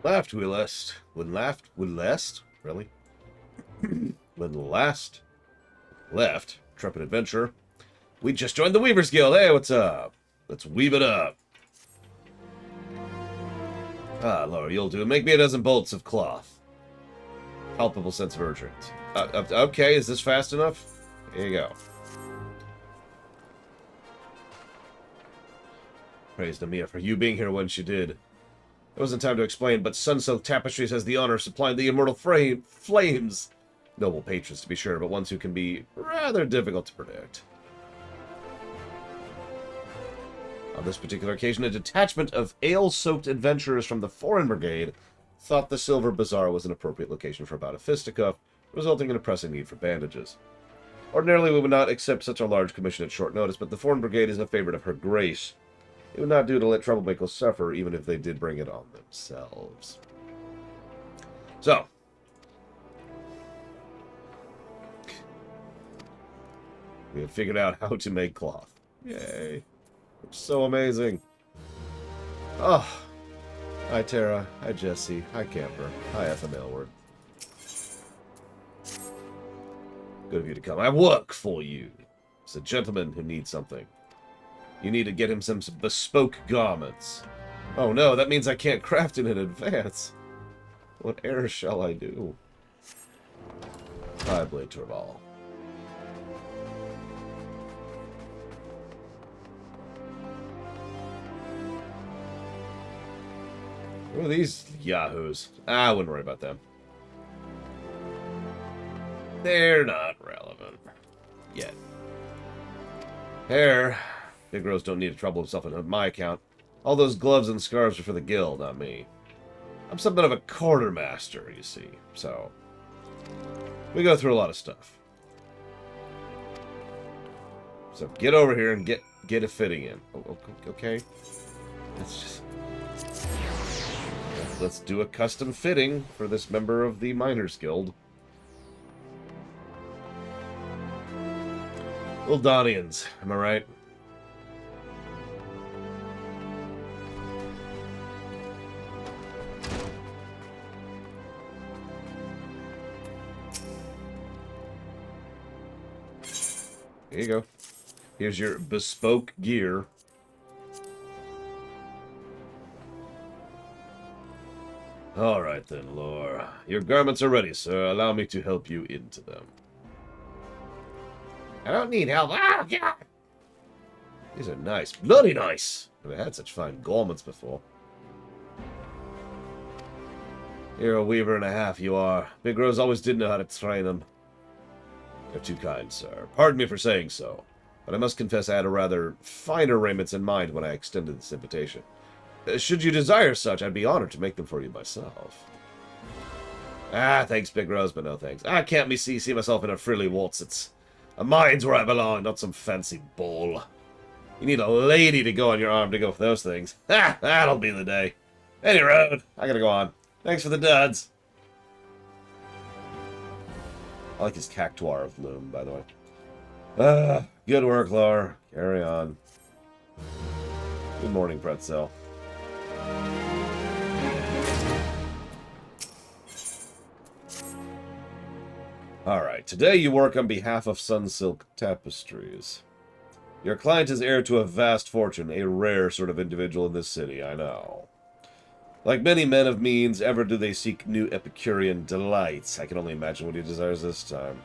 Laughed we last. When laughed we last? Really? When last left, Intrepid Adventurer, we just joined the Weavers Guild. Hey, what's up? Let's weave it up. Ah, Laura, you'll do. Make me a dozen bolts of cloth. Palpable sense of urgency. Okay, is this fast enough? Here you go. Praise Namia for you being here when she did. It wasn't time to explain, but Sunsilk Tapestries has the honor of supplying the immortal flames. Noble patrons, to be sure, but ones who can be rather difficult to predict. On this particular occasion, a detachment of ale-soaked adventurers from the Foreign Brigade thought the Silver Bazaar was an appropriate location for about a fisticuff, resulting in a pressing need for bandages. Ordinarily, we would not accept such a large commission at short notice, but the Foreign Brigade is a favorite of Her Grace. It would not do to let troublemakers suffer, even if they did bring it on themselves. So, we have figured out how to make cloth. Yay. It's so amazing. Oh. Hi, Tara. Hi, Jesse. Hi, Camper. Hi, FM Aylward. Good of you to come. I work for you. It's a gentleman who needs something. You need to get him some bespoke garments. Oh no, that means I can't craft it in advance. What error shall I do? Hi, Blade Turball. Who are these yahoos? I wouldn't worry about them. They're not relevant. Yet. Hair. Big Rose don't need to trouble himself on my account. All those gloves and scarves are for the guild, not me. I'm something of a quartermaster, you see. So, we go through a lot of stuff. So get over here and get a fitting in. Okay? Let's do a custom fitting for this member of the Miners Guild. Uldanians, am I right? Here you go. Here's your bespoke gear. All right then, Lore. Your garments are ready, sir. Allow me to help you into them. I don't need help. Ah, God! These are nice. Bloody nice. I've had such fine garments before. You're a weaver and a half, you are. Big Rose always did know how to train them. You're too kind, sir. Pardon me for saying so, but I must confess I had a rather finer raiments in mind when I extended this invitation. Should you desire such, I'd be honored to make them for you myself. Ah, thanks, Big Rose, but no thanks. I can't see myself in a frilly waltz. It's a mine's where I belong, not some fancy ball. You need a lady to go on your arm to go for those things. Ha! That'll be the day. Any road, I gotta go on. Thanks for the duds. I like his cactuar of loom, by the way. Good work, Laura. Carry on. Good morning, Pretzel. Alright, today you work on behalf of Sunsilk Tapestries. Your client is heir to a vast fortune, a rare sort of individual in this city, I know. Like many men of means, ever do they seek new Epicurean delights. I can only imagine what he desires this time.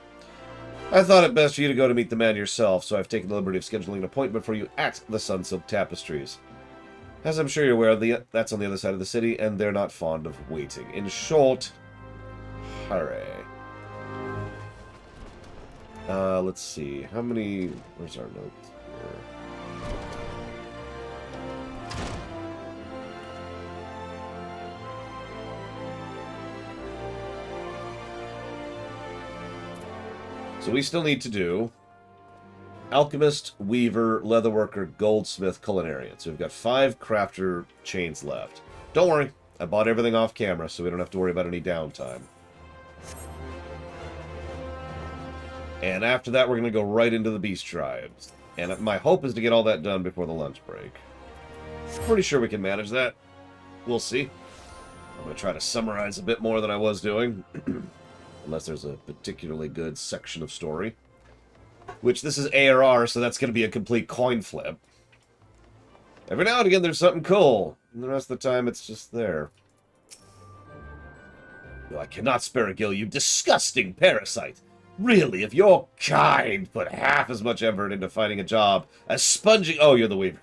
I thought it best for you to go to meet the man yourself, so I've taken the liberty of scheduling an appointment for you at the Sunsilk Tapestries. As I'm sure you're aware, that's on the other side of the city, and they're not fond of waiting. In short, hurry. Let's see. How many... Where's our notes here? So we still need to do Alchemist, Weaver, Leatherworker, Goldsmith, Culinarian. So we've got 5 crafter chains left. Don't worry, I bought everything off camera, so we don't have to worry about any downtime. And after that, we're going to go right into the Beast Tribes. And my hope is to get all that done before the lunch break. Pretty sure we can manage that. We'll see. I'm going to try to summarize a bit more than I was doing. Unless there's a particularly good section of story. Which, this is ARR, so that's going to be a complete coin flip. Every now and again there's something cool. And the rest of the time it's just there. No, I cannot spare a gill, you disgusting parasite. Really, if your kind put half as much effort into finding a job as sponging... Oh, you're the weaver.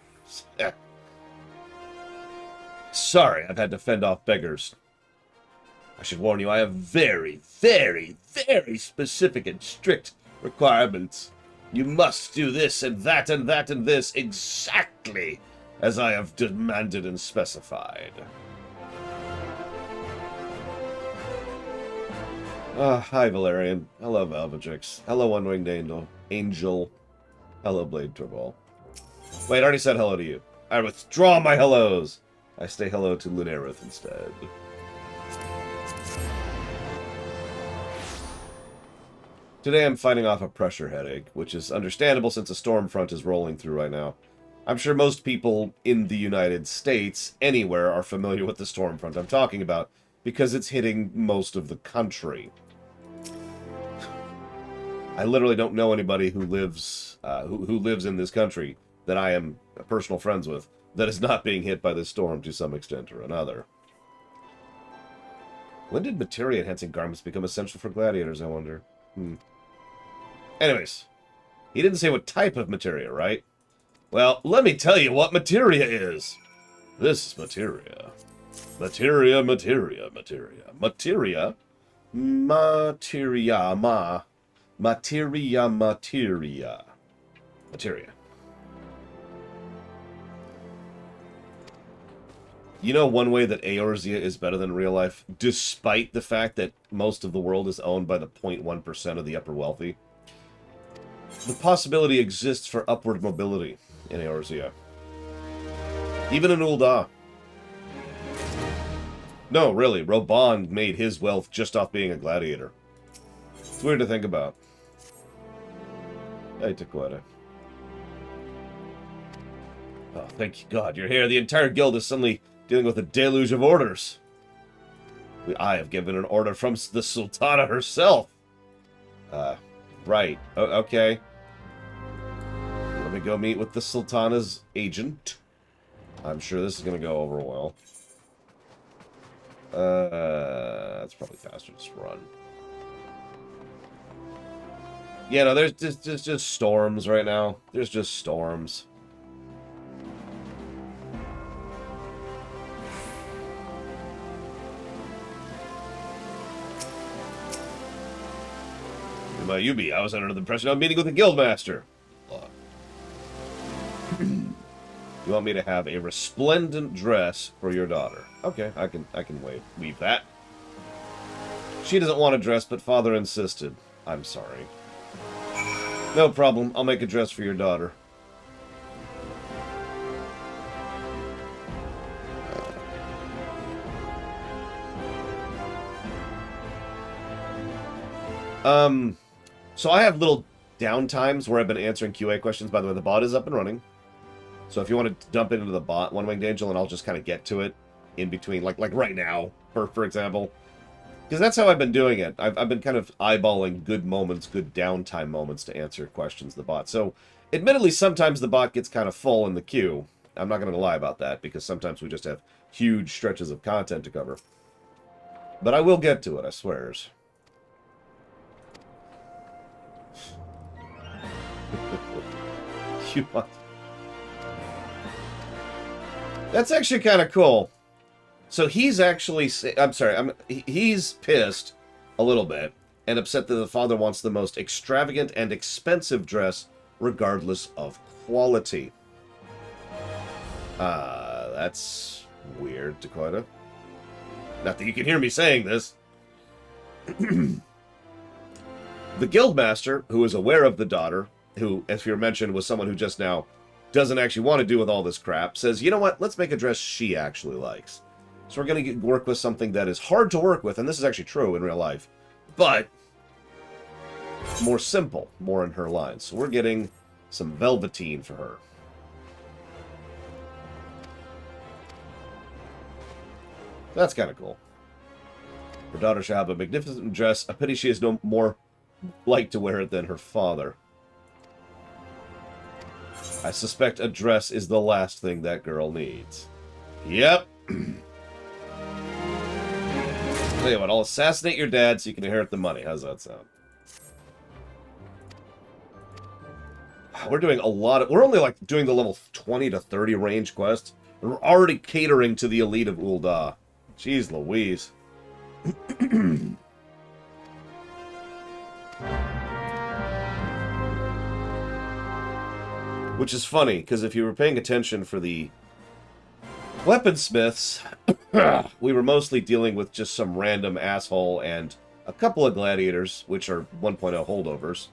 Sorry, I've had to fend off beggars. I should warn you, I have very, very, very specific and strict requirements. You must do this and that and that and this exactly as I have demanded and specified. Hi, Valerian. Hello, Valvatrix. Hello, One-Winged Angel. Hello, Blade Turball. Wait, I already said hello to you. I withdraw my hellos. I say hello to Lunareth instead. Today I'm fighting off a pressure headache, which is understandable since a storm front is rolling through right now. I'm sure most people in the United States, anywhere, are familiar with the storm front I'm talking about, because it's hitting most of the country. I literally don't know anybody who lives who lives in this country that I am personal friends with that is not being hit by this storm to some extent or another. When did materia-enhancing garments become essential for gladiators, I wonder? Anyways, he didn't say what type of materia, right? Well, let me tell you what materia is. This is materia. Materia, materia, materia. Materia? Materia, Materia, materia. Materia. You know one way that Eorzea is better than real life, despite the fact that most of the world is owned by the 0.1% of the upper wealthy? The possibility exists for upward mobility in Eorzea. Even in Ul'dah. No, really, Robond made his wealth just off being a gladiator. It's weird to think about. Hey, Taquata. Oh, thank you, God, you're here. The entire guild is suddenly dealing with a deluge of orders. I have given an order from the Sultana herself. Right. Okay. Let me go meet with the Sultana's agent. I'm sure this is going to go over well. That's probably faster to just run. Yeah, no, there's just storms right now. There's just storms. Who might you be? I was under the impression I'm meeting with a guildmaster. You want me to have a resplendent dress for your daughter? Okay, I can weave that. She doesn't want a dress, but father insisted. I'm sorry. No problem. I'll make a dress for your daughter. So I have little downtimes where I've been answering QA questions. By the way, the bot is up and running. So if you want to dump into the bot, One-Winged Angel, and I'll just kind of get to it in between, like right now, for example. Because that's how I've been doing it. I've been kind of eyeballing good moments, good downtime moments to answer questions to the bot. So, admittedly, sometimes the bot gets kind of full in the queue. I'm not going to lie about that, because sometimes we just have huge stretches of content to cover. But I will get to it, I swears. You want... That's actually kind of cool. So he's actually... I'm sorry. He's pissed a little bit and upset that the father wants the most extravagant and expensive dress regardless of quality. That's weird, Dakota. Not that you can hear me saying this. The guildmaster, who is aware of the daughter, who, as you mentioned, was someone who just now doesn't actually want to deal with all this crap, says, you know what, let's make a dress she actually likes. So we're going to work with something that is hard to work with, and this is actually true in real life, but more simple, more in her line. So we're getting some velveteen for her. That's kind of cool. Her daughter shall have a magnificent dress. A pity she has no more like to wear it than her father. I suspect a dress is the last thing that girl needs. Yep. Tell you what, I'll assassinate your dad so you can inherit the money. How's that sound? We're doing a lot of... We're only, like, doing the level 20 to 30 range quests. And we're already catering to the elite of Ul'dah. Jeez Louise. Which is funny, because if you were paying attention for the weaponsmiths, we were mostly dealing with just some random asshole and a couple of gladiators, which are 1.0 holdovers.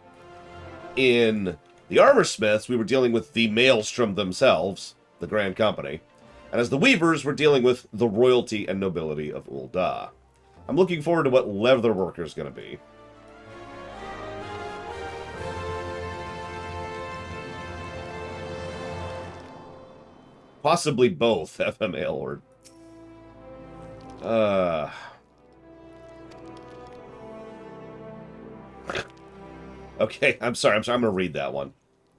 In the armorsmiths, we were dealing with the Maelstrom themselves, the Grand Company. And as the weavers, we're dealing with the royalty and nobility of Ul'dah. I'm looking forward to what Leatherworker's going to be. Possibly both, FM Aylward. Okay, I'm sorry, I'm going to read that one.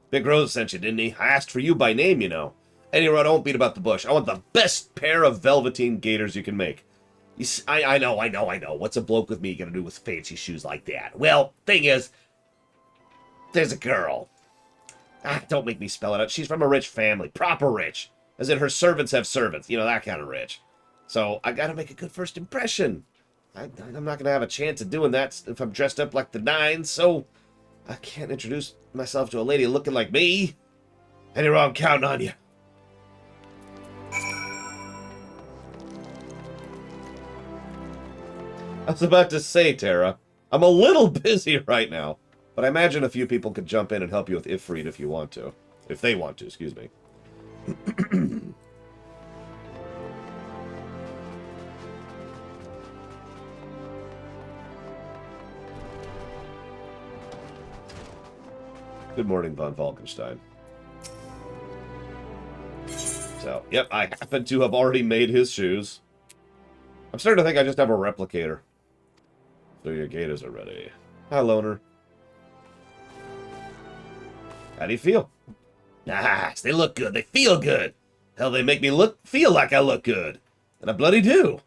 Big Rose sent you, didn't he? I asked for you by name, you know. Anyway, don't beat about the bush. I want the best pair of velveteen gaiters you can make. You see, I know. What's a bloke with me gonna do with fancy shoes like that? Well, thing is, there's a girl. Don't make me spell it out. She's from a rich family. Proper rich. As in her servants have servants. You know, that kind of rich. So, I gotta make a good first impression. I'm not gonna have a chance of doing that if I'm dressed up like the Nines, so I can't introduce myself to a lady looking like me. Anyway, I'm counting on you. I was about to say, Tara, I'm a little busy right now, but I imagine a few people could jump in and help you with Ifrit if you want to. If they want to, excuse me. Good morning, von Falkenstein. So, yep, I happen to have already made his shoes. I'm starting to think I just have a replicator. So your gaiters are ready. Hi, Loner. How do you feel? Nice. They look good. They feel good. Hell, they make me feel like I look good. And I bloody do.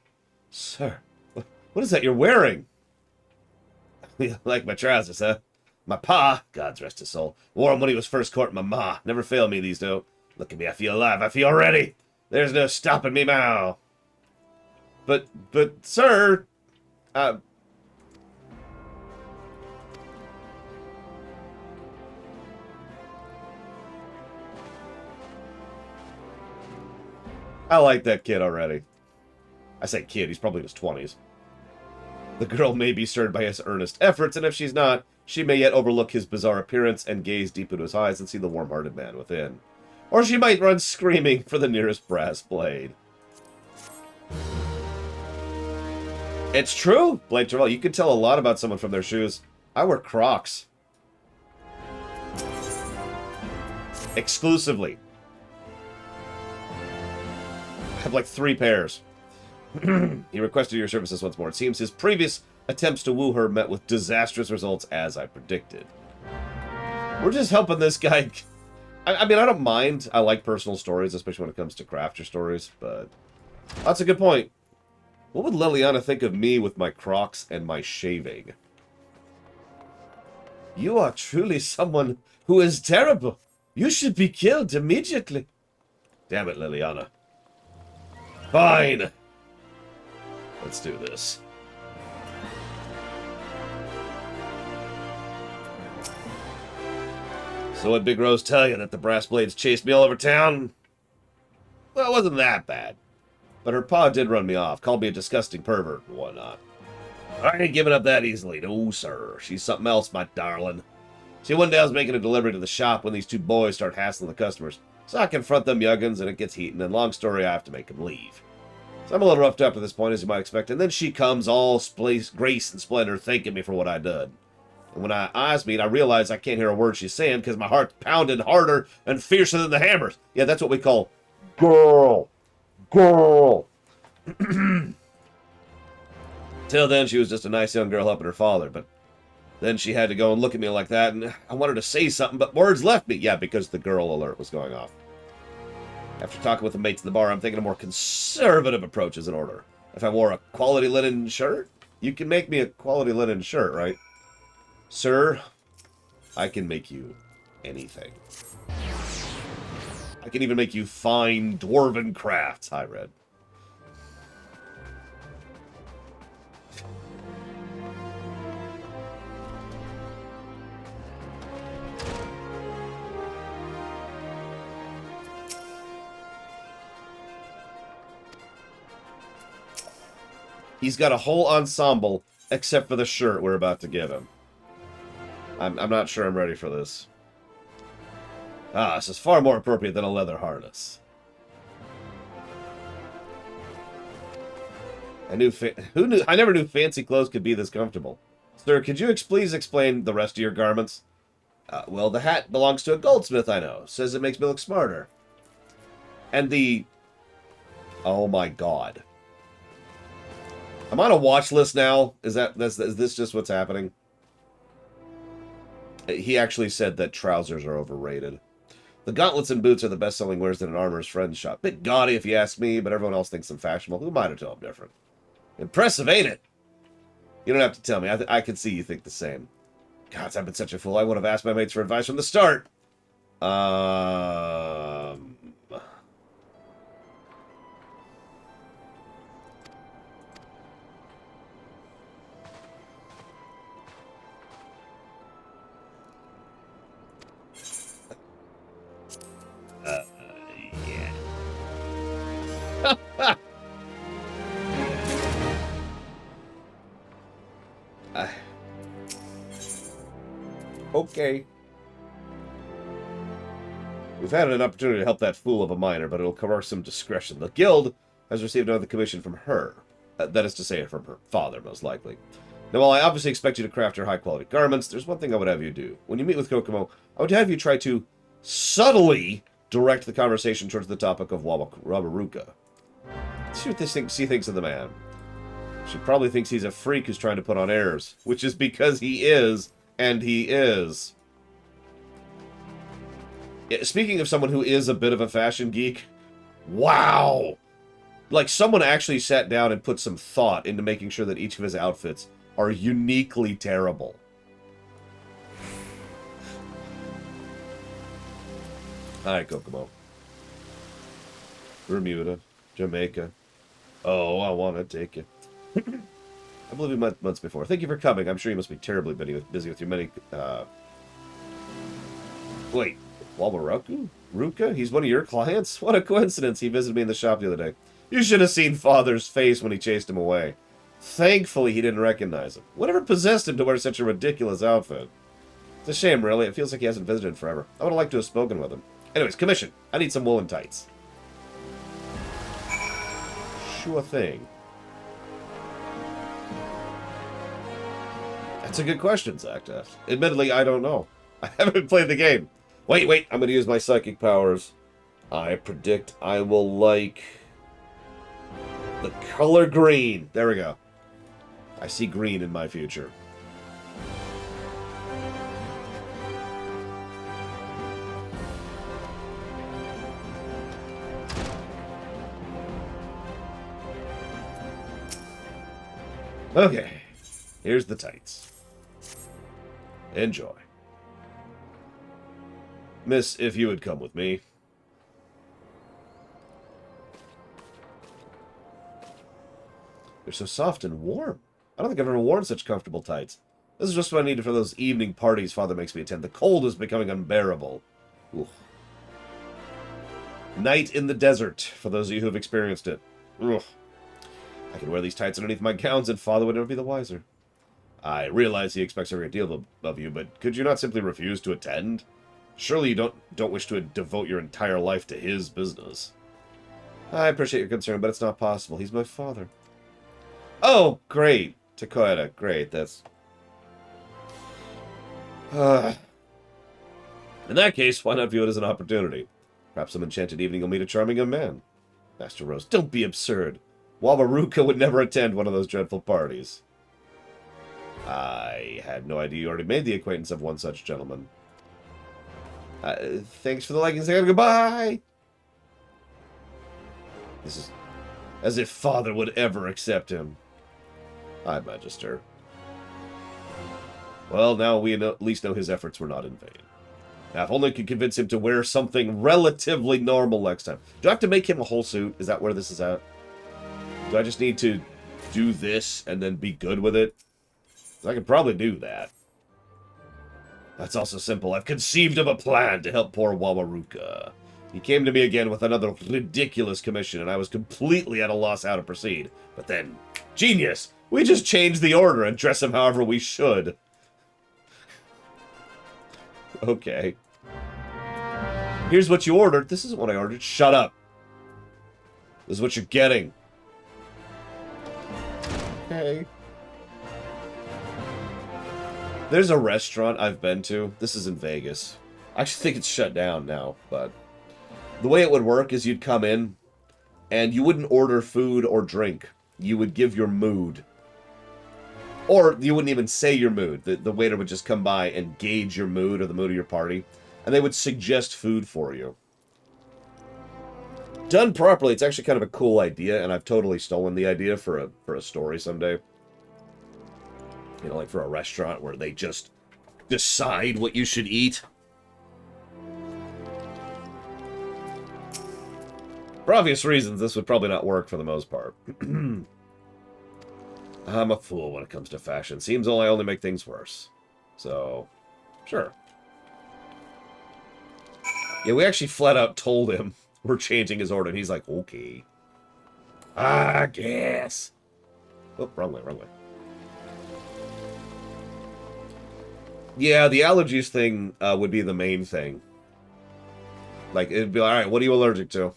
Sir, what is that you're wearing? You like my trousers, huh? My pa, God's rest his soul, wore them when he was first courting my ma. Never fail me, these don't. Look at me, I feel alive. I feel ready. There's no stopping me now. But, sir, I like that kid already. I say kid, he's probably in his 20s. The girl may be stirred by his earnest efforts, and if she's not, she may yet overlook his bizarre appearance and gaze deep into his eyes and see the warm-hearted man within. Or she might run screaming for the nearest brass blade. It's true, Blade Terrell. You can tell a lot about someone from their shoes. I wear Crocs. Exclusively. I have like 3 pairs. He requested your services once more. It seems his previous attempts to woo her met with disastrous results, as I predicted. We're just helping this guy. I mean, I don't mind. I like personal stories, especially when it comes to crafter stories, but that's a good point. What would Liliana think of me with my Crocs and my shaving? You are truly someone who is terrible. You should be killed immediately. Damn it, Liliana. Fine. Let's do this. So what Big Rose tell you, that the brass blades chased me all over town? Well, it wasn't that bad. But her pa did run me off, called me a disgusting pervert and whatnot. I ain't giving up that easily. No, sir. She's something else, my darling. See, one day I was making a delivery to the shop when these 2 boys start hassling the customers. So I confront them yuggins, and it gets heated, and long story, I have to make them leave. So I'm a little roughed up at this point, as you might expect, and then she comes all grace and splendor, thanking me for what I did. And when our eyes meet, I realize I can't hear a word she's saying, because my heart's pounding harder and fiercer than the hammers. Yeah, that's what we call girl. Girl. Till then, she was just a nice young girl helping her father, but then she had to go and look at me like that, and I wanted to say something, but words left me. Yeah, because the girl alert was going off. After talking with the mates in the bar, I'm thinking a more conservative approach is in order. If I wore a quality linen shirt, you can make me a quality linen shirt, right? Sir, I can make you anything. I can even make you fine dwarven crafts, High Red. He's got a whole ensemble, except for the shirt we're about to give him. I'm not sure I'm ready for this. Ah, this is far more appropriate than a leather harness. I never knew fancy clothes could be this comfortable. Sir, could you please explain the rest of your garments? Well, the hat belongs to a goldsmith I know. Says it makes me look smarter. And the... Oh my god. I'm on a watch list now. Is this just what's happening? He actually said that trousers are overrated. The gauntlets and boots are the best-selling wares in an armorer's friend's shop. Bit gaudy if you ask me, but everyone else thinks I'm fashionable. Who am I to tell them different? Impressive, ain't it? You don't have to tell me. I can see you think the same. God, I've been such a fool. I would have asked my mates for advice from the start. Okay. We've had an opportunity to help that fool of a miner, but it'll cover some discretion. The guild has received another commission from her. That is to say, from her father, most likely. Now, while I obviously expect you to craft her high-quality garments, there's one thing I would have you do. When you meet with Kokomo, I would have you try to subtly direct the conversation towards the topic of Wabaruka. See what she thinks of the man. She probably thinks he's a freak who's trying to put on airs, which is because he is, and he is. Speaking of someone who is a bit of a fashion geek, wow! Like, someone actually sat down and put some thought into making sure that each of his outfits are uniquely terrible. Hi, Kokomo. Bermuda. Jamaica. Oh, I want to take you. I believe we met months before. Thank you for coming. I'm sure you must be terribly busy with your many, Wait. Wabaruka? Ruka? He's one of your clients? What a coincidence. He visited me in the shop the other day. You should have seen Father's face when he chased him away. Thankfully, he didn't recognize him. Whatever possessed him to wear such a ridiculous outfit? It's a shame, really. It feels like he hasn't visited in forever. I would have liked to have spoken with him. Anyways, commission. I need some woolen tights. Sure thing. That's a good question, Zactaf. Admittedly, I don't know. I haven't played the game. Wait. I'm going to use my psychic powers. I predict I will like the color green. There we go. I see green in my future. Okay. Here's the tights. Enjoy. Miss, if you would come with me. They're so soft and warm. I don't think I've ever worn such comfortable tights. This is just what I needed for those evening parties Father makes me attend. The cold is becoming unbearable. Ooh. Night in the desert, for those of you who have experienced it. Ugh. I could wear these tights underneath my gowns and Father would never be the wiser. I realize he expects a great deal of you, but could you not simply refuse to attend? Surely you don't wish to devote your entire life to his business. I appreciate your concern, but it's not possible. He's my father. Oh, great. Takoyada, great. That's... In that case, why not view it as an opportunity? Perhaps some enchanted evening you'll meet a charming young man. Master Rose, don't be absurd. Wabaruka would never attend one of those dreadful parties. I had no idea you already made the acquaintance of one such gentleman. Thanks for the leggings and goodbye! This is as if father would ever accept him. Aye, Magister. Well, now we at least know his efforts were not in vain. Now, if only I could convince him to wear something relatively normal next time. Do I have to make him a whole suit? Is that where this is at? Do I just need to do this and then be good with it? I can probably do that. That's also simple. I've conceived of a plan to help poor Wawaruka. He came to me again with another ridiculous commission, and I was completely at a loss how to proceed. But then, genius! We just change the order and dress him however we should. Okay. Here's what you ordered. This isn't what I ordered. Shut up. This is what you're getting. Okay. There's a restaurant I've been to. This is in Vegas. I actually think it's shut down now, but the way it would work is you'd come in and you wouldn't order food or drink. You would give your mood. Or you wouldn't even say your mood. The waiter would just come by and gauge your mood or the mood of your party, and they would suggest food for you. Done properly, it's actually kind of a cool idea, and I've totally stolen the idea for a story someday. You know, like for a restaurant where they just decide what you should eat. For obvious reasons, this would probably not work for the most part. I'm a fool when it comes to fashion. Seems I only make things worse. So, sure. Yeah, we actually flat out told him we're changing his order, and he's like, okay. I guess. Oh, wrong way, wrong way. Yeah, the allergies thing would be the main thing. Like, it'd be like, alright, what are you allergic to?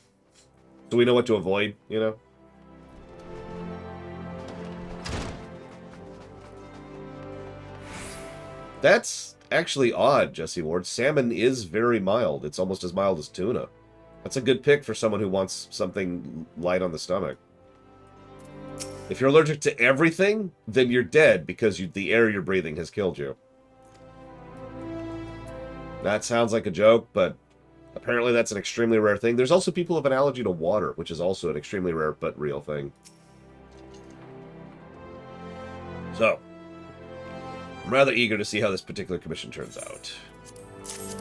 So we know what to avoid, you know? That's actually odd, Jesse Ward. Salmon is very mild. It's almost as mild as tuna. That's a good pick for someone who wants something light on the stomach. If you're allergic to everything, then you're dead because the air you're breathing has killed you. That sounds like a joke, but apparently that's an extremely rare thing. There's also people who have an allergy to water, which is also an extremely rare but real thing. So, I'm rather eager to see how this particular commission turns out.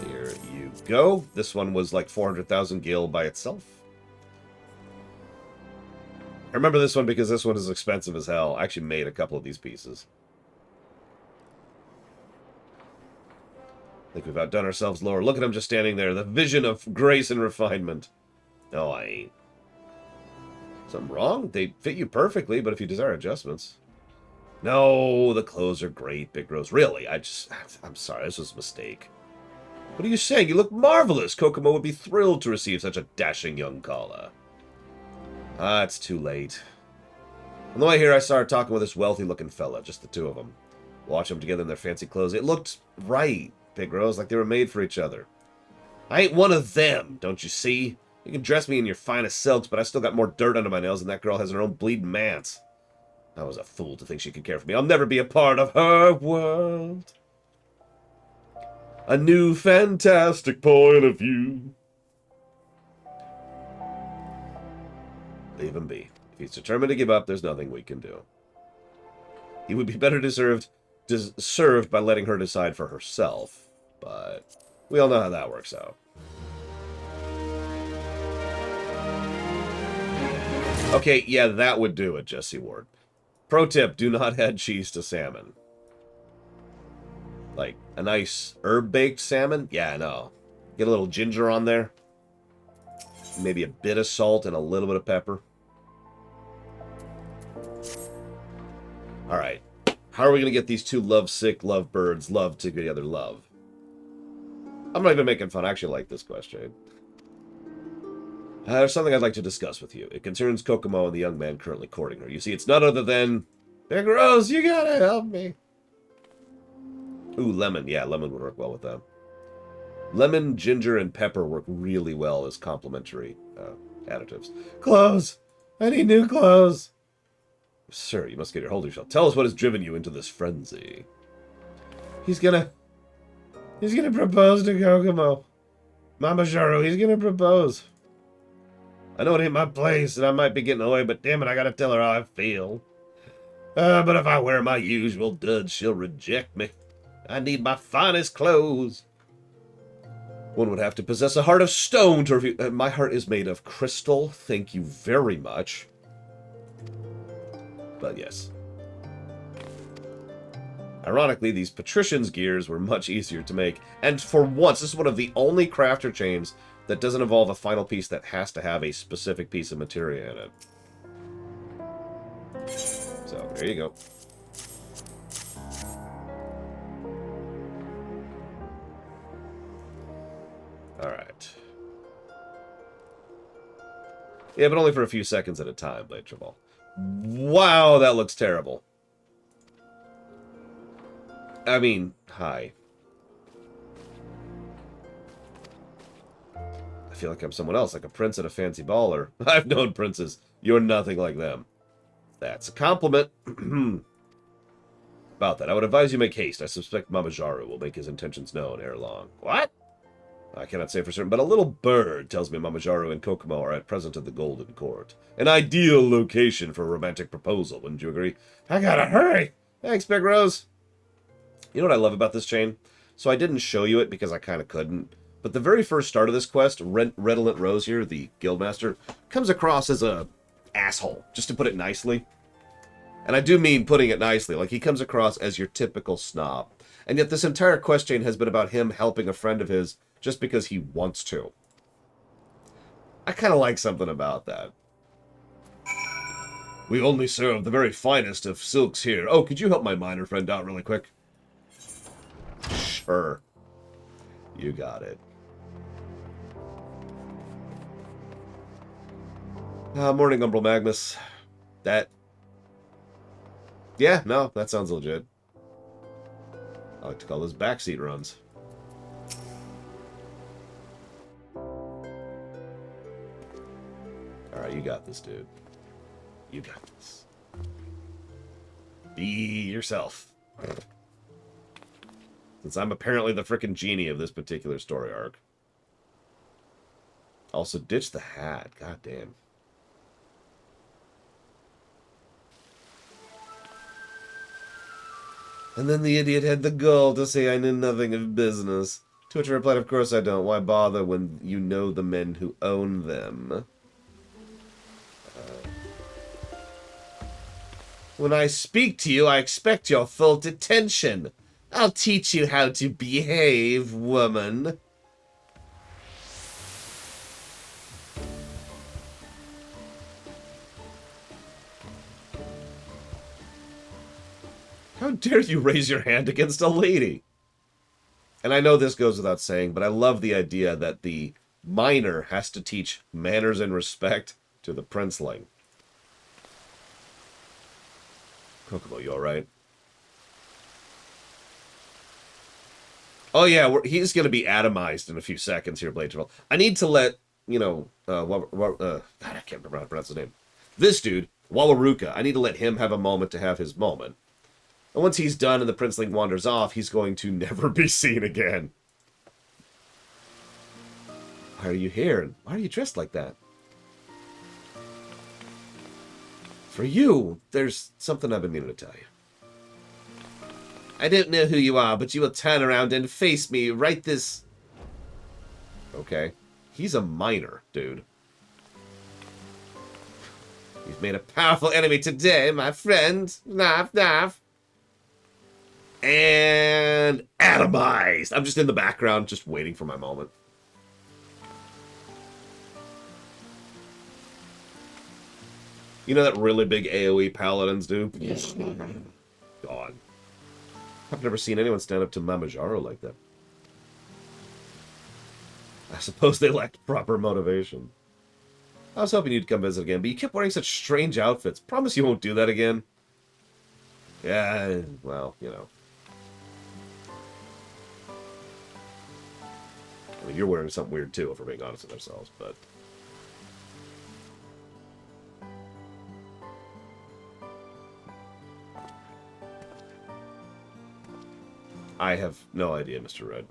Here you go. This one was like 400,000 gil by itself. I remember this one because this one is expensive as hell. I actually made a couple of these pieces. I think we've outdone ourselves, Lord. Look at him just standing there. The vision of grace and refinement. No, I ain't. Something wrong? They fit you perfectly, but if you desire adjustments... No, the clothes are great, Big Rose. Really, I'm sorry, this was a mistake. What are you saying? You look marvelous. Kokomo would be thrilled to receive such a dashing young caller. Ah, it's too late. On the way here, I started talking with this wealthy-looking fella, just the two of them. Watch them together in their fancy clothes. It looked right, Big Rose, like they were made for each other. I ain't one of them, don't you see? You can dress me in your finest silks, but I still got more dirt under my nails than that girl has in her own bleeding manse. I was a fool to think she could care for me. I'll never be a part of her world. A new fantastic point of view. Leave him be. If he's determined to give up, there's nothing we can do. He would be better served by letting her decide for herself, but we all know how that works out. Okay, yeah, that would do it, Jesse Ward. Pro tip, do not add cheese to salmon. Like, a nice herb-baked salmon? Yeah, no. Get a little ginger on there. Maybe a bit of salt and a little bit of pepper. Alright. How are we going to get these two lovesick lovebirds love together love? I'm not even making fun. I actually like this question. There's something I'd like to discuss with you. It concerns Kokomo and the young man currently courting her. You see, it's none other than... Big Rose, you gotta help me. Ooh, lemon. Yeah, lemon would work well with that. Lemon, ginger, and pepper work really well as complementary additives. Clothes! I need new clothes! Sir, you must get your hold of yourself. Tell us what has driven you into this frenzy. He's gonna propose to Kokomo. Mama Jaro, he's gonna propose. I know it ain't my place, and I might be getting away, but damn it, I gotta tell her how I feel. But if I wear my usual duds, she'll reject me. I need my finest clothes. One would have to possess a heart of stone to refuse. My heart is made of crystal. Thank you very much. But yes. Ironically, these patricians' gears were much easier to make. And for once, this is one of the only crafter chains that doesn't involve a final piece that has to have a specific piece of materia in it. So, there you go. Alright. Yeah, but only for a few seconds at a time, Blade Tribal. Wow, that looks terrible. I mean, hi. I feel like I'm someone else, like a prince at a fancy ball, or I've known princes. You're nothing like them. That's a compliment. About that, I would advise you make haste. I suspect Mama Jaru will make his intentions known ere long. What? I cannot say for certain, but a little bird tells me Mama Jaru and Kokomo are at present at the Golden Court. An ideal location for a romantic proposal, wouldn't you agree? I gotta hurry! Thanks, Big Rose. You know what I love about this chain? So I didn't show you it because I kind of couldn't. But the very first start of this quest, Redolent Rose here, the Guildmaster, comes across as a asshole, just to put it nicely. And I do mean putting it nicely. Like, he comes across as your typical snob. And yet this entire quest chain has been about him helping a friend of his just because he wants to. I kind of like something about that. We only serve the very finest of silks here. Oh, could you help my miner friend out really quick? Sure. You got it. Morning, Umbral Magnus. That... Yeah, no, that sounds legit. I like to call those backseat runs. Alright, you got this, dude. You got this. Be yourself. Since I'm apparently the frickin' genie of this particular story arc. Also, ditch the hat. God damn. And then the idiot had the gall to say I knew nothing of business. To which I replied, of course I don't. Why bother when you know the men who own them? When I speak to you, I expect your full attention. I'll teach you how to behave, woman. How dare you raise your hand against a lady? And I know this goes without saying, but I love the idea that the miner has to teach manners and respect to the princeling. Kokomo, you alright? Oh yeah, he's going to be atomized in a few seconds here, Blade Tribal. I need to let, you know, God, I can't remember how to pronounce his name. This dude, Wawaruka, I need to let him have a moment to have his moment. And once he's done and the princeling wanders off, he's going to never be seen again. Why are you here? Why are you dressed like that? For you, there's something I've been meaning to tell you. I don't know who you are, but you will turn around and face me right this... Okay. He's a miner, dude. You've made a powerful enemy today, my friend. Naff, naff. And atomized. I'm just in the background, just waiting for my moment. You know that really big AoE paladins do? God. I've never seen anyone stand up to Mama Jaro like that. I suppose they lacked proper motivation. I was hoping you'd come visit again, but you kept wearing such strange outfits. Promise you won't do that again? Yeah, well, you know. I mean, you're wearing something weird too, if we're being honest with ourselves, but... I have no idea, Mr. Red.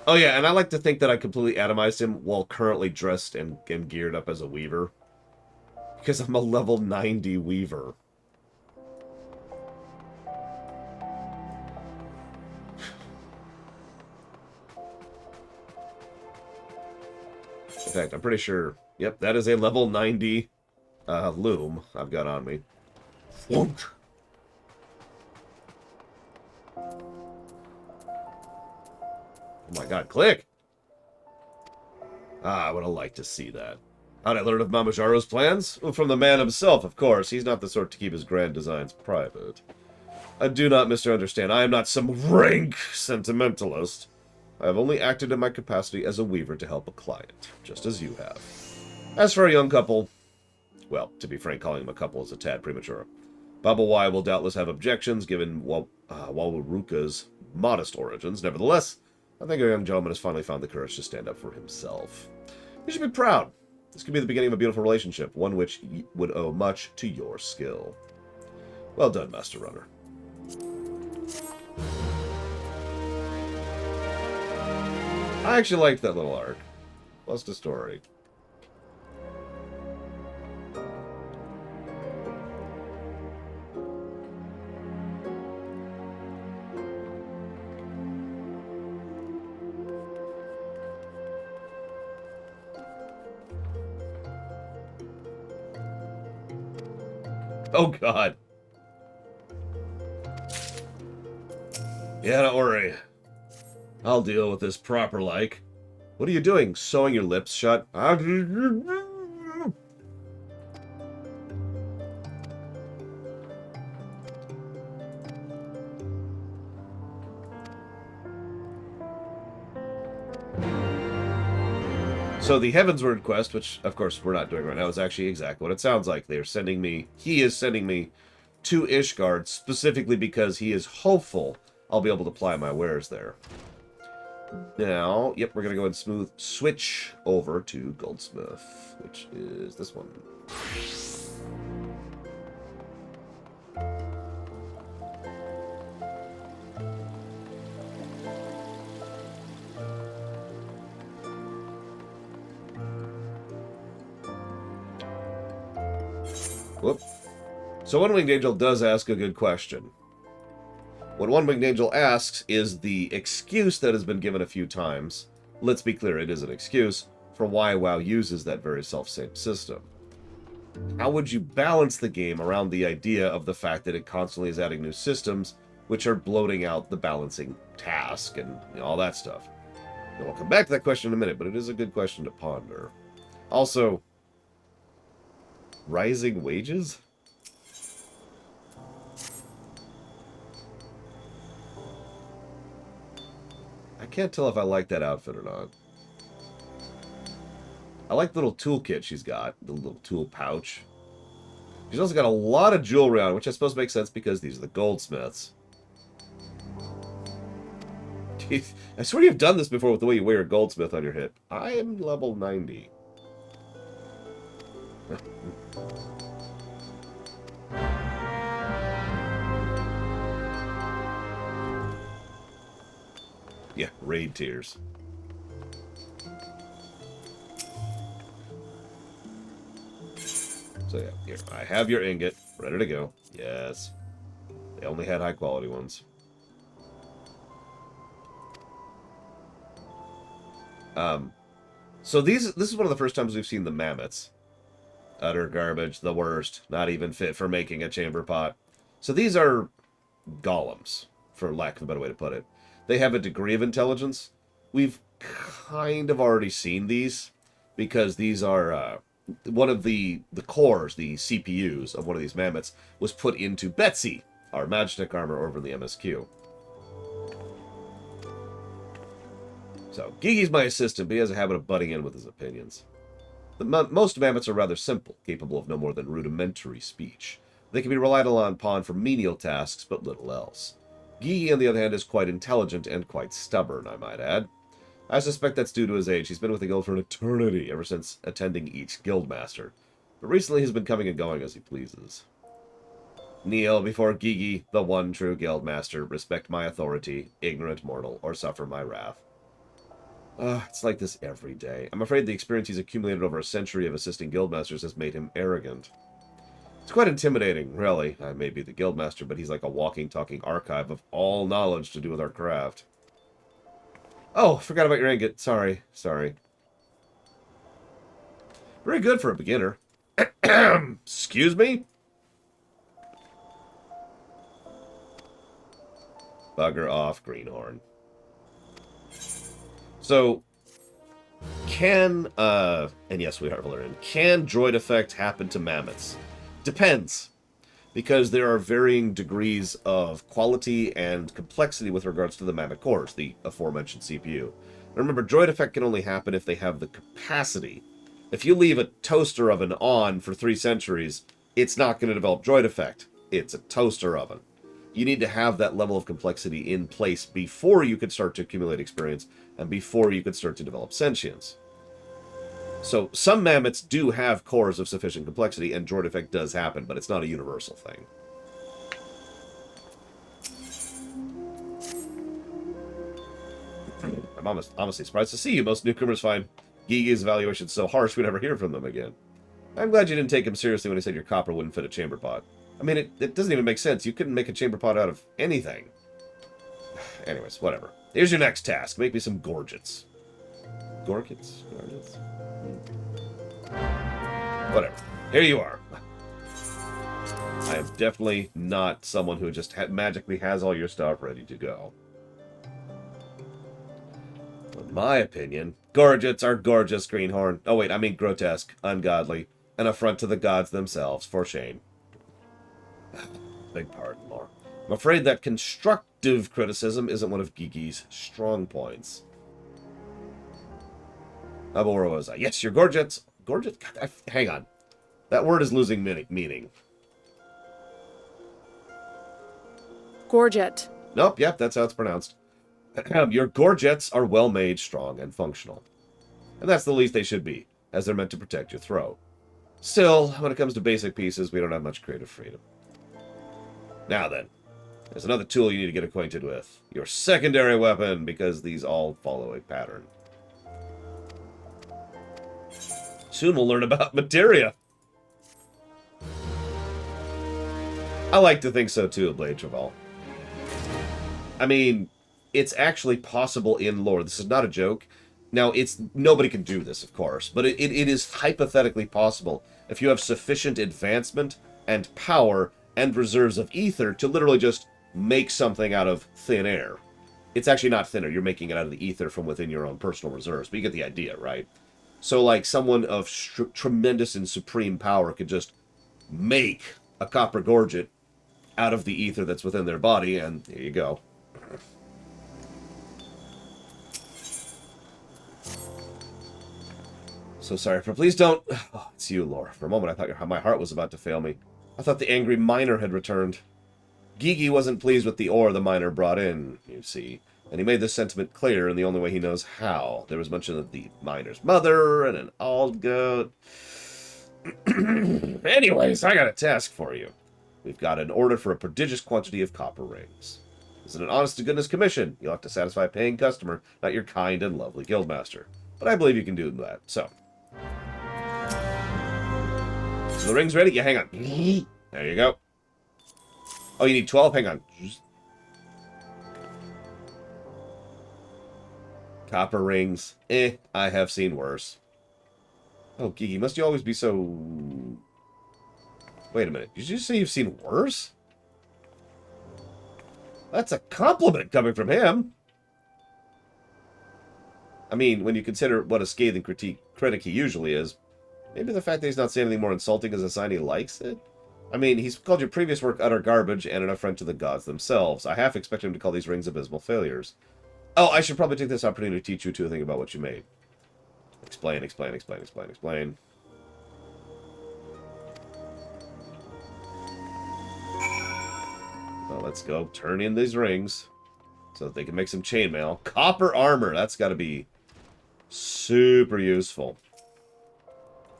Oh yeah, and I like to think that I completely atomized him while currently dressed and geared up as a weaver. Because I'm a level 90 weaver. In fact, I'm pretty sure, yep, that is a level 90 loom I've got on me. Flunk. Oh my god, click! Ah, I would have liked to see that. How'd I learn of Mamajaro's plans? Well, from the man himself, of course. He's not the sort to keep his grand designs private. Do not misunderstand. I am not some rank sentimentalist. I have only acted in my capacity as a weaver to help a client, just as you have. As for a young couple, well, to be frank, calling them a couple is a tad premature. Baba Y will doubtless have objections, given Wawaruka's modest origins. Nevertheless, I think our young gentleman has finally found the courage to stand up for himself. You should be proud. This could be the beginning of a beautiful relationship, one which would owe much to your skill. Well done, Master Runner. I actually liked that little arc. Plus the story. Oh, God. Yeah, don't worry. I'll deal with this proper-like. What are you doing? Sewing your lips shut? So the Heavensward Quest, which, of course, we're not doing right now, is actually exactly what it sounds like. They're sending me... He is sending me to Ishgard, specifically because he is hopeful I'll be able to apply my wares there. Now, yep, we're going to go ahead and switch over to Goldsmith, which is this one. Whoop. So One Winged Angel does ask a good question. What One Winged Angel asks is the excuse that has been given a few times. Let's be clear, it is an excuse for why WoW uses that very self-same system. How would you balance the game around the idea of the fact that it constantly is adding new systems, which are bloating out the balancing task and all that stuff? And we'll come back to that question in a minute, but it is a good question to ponder. Also, rising wages? I can't tell if I like that outfit or not. I like the little toolkit she's got, the little tool pouch. She's also got a lot of jewelry on, which I suppose makes sense because these are the goldsmiths. I swear you've done this before with the way you wear a goldsmith on your hip. I am level 90. Yeah, raid tiers. So yeah, here, I have your ingot, ready to go. Yes. They only had high quality ones. So this is one of the first times we've seen the mammoths. Utter garbage, the worst, not even fit for making a chamber pot. So these are golems, for lack of a better way to put it. They have a degree of intelligence. We've kind of already seen these, because these are, one of the cores, the CPUs of one of these mammoths, was put into Betsy, our Magitech armor over in the MSQ. So, Gigi's my assistant, but he has a habit of butting in with his opinions. Most mammoths are rather simple, capable of no more than rudimentary speech. They can be relied upon for menial tasks, but little else. Gigi, on the other hand, is quite intelligent and quite stubborn, I might add. I suspect that's due to his age. He's been with the guild for an eternity, ever since attending each guildmaster. But recently he's been coming and going as he pleases. Kneel before Gigi, the one true guildmaster. Respect my authority, ignorant mortal, or suffer my wrath. It's like this every day. I'm afraid the experience he's accumulated over a century of assisting guildmasters has made him arrogant. It's quite intimidating, really. I may be the guildmaster, but he's like a walking, talking archive of all knowledge to do with our craft. Oh, forgot about your ingot. Sorry. Very good for a beginner. Excuse me? Bugger off, Greenhorn. So, can, and yes, we are Valerian, can droid effect happen to mammoths? Depends. Because there are varying degrees of quality and complexity with regards to the mammoth cores, the aforementioned CPU. And remember, droid effect can only happen if they have the capacity. If you leave a toaster oven on for 3 centuries, it's not going to develop droid effect. It's a toaster oven. You need to have that level of complexity in place before you could start to accumulate experience and before you could start to develop sentience. So some mammoths do have cores of sufficient complexity, and droid effect does happen, but it's not a universal thing. I'm honestly surprised to see you. Most newcomers find Gigi's evaluation so harsh we never hear from them again. I'm glad you didn't take him seriously when he said your copper wouldn't fit a chamber pot. I mean, it doesn't even make sense. You couldn't make a chamber pot out of anything. Anyways, whatever. Here's your next task. Make me some gorgets. Gorgets? Whatever. Here you are. I am definitely not someone who just magically has all your stuff ready to go. In my opinion, gorgets are gorgeous, Greenhorn. Oh wait, I mean grotesque, ungodly, an affront to the gods themselves, for shame. Beg pardon, Lore. I'm afraid that constructive criticism isn't one of Gigi's strong points. Where was I? Yes, your gorgets. Gorgets? God, hang on. That word is losing meaning. Gorget. Nope, yep, that's how it's pronounced. Your gorgets are well-made, strong, and functional. And that's the least they should be, as they're meant to protect your throat. Still, when it comes to basic pieces, we don't have much creative freedom. Now then, there's another tool you need to get acquainted with. Your secondary weapon, because these all follow a pattern. Soon we'll learn about materia. I like to think so too, Blade Traval. I mean, it's actually possible in lore. This is not a joke. Now, nobody can do this, of course, but it is hypothetically possible if you have sufficient advancement and power and reserves of ether to literally just make something out of thin air. It's actually not thin air. You're making it out of the ether from within your own personal reserves, but you get the idea, right? So, like, someone of tremendous and supreme power could just make a copper gorget out of the ether that's within their body, and here you go. So sorry, but please don't... Oh, it's you, Lore. For a moment, I thought my heart was about to fail me. I thought the angry miner had returned. Gigi wasn't pleased with the ore the miner brought in, you see, and he made this sentiment clear in the only way he knows how. There was mention of the miner's mother and an old goat. Anyways, I got a task for you. We've got an order for a prodigious quantity of copper rings. This is an honest-to-goodness commission. You'll have to satisfy a paying customer, not your kind and lovely guildmaster. But I believe you can do that, so... So the ring's ready? Yeah, hang on. There you go. Oh, you need 12? Hang on. Copper rings. I have seen worse. Oh, Gigi, must you always be so... Wait a minute. Did you just say you've seen worse? That's a compliment coming from him. I mean, when you consider what a scathing critic he usually is, maybe the fact that he's not saying anything more insulting is a sign he likes it? I mean, he's called your previous work utter garbage and an affront to the gods themselves. I half expect him to call these rings abysmal failures. Oh, I should probably take this opportunity to teach you two things about what you made. Explain. Well, let's go turn in these rings so that they can make some chainmail. Copper armor, that's got to be super useful.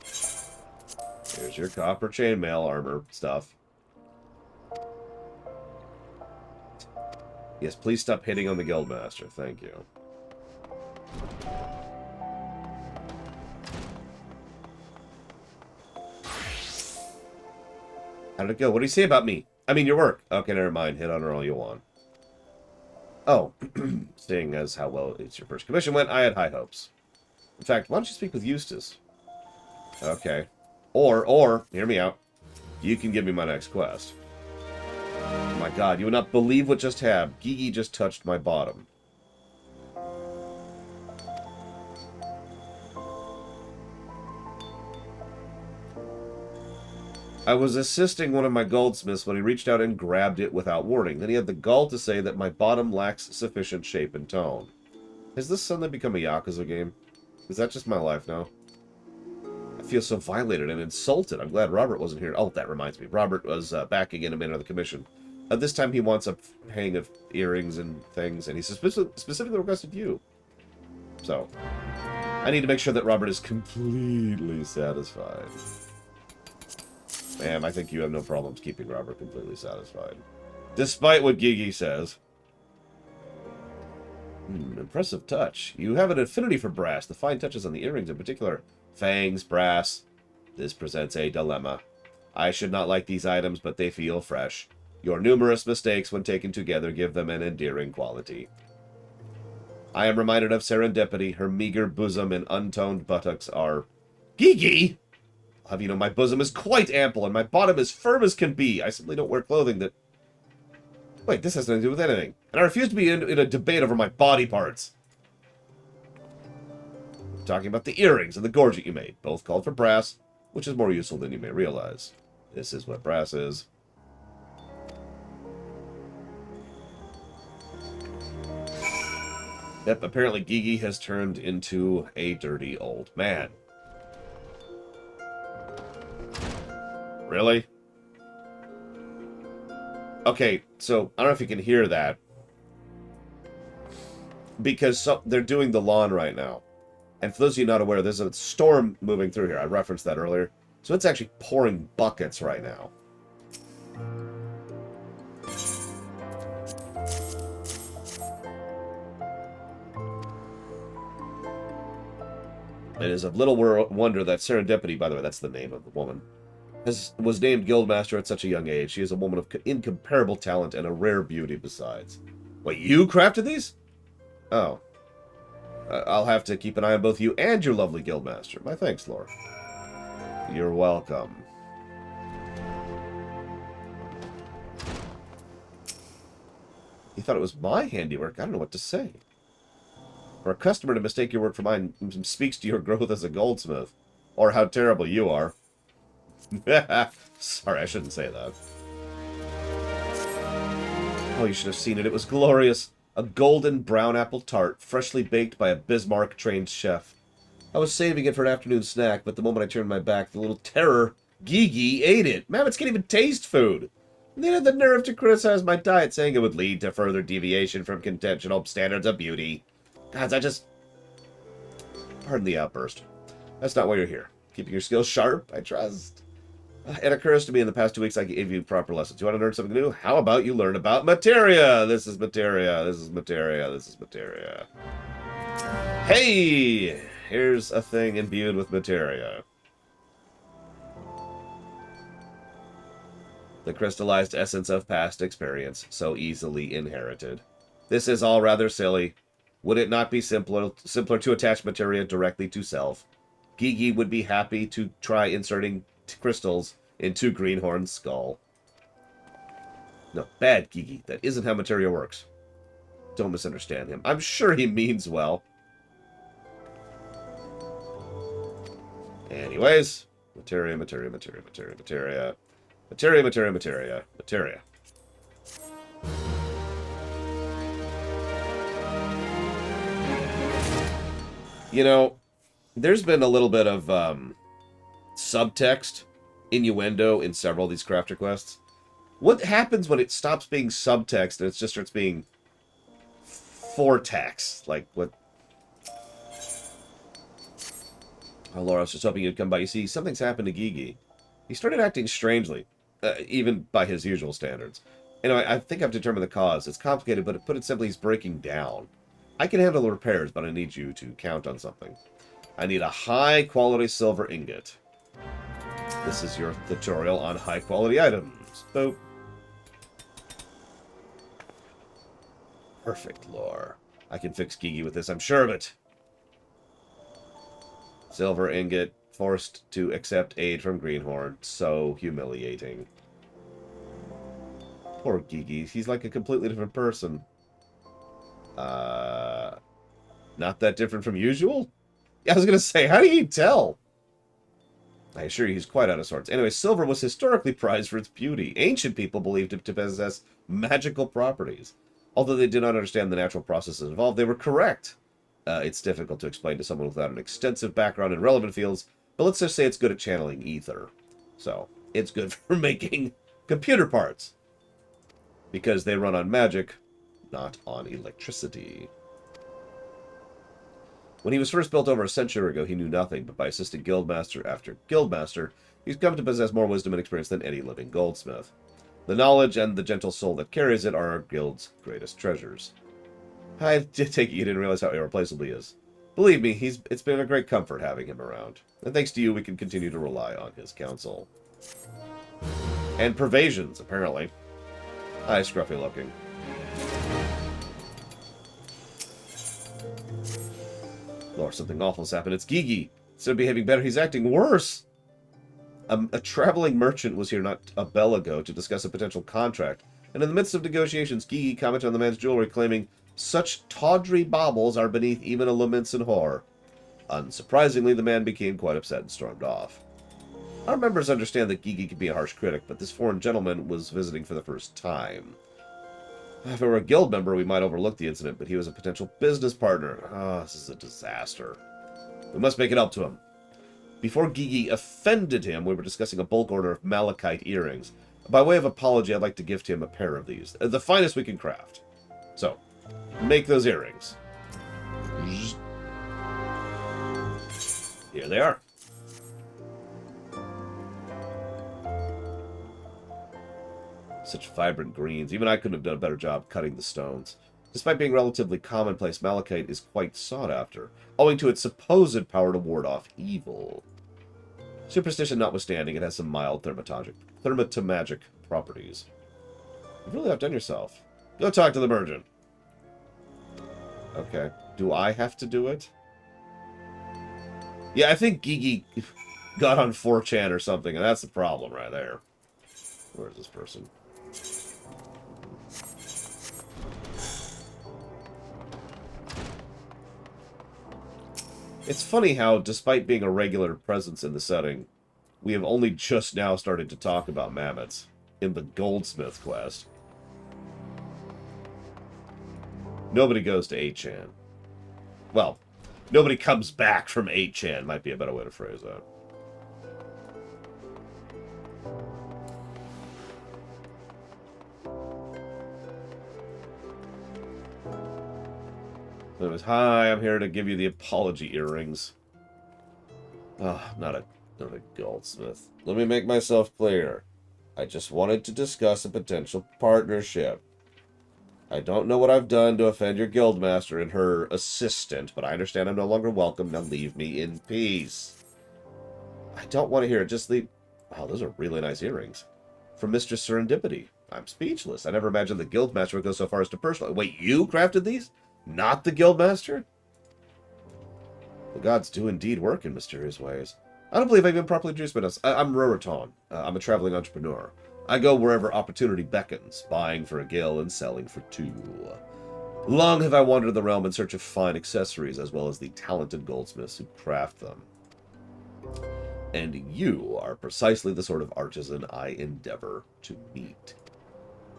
Here's your copper chainmail armor stuff. Yes, please stop hitting on the Guildmaster. Thank you. How did it go? What did he say about me? I mean, your work. Okay, never mind. Hit on her all you want. Oh, seeing as how well it's your first commission went, I had high hopes. In fact, why don't you speak with Eustace? Okay. Or, hear me out. You can give me my next quest. Oh my god, you would not believe what just happened. Gigi just touched my bottom. I was assisting one of my goldsmiths when he reached out and grabbed it without warning. Then he had the gall to say that my bottom lacks sufficient shape and tone. Has this suddenly become a Yakuza game? Is that just my life now? I feel so violated and insulted. I'm glad Robert wasn't here. Oh, that reminds me. Robert was back again a minute of the commission. This time he wants a hang of earrings and things, and he specifically requested you. So, I need to make sure that Robert is completely satisfied. Ma'am, I think you have no problems keeping Robert completely satisfied. Despite what Gigi says. Impressive touch. You have an affinity for brass. The fine touches on the earrings in particular. Fangs, brass. This presents a dilemma. I should not like these items, but they feel fresh. Your numerous mistakes when taken together give them an endearing quality. I am reminded of serendipity. Her meager bosom and untoned buttocks are... Gigi! I'll have you know, my bosom is quite ample, and my bottom as firm as can be. I simply don't wear clothing that... Wait, this has nothing to do with anything. And I refuse to be in a debate over my body parts. I'm talking about the earrings and the gorget you made. Both called for brass, which is more useful than you may realize. This is what brass is. Yep, apparently Gigi has turned into a dirty old man. Really? Okay, so I don't know if you can hear that. Because they're doing the lawn right now. And for those of you not aware, there's a storm moving through here. I referenced that earlier. So it's actually pouring buckets right now. It is of little wonder that Serendipity, by the way, that's the name of the woman, was named Guildmaster at such a young age. She is a woman of incomparable talent and a rare beauty besides. Wait, you crafted these? Oh. I'll have to keep an eye on both you and your lovely Guildmaster. My thanks, Lord. You're welcome. You thought it was my handiwork? I don't know what to say. For a customer to mistake your work for mine speaks to your growth as a goldsmith. Or how terrible you are. Sorry, I shouldn't say that. Oh, you should have seen it. It was glorious. A golden brown apple tart, freshly baked by a Bismarck-trained chef. I was saving it for an afternoon snack, but the moment I turned my back, the little terror, Gigi, ate it. Mammoths can't even taste food. And they had the nerve to criticize my diet, saying it would lead to further deviation from conventional standards of beauty. Gods, I just... Pardon the outburst. That's not why you're here. Keeping your skills sharp, I trust. It occurs to me in the past 2 weeks I gave you proper lessons. You want to learn something new? How about you learn about Materia? This is Materia. This is Materia. This is Materia. Hey! Here's a thing imbued with Materia. The crystallized essence of past experience, so easily inherited. This is all rather silly. Would it not be simpler to attach Materia directly to self? Gigi would be happy to try inserting crystals into Greenhorn's skull. No, bad Gigi. That isn't how Materia works. Don't misunderstand him. I'm sure he means well. Anyways, Materia, Materia, Materia, Materia, Materia. Materia, Materia, Materia, Materia. You know, there's been a little bit of subtext, innuendo in several of these crafter quests. What happens when it stops being subtext and it just starts being foretext? Like, what? Oh, Laura, I was just hoping you'd come by. You see, something's happened to Gigi. He started acting strangely, even by his usual standards. Anyway, I think I've determined the cause. It's complicated, but to put it simply, he's breaking down. I can handle the repairs, but I need you to count on something. I need a high-quality silver ingot. This is your tutorial on high-quality items. Boop. Perfect lore. I can fix Gigi with this, I'm sure of it. Silver ingot, forced to accept aid from Greenhorn. So humiliating. Poor Gigi. He's like a completely different person. Not that different from usual? Yeah, I was gonna say, how do you tell? I assure you he's quite out of sorts. Anyway, silver was historically prized for its beauty. Ancient people believed it to possess magical properties. Although they did not understand the natural processes involved, they were correct. It's difficult to explain to someone without an extensive background in relevant fields, but let's just say it's good at channeling ether. So, it's good for making computer parts. Because they run on magic, not on electricity. When he was first built over a century ago, he knew nothing, but by assisting guildmaster after guildmaster, he's come to possess more wisdom and experience than any living goldsmith. The knowledge and the gentle soul that carries it are our guild's greatest treasures. I take it you didn't realize how irreplaceable he is. Believe me, it's been a great comfort having him around. And thanks to you, we can continue to rely on his counsel. And pervasions, apparently. Hi, scruffy looking. Lord, something awful's happened. It's Gigi. Instead of behaving better, he's acting worse. A traveling merchant was here not a bell ago to discuss a potential contract. And in the midst of negotiations, Gigi commented on the man's jewelry, claiming, "Such tawdry baubles are beneath even a lamentsome whore." Unsurprisingly, the man became quite upset and stormed off. Our members understand that Gigi can be a harsh critic, but this foreign gentleman was visiting for the first time. If it were a guild member, we might overlook the incident, but he was a potential business partner. This is a disaster. We must make it up to him. Before Gigi offended him, we were discussing a bulk order of Malachite Earrings. By way of apology, I'd like to gift him a pair of these. The finest we can craft. So, make those earrings. Here they are. Such vibrant greens. Even I couldn't have done a better job cutting the stones. Despite being relatively commonplace, malachite is quite sought after, owing to its supposed power to ward off evil. Superstition notwithstanding, it has some mild thermatomagic properties. You really outdone yourself. Go talk to the merchant. Okay. Do I have to do it? Yeah, I think Gigi got on 4chan or something, and that's the problem right there. Where is this person? It's funny how, despite being a regular presence in the setting, we have only just now started to talk about mammoths in the Goldsmith quest. Nobody goes to 8chan. Well, nobody comes back from 8chan, might be a better way to phrase that. Anyways, hi, I'm here to give you the apology earrings. Not a goldsmith. Let me make myself clear. I just wanted to discuss a potential partnership. I don't know what I've done to offend your guildmaster and her assistant, but I understand I'm no longer welcome. Now leave me in peace. I don't want to hear it. Just leave... Wow, those are really nice earrings. From Mistress Serendipity. I'm speechless. I never imagined the guildmaster would go so far as to personally... Wait, you crafted these? Not the guildmaster? The gods do indeed work in mysterious ways. I don't believe I've even properly introduced myself. I'm Ruriton. I'm a traveling entrepreneur. I go wherever opportunity beckons, buying for a gill and selling for 2. Long have I wandered the realm in search of fine accessories, as well as the talented goldsmiths who craft them. And you are precisely the sort of artisan I endeavor to meet.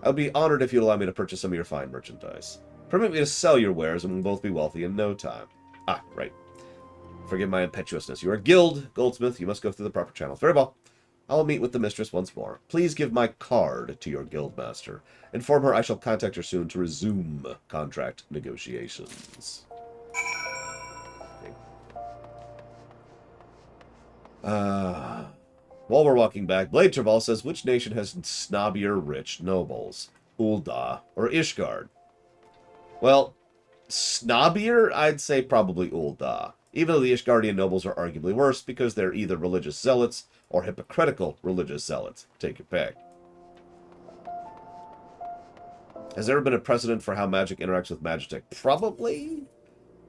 I would be honored if you'd allow me to purchase some of your fine merchandise. Permit me to sell your wares, and we'll both be wealthy in no time. Ah, right. Forgive my impetuousness. You are a guild goldsmith. You must go through the proper channels. Very well. I will meet with the mistress once more. Please give my card to your guildmaster. Inform her I shall contact her soon to resume contract negotiations. While we're walking back, Blade Traval says, which nation has snobbier rich nobles? Ul'dah, or Ishgard? Well, snobbier, I'd say probably Ul'dah. Even though the Ishgardian nobles are arguably worse because they're either religious zealots or hypocritical religious zealots. Take your pick. Has there ever been a precedent for how magic interacts with Magitech? Probably.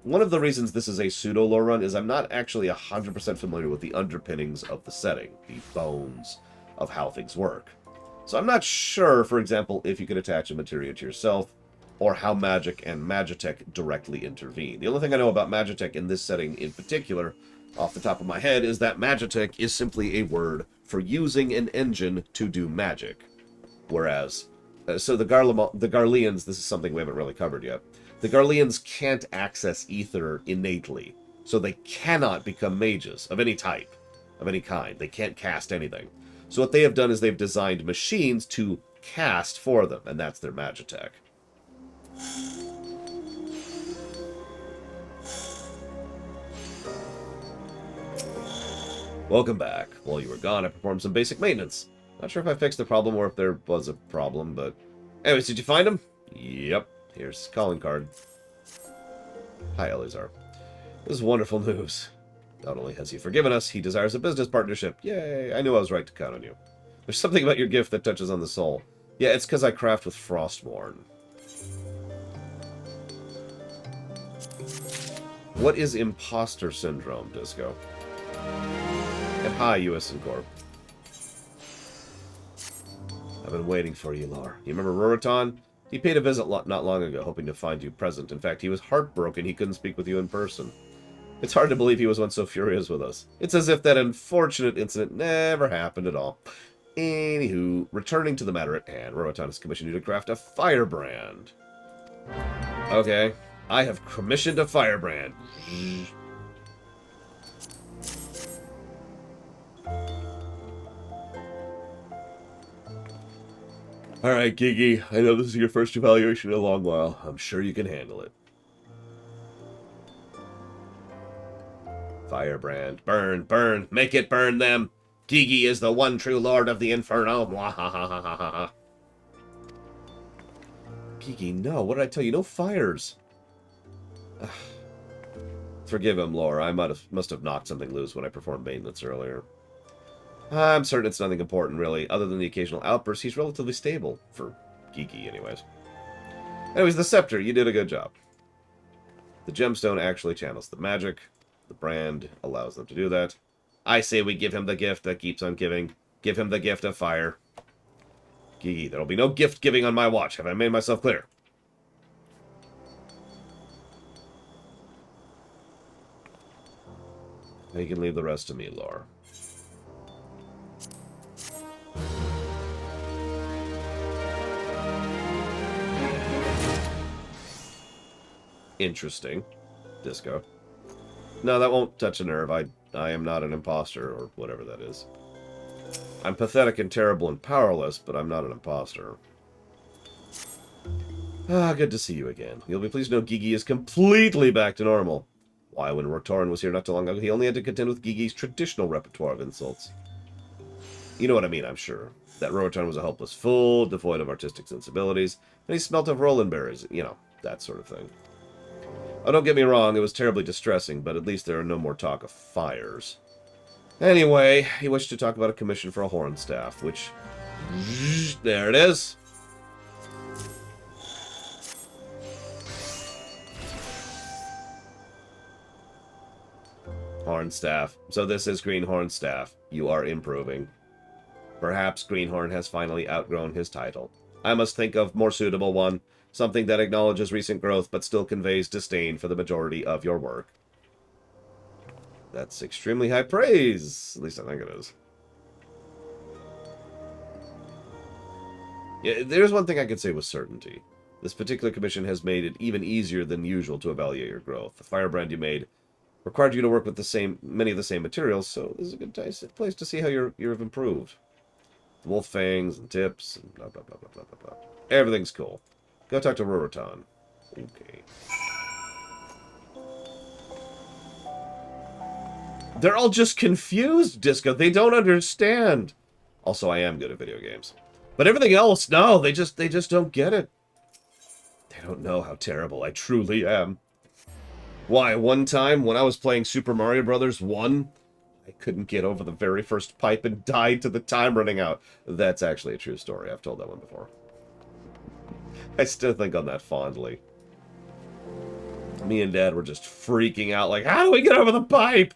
One of the reasons this is a pseudo-lore run is I'm not actually 100% familiar with the underpinnings of the setting, the bones of how things work. So I'm not sure, for example, if you could attach a materia to yourself, or how magic and Magitech directly intervene. The only thing I know about Magitech in this setting in particular, off the top of my head, is that Magitech is simply a word for using an engine to do magic. Whereas, so the Garleans, this is something we haven't really covered yet, the Garleans can't access ether innately, so they cannot become mages of any type, of any kind. They can't cast anything. So what they have done is they've designed machines to cast for them, and that's their Magitech. Welcome back. While you were gone, I performed some basic maintenance. Not sure if I fixed the problem or if there was a problem, but... Anyways, did you find him? Yep. Here's his calling card. Hi, Eleazar. This is wonderful news. Not only has he forgiven us, he desires a business partnership. Yay! I knew I was right to count on you. There's something about your gift that touches on the soul. Yeah, it's because I craft with Frostmourne. What is imposter syndrome, Disco? And hi, US and Corp. I've been waiting for you, Lar. You remember Ruritan? He paid a visit not long ago, hoping to find you present. In fact, he was heartbroken he couldn't speak with you in person. It's hard to believe he was once so furious with us. It's as if that unfortunate incident never happened at all. Anywho, returning to the matter at hand, Ruritan has commissioned you to craft a Firebrand. Okay. I have commissioned a Firebrand. Alright, Gigi. I know this is your first evaluation in a long while. I'm sure you can handle it. Firebrand. Burn, burn. Make it burn them. Gigi is the one true lord of the Inferno. Mwahahahaha. Gigi, no. What did I tell you? No fires. Forgive him, Laura. I must have knocked something loose when I performed maintenance earlier. I'm certain it's nothing important, really. Other than the occasional outbursts, he's relatively stable. For Gigi, anyways. Anyways, the scepter. You did a good job. The gemstone actually channels the magic. The brand allows them to do that. I say we give him the gift that keeps on giving. Give him the gift of fire. Gigi, there'll be no gift giving on my watch. Have I made myself clear? You can leave the rest to me, Laura. Interesting. Disco. No, that won't touch a nerve. I am not an imposter, or whatever that is. I'm pathetic and terrible and powerless, but I'm not an imposter. Ah, good to see you again. You'll be pleased to know Gigi is completely back to normal. Why, when Rotoran was here not too long ago, he only had to contend with Gigi's traditional repertoire of insults. You know what I mean, I'm sure. That Rotoran was a helpless fool, devoid of artistic sensibilities, and he smelt of Roland berries, you know, that sort of thing. Oh, don't get me wrong, it was terribly distressing, but at least there are no more talk of fires. Anyway, he wished to talk about a commission for a horn staff, which... There it is. Hornstaff. So this is Greenhorn's staff. You are improving. Perhaps Greenhorn has finally outgrown his title. I must think of more suitable one. Something that acknowledges recent growth but still conveys disdain for the majority of your work. That's extremely high praise. At least I think it is. Yeah, there's one thing I can say with certainty. This particular commission has made it even easier than usual to evaluate your growth. The Firebrand you made required you to work with many of the same materials, so this is a good place to see how you've improved. The wolf fangs and tips and blah blah blah blah blah blah blah. Everything's cool. Go talk to Ruritan. Okay. They're all just confused, Disco. They don't understand. Also, I am good at video games. But everything else, no, they just don't get it. They don't know how terrible I truly am. Why, one time when I was playing Super Mario Bros. 1, I couldn't get over the very first pipe and died to the time running out. That's actually a true story. I've told that one before. I still think on that fondly. Me and Dad were just freaking out, like, how do we get over the pipe?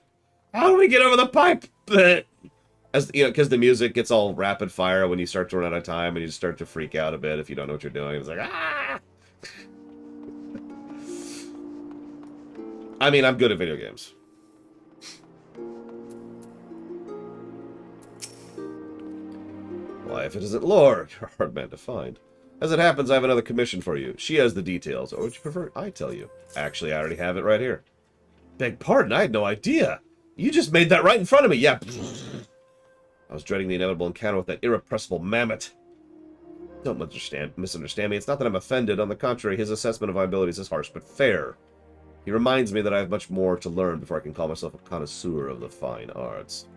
How do we get over the pipe? As you know, because the music gets all rapid fire when you start to run out of time, and you start to freak out a bit if you don't know what you're doing. It's like, ah! I mean, I'm good at video games. Why, if it isn't Lord, you're a hard man to find. As it happens, I have another commission for you. She has the details. Or would you prefer I tell you? Actually, I already have it right here. Beg pardon, I had no idea. You just made that right in front of me. Yeah. I was dreading the inevitable encounter with that irrepressible mammoth. Don't misunderstand me. It's not that I'm offended. On the contrary, his assessment of my abilities is harsh but fair. He reminds me that I have much more to learn before I can call myself a connoisseur of the fine arts.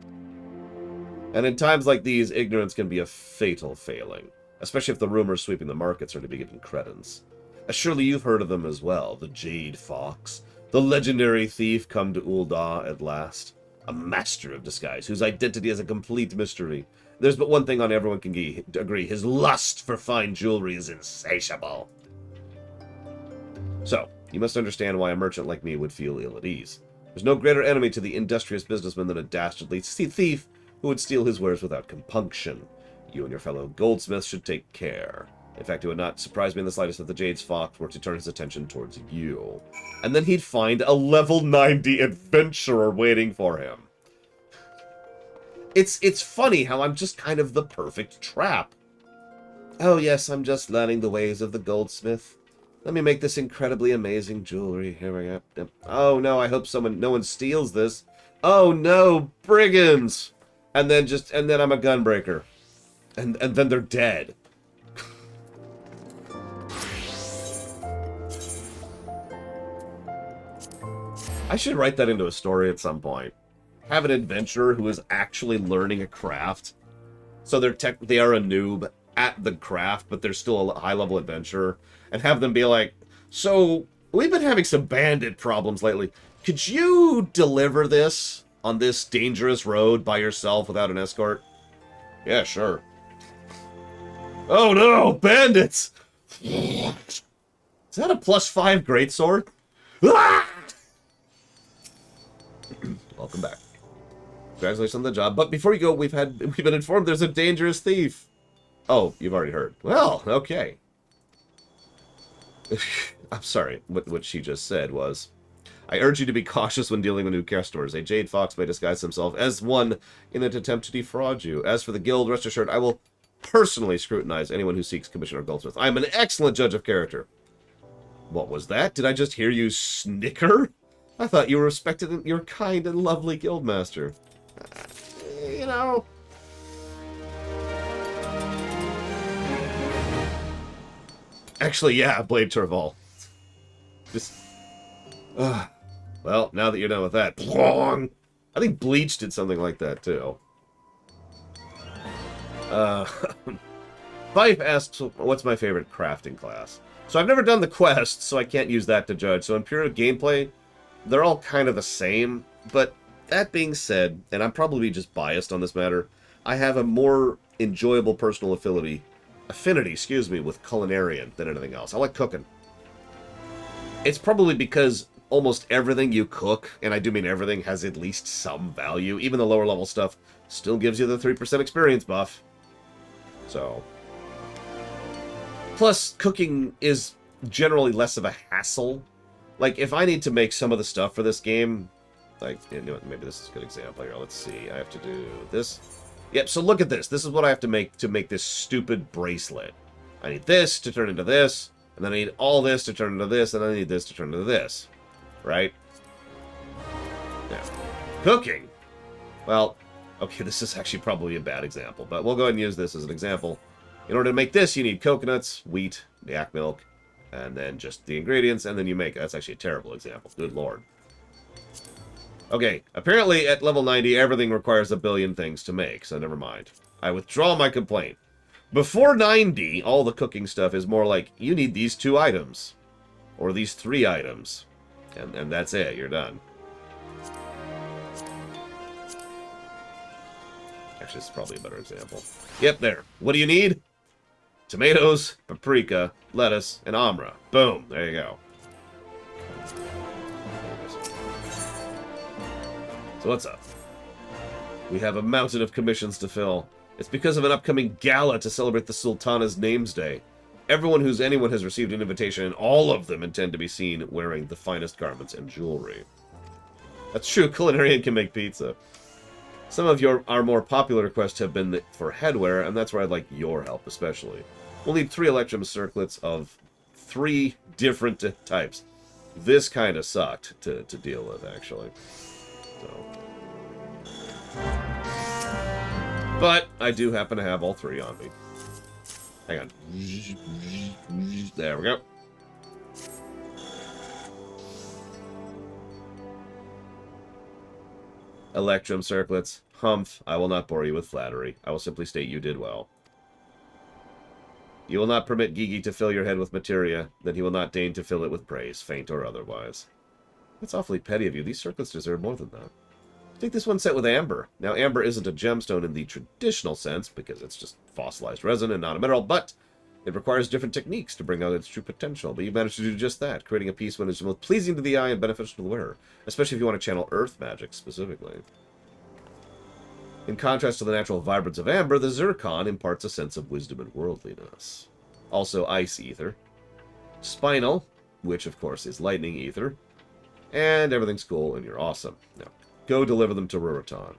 And in times like these, ignorance can be a fatal failing, especially if the rumors sweeping the markets are to be given credence. Surely you've heard of them as well, the Jade Fox, the legendary thief come to Ul'dah at last. A master of disguise, whose identity is a complete mystery. There's but one thing on everyone can agree, his lust for fine jewelry is insatiable. So, you must understand why a merchant like me would feel ill at ease. There's no greater enemy to the industrious businessman than a dastardly thief who would steal his wares without compunction. You and your fellow goldsmiths should take care. In fact, it would not surprise me in the slightest if the Jade Fox were to turn his attention towards you. And then he'd find a level 90 adventurer waiting for him. It's funny how I'm just kind of the perfect trap. Oh yes, I'm just learning the ways of the goldsmith. Let me make this incredibly amazing jewelry. Here we go. Oh no, I hope no one steals this. Oh no, brigands! And then I'm a gunbreaker. And then they're dead. I should write that into a story at some point. Have an adventurer who is actually learning a craft. So they are a noob at the craft, but they're still a high-level adventurer. And have them be like, so, we've been having some bandit problems lately. Could you deliver this on this dangerous road by yourself without an escort? Yeah, sure. Oh no, bandits! Is that a +5 greatsword? Ah! Welcome back. Congratulations on the job. But before you go, we've been informed there's a dangerous thief. Oh, you've already heard. Well, okay. I'm sorry. What she just said was, I urge you to be cautious when dealing with new customers. A Jade Fox may disguise himself as one in an attempt to defraud you. As for the guild, rest assured, I will personally scrutinize anyone who seeks commission or goldsmith. I am an excellent judge of character. What was that? Did I just hear you snicker? I thought you were respected in your kind and lovely guildmaster. You know. Actually, yeah, Blade Turval. Just. Well, now that you're done with that. I think Bleach did something like that, too. Fife asks, what's my favorite crafting class? So I've never done the quest, so I can't use that to judge. So in pure gameplay, they're all kind of the same. But that being said, and I'm probably just biased on this matter, I have a more enjoyable personal affinity, with culinarian than anything else. I like cooking. It's probably because almost everything you cook, and I do mean everything, has at least some value. Even the lower level stuff still gives you the 3% experience buff. So. Plus, cooking is generally less of a hassle. Like, if I need to make some of the stuff for this game, like, you know, maybe this is a good example here. Let's see. I have to do this. Yep, so look at this. This is what I have to make this stupid bracelet. I need this to turn into this, and then I need all this to turn into this, and then I need this to turn into this. Right? Now, cooking. Well, okay, this is actually probably a bad example, but we'll go ahead and use this as an example. In order to make this, you need coconuts, wheat, yak milk, and then just the ingredients, and then you make it. That's actually a terrible example. Good lord. Okay, apparently at level 90, everything requires a billion things to make, so never mind. I withdraw my complaint. Before 90, all the cooking stuff is more like, you need these 2 items. Or these 3 items. And that's it, you're done. Actually, this is probably a better example. Yep, there. What do you need? Tomatoes, paprika, lettuce, and amra. Boom. There you go. So what's up? We have a mountain of commissions to fill. It's because of an upcoming gala to celebrate the Sultana's names day. Anyone has received an invitation, and all of them intend to be seen wearing the finest garments and jewelry. That's true, Culinarian can make pizza. Some of our more popular requests have been for headwear, and that's where I'd like your help, especially. We'll need 3 Electrum circlets of 3 different types. This kind of sucked to deal with, actually. So. But I do happen to have all 3 on me. Hang on. There we go. Electrum circlets. Humph, I will not bore you with flattery. I will simply state you did well. You will not permit Gigi to fill your head with materia, then he will not deign to fill it with praise, faint or otherwise. That's awfully petty of you. These circlets deserve more than that. Take this one set with amber. Now, amber isn't a gemstone in the traditional sense, because it's just fossilized resin and not a mineral, but it requires different techniques to bring out its true potential. But you managed to do just that, creating a piece when it's most pleasing to the eye and beneficial to the wearer, especially if you want to channel earth magic specifically. In contrast to the natural vibrance of amber, the zircon imparts a sense of wisdom and worldliness. Also, ice ether. Spinal, which of course is lightning ether. And everything's cool and you're awesome. Now, go deliver them to Ruritan.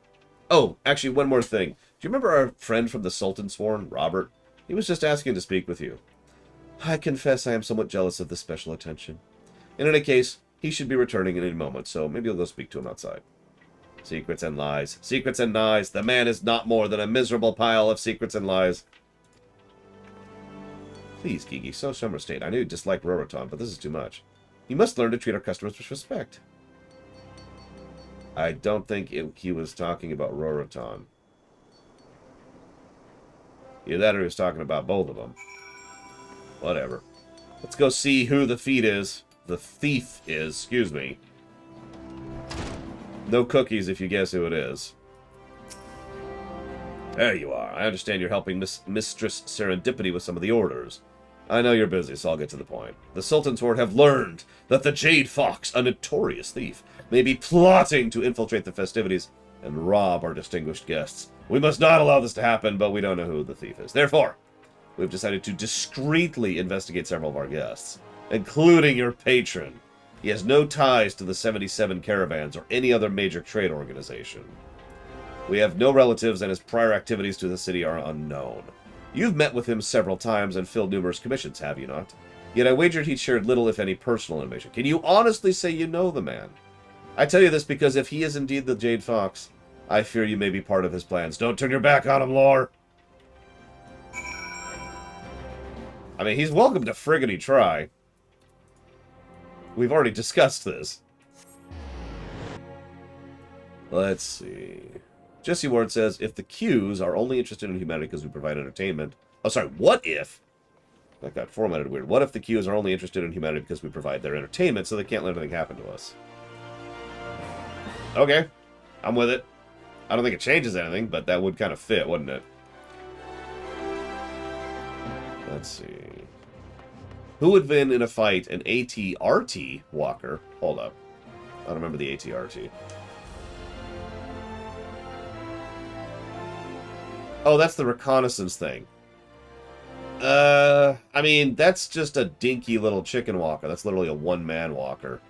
Oh, actually, one more thing. Do you remember our friend from the Sultan Sworn, Robert? He was just asking to speak with you. I confess I am somewhat jealous of this special attention. In any case, he should be returning in a moment, so maybe you'll go speak to him outside. Secrets and lies. Secrets and lies. The man is not more than a miserable pile of secrets and lies. Please, Gigi, so summer state. I know you dislike Ruritan, but this is too much. You must learn to treat our customers with respect. I don't think he was talking about Ruritan. Either that or he was talking about both of them. Whatever. Let's go see who the thief is. The thief is, excuse me. No cookies if you guess who it is. There you are. I understand you're helping Mistress Serendipity with some of the orders. I know you're busy, so I'll get to the point. The Sultan's Ward have learned that the Jade Fox, a notorious thief, may be plotting to infiltrate the festivities and rob our distinguished guests. We must not allow this to happen, but we don't know who the thief is. Therefore, we've decided to discreetly investigate several of our guests, including your patron. He has no ties to the 77 caravans or any other major trade organization. We have no relatives, and his prior activities to the city are unknown. You've met with him several times and filled numerous commissions, have you not? Yet I wagered he shared little, if any, personal information. Can you honestly say you know the man? I tell you this because if he is indeed the Jade Fox, I fear you may be part of his plans. Don't turn your back on him, Lore. I mean, he's welcome to friggity try. We've already discussed this. Let's see. Jesse Ward says, if the Qs are only interested in humanity because we provide entertainment... Oh, sorry, what if... That got formatted weird. What if the Qs are only interested in humanity because we provide their entertainment so they can't let anything happen to us? Okay. I'm with it. I don't think it changes anything, but that would kind of fit, wouldn't it? Let's see. Who would win in a fight, an ATRT walker? Hold up. I don't remember the ATRT. Oh, that's the reconnaissance thing. I mean, that's just a dinky little chicken walker. That's literally a one-man walker.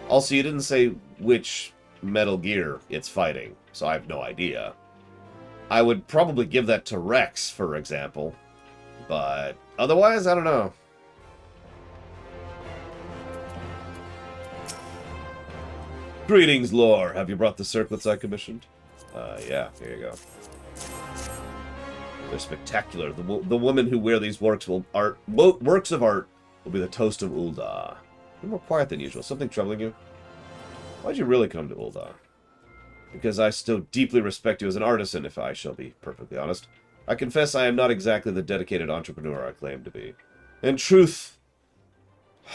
Also, you didn't say which Metal Gear it's fighting, so I have no idea. I would probably give that to Rex, for example. But otherwise, I don't know. Greetings, Lore. Have you brought the circlets I commissioned? Yeah, here you go. They're spectacular. The women who wear these works of art will be the toast of Ul'dah. You're more quiet than usual. Something troubling you? Why'd you really come to Ul'dah? Because I still deeply respect you as an artisan, if I shall be perfectly honest. I confess I am not exactly the dedicated entrepreneur I claim to be. In truth,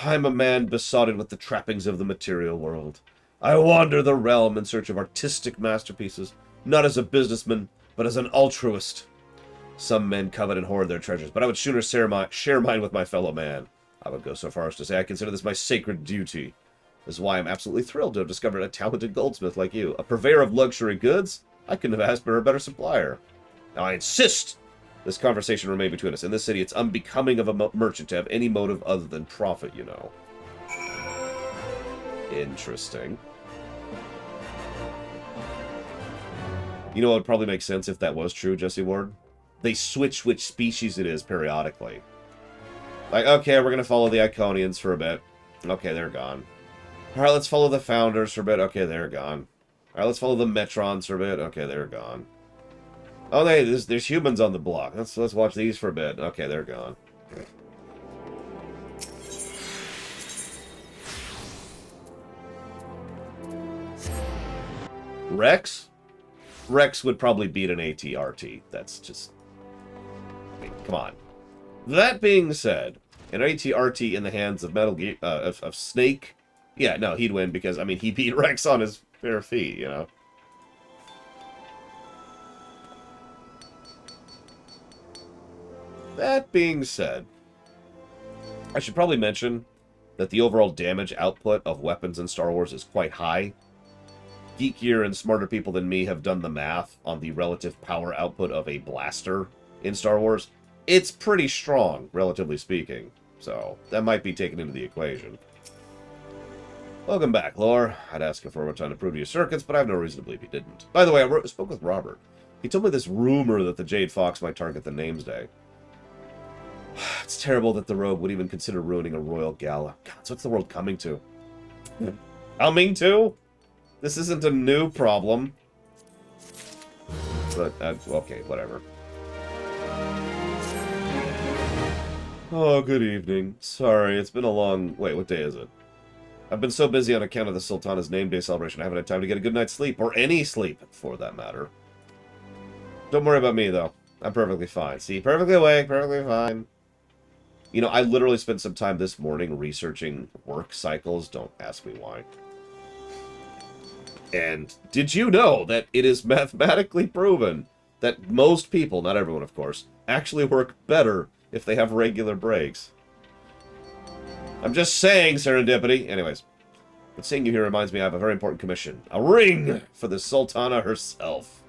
I am a man besotted with the trappings of the material world. I wander the realm in search of artistic masterpieces, not as a businessman, but as an altruist. Some men covet and hoard their treasures, but I would sooner share mine with my fellow man. I would go so far as to say I consider this my sacred duty. This is why I'm absolutely thrilled to have discovered a talented goldsmith like you. A purveyor of luxury goods? I couldn't have asked for a better supplier. Now I insist this conversation remain between us. In this city, it's unbecoming of a merchant to have any motive other than profit, you know. Interesting. You know what would probably make sense if that was true, Jesse Ward? They switch which species it is periodically. Like, okay, we're going to follow the Iconians for a bit. Okay, they're gone. Alright, let's follow the Founders for a bit. Okay, they're gone. Alright, let's follow the Metrons for a bit. Okay, they're gone. Oh, there's humans on the block. Let's watch these for a bit. Okay, they're gone. Rex? Rex would probably beat an ATRT. That's just... I mean, come on. That being said, an ATRT in the hands of Metal Gear... of Snake... Yeah, no, he'd win because, I mean, he beat Rex on his bare feet, you know? That being said, I should probably mention that the overall damage output of weapons in Star Wars is quite high. Geekier and smarter people than me have done the math on the relative power output of a blaster in Star Wars. It's pretty strong, relatively speaking, so that might be taken into the equation. Welcome back, Lore. I'd ask you for more time to prove to your circuits, but I have no reason to believe you didn't. By the way, I spoke with Robert. He told me this rumor that the Jade Fox might target the Names Day. It's terrible that the rogue would even consider ruining a royal gala. God, so what's the world coming to? Coming to? This isn't a new problem. But, okay, whatever. Oh, good evening. Sorry, it's been a long... Wait, what day is it? I've been so busy on account of the Sultana's name day celebration, I haven't had time to get a good night's sleep. Or any sleep, for that matter. Don't worry about me, though. I'm perfectly fine. See, perfectly awake, perfectly fine. You know, I literally spent some time this morning researching work cycles. Don't ask me why. And did you know that it is mathematically proven that most people, not everyone of course, actually work better if they have regular breaks? I'm just saying, serendipity. Anyways, but seeing you here reminds me I have a very important commission. A ring for the Sultana herself.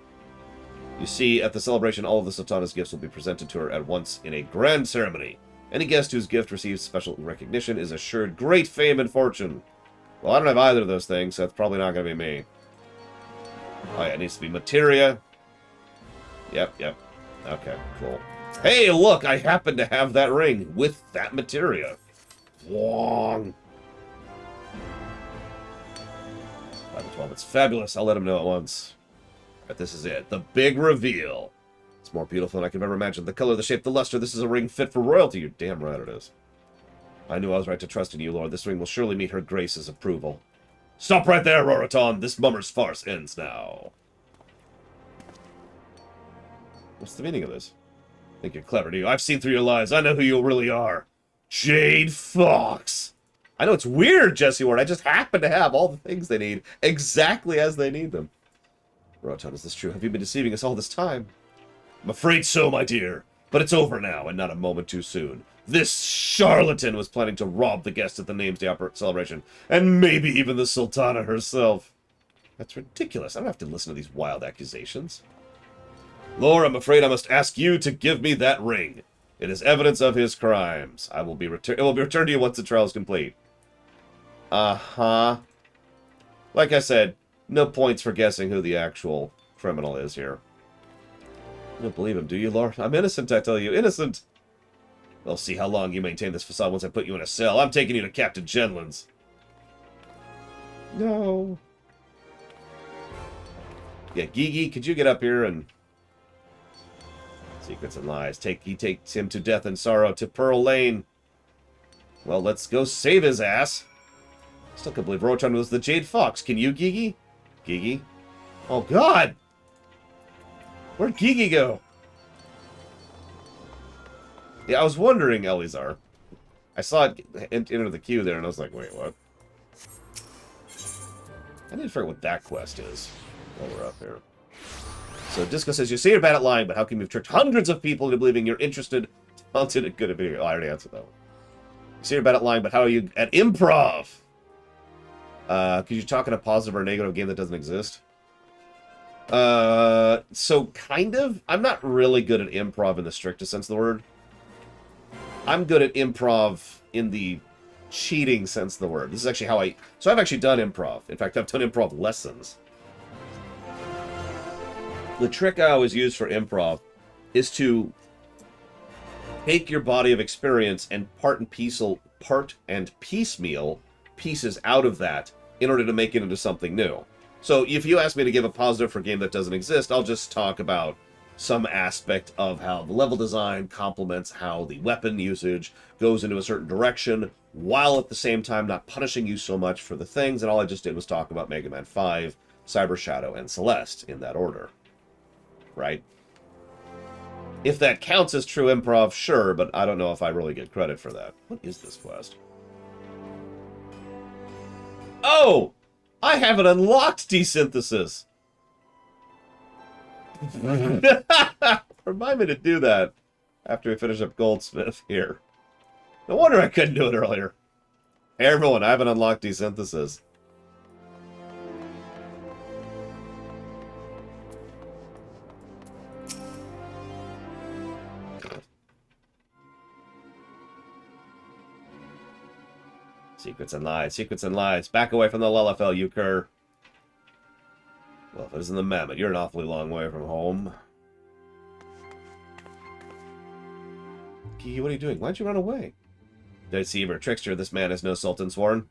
You see, at the celebration, all of the Sultana's gifts will be presented to her at once in a grand ceremony. Any guest whose gift receives special recognition is assured great fame and fortune. Well, I don't have either of those things, so it's probably not going to be me. Oh yeah, it needs to be Materia. Yep. Okay, cool. Hey, look, I happen to have that ring with that Materia. Wong. 5 to 12, it's fabulous. I'll let him know at once. But this is it, the big reveal. It's more beautiful than I could ever imagine. The color, the shape, the luster. This is a ring fit for royalty. You're damn right it is. I knew I was right to trust in you, Lord. This ring will surely meet her grace's approval. Stop right there, Roriton. This mummer's farce ends now. What's the meaning of this? I think you're clever, do you? I've seen through your lies. I know who you really are. Jade Fox. I know it's weird, Jesse Ward. I just happen to have all the things they need exactly as they need them. Roriton, is this true? Have you been deceiving us all this time? I'm afraid so, my dear. But it's over now, and not a moment too soon. This charlatan was planning to rob the guests at the Names Day celebration, and maybe even the Sultana herself. That's ridiculous. I don't have to listen to these wild accusations. Lord, I'm afraid I must ask you to give me that ring. It is evidence of his crimes. It will be returned to you once the trial is complete. Uh-huh. Like I said, no points for guessing who the actual criminal is here. You don't believe him, do you, Lord? I'm innocent, I tell you. Innocent! We'll see how long you maintain this facade once I put you in a cell. I'm taking you to Captain Genlin's. No. Yeah, Gigi, could you get up here and... Secrets and lies. He takes him to death and sorrow to Pearl Lane. Well, let's go save his ass. Still can't believe Roriton was the Jade Fox. Can you, Gigi? Gigi? Oh, God! Where'd Gigi go? Yeah, I was wondering, Elizar. I saw it enter the queue there, and I was like, wait, what? I need to figure out what that quest is while we're up here. So Disco says, you say you're bad at lying, but how come you've tricked hundreds of people into believing you're interested, talented, and good at video? Oh, I already answered that one. You say you're bad at lying, but how are you at improv? Could you talk in a positive or negative game that doesn't exist? So kind of. I'm not really good at improv in the strictest sense of the word. I'm good at improv in the cheating sense of the word. This is actually how So I've actually done improv. In fact, I've done improv lessons. The trick I always use for improv is to take your body of experience and part and piecemeal pieces out of that in order to make it into something new. So if you ask me to give a positive for a game that doesn't exist, I'll just talk about some aspect of how the level design complements how the weapon usage goes into a certain direction, while at the same time not punishing you so much for the things, and all I just did was talk about Mega Man 5, Cyber Shadow, and Celeste in that order. Right? If that counts as true improv, sure, but I don't know if I really get credit for that. What is this quest? Oh! I haven't unlocked desynthesis! Remind me to do that after we finish up Goldsmith here. No wonder I couldn't do it earlier. Hey everyone, I haven't unlocked desynthesis. Secrets and lies, secrets and lies. Back away from the Lullafell, you cur. Well, if it isn't the Mammoth, you're an awfully long way from home. Kiki, what are you doing? Why'd you run away? Deceiver, trickster, this man is no Sultan sworn.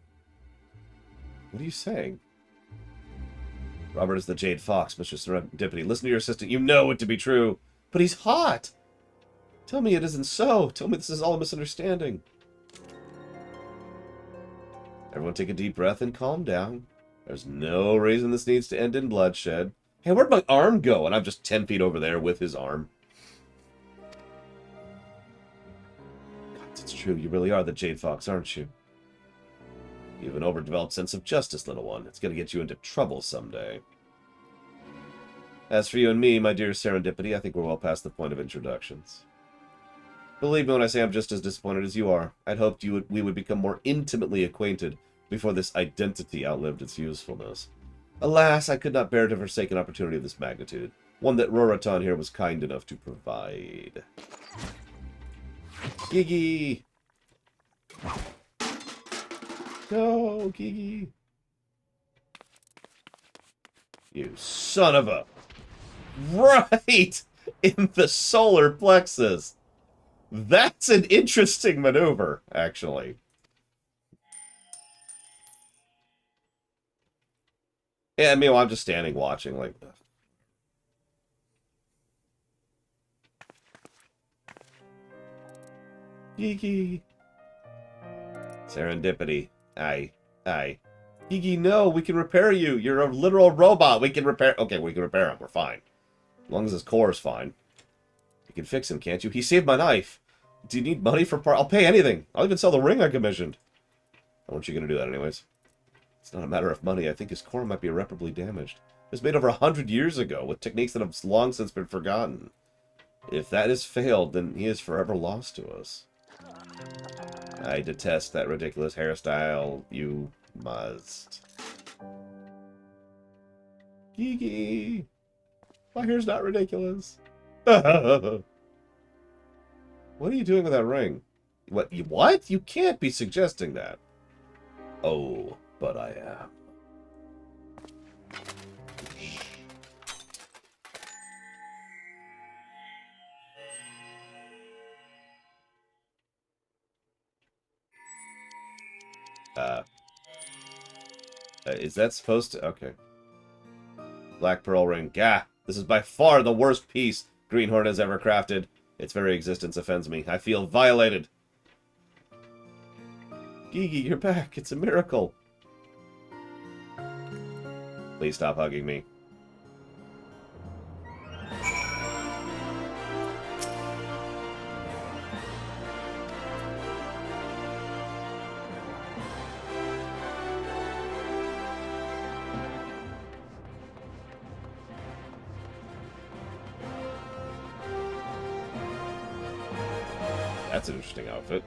What are you saying? Robert is the Jade Fox, Mr. Serendipity. Listen to your assistant. You know it to be true. But he's hot! Tell me it isn't so. Tell me this is all a misunderstanding. Everyone take a deep breath and calm down. There's no reason this needs to end in bloodshed. Hey, where'd my arm go? And I'm just 10 feet over there with his arm. God, it's true. You really are the Jade Fox, aren't you? You have an overdeveloped sense of justice, little one. It's going to get you into trouble someday. As for you and me, my dear Serendipity, I think we're well past the point of introductions. Believe me when I say I'm just as disappointed as you are. I'd hoped we would become more intimately acquainted before this identity outlived its usefulness. Alas, I could not bear to forsake an opportunity of this magnitude, one that Rorotan here was kind enough to provide. Gigi! No, Gigi! You son of a... Right! In the solar plexus! That's an interesting maneuver, actually. Yeah, meanwhile, I'm just standing watching, like... Gigi. Serendipity. Aye. Gigi, no, we can repair you. You're a literal robot. We can repair... Okay, we can repair him. We're fine. As long as his core is fine. You can fix him, can't you? He saved my knife. Do you need money for part? I'll pay anything. I'll even sell the ring I commissioned. How aren't you going to do that anyways? It's not a matter of money. I think his core might be irreparably damaged. It was made over 100 years ago with techniques that have long since been forgotten. If that has failed, then he is forever lost to us. I detest that ridiculous hairstyle. You must. Gigi! My hair's not ridiculous. What are you doing with that ring? What? What? You can't be suggesting that. Oh, but I am. Is that supposed to... Okay. Black Pearl Ring. Gah! This is by far the worst piece Greenhorn has ever crafted. Its very existence offends me. I feel violated. Gigi, you're back. It's a miracle. Please stop hugging me. That's an interesting outfit.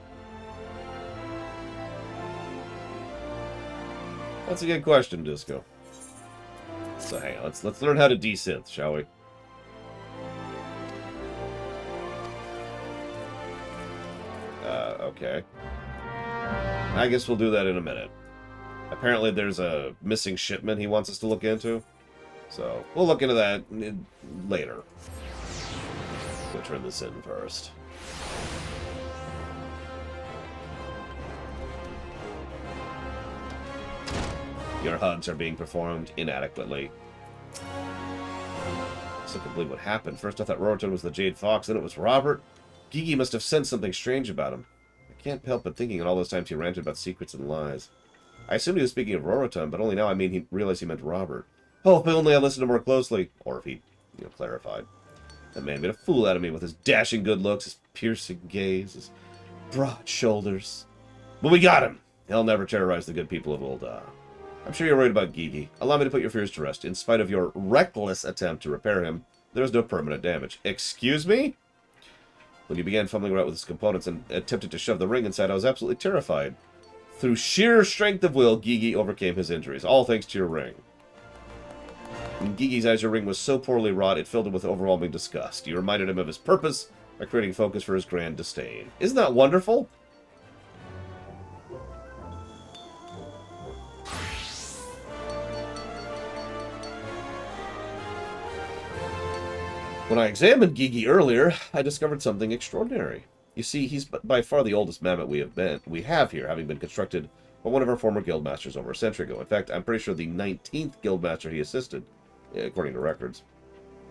That's a good question, Disco. So hang on, let's learn how to desynth, shall we? Okay. I guess we'll do that in a minute. Apparently there's a missing shipment he wants us to look into. So, we'll look into that later. We'll turn this in first. Your hugs are being performed inadequately. I still can't believe what happened. First I thought Roriton was the Jade Fox, then it was Robert. Gigi must have sensed something strange about him. I can't help but thinking in all those times he ranted about secrets and lies. I assumed he was speaking of Roriton, but only now I mean he realized he meant Robert. Oh, if only I listened more closely. Or if he, clarified. That man made a fool out of me with his dashing good looks, his piercing gaze, his broad shoulders. But we got him! He'll never terrorize the good people of Ul'dah. I'm sure you're worried about Gigi. Allow me to put your fears to rest. In spite of your reckless attempt to repair him, there was no permanent damage. Excuse me? When you began fumbling around with his components and attempted to shove the ring inside, I was absolutely terrified. Through sheer strength of will, Gigi overcame his injuries, all thanks to your ring. In Gigi's eyes, your ring was so poorly wrought, it filled him with overwhelming disgust. You reminded him of his purpose by creating focus for his grand disdain. Isn't that wonderful? When I examined Gigi earlier, I discovered something extraordinary. You see, he's by far the oldest mammoth we have here, having been constructed by one of our former guildmasters over a century ago. In fact, I'm pretty sure the 19th guildmaster he assisted, according to records.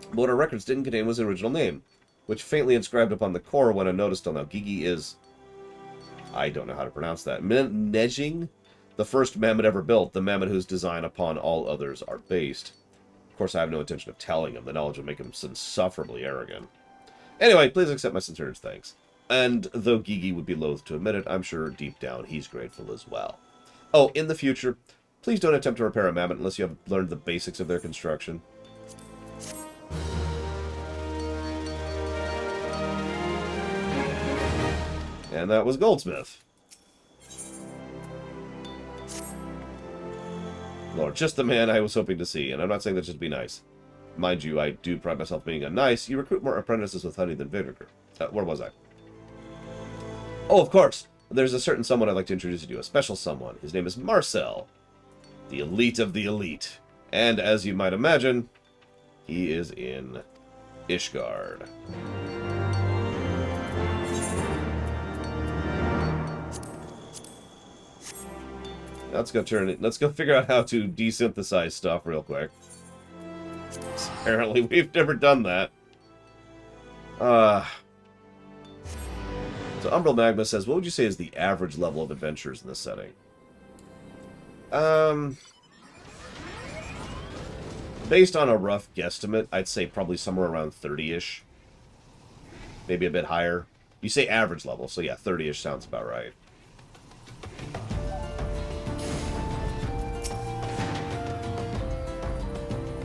But what our records didn't contain was the original name, which faintly inscribed upon the core when I noticed till now. Gigi is... I don't know how to pronounce that. Nejing? The first mammoth ever built, the mammoth whose design upon all others are based. Of course, I have no intention of telling him. The knowledge would make him insufferably arrogant. Anyway, please accept my sincerest thanks. And though Gigi would be loath to admit it, I'm sure deep down he's grateful as well. Oh, in the future, please don't attempt to repair a mammoth unless you have learned the basics of their construction. And that was Goldsmith. Lord, just the man I was hoping to see, and I'm not saying that just to be nice. Mind you, I do pride myself being a nice. You recruit more apprentices with honey than vinegar. Where was I? Oh, of course. There's a certain someone I'd like to introduce you to, a special someone. His name is Marcel. The elite of the elite. And as you might imagine, he is in Ishgard. Let's go figure out how to desynthesize stuff real quick. Apparently, we've never done that. So Umbral Magma says, what would you say is the average level of adventures in this setting? Based on a rough guesstimate, I'd say probably somewhere around 30-ish. Maybe a bit higher. You say average level, so yeah, 30-ish sounds about right.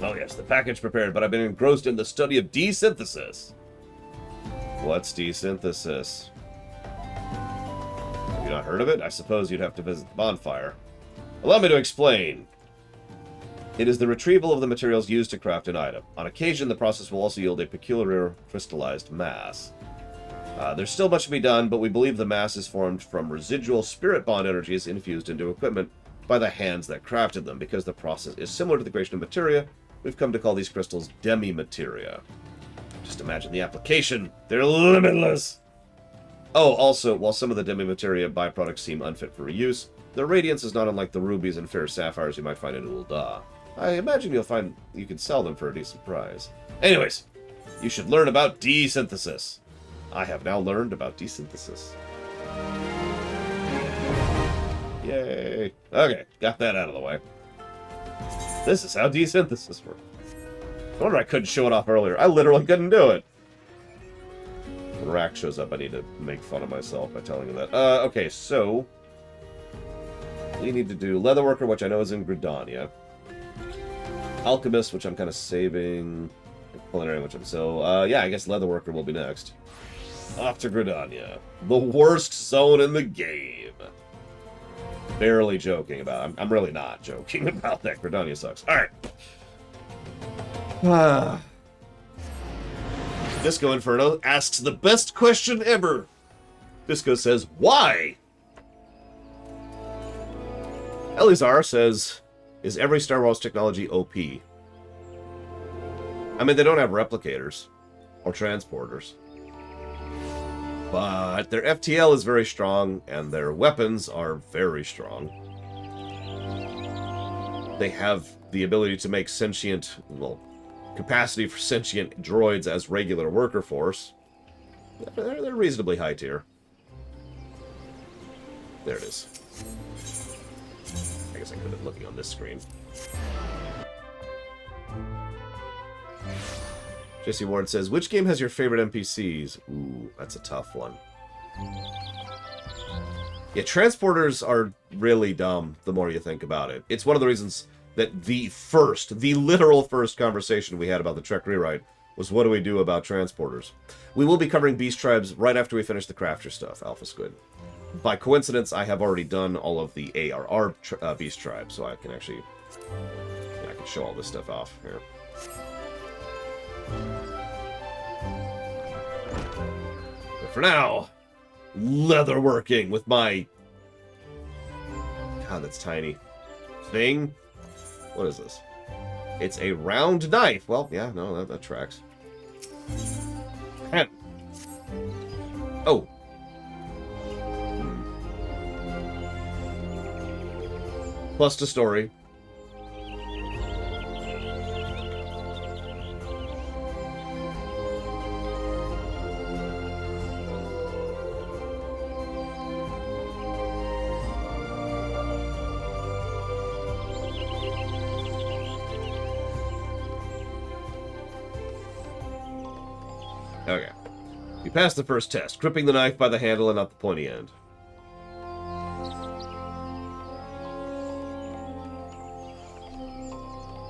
Oh yes, the package prepared, but I've been engrossed in the study of desynthesis. What's desynthesis? Have you not heard of it? I suppose you'd have to visit the bonfire. Allow me to explain. It is the retrieval of the materials used to craft an item. On occasion, the process will also yield a peculiar crystallized mass. There's still much to be done, but we believe the mass is formed from residual spirit bond energies infused into equipment by the hands that crafted them. Because the process is similar to the creation of materia, we've come to call these crystals Demi Materia. Just imagine the application. They're limitless. Oh, also, while some of the Demi Materia byproducts seem unfit for reuse, their radiance is not unlike the rubies and fair sapphires you might find in Ul'dah. I imagine you'll find you can sell them for a decent price. Anyways, you should learn about desynthesis. I have now learned about desynthesis. Yay. Okay, got that out of the way. This is how desynthesis works. I wonder I couldn't show it off earlier. I literally couldn't do it. When Rack shows up, I need to make fun of myself by telling him that. Okay, so... we need to do Leatherworker, which I know is in Gridania. Alchemist, which I'm kind of saving. Culinary, which I'm... so, yeah, I guess Leatherworker will be next. Off to Gridania. The worst zone in the game. Barely joking about it. I'm really not joking about that. Gridania sucks. Alright. Disco Inferno asks the best question ever. Disco says, why? Elizar says, is every Star Wars technology OP? I mean, they don't have replicators or transporters. But their FTL is very strong, and their weapons are very strong. They have the ability to make sentient, well, capacity for sentient droids as regular worker force. They're reasonably high tier. There it is. I guess I could have been looking on this screen. Jesse Ward says, which game has your favorite NPCs? Ooh, that's a tough one. Yeah, transporters are really dumb the more you think about it. It's one of the reasons that the literal first conversation we had about the Trek rewrite was, what do we do about transporters? We will be covering Beast Tribes right after we finish the Crafter stuff, Alpha Squid. By coincidence, I have already done all of the ARR Beast Tribes, so I can actually... yeah, I can show all this stuff off here. But for now, leatherworking with my... God, that's tiny. Thing? What is this? It's a round knife. Well, yeah, no, that tracks. Oh. Plus to story. Okay. You passed the first test, gripping the knife by the handle and not the pointy end.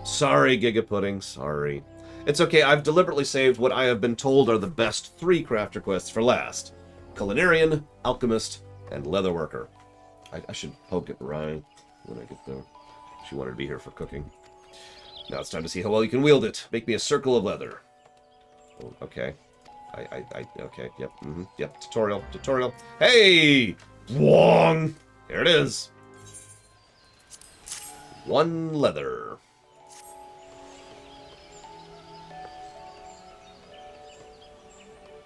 Sorry, Giga Pudding, sorry. It's okay, I've deliberately saved what I have been told are the best 3 crafter quests for last. Culinarian, Alchemist, and Leatherworker. I should poke at Ryan when I get there. She wanted to be here for cooking. Now it's time to see how well you can wield it. Make me a circle of leather. Oh, okay. Okay, yep, yep, tutorial. Hey! Wong! There it is. 1 leather.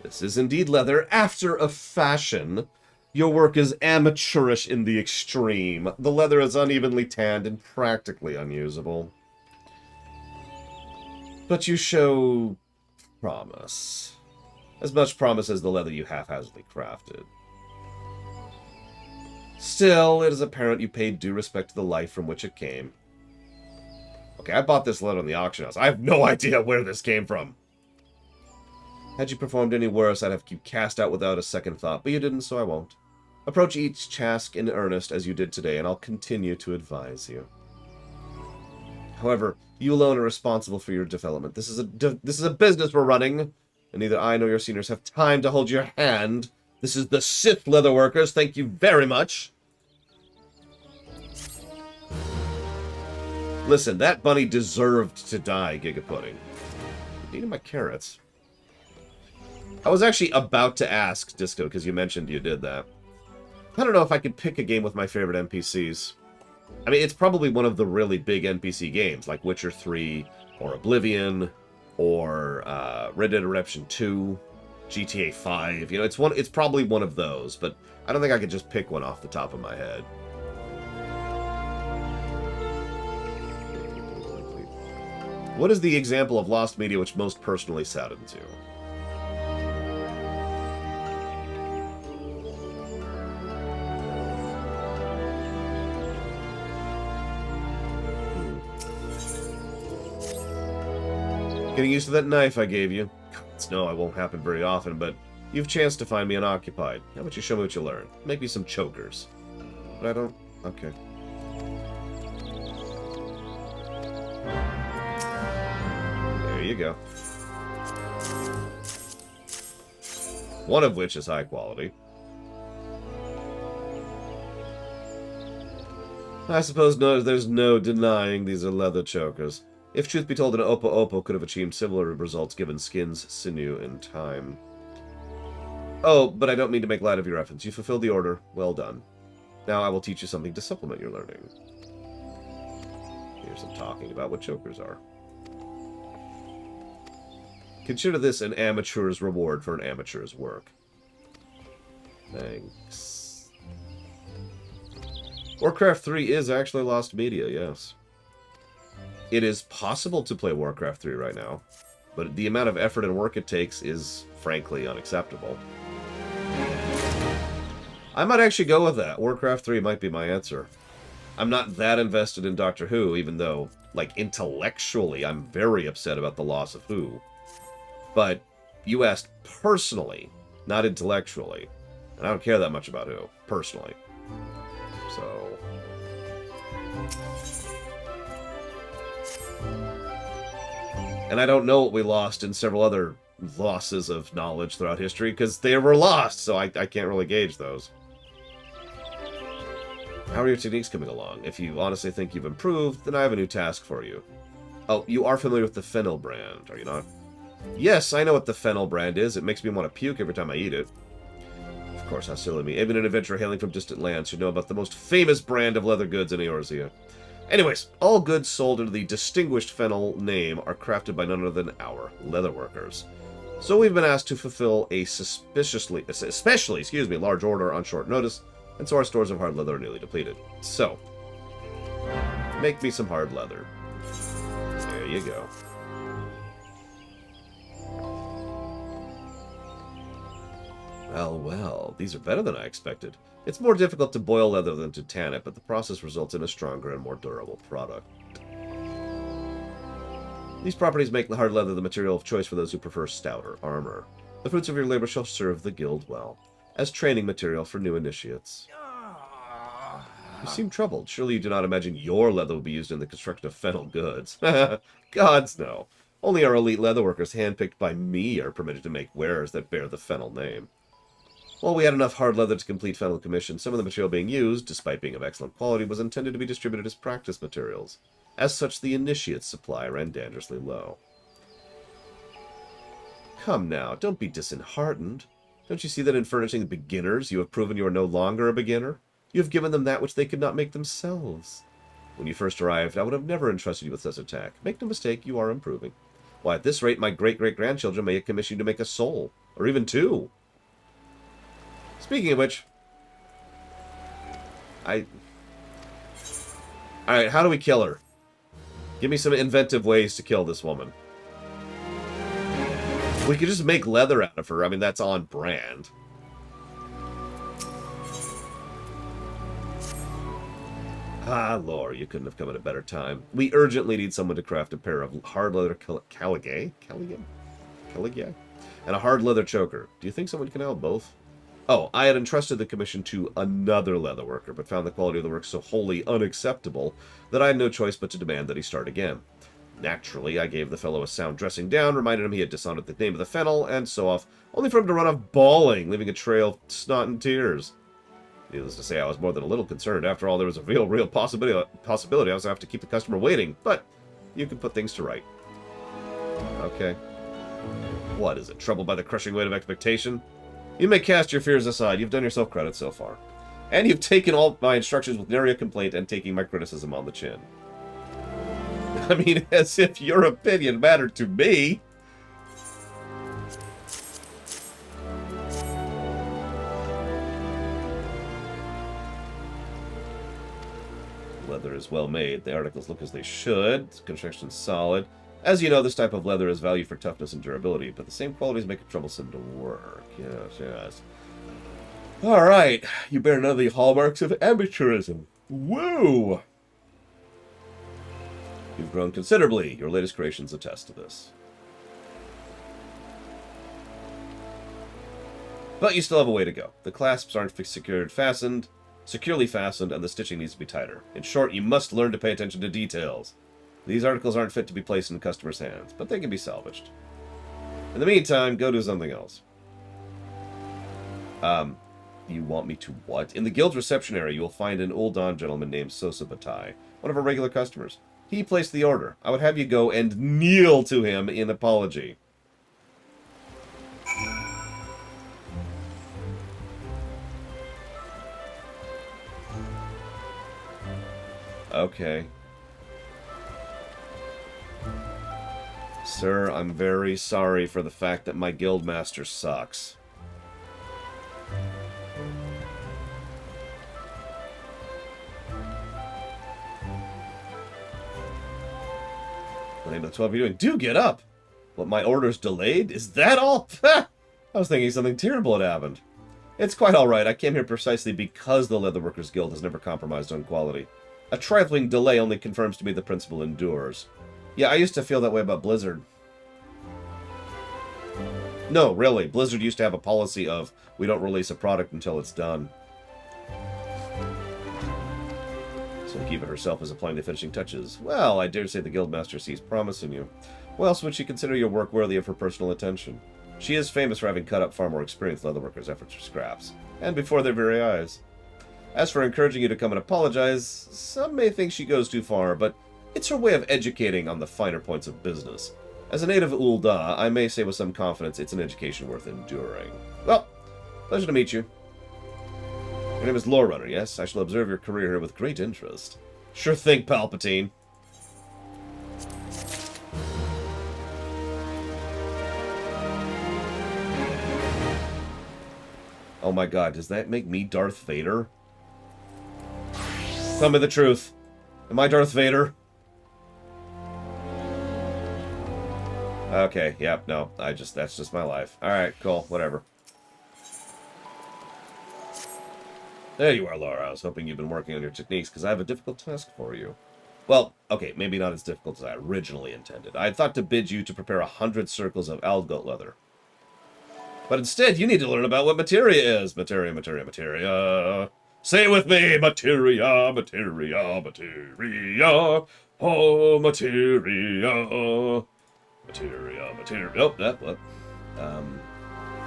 This is indeed leather after a fashion. Your work is amateurish in the extreme. The leather is unevenly tanned and practically unusable. But you show promise. As much promise as the leather you haphazardly crafted. Still, it is apparent you paid due respect to the life from which it came. Okay, I bought this leather in the auction house. I have no idea where this came from. Had you performed any worse, I'd have you cast out without a second thought, but you didn't, so I won't. Approach each task in earnest as you did today, and I'll continue to advise you. However, you alone are responsible for your development. This is a business we're running. And neither I nor your seniors have time to hold your hand. This is the Sith Leatherworkers. Thank you very much. Listen, that bunny deserved to die, Giga Pudding. I'm eating my carrots. I was actually about to ask, Disco, because you mentioned you did that. I don't know if I could pick a game with my favorite NPCs. I mean, it's probably one of the really big NPC games, like Witcher 3 or Oblivion, or Red Dead Redemption 2, GTA 5. You know, it's probably one of those, but I don't think I could just pick one off the top of my head. What is the example of lost media which most personally saddened you? Getting used to that knife I gave you. No, it won't happen very often, but you've chanced to find me unoccupied. How about you show me what you learn? Make me some chokers. But I don't... Okay. There you go. One of which is high quality. I suppose there's no denying these are leather chokers. If truth be told, an Oppo could have achieved similar results given skin's sinew in time. Oh, but I don't mean to make light of your efforts. You fulfilled the order. Well done. Now I will teach you something to supplement your learning. Here's some talking about what chokers are. Consider this an amateur's reward for an amateur's work. Thanks. Warcraft 3 is actually lost media, yes. It is possible to play Warcraft 3 right now, but the amount of effort and work it takes is, frankly, unacceptable. I might actually go with that. Warcraft 3 might be my answer. I'm not that invested in Doctor Who, even though, like, intellectually, I'm very upset about the loss of Who. But you asked personally, not intellectually. And I don't care that much about Who, personally. So... And I don't know what we lost in several other losses of knowledge throughout history, because they were lost, so I can't really gauge those. How are your techniques coming along? If you honestly think you've improved, then I have a new task for you. Oh, you are familiar with the Firebrand, are you not? Yes, I know what the Firebrand is. It makes me want to puke every time I eat it. Of course, how silly of me. Even an adventurer hailing from distant lands should know about the most famous brand of leather goods in Eorzea. Anyways, all goods sold under the distinguished Fennel name are crafted by none other than our leatherworkers. So we've been asked to fulfill a especially large order on short notice, and so our stores of hard leather are nearly depleted. So, make me some hard leather. There you go. Well, well, these are better than I expected. It's more difficult to boil leather than to tan it, but the process results in a stronger and more durable product. These properties make the hard leather the material of choice for those who prefer stouter armor. The fruits of your labor shall serve the guild well, as training material for new initiates. You seem troubled. Surely you do not imagine your leather will be used in the construction of Fennel goods. Gods, no. Only our elite leatherworkers, handpicked by me, are permitted to make wares that bear the Fennel name. While we had enough hard leather to complete Fennel commission, some of the material being used, despite being of excellent quality, was intended to be distributed as practice materials. As such, the initiate's supply ran dangerously low. Come now, don't be disheartened. Don't you see that in furnishing the beginners, you have proven you are no longer a beginner? You have given them that which they could not make themselves. When you first arrived, I would have never entrusted you with such a task. Make no mistake, you are improving. Why, at this rate, my great-great-grandchildren may commission you to make a soul, or even two. Speaking of which, Alright, how do we kill her? Give me some inventive ways to kill this woman. We could just make leather out of her. I mean, that's on brand. Ah, Lord, you couldn't have come at a better time. We urgently need someone to craft a pair of hard leather caligae? Caligae? And a hard leather choker. Do you think someone can help both? Oh, I had entrusted the commission to another leatherworker, but found the quality of the work so wholly unacceptable that I had no choice but to demand that he start again. Naturally, I gave the fellow a sound dressing down, reminded him he had dishonored the name of the Fennel, and so off, only for him to run off bawling, leaving a trail of snot and tears. Needless to say, I was more than a little concerned. After all, there was a real possibility I was going to have to keep the customer waiting, but you can put things to right. Okay. What, is it troubled by the crushing weight of expectation? You may cast your fears aside. You've done yourself credit so far. And you've taken all my instructions with nary a complaint and taking my criticism on the chin. I mean, as if your opinion mattered to me. Leather is well made. The articles look as they should. Construction's solid. As you know, this type of leather is valued for toughness and durability, but the same qualities make it troublesome to work. Yes, yes. Alright, you bear none of the hallmarks of amateurism. Woo! You've grown considerably. Your latest creations attest to this. But you still have a way to go. The clasps aren't securely fastened, and the stitching needs to be tighter. In short, you must learn to pay attention to details. These articles aren't fit to be placed in customers' hands, but they can be salvaged. In the meantime, go do something else. You want me to what? In the guild's reception area, you will find an Uldan gentleman named Sosabatai, one of our regular customers. He placed the order. I would have you go and kneel to him in apology. Okay. Sir, I'm very sorry for the fact that my guildmaster sucks. The name of the 12 you're doing. Do get up! What, my order's delayed? Is that all? I was thinking something terrible had happened. It's quite alright. I came here precisely because the Leatherworkers Guild has never compromised on quality. A trifling delay only confirms to me the principle endures. Yeah, I used to feel that way about Blizzard. No, really. Blizzard used to have a policy of, we don't release a product until it's done. So Kiva herself is applying the finishing touches. Well, I dare say the Guildmaster sees promise in you. Why else would she consider your work worthy of her personal attention? She is famous for having cut up far more experienced leatherworkers' efforts for scraps, and before their very eyes. As for encouraging you to come and apologize, some may think she goes too far, but it's her way of educating on the finer points of business. As a native of Ul'dah, I may say with some confidence it's an education worth enduring. Well, pleasure to meet you. Your name is Lorerunner, yes? I shall observe your career here with great interest. Sure thing, Palpatine. Oh my god, does that make me Darth Vader? Tell me the truth. Am I Darth Vader? Okay, yep, no. That's just my life. Alright, cool, whatever. There you are, Laura. I was hoping you've been working on your techniques, because I have a difficult task for you. Well, okay, maybe not as difficult as I originally intended. I had thought to bid you to prepare 100 circles of Aldgoat leather. But instead, you need to learn about what materia is. Materia, materia, materia. Say it with me. Materia, materia, materia. Oh, materia. Materia, materia. Oh, that what?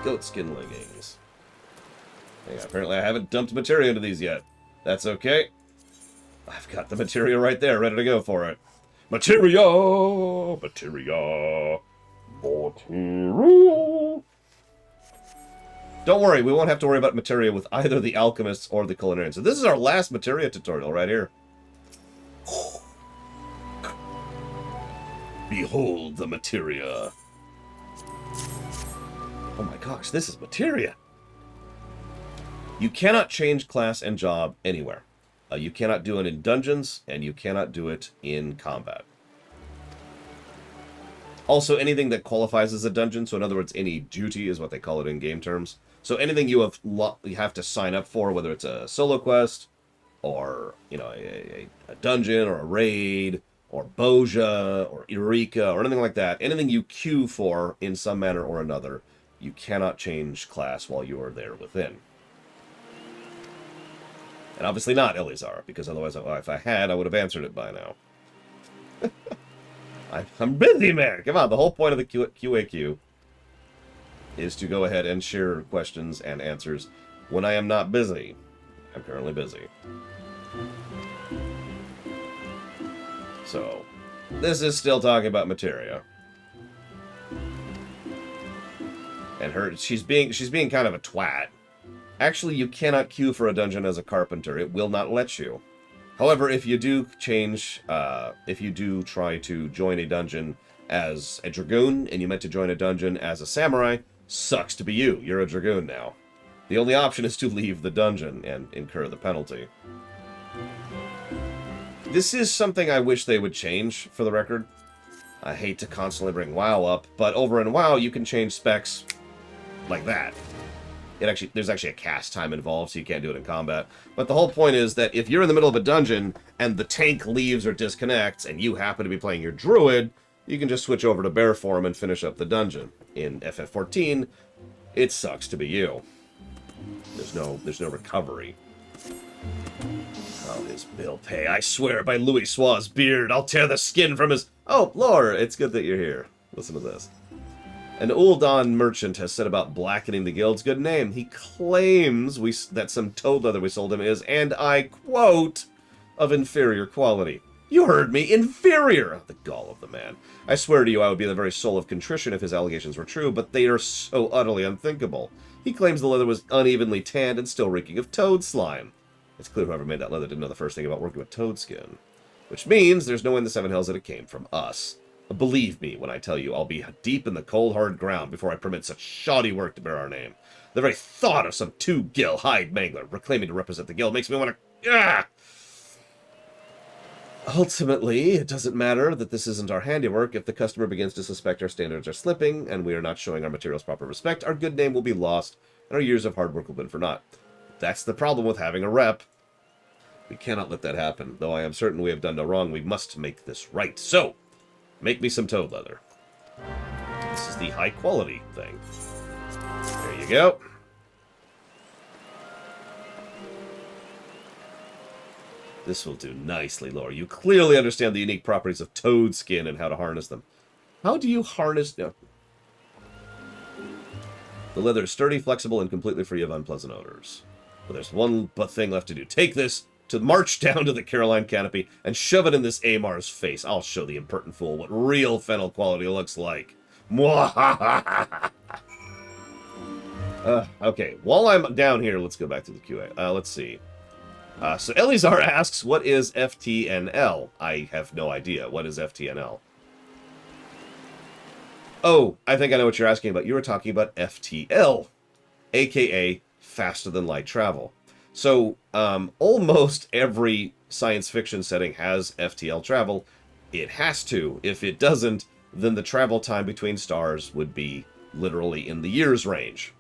Goat skin leggings. Yeah, apparently I haven't dumped materia into these yet. That's okay. I've got the materia right there, ready to go for it. Materia! Materia! Materia! Don't worry, we won't have to worry about materia with either the alchemists or the culinarians. So this is our last materia tutorial right here. Behold the materia. Oh my gosh, this is materia. You cannot change class and job anywhere. You cannot do it in dungeons, and you cannot do it in combat. Also, anything that qualifies as a dungeon, so in other words, any duty is what they call it in game terms. So anything you have to sign up for, whether it's a solo quest, or, you know, a dungeon, or a raid, or Boja, or Eureka, or anything like that, anything you queue for in some manner or another, you cannot change class while you are there within. And obviously not Eleazar, because otherwise, if I had, I would have answered it by now. I'm busy, man! Come on, the whole point of the QAQ is to go ahead and share questions and answers when I am not busy. I'm currently busy. So, this is still talking about materia. And she's being kind of a twat. Actually, you cannot queue for a dungeon as a carpenter. It will not let you. However, if you do try to join a dungeon as a dragoon, and you meant to join a dungeon as a samurai, sucks to be you. You're a dragoon now. The only option is to leave the dungeon and incur the penalty. This is something I wish they would change, for the record. I hate to constantly bring WoW up, but over in WoW, you can change specs like that. There's actually a cast time involved, so you can't do it in combat. But the whole point is that if you're in the middle of a dungeon and the tank leaves or disconnects and you happen to be playing your druid, you can just switch over to bear form and finish up the dungeon. In FF14, it sucks to be you. There's no recovery. Oh, his bill pay. I swear by Louis Sua's beard, I'll tear the skin from his... Oh, Lore, it's good that you're here. Listen to this. An Ul'dan merchant has set about blackening the guild's good name. He claims that some toad leather we sold him is, and I quote, of inferior quality. You heard me, inferior! The gall of the man. I swear to you I would be the very soul of contrition if his allegations were true, but they are so utterly unthinkable. He claims the leather was unevenly tanned and still reeking of toad slime. It's clear whoever made that leather didn't know the first thing about working with toad skin. Which means there's no way in the Seven Hells that it came from us. Believe me when I tell you I'll be deep in the cold hard ground before I permit such shoddy work to bear our name. The very thought of some two-gill hide mangler reclaiming to represent the guild makes me want to... Ultimately, it doesn't matter that this isn't our handiwork. If the customer begins to suspect our standards are slipping, and we are not showing our materials proper respect, our good name will be lost, and our years of hard work will be for naught. That's the problem with having a rep. We cannot let that happen. Though I am certain we have done no wrong, we must make this right. So, make me some toad leather. This is the high quality thing. There you go. This will do nicely, Laura. You clearly understand the unique properties of toad skin and how to harness them. How do you harness... No. The leather is sturdy, flexible, and completely free of unpleasant odors. But there's one thing left to do. Take this to march down to the Caroline canopy and shove it in this Amar's face. I'll show the impertinent fool what real fennel quality looks like. Okay, while I'm down here, let's go back to the QA. Let's see. So Elizar asks, what is FTNL? I have no idea. What is FTNL? Oh, I think I know what you're asking about. You were talking about FTL, a.k.a. faster than light travel. So, almost every science fiction setting has FTL travel. It has to. If it doesn't, then the travel time between stars would be literally in the years range.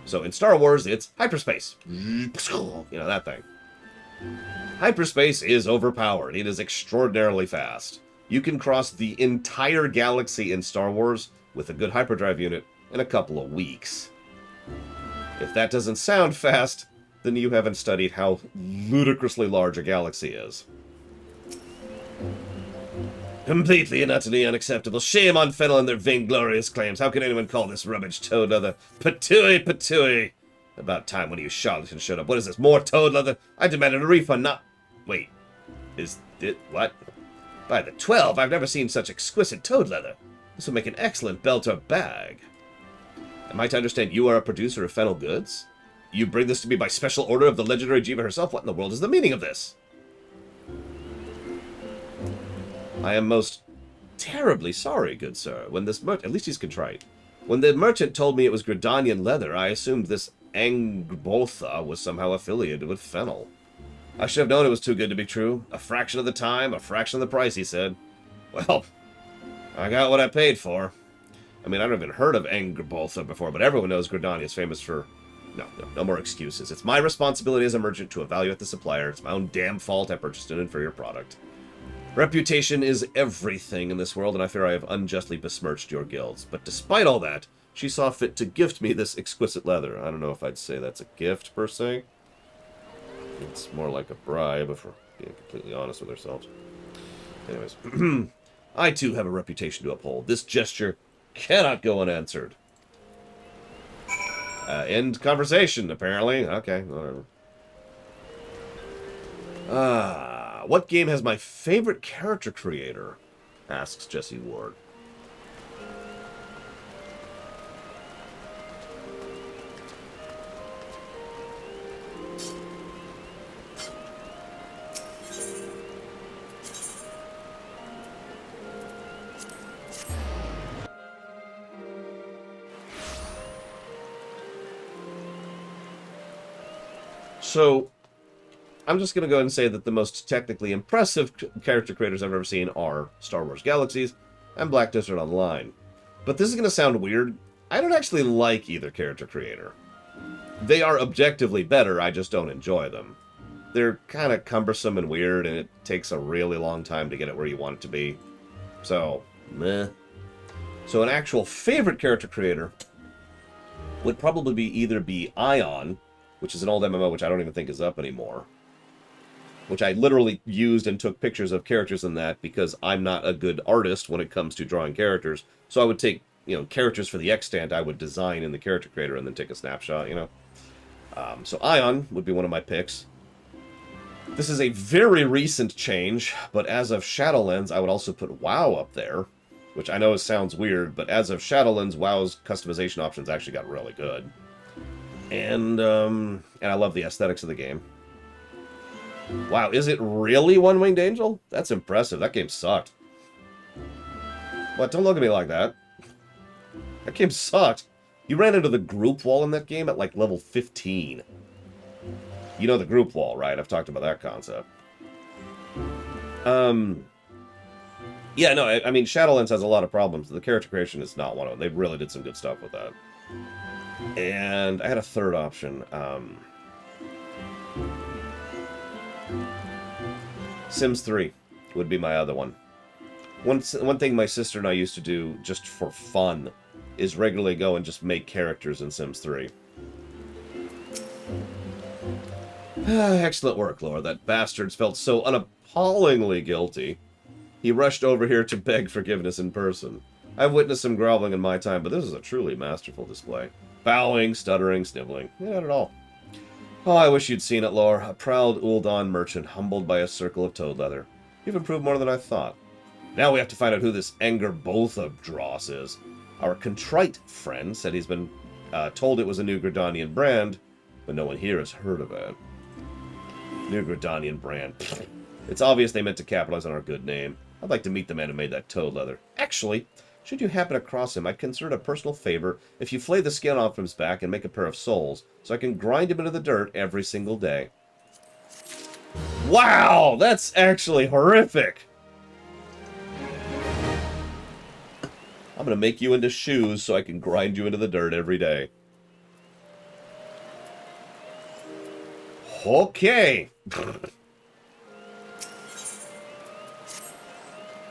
So in Star Wars, it's hyperspace. You know, that thing. Hyperspace is overpowered. It is extraordinarily fast. You can cross the entire galaxy in Star Wars with a good hyperdrive unit in a couple of weeks. If that doesn't sound fast, then you haven't studied how ludicrously large a galaxy is. Completely and utterly unacceptable. Shame on Fennel and their vainglorious claims. How can anyone call this rubbish toad leather? Patooey, patooey. About time when you charlatan showed up. What is this, more toad leather? I demanded a refund, not... Wait. Is it... what? By the 12, I've never seen such exquisite toad leather. This will make an excellent belt or bag. Am I to understand you are a producer of fennel goods? You bring this to me by special order of the legendary Jiva herself? What in the world is the meaning of this? I am most terribly sorry, good sir. When this merchant... At least he's contrite. When the merchant told me it was Gridanian leather, I assumed this Angbotha was somehow affiliated with fennel. I should have known it was too good to be true. A fraction of the time, a fraction of the price, he said. Well, I got what I paid for. I mean, I've never even heard of Angbotha before, but everyone knows Gridania is famous for... No more excuses. It's my responsibility as a merchant to evaluate the supplier. It's my own damn fault I purchased an inferior product. Reputation is everything in this world, and I fear I have unjustly besmirched your guilds. But despite all that, she saw fit to gift me this exquisite leather. I don't know if I'd say that's a gift, per se. It's more like a bribe, if we're being completely honest with ourselves. Anyways, I too have a reputation to uphold. This gesture cannot go unanswered. End conversation, apparently. Okay, whatever. What game has my favorite character creator? Asks Jesse Ward. So, I'm just going to go ahead and say that the most technically impressive character creators I've ever seen are Star Wars Galaxies and Black Desert Online. But this is going to sound weird. I don't actually like either character creator. They are objectively better, I just don't enjoy them. They're kind of cumbersome and weird, and it takes a really long time to get it where you want it to be. So, meh. So an actual favorite character creator would probably either be Ion, which is an old MMO which I don't even think is up anymore. Which I literally used and took pictures of characters in that because I'm not a good artist when it comes to drawing characters. So I would take characters for the extant I would design in the character creator and then take a snapshot, So Ion would be one of my picks. This is a very recent change, but as of Shadowlands, I would also put WoW up there, which I know sounds weird, but as of Shadowlands, WoW's customization options actually got really good. And I love the aesthetics of the game. Wow, is it really One-Winged Angel? That's impressive. That game sucked. What? Don't look at me like that. That game sucked. You ran into the group wall in that game at, like, level 15. You know the group wall, right? I've talked about that concept. Yeah, no, I mean, Shadowlands has a lot of problems. The character creation is not one of them. They really did some good stuff with that. And I had a third option. Sims 3 would be my other one. One thing my sister and I used to do just for fun is regularly go and just make characters in Sims 3. Excellent work, Laura. That bastard felt so unappallingly guilty. He rushed over here to beg forgiveness in person. I've witnessed some groveling in my time, but this is a truly masterful display. Bowing, stuttering, sniveling. Not at all. Oh, I wish you'd seen it, Laura. A proud Ul'Dan merchant, humbled by a circle of toad leather. You've improved more than I thought. Now we have to find out who this Angerboth Dross is. Our contrite friend said he's been told it was a New Gridanian brand, but no one here has heard of it. New Gridanian brand. It's obvious they meant to capitalize on our good name. I'd like to meet the man who made that toad leather. Actually, should you happen across him, I'd consider it a personal favor if you flay the skin off his back and make a pair of soles, so I can grind him into the dirt every single day. Wow, that's actually horrific. I'm going to make you into shoes so I can grind you into the dirt every day. Okay.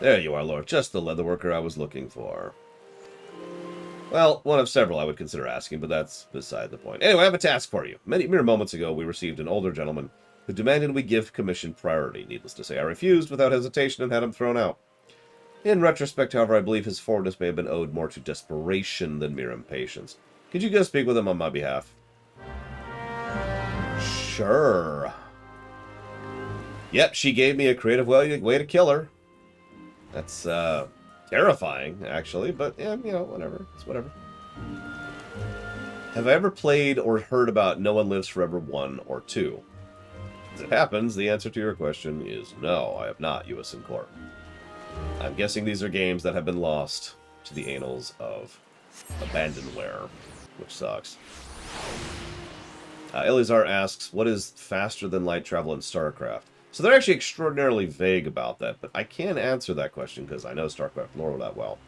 There you are, Lord. Just the leatherworker I was looking for. Well, one of several I would consider asking, but that's beside the point. Anyway, I have a task for you. Mere moments ago, we received an older gentleman who demanded we give commission priority. Needless to say, I refused without hesitation and had him thrown out. In retrospect, however, I believe his forwardness may have been owed more to desperation than mere impatience. Could you go speak with him on my behalf? Sure. Yep, she gave me a creative way to kill her. That's, terrifying, actually, but, yeah, whatever. It's whatever. Have I ever played or heard about No One Lives Forever 1 or 2? As it happens, the answer to your question is no, I have not, U.S. in Court. I'm guessing these are games that have been lost to the annals of abandonware, which sucks. Eleazar asks, what is faster than light travel in StarCraft? So they're actually extraordinarily vague about that, but I can answer that question because I know StarCraft lore that well.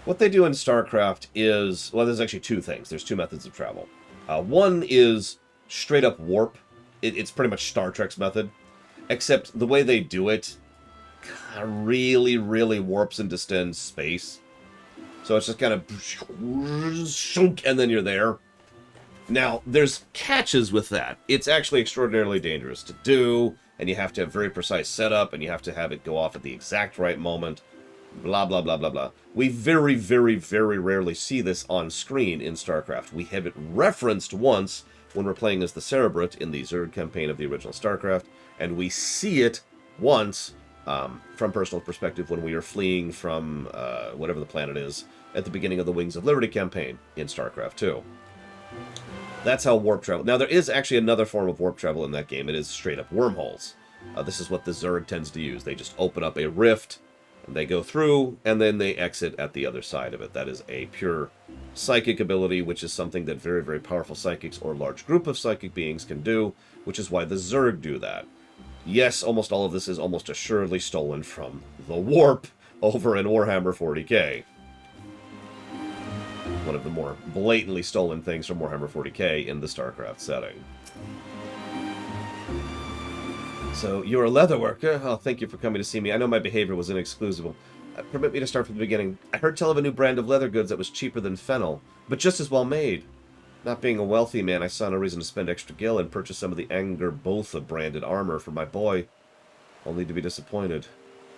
What they do in StarCraft is, well, there's actually two things. There's two methods of travel. One is straight up warp. It's pretty much Star Trek's method, except the way they do it really, really warps and distends space. So it's just kind of and then you're there. Now, there's catches with that. It's actually extraordinarily dangerous to do, and you have to have very precise setup, and you have to have it go off at the exact right moment, blah, blah, blah, blah, blah. We very, very, very rarely see this on screen in StarCraft. We have it referenced once when we're playing as the Cerebrate in the Zerg campaign of the original StarCraft, and we see it once from personal perspective when we are fleeing from whatever the planet is at the beginning of the Wings of Liberty campaign in StarCraft 2. That's how warp travel... Now, there is actually another form of warp travel in that game. It is straight up wormholes. This is what the Zerg tends to use. They just open up a rift, and they go through, and then they exit at the other side of it. That is a pure psychic ability, which is something that very, very powerful psychics or large group of psychic beings can do, which is why the Zerg do that. Yes, almost all of this is almost assuredly stolen from the warp over in Warhammer 40k. One of the more blatantly stolen things from Warhammer 40k in the StarCraft setting. So, you're a leatherworker? Oh, thank you for coming to see me. I know my behavior was inexcusable. Permit me to start from the beginning. I heard tell of a new brand of leather goods that was cheaper than fennel, but just as well made. Not being a wealthy man, I saw no reason to spend extra gil and purchase some of the Angerboth branded armor for my boy, only to be disappointed.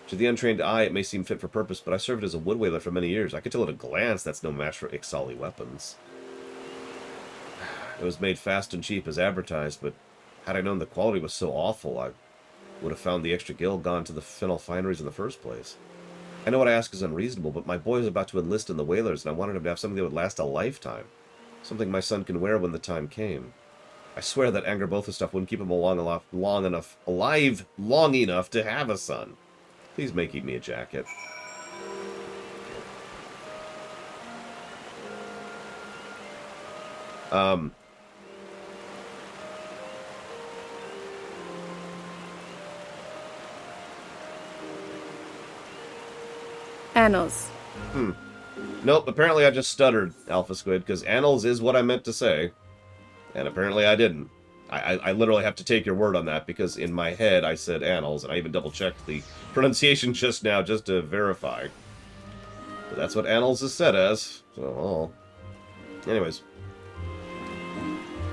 To the untrained eye, it may seem fit for purpose, but I served as a wood whaler for many years. I could tell at a glance that's no match for Ixali weapons. It was made fast and cheap as advertised, but had I known the quality was so awful, I would have found the extra gil gone to the phenol fineries in the first place. I know what I ask is unreasonable, but my boy is about to enlist in the whalers, and I wanted him to have something that would last a lifetime. Something my son can wear when the time came. I swear that Angrboda stuff wouldn't keep him alive long enough to have a son. Please make me a jacket. Annals. Nope, apparently I just stuttered, Alpha Squid, because annals is what I meant to say. And apparently I didn't. I literally have to take your word on that, because in my head I said annals, and I even double-checked the pronunciation just now, just to verify. But that's what annals is said as, so, anyways.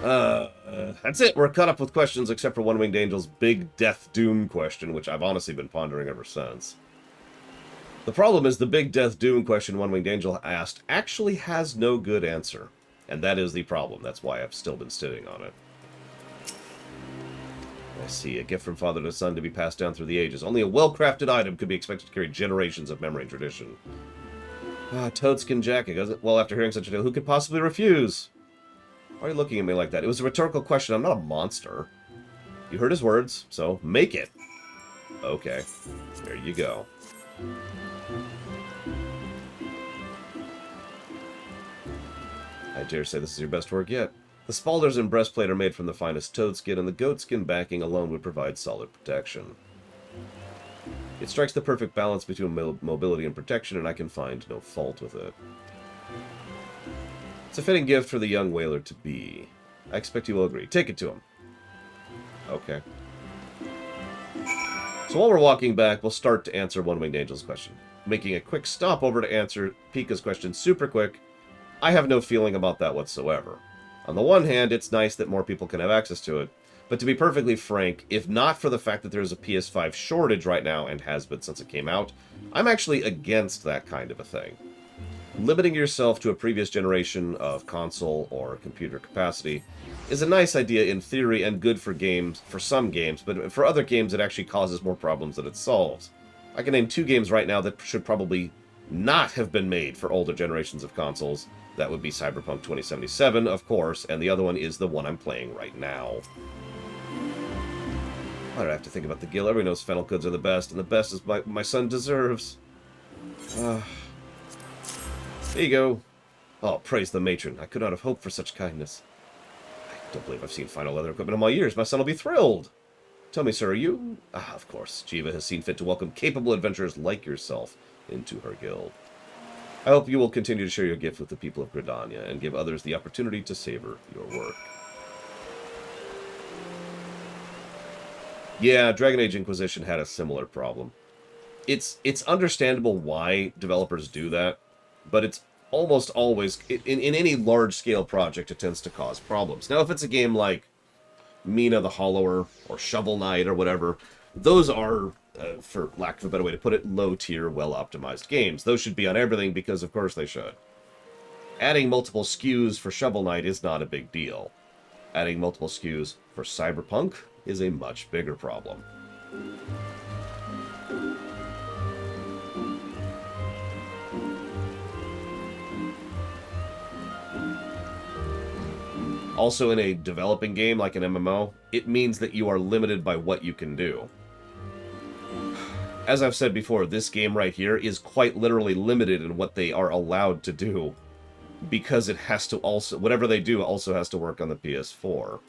That's it. We're caught up with questions, except for One Winged Angel's big Death Doom question, which I've honestly been pondering ever since. The problem is the big Death Doom question One Winged Angel asked actually has no good answer. And that is the problem. That's why I've still been sitting on it. I see. A gift from father to son to be passed down through the ages. Only a well-crafted item could be expected to carry generations of memory and tradition. Toadskin jacket. Well, after hearing such a tale, who could possibly refuse? Why are you looking at me like that? It was a rhetorical question. I'm not a monster. You heard his words, so make it. Okay. There you go. I dare say this is your best work yet. The spalders and breastplate are made from the finest toadskin, and the goatskin backing alone would provide solid protection. It strikes the perfect balance between mobility and protection, and I can find no fault with it. It's a fitting gift for the young whaler to be. I expect you will agree. Take it to him. Okay. So while we're walking back, we'll start to answer One Winged Angel's question. Making a quick stop over to answer Pika's question super quick. I have no feeling about that whatsoever. On the one hand, it's nice that more people can have access to it, but to be perfectly frank, if not for the fact that there's a PS5 shortage right now, and has been since it came out, I'm actually against that kind of a thing. Limiting yourself to a previous generation of console or computer capacity is a nice idea in theory and good for games, for some games, but for other games it actually causes more problems than it solves. I can name 2 games right now that should probably not have been made for older generations of consoles. That would be Cyberpunk 2077, of course, and the other one is the one I'm playing right now. Why do I have to think about the gil? Everyone knows fennel goods are the best, and the best is my son deserves. There you go. Oh, praise the matron. I could not have hoped for such kindness. I don't believe I've seen finer leather equipment in my years. My son will be thrilled. Tell me, sir, are you... of course. Jiva has seen fit to welcome capable adventurers like yourself into her guild. I hope you will continue to share your gift with the people of Gridania and give others the opportunity to savor your work. Yeah, Dragon Age Inquisition had a similar problem. It's understandable why developers do that, but it's almost always, in any large-scale project, it tends to cause problems. Now, if it's a game like Mina the Hollower or Shovel Knight or whatever, those are, for lack of a better way to put it, low-tier, well-optimized games. Those should be on everything because, of course, they should. Adding multiple SKUs for Shovel Knight is not a big deal. Adding multiple SKUs for Cyberpunk is a much bigger problem. Also, in a developing game like an MMO, it means that you are limited by what you can do. As I've said before, this game right here is quite literally limited in what they are allowed to do, because it has to also, whatever they do also has to work on the PS4.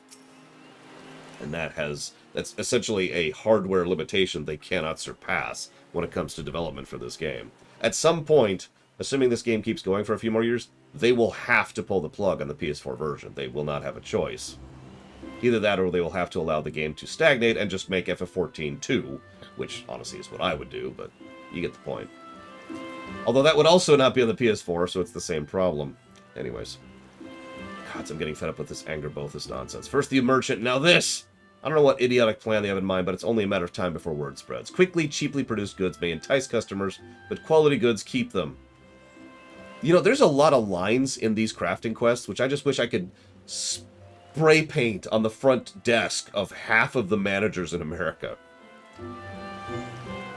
And that's essentially a hardware limitation they cannot surpass when it comes to development for this game. At some point, assuming this game keeps going for a few more years, they will have to pull the plug on the PS4 version. They will not have a choice. Either that or they will have to allow the game to stagnate and just make FF14 2, which honestly is what I would do, but you get the point. Although that would also not be on the PS4, so it's the same problem. Anyways. God, I'm getting fed up with this Angrboda nonsense. First the merchant, now this! I don't know what idiotic plan they have in mind, but it's only a matter of time before word spreads. Quickly, cheaply produced goods may entice customers, but quality goods keep them. You know, there's a lot of lines in these crafting quests, which I just wish I could spray paint on the front desk of half of the managers in America. Wonder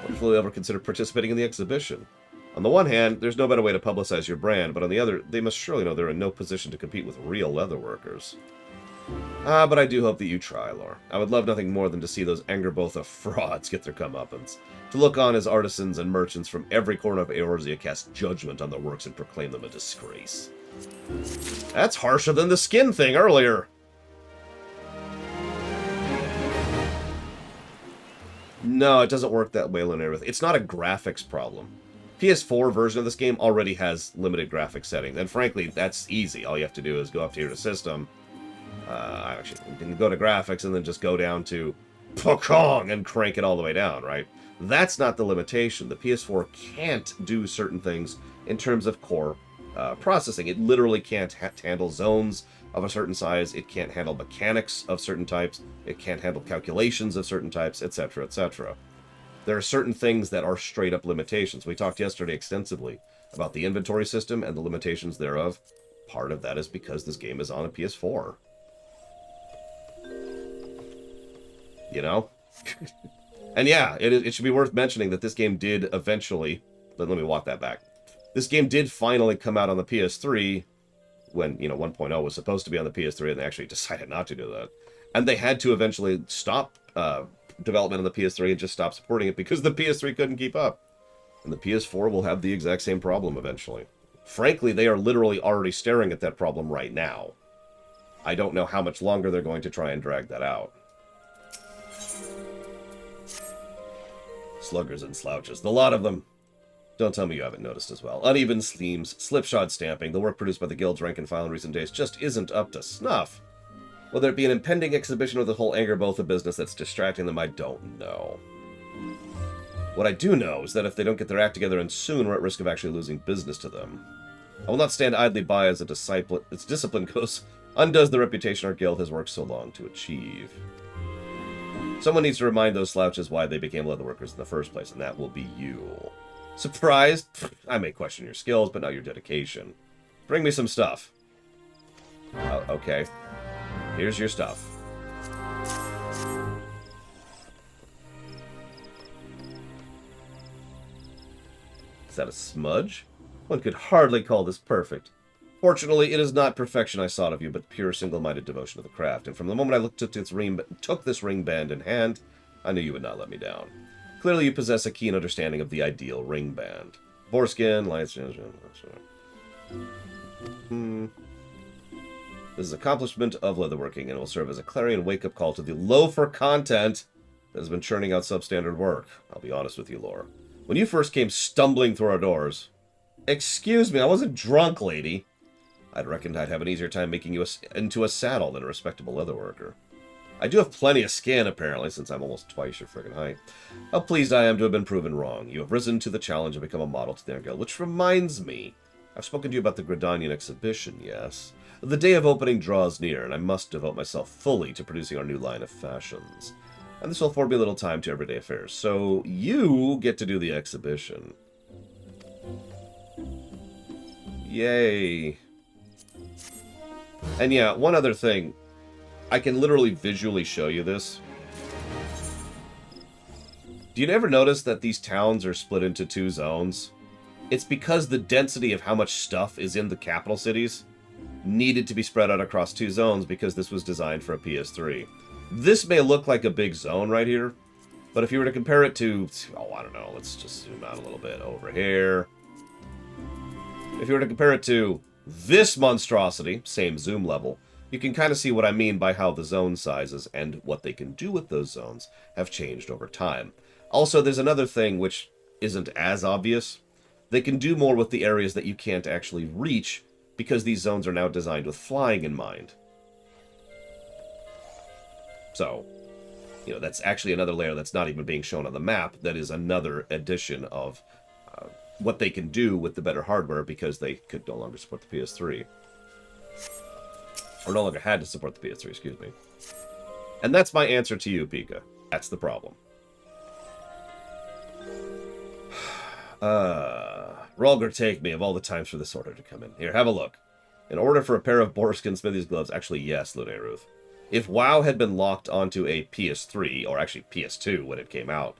if they'll ever consider participating in the exhibition. On the one hand, there's no better way to publicize your brand, but on the other, they must surely know they're in no position to compete with real leatherworkers. But I do hope that you try, Lore. I would love nothing more than to see those Angerbotha frauds get their comeuppance. To look on as artisans and merchants from every corner of Eorzea cast judgment on their works and proclaim them a disgrace. That's harsher than the skin thing earlier. No, it doesn't work that way, Lunarith. It's not a graphics problem. PS4 version of this game already has limited graphics settings, and frankly, that's easy. All you have to do is go up to your system. Actually, you can go to graphics and then just go down to Pokong and crank it all the way down, right? That's not the limitation. The PS4 can't do certain things in terms of core processing. It literally can't handle zones of a certain size. It can't handle mechanics of certain types. It can't handle calculations of certain types, etc., etc. There are certain things that are straight-up limitations. We talked yesterday extensively about the inventory system and the limitations thereof. Part of that is because this game is on a PS4. You know? And yeah, it should be worth mentioning that this game did eventually... Let me walk that back. This game did finally come out on the PS3 when, 1.0 was supposed to be on the PS3 and they actually decided not to do that. And they had to eventually stop development on the PS3 and just stop supporting it because the PS3 couldn't keep up. And the PS4 will have the exact same problem eventually. Frankly, they are literally already staring at that problem right now. I don't know how much longer they're going to try and drag that out. Sluggers and slouches. The lot of them. Don't tell me you haven't noticed as well. Uneven seams, slipshod stamping, the work produced by the guild's rank and file in recent days just isn't up to snuff. Whether it be an impending exhibition or the whole Angerbotha business that's distracting them, I don't know. What I do know is that if they don't get their act together and soon, we're at risk of actually losing business to them. I will not stand idly by as its discipline undoes the reputation our guild has worked so long to achieve. Someone needs to remind those slouches why they became leatherworkers in the first place, and that will be you. Surprised? I may question your skills, but not your dedication. Bring me some stuff. Okay. Here's your stuff. Is that a smudge? One could hardly call this perfect. Fortunately, it is not perfection I sought of you, but pure single-minded devotion to the craft. And from the moment I took this ring band in hand, I knew you would not let me down. Clearly, you possess a keen understanding of the ideal ring band. Boreskin, lights... This is accomplishment of leatherworking, and will serve as a clarion wake-up call to the loafer content that has been churning out substandard work. I'll be honest with you, Laura. When you first came stumbling through our doors... Excuse me, I wasn't drunk, lady. I'd reckoned I'd have an easier time making you into a saddle than a respectable leatherworker. I do have plenty of skin, apparently, since I'm almost twice your friggin' height. How pleased I am to have been proven wrong. You have risen to the challenge and become a model to their guild, which reminds me, I've spoken to you about the Gridanian exhibition, yes? The day of opening draws near, and I must devote myself fully to producing our new line of fashions. And this will afford me a little time to everyday affairs, so you get to do the exhibition. Yay. And yeah, one other thing. I can literally visually show you this. Do you ever notice that these towns are split into 2 zones? It's because the density of how much stuff is in the capital cities needed to be spread out across 2 zones because this was designed for a PS3. This may look like a big zone right here, but if you were to compare it to, I don't know, let's just zoom out a little bit over here. If you were to compare it to this monstrosity, same zoom level, you can kind of see what I mean by how the zone sizes and what they can do with those zones have changed over time. Also, there's another thing which isn't as obvious. They can do more with the areas that you can't actually reach because these zones are now designed with flying in mind. So, that's actually another layer that's not even being shown on the map. That is another addition of what they can do with the better hardware because they could no longer support the PS3. Or no longer had to support the PS3, excuse me. And that's my answer to you, Pika. That's the problem. Rolger, take me of all the times for this order to come in. Here, have a look. An order for a pair of boarskin smithy's gloves. Actually, yes, Luneruth. If WoW had been locked onto a PS3, or actually PS2 when it came out,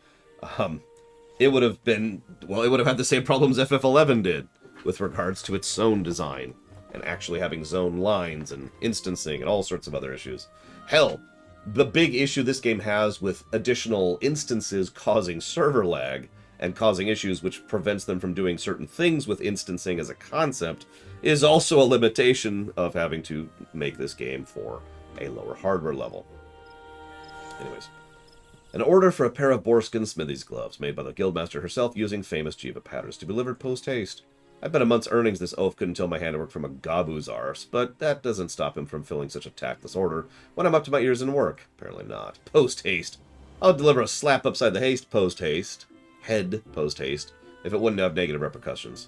it would have been, well, it would have had the same problems FF11 did with regards to its zone design and actually having zone lines and instancing and all sorts of other issues. Hell, the big issue this game has with additional instances causing server lag and causing issues which prevents them from doing certain things with instancing as a concept is also a limitation of having to make this game for a lower hardware level. Anyways. An order for a pair of boarskin smithy's gloves made by the guildmaster herself using famous Jiva patterns to be delivered post-haste. I bet a month's earnings this oaf couldn't tell my handiwork from a Gabu's arse, but that doesn't stop him from filling such a tactless order when I'm up to my ears in work. Apparently not. Post-haste. I'll deliver a slap upside the haste post-haste. Head post-haste, if it wouldn't have negative repercussions.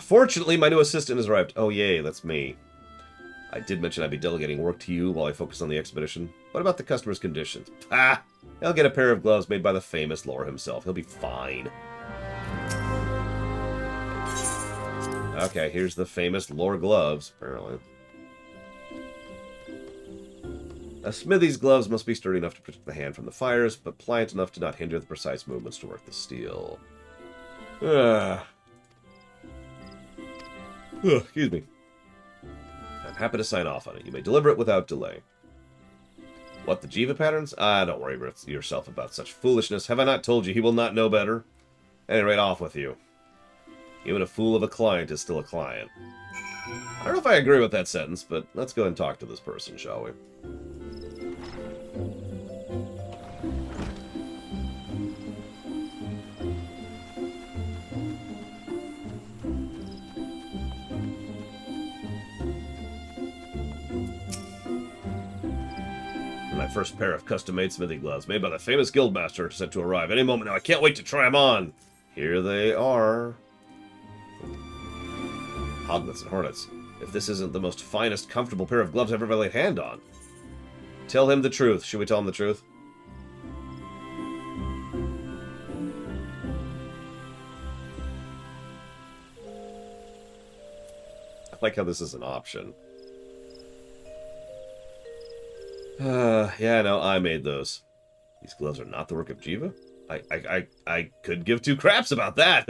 Fortunately, my new assistant has arrived. Oh, yay, that's me. I did mention I'd be delegating work to you while I focus on the expedition. What about the customer's conditions? Ah! He'll get a pair of gloves made by the famous Lore himself. He'll be fine. Okay, here's the famous Lore gloves, apparently. A smithy's gloves must be sturdy enough to protect the hand from the fires, but pliant enough to not hinder the precise movements to work the steel. Excuse me. I'm happy to sign off on it. You may deliver it without delay. What, the Jiva patterns? Don't worry yourself about such foolishness. Have I not told you he will not know better? At any rate, off with you. Even a fool of a client is still a client. I don't know if I agree with that sentence, but let's go and talk to this person, shall we? My first pair of custom-made smithy gloves, made by the famous guildmaster, set to arrive any moment now. I can't wait to try them on. Here they are. Hoglets and hornets. If this isn't the most finest, comfortable pair of gloves I've ever laid hand on. Tell him the truth. Should we tell him the truth? I like how this is an option. Yeah, no, I made those. These gloves are not the work of Jiva? I could give two craps about that.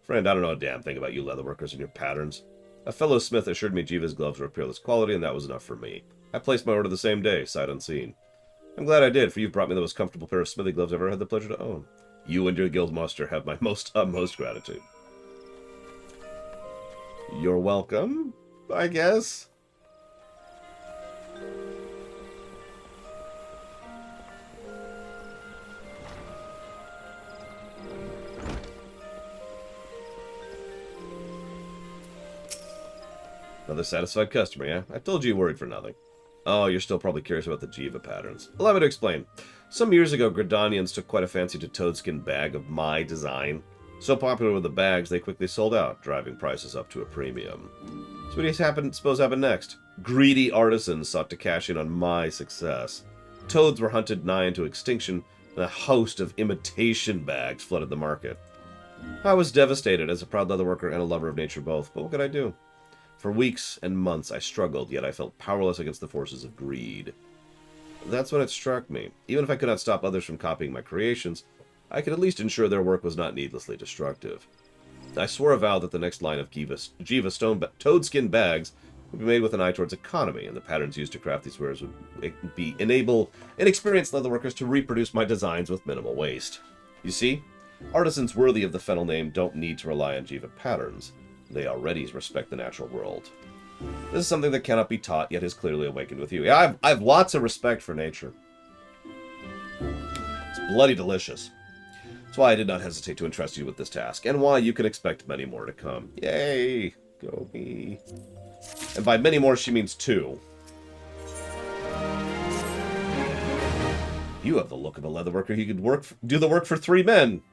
Friend, I don't know a damn thing about you leatherworkers and your patterns. A fellow smith assured me Jiva's gloves were of peerless quality, and that was enough for me. I placed my order the same day, sight unseen. I'm glad I did, for you've brought me the most comfortable pair of smithy gloves I've ever had the pleasure to own. You and your guildmaster have my utmost gratitude. You're welcome, I guess. Another satisfied customer, yeah? I told you you worried for nothing. Oh, you're still probably curious about the Jiva patterns. Allow me to explain. Some years ago, Gridanians took quite a fancy to toadskin bag of my design. So popular were the bags, they quickly sold out, driving prices up to a premium. So what do you suppose happened next? Greedy artisans sought to cash in on my success. Toads were hunted nigh into extinction, and a host of imitation bags flooded the market. I was devastated as a proud leatherworker and a lover of nature both, but what could I do? For weeks and months I struggled, yet I felt powerless against the forces of greed. That's when it struck me. Even if I could not stop others from copying my creations, I could at least ensure their work was not needlessly destructive. I swore a vow that the next line of Jiva toadskin bags would be made with an eye towards economy, and the patterns used to craft these wares would enable inexperienced leatherworkers to reproduce my designs with minimal waste. You see, artisans worthy of the fennel name don't need to rely on Jiva patterns. They already respect the natural world. This is something that cannot be taught, yet is clearly awakened with you. Yeah, I have lots of respect for nature. It's bloody delicious. That's why I did not hesitate to entrust you with this task, and why you can expect many more to come. Yay! Go me. And by many more, she means 2. You have the look of a leatherworker who could do the work for 3 men.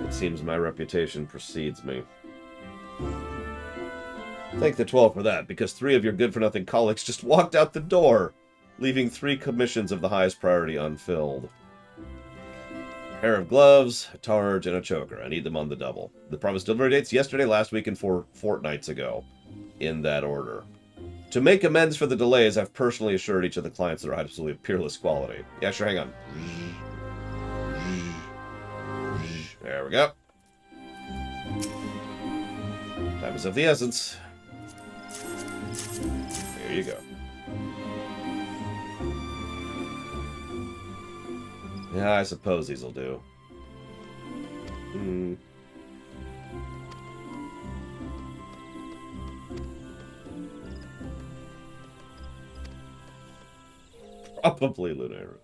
It seems my reputation precedes me. Thank the 12 for that, because 3 of your good-for-nothing colleagues just walked out the door, leaving 3 commissions of the highest priority unfilled. A pair of gloves, a targe, and a choker. I need them on the double. The promised delivery dates yesterday, last week, and 4 fortnights ago. In that order. To make amends for the delays, I've personally assured each of the clients they're absolutely of peerless quality. Yeah, sure, hang on. There we go. Time is of the essence. Here you go. Yeah, I suppose these'll do. Probably lunar.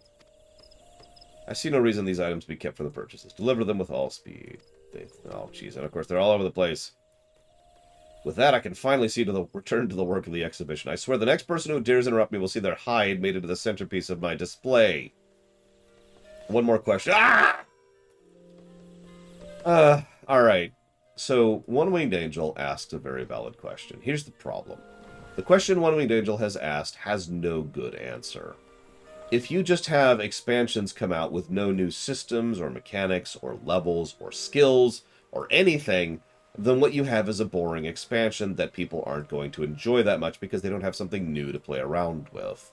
I see no reason these items be kept for the purchases. Deliver them with all speed. Oh, jeez. And of course, they're all over the place. With that, I can finally see to the return to the work of the exhibition. I swear the next person who dares interrupt me will see their hide made into the centerpiece of my display. One more question. Ah! Alright. So, One-Winged Angel asked a very valid question. Here's the problem. The question One-Winged Angel has asked has no good answer. If you just have expansions come out with no new systems or mechanics or levels or skills or anything, then what you have is a boring expansion that people aren't going to enjoy that much because they don't have something new to play around with.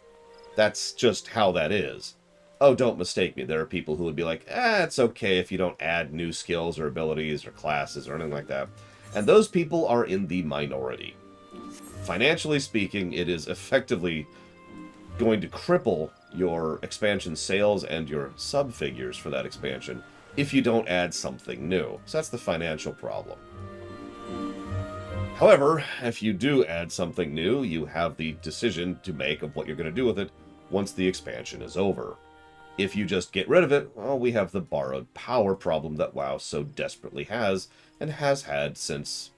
That's just how that is. Oh, don't mistake me. There are people who would be like, it's okay if you don't add new skills or abilities or classes or anything like that. And those people are in the minority. Financially speaking, it is effectively going to cripple your expansion sales and your sub figures for that expansion if you don't add something new. So that's the financial problem. However, if you do add something new, you have the decision to make of what you're going to do with it once the expansion is over. If you just get rid of it, well, we have the borrowed power problem that WoW so desperately has, and has had since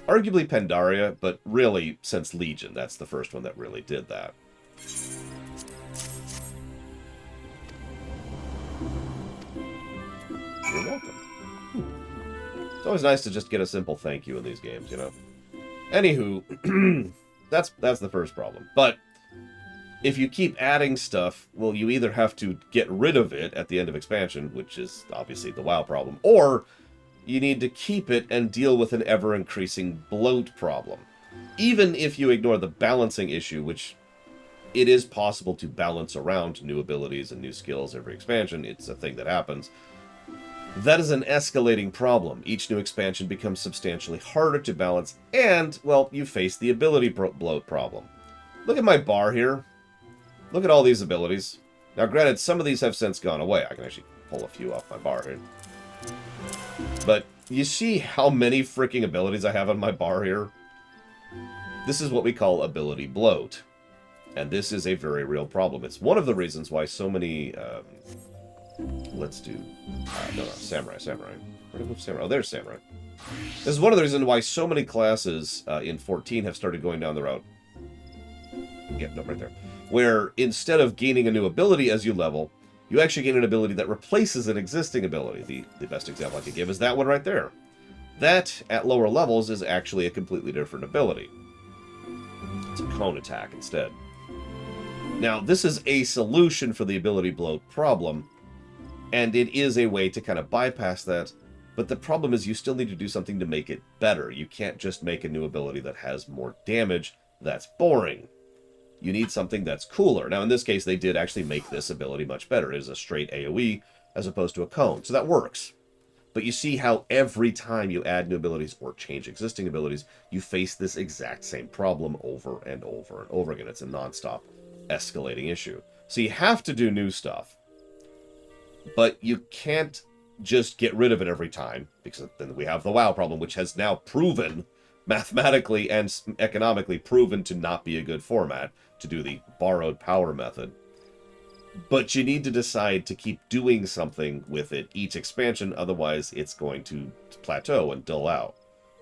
arguably Pandaria, but really since Legion. That's the first one that really did that. You're welcome. It's always nice to just get a simple thank you in these games, you know? Anywho, that's the first problem. But if you keep adding stuff, well, you either have to get rid of it at the end of expansion, which is obviously the WoW problem, or you need to keep it and deal with an ever-increasing bloat problem. Even if you ignore the balancing issue, which it is possible to balance around new abilities and new skills every expansion, it's a thing that happens. That is an escalating problem. Each new expansion becomes substantially harder to balance, and, well, you face the ability bloat problem. Look at my bar here. Look at all these abilities. Now, granted, some of these have since gone away. I can actually pull a few off my bar here. But you see how many freaking abilities I have on my bar here? This is what we call ability bloat. And this is a very real problem. It's one of the reasons why so many... let's do... no, Samurai. Where did I move Samurai? Oh, there's Samurai. This is one of the reasons why so many classes in 14 have started going down the route. Yeah, no, right there. Where instead of gaining a new ability as you level, you actually gain an ability that replaces an existing ability. The best example I could give is that one right there. That, at lower levels, is actually a completely different ability. It's a cone attack instead. Now, this is a solution for the ability bloat problem, and it is a way to kind of bypass that, but the problem is you still need to do something to make it better. You can't just make a new ability that has more damage. That's boring. You need something that's cooler. Now, in this case, they did actually make this ability much better. It is a straight AoE as opposed to a cone, so that works. But you see how every time you add new abilities or change existing abilities, you face this exact same problem over and over and over again. It's a non-stop escalating issue. So you have to do new stuff. But you can't just get rid of it every time, because then we have the WoW problem, which has now proven, mathematically and economically proven to not be a good format to do the borrowed power method. But you need to decide to keep doing something with it each expansion, otherwise it's going to plateau and dull out.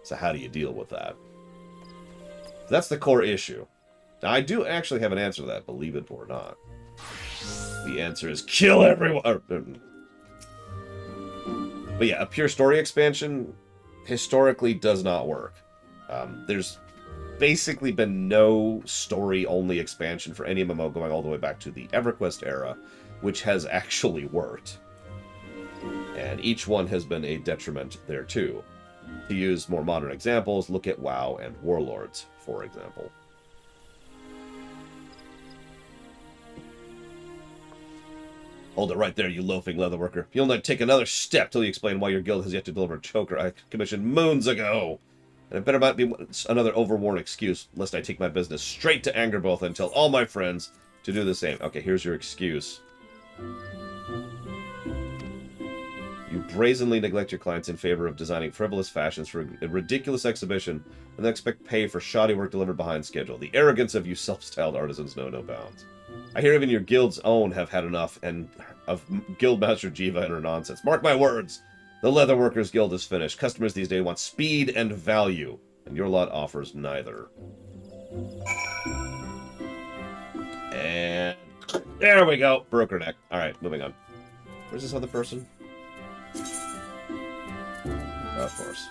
So how do you deal with that? That's the core issue. Now, I do actually have an answer to that, believe it or not. The answer is kill everyone! But yeah, a pure story expansion historically does not work. There's basically been no story-only expansion for any MMO going all the way back to the EverQuest era, which has actually worked. And each one has been a detriment there, too. To use more modern examples, look at WoW and Warlords, for example. Hold it right there, you loafing leatherworker. You'll not take another step till you explain why your guild has yet to deliver a choker I commissioned moons ago. And it better not be another overworn excuse, lest I take my business straight to Angerboth and tell all my friends to do the same. Okay, here's your excuse. You brazenly neglect your clients in favor of designing frivolous fashions for a ridiculous exhibition, and then expect pay for shoddy work delivered behind schedule. The arrogance of you self-styled artisans know no bounds. I hear even your guild's own have had enough and of Guildmaster Jiva and her nonsense. Mark my words! The Leatherworkers Guild is finished. Customers these days want speed and value, and your lot offers neither. And there we go. Broker neck. Alright, moving on. Where's this other person? Of course.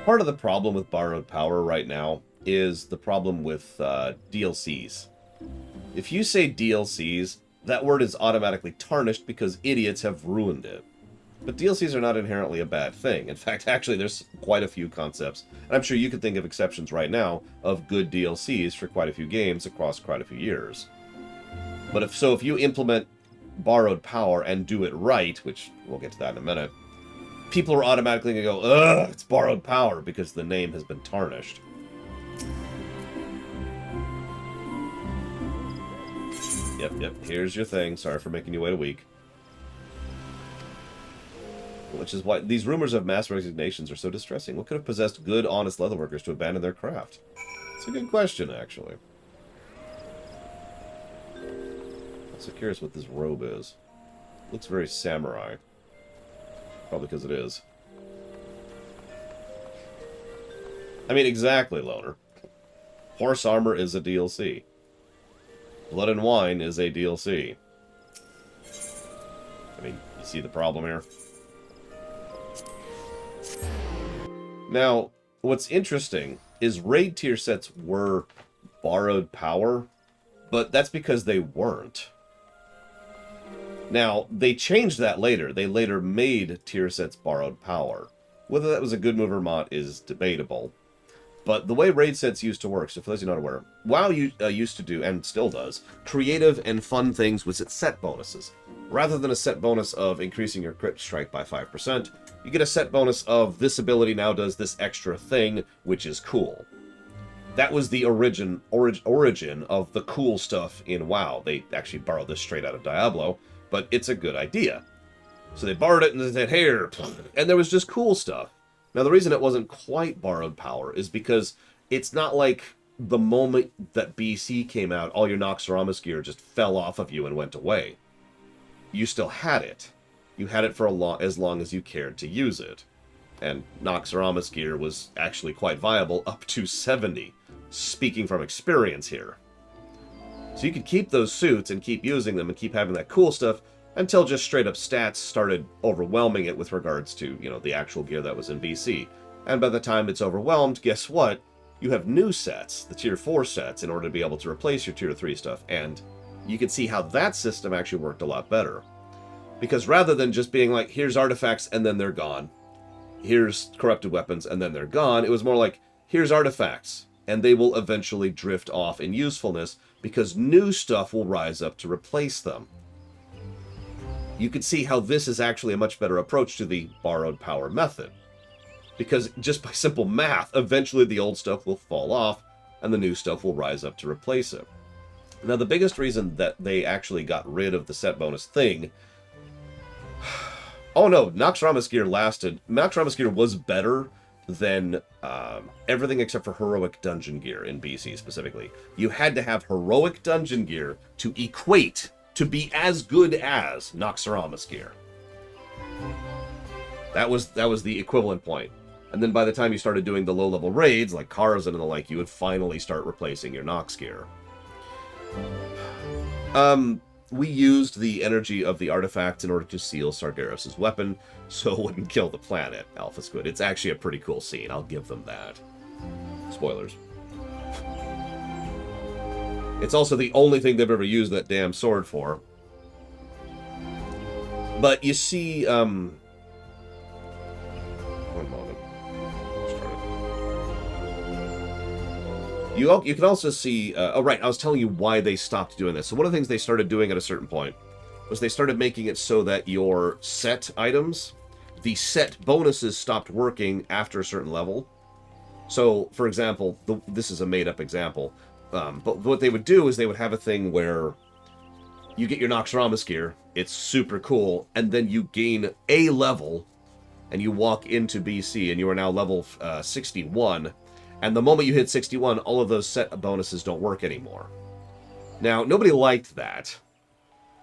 Part of the problem with borrowed power right now is the problem with DLCs. If you say DLCs, that word is automatically tarnished because idiots have ruined it. But DLCs are not inherently a bad thing. In fact, actually, there's quite a few concepts, and I'm sure you could think of exceptions right now, of good DLCs for quite a few games across quite a few years. But if you implement borrowed power and do it right, which we'll get to that in a minute, people are automatically going to go, ugh, it's borrowed power, because the name has been tarnished. Yep, here's your thing. Sorry for making you wait a week. Which is why these rumors of mass resignations are so distressing. What could have possessed good, honest leatherworkers to abandon their craft? It's a good question, actually. I'm so curious what this robe is. Looks very samurai. Probably because it is. I mean, exactly, Loner. Horse armor is a DLC. Blood and wine is a DLC. I mean, you see the problem here? Now, what's interesting is raid tier sets were borrowed power, but that's because they weren't. Now, they changed that later. They later made tier sets borrowed power. Whether that was a good move or not is debatable. But the way raid sets used to work, so for those who are not aware, WoW used to do, and still does, creative and fun things with its set bonuses. Rather than a set bonus of increasing your crit strike by 5%, you get a set bonus of this ability now does this extra thing, which is cool. That was the origin of the cool stuff in WoW. They actually borrowed this straight out of Diablo, but it's a good idea. So they borrowed it and they said, here, and there was just cool stuff. Now, the reason it wasn't quite borrowed power is because it's not like the moment that BC came out, all your Noxoramus gear just fell off of you and went away. You still had it. You had it for as long as you cared to use it. And Noxoramus gear was actually quite viable up to 70, speaking from experience here. So you could keep those suits and keep using them and keep having that cool stuff until just straight up stats started overwhelming it with regards to, the actual gear that was in BC. And by the time it's overwhelmed, guess what? You have new sets, the tier 4 sets, in order to be able to replace your tier 3 stuff. And you can see how that system actually worked a lot better. Because rather than just being like, here's artifacts and then they're gone, here's corrupted weapons and then they're gone, it was more like, here's artifacts, and they will eventually drift off in usefulness because new stuff will rise up to replace them. You can see how this is actually a much better approach to the borrowed power method. Because just by simple math, eventually the old stuff will fall off and the new stuff will rise up to replace it. Now, the biggest reason that they actually got rid of the set bonus thing... Oh no, Noxoramus gear lasted. Noxoramus gear was better than everything except for heroic dungeon gear in BC specifically. You had to have heroic dungeon gear to equate to be as good as Noxoramus gear. That was the equivalent point. And then by the time you started doing the low-level raids, like Karazhan and the like, you would finally start replacing your Nox gear. We used the energy of the artifacts in order to seal Sargeras' weapon, so it wouldn't kill the planet, Alpha Squid. It's actually a pretty cool scene, I'll give them that. Spoilers. It's also the only thing they've ever used that damn sword for. But you see, one moment. You can also see, oh right, I was telling you why they stopped doing this. So one of the things they started doing at a certain point was they started making it so that your set items, the set bonuses stopped working after a certain level. So, for example, this is a made-up example, but what they would do is they would have a thing where you get your Noxramas gear, it's super cool, and then you gain a level, and you walk into BC, and you are now level 61, and the moment you hit 61, all of those set bonuses don't work anymore. Now, nobody liked that,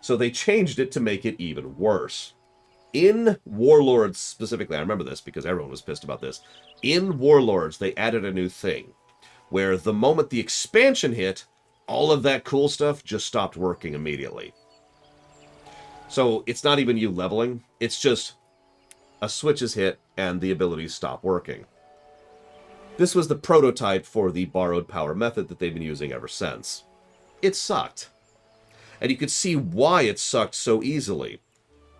so they changed it to make it even worse. In Warlords specifically, I remember this because everyone was pissed about this. In Warlords, they added a new thing, where the moment the expansion hit, all of that cool stuff just stopped working immediately. So it's not even you leveling, it's just a switch is hit and the abilities stop working. This was the prototype for the borrowed power method that they've been using ever since. It sucked. And you could see why it sucked so easily.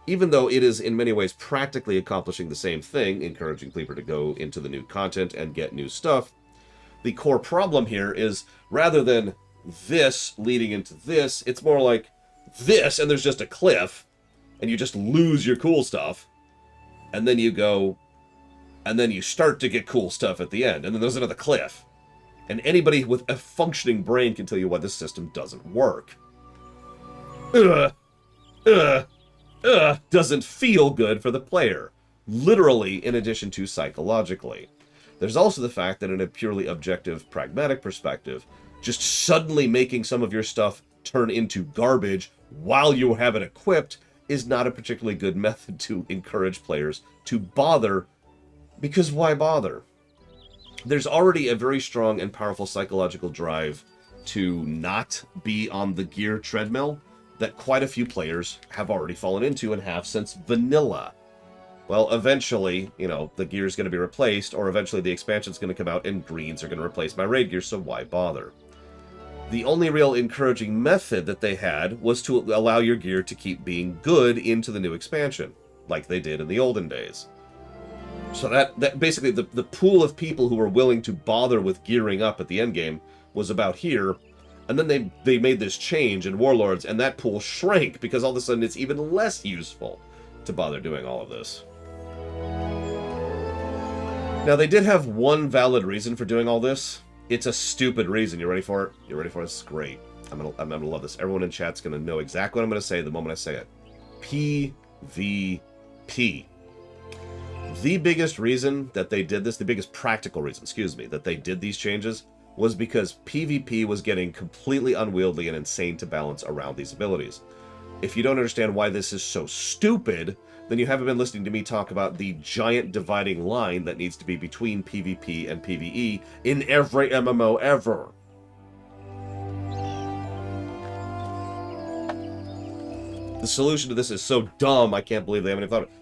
Even though it is in many ways practically accomplishing the same thing, encouraging Cleaver to go into the new content and get new stuff, the core problem here is rather than this leading into this, it's more like this and there's just a cliff and you just lose your cool stuff and then you go and then you start to get cool stuff at the end and then there's another cliff. And anybody with a functioning brain can tell you why this system doesn't work. Doesn't feel good for the player, literally in addition to psychologically. There's also the fact that in a purely objective, pragmatic perspective, just suddenly making some of your stuff turn into garbage while you have it equipped is not a particularly good method to encourage players to bother, because why bother? There's already a very strong and powerful psychological drive to not be on the gear treadmill that quite a few players have already fallen into and have since vanilla. Well, eventually, you know, the gear's going to be replaced, or eventually the expansion's going to come out and greens are going to replace my raid gear, so why bother? The only real encouraging method that they had was to allow your gear to keep being good into the new expansion, like they did in the olden days. So that basically, the pool of people who were willing to bother with gearing up at the endgame was about here. And then they made this change in Warlords, and that pool shrank because all of a sudden it's even less useful to bother doing all of this. Now, they did have one valid reason for doing all this. It's a stupid reason. You ready for it? You ready for it? This is great. I'm gonna love this. Everyone in chat's gonna know exactly what I'm gonna say the moment I say it. PvP. The biggest reason that they did this, the biggest practical reason, excuse me, that they did these changes was because PvP was getting completely unwieldy and insane to balance around these abilities. If you don't understand why this is so stupid, then you haven't been listening to me talk about the giant dividing line that needs to be between PvP and PvE in every MMO ever. The solution to this is so dumb, I can't believe they haven't even thought of it.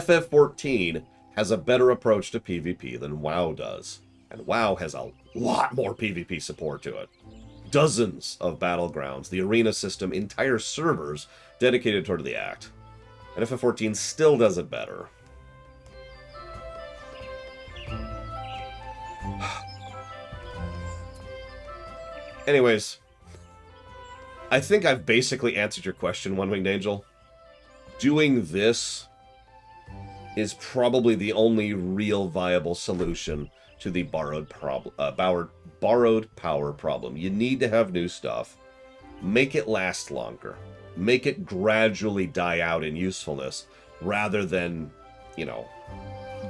FF14 has a better approach to PvP than WoW does. And WoW has a lot more PvP support to it. Dozens of battlegrounds, the arena system, entire servers dedicated toward the act. And FF14 still does it better. Anyways, I think I've basically answered your question, One-Winged Angel. Doing this is probably the only real viable solution to the borrowed power problem. You need to have new stuff. Make it last longer. Make it gradually die out in usefulness, rather than, you know,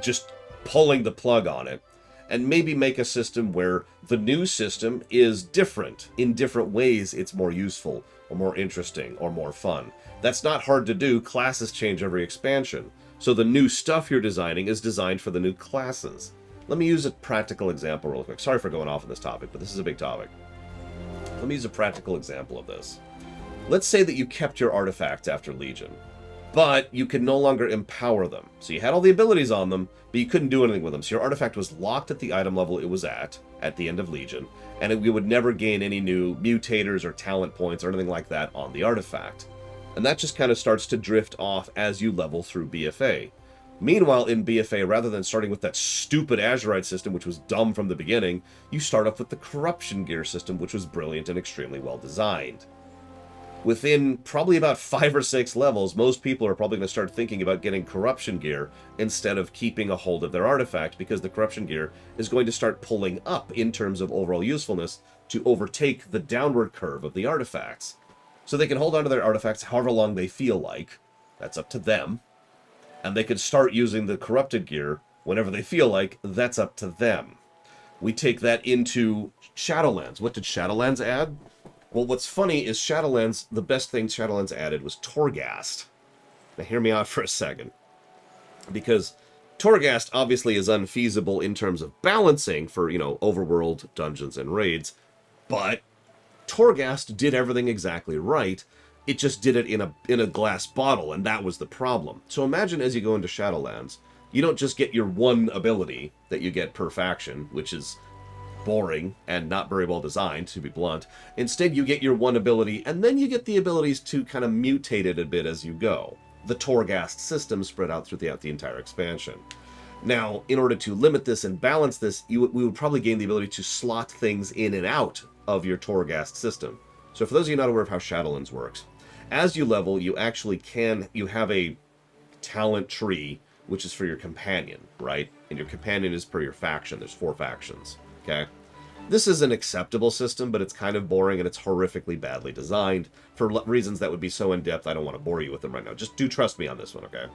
just pulling the plug on it. And maybe make a system where the new system is different. In different ways, it's more useful, or more interesting, or more fun. That's not hard to do. Classes change every expansion. So the new stuff you're designing is designed for the new classes. Let me use a practical example real quick. Sorry for going off on this topic, but this is a big topic. Let me use a practical example of this. Let's say that you kept your artifacts after Legion, but you could no longer empower them. So you had all the abilities on them, but you couldn't do anything with them. So your artifact was locked at the item level it was at the end of Legion, and we would never gain any new mutators or talent points or anything like that on the artifact. And that just kind of starts to drift off as you level through BFA. Meanwhile, in BFA, rather than starting with that stupid Azurite system, which was dumb from the beginning, you start off with the Corruption Gear system, which was brilliant and extremely well designed. Within probably about 5 or 6 levels, most people are probably going to start thinking about getting Corruption Gear instead of keeping a hold of their artifact, because the Corruption Gear is going to start pulling up in terms of overall usefulness to overtake the downward curve of the artifacts. So they can hold on to their artifacts however long they feel like. That's up to them. And they could start using the Corrupted Gear whenever they feel like. That's up to them. We take that into Shadowlands. What did Shadowlands add? Well, what's funny is Shadowlands, the best thing Shadowlands added was Torghast. Now, hear me out for a second. Because Torghast obviously is unfeasible in terms of balancing for, overworld dungeons and raids. But Torghast did everything exactly right. It just did it in a glass bottle, and that was the problem. So imagine as you go into Shadowlands, you don't just get your one ability that you get per faction, which is boring and not very well designed, to be blunt. Instead, you get your one ability, and then you get the abilities to kind of mutate it a bit as you go. The Torghast system spread out throughout the entire expansion. Now, in order to limit this and balance this, we would probably gain the ability to slot things in and out of your Torghast system. So for those of you not aware of how Shadowlands works, as you level, you have a talent tree, which is for your companion, right? And your companion is per your faction. There's 4 factions, okay? This is an acceptable system, but it's kind of boring and it's horrifically badly designed for reasons that would be so in-depth I don't want to bore you with them right now. Just do trust me on this one, okay?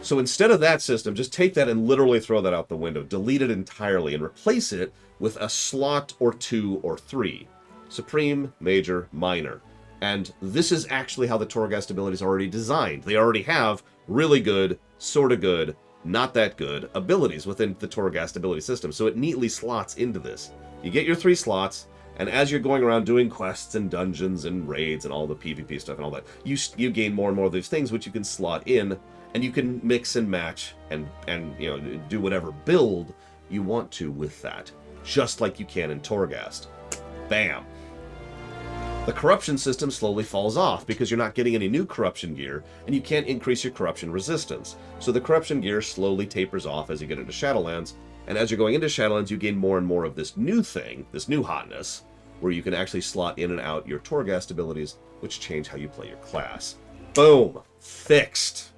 So instead of that system, just take that and literally throw that out the window. Delete it entirely and replace it with a slot or 2 or 3. Supreme, Major, Minor. And this is actually how the Torghast ability is already designed. They already have really good, sort of good, not that good abilities within the Torghast ability system. So it neatly slots into this. You get your 3 slots, and as you're going around doing quests and dungeons and raids and all the PvP stuff and all that, you gain more and more of these things which you can slot in, and you can mix and match and do whatever build you want to with that. Just like you can in Torghast. Bam. The corruption system slowly falls off because you're not getting any new corruption gear, and you can't increase your corruption resistance. So the corruption gear slowly tapers off as you get into Shadowlands, and as you're going into Shadowlands, you gain more and more of this new thing, this new hotness, where you can actually slot in and out your Torghast abilities, which change how you play your class. Boom! Fixed!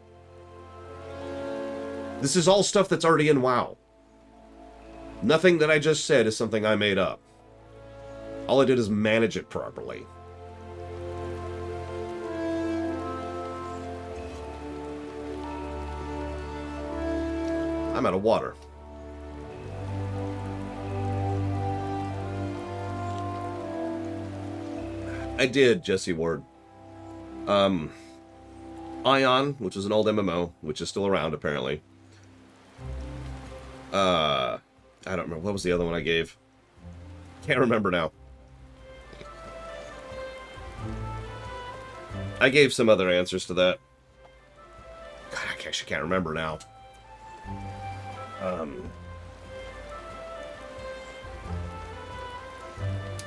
This is all stuff that's already in WoW. Nothing that I just said is something I made up. All I did is manage it properly. I'm out of water. I did, Jesse Ward. Ion, which was an old MMO, which is still around, apparently. I don't remember. What was the other one I gave? Can't remember now. I gave some other answers to that. God, I actually can't remember now.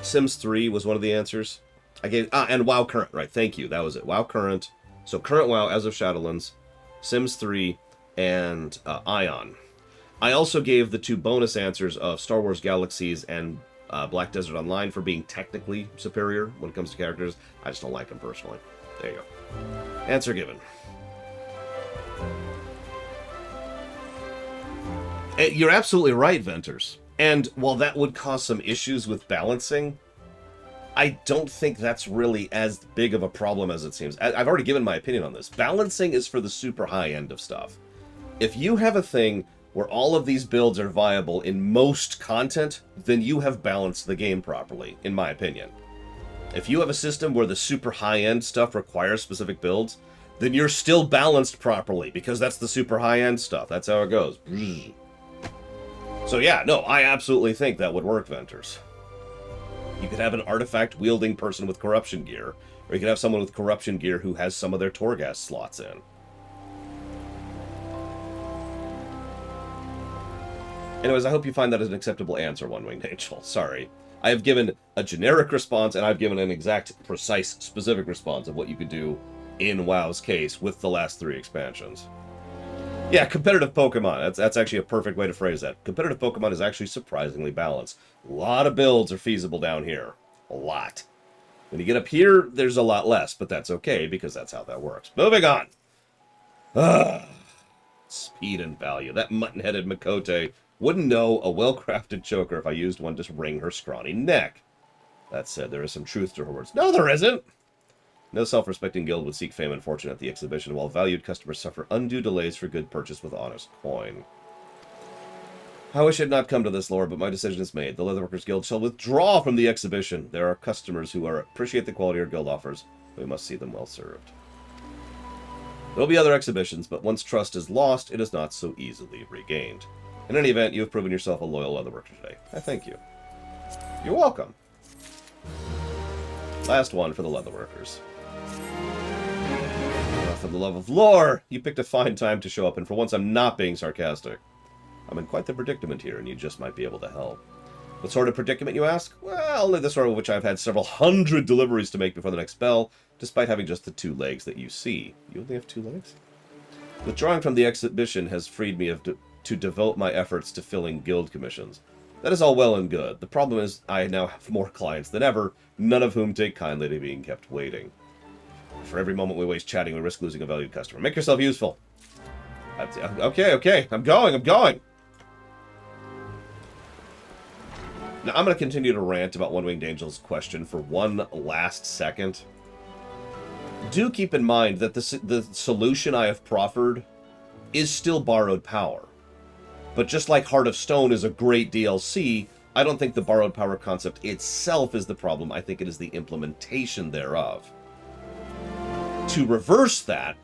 Sims 3 was one of the answers. I gave... and WoW Current, right. Thank you. That was it. WoW Current. So Current WoW as of Shadowlands, Sims 3, and Ion. I also gave the 2 bonus answers of Star Wars Galaxies and Black Desert Online for being technically superior when it comes to characters. I just don't like them personally. There you go. Answer given. You're absolutely right, Venters. And while that would cause some issues with balancing, I don't think that's really as big of a problem as it seems. I've already given my opinion on this. Balancing is for the super high end of stuff. If you have a thing where all of these builds are viable in most content, then you have balanced the game properly, in my opinion. If you have a system where the super high-end stuff requires specific builds, then you're still balanced properly, because that's the super high-end stuff. That's how it goes. So yeah, no, I absolutely think that would work, Venters. You could have an artifact-wielding person with corruption gear, or you could have someone with corruption gear who has some of their Torghast slots in. Anyways, I hope you find that as an acceptable answer, One-Winged Angel. Sorry. I have given a generic response, and I've given an exact, precise, specific response of what you could do in WoW's case with the last 3 expansions. Yeah, competitive Pokemon. That's actually a perfect way to phrase that. Competitive Pokemon is actually surprisingly balanced. A lot of builds are feasible down here. A lot. When you get up here, there's a lot less, but that's okay, because that's how that works. Moving on! Speed and value. That mutton-headed Makote wouldn't know a well-crafted choker if I used one to wring her scrawny neck. That said, there is some truth to her words. No, there isn't! No self-respecting guild would seek fame and fortune at the exhibition, while valued customers suffer undue delays for good purchase with honest coin. I wish it had not come to this, Lord, but my decision is made. The Leatherworkers Guild shall withdraw from the exhibition. There are customers who appreciate the quality our guild offers. We must see them well served. There will be other exhibitions, but once trust is lost, it is not so easily regained. In any event, you have proven yourself a loyal Leatherworker today. I thank you. You're welcome. Last one for the Leatherworkers. For the love of lore, you picked a fine time to show up, and for once I'm not being sarcastic. I'm in quite the predicament here, and you just might be able to help. What sort of predicament, you ask? Well, only the sort of which I've had several hundred deliveries to make before the next spell, despite having just the 2 legs that you see. You only have 2 legs? Withdrawing from the exhibition has freed me to devote my efforts to filling guild commissions. That is all well and good. The problem is I now have more clients than ever, none of whom take kindly to being kept waiting. For every moment we waste chatting, we risk losing a valued customer. Make yourself useful. Okay. I'm going. Now, I'm going to continue to rant about One-Winged Angel's question for one last second. Do keep in mind that the solution I have proffered is still borrowed power. But just like Heart of Stone is a great DLC, I don't think the borrowed power concept itself is the problem. I think it is the implementation thereof. To reverse that,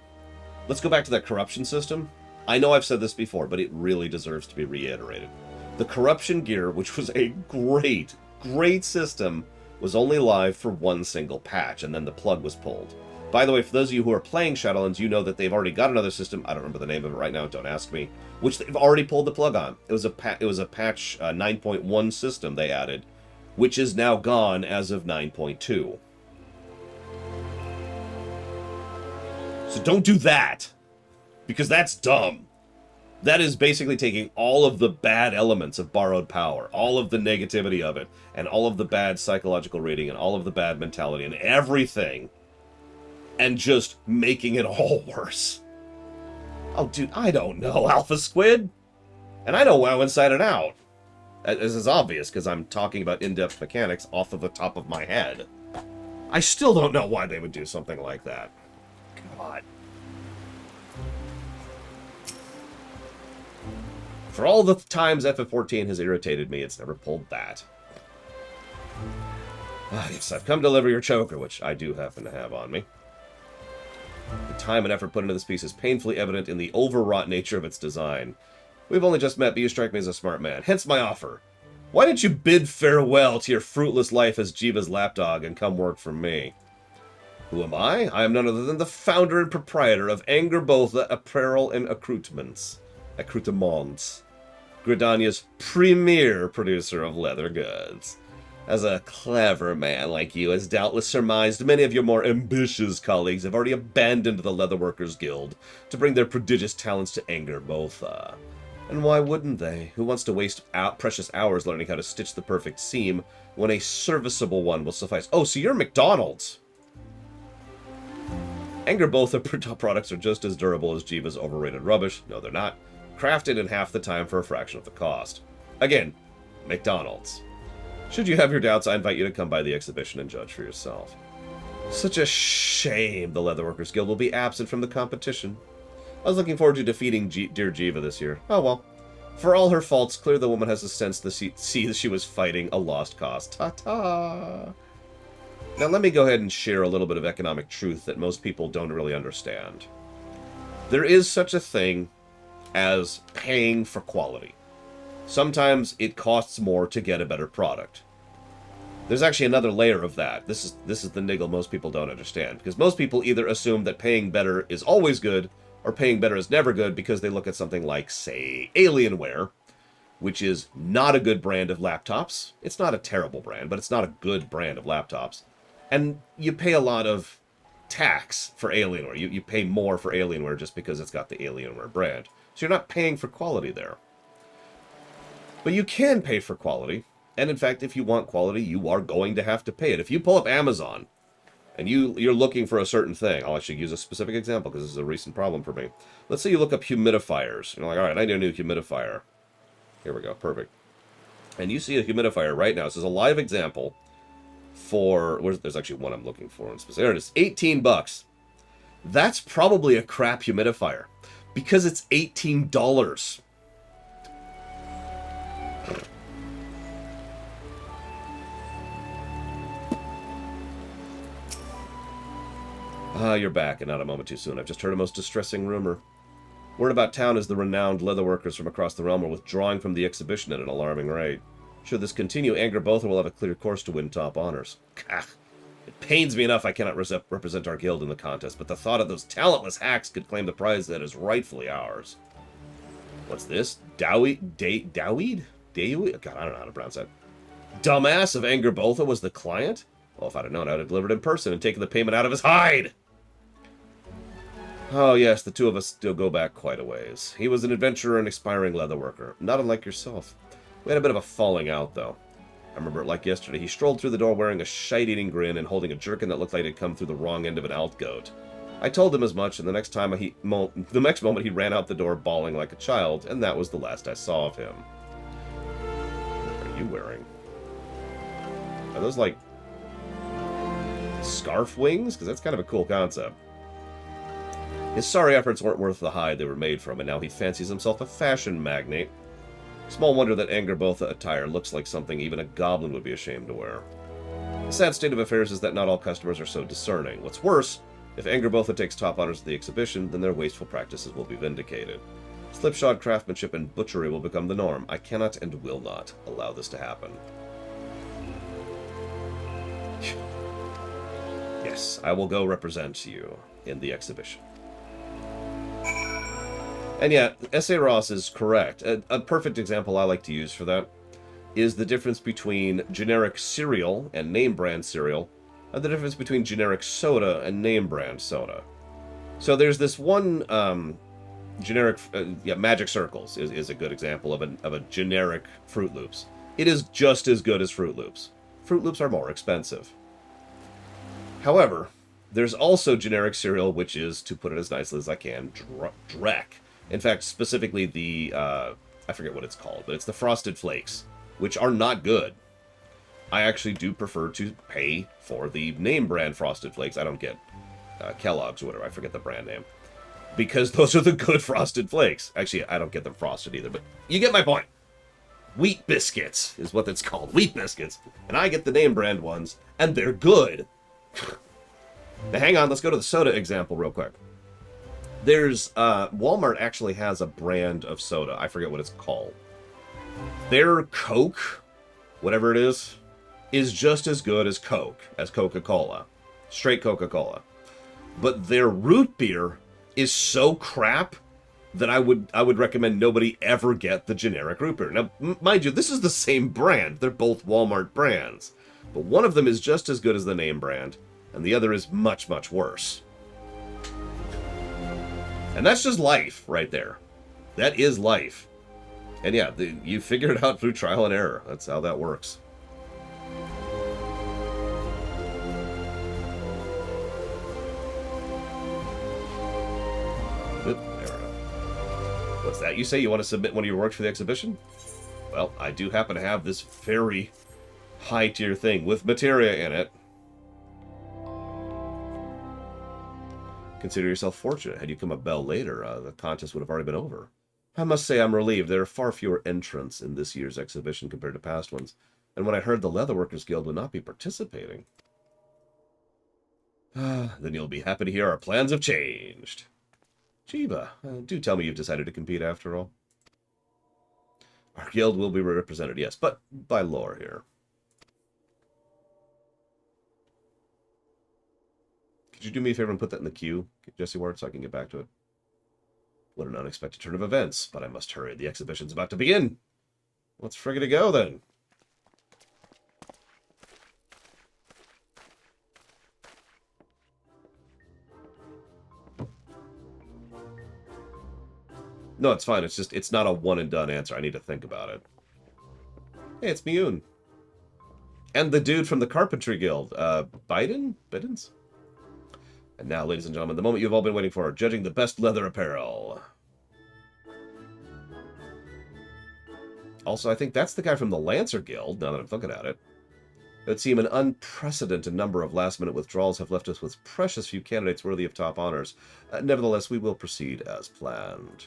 let's go back to that corruption system. I know I've said this before, but it really deserves to be reiterated. The corruption gear, which was a great system, was only live for one single patch, and then the plug was pulled. By the way, for those of you who are playing Shadowlands, you know that they've already got another system, I don't remember the name of it right now, don't ask me, which they've already pulled the plug on. It was a patch 9.1 system they added, which is now gone as of 9.2. So don't do that, because that's dumb. That is basically taking all of the bad elements of borrowed power, all of the negativity of it, and all of the bad psychological rating, and all of the bad mentality, and everything, and just making it all worse. Oh, dude, I don't know, Alpha Squid. And I know WoW inside and out. This is obvious, because I'm talking about in-depth mechanics off of the top of my head. I still don't know why they would do something like that. God. For all the times FF14 has irritated me, it's never pulled that. Yes, I've come to deliver your choker, which I do happen to have on me. The time and effort put into this piece is painfully evident in the overwrought nature of its design. We've only just met, but you strike me as a smart man. Hence my offer. Why don't you bid farewell to your fruitless life as Jiva's lapdog and come work for me? Who am I? I am none other than the founder and proprietor of Angerbotha Apparel and Accoutrements. Gridania's premier producer of leather goods. As a clever man like you has doubtless surmised, many of your more ambitious colleagues have already abandoned the Leatherworkers Guild to bring their prodigious talents to Angerbotha. And why wouldn't they? Who wants to waste precious hours learning how to stitch the perfect seam when a serviceable one will suffice? Oh, so you're McDonald's! Angerbotha products are just as durable as Jiva's overrated rubbish. No, they're not. Crafted in half the time for a fraction of the cost. Again, McDonald's. Should you have your doubts, I invite you to come by the exhibition and judge for yourself. Such a shame the Leatherworkers Guild will be absent from the competition. I was looking forward to defeating dear Jiva this year. Oh well. For all her faults, clear the woman has a sense to see that she was fighting a lost cause. Ta-ta! Now let me go ahead and share a little bit of economic truth that most people don't really understand. There is such a thing as paying for quality. Sometimes it costs more to get a better product. There's actually another layer of that. This is the niggle most people don't understand. Because most people either assume that paying better is always good, or paying better is never good because they look at something like, say, Alienware, which is not a good brand of laptops. It's not a terrible brand, but it's not a good brand of laptops. And you pay a lot of tax for Alienware. You pay more for Alienware just because it's got the Alienware brand. So you're not paying for quality there. But you can pay for quality. And in fact, if you want quality, you are going to have to pay it. If you pull up Amazon and you're looking for a certain thing, I'll actually use a specific example because this is a recent problem for me. Let's say you look up humidifiers. You're like, all right, I need a new humidifier. Here we go, perfect. And you see a humidifier right now. This is a live example for, there's actually one I'm looking for in specific. There it is, 18 bucks. That's probably a crap humidifier because it's $18. You're back, and not a moment too soon. I've just heard a most distressing rumor. Word about town is the renowned leatherworkers from across the realm are withdrawing from the exhibition at an alarming rate. Should this continue, Angrboda will have a clear course to win top honors. Gah. It pains me enough I cannot represent our guild in the contest, but the thought of those talentless hacks could claim the prize that is rightfully ours. What's this? Dawid? God, I don't know how to pronounce that. Dumbass of Angrboda was the client? Well, if I'd have known, I would have delivered in person and taken the payment out of his hide! Oh, yes, the two of us still go back quite a ways. He was an adventurer and aspiring leatherworker, not unlike yourself. We had a bit of a falling out, though. I remember it like yesterday. He strolled through the door wearing a shite-eating grin and holding a jerkin that looked like it had come through the wrong end of an alt-goat. I told him as much, and the next moment he ran out the door bawling like a child, and that was the last I saw of him. What are you wearing? Are those, like, scarf wings? Because that's kind of a cool concept. His sorry efforts weren't worth the hide they were made from, and now he fancies himself a fashion magnate. Small wonder that Angrboda attire looks like something even a goblin would be ashamed to wear. The sad state of affairs is that not all customers are so discerning. What's worse, if Angrboda takes top honors at the exhibition, then their wasteful practices will be vindicated. Slipshod craftsmanship and butchery will become the norm. I cannot and will not allow this to happen. Yes, I will go represent you in the exhibition. And yeah, S.A. Ross is correct. A perfect example I like to use for that is the difference between generic cereal and name brand cereal, and the difference between generic soda and name brand soda. So there's this one generic, Magic Circles is a good example of a generic Fruit Loops. It is just as good as Fruit Loops. Fruit Loops are more expensive. However, there's also generic cereal, which is, to put it as nicely as I can, Drek. In fact, specifically the, I forget what it's called, but it's the Frosted Flakes, which are not good. I actually do prefer to pay for the name brand Frosted Flakes. I don't get Kellogg's or whatever, I forget the brand name. Because those are the good Frosted Flakes. Actually, I don't get them frosted either, but you get my point. Wheat Biscuits is what it's called, Wheat Biscuits. And I get the name brand ones, and they're good. Now hang on, let's go to the soda example real quick. There's, Walmart actually has a brand of soda. I forget what it's called. Their Coke, whatever it is just as good as Coke, as Coca-Cola. Straight Coca-Cola. But their root beer is so crap that I would recommend nobody ever get the generic root beer. Now, mind you, this is the same brand. They're both Walmart brands. But one of them is just as good as the name brand, and the other is much, much worse. And that's just life right there. That is life. And yeah, you figure it out through trial and error. That's how that works. Oop, there we go. What's that you say? You want to submit one of your works for the exhibition? Well, I do happen to have this very high-tier thing with materia in it. Consider yourself fortunate. Had you come a bell later, the contest would have already been over. I must say I'm relieved. There are far fewer entrants in this year's exhibition compared to past ones. And when I heard the Leatherworkers Guild would not be participating... then you'll be happy to hear our plans have changed. Chiba, do tell me you've decided to compete after all. Our guild will be represented, yes, but by lore here. Could you do me a favor and put that in the queue, Jesse Ward, so I can get back to it? What an unexpected turn of events, but I must hurry. The exhibition's about to begin. Let's friggin' go, then. No, it's fine. It's just, it's not a one-and-done answer. I need to think about it. Hey, it's Miyun. And the dude from the Carpentry Guild. Bidens? And now, ladies and gentlemen, the moment you've all been waiting for, judging the best leather apparel. Also, I think that's the guy from the Lancer Guild, now that I'm looking at it. It would seem an unprecedented number of last-minute withdrawals have left us with precious few candidates worthy of top honors. Nevertheless, we will proceed as planned.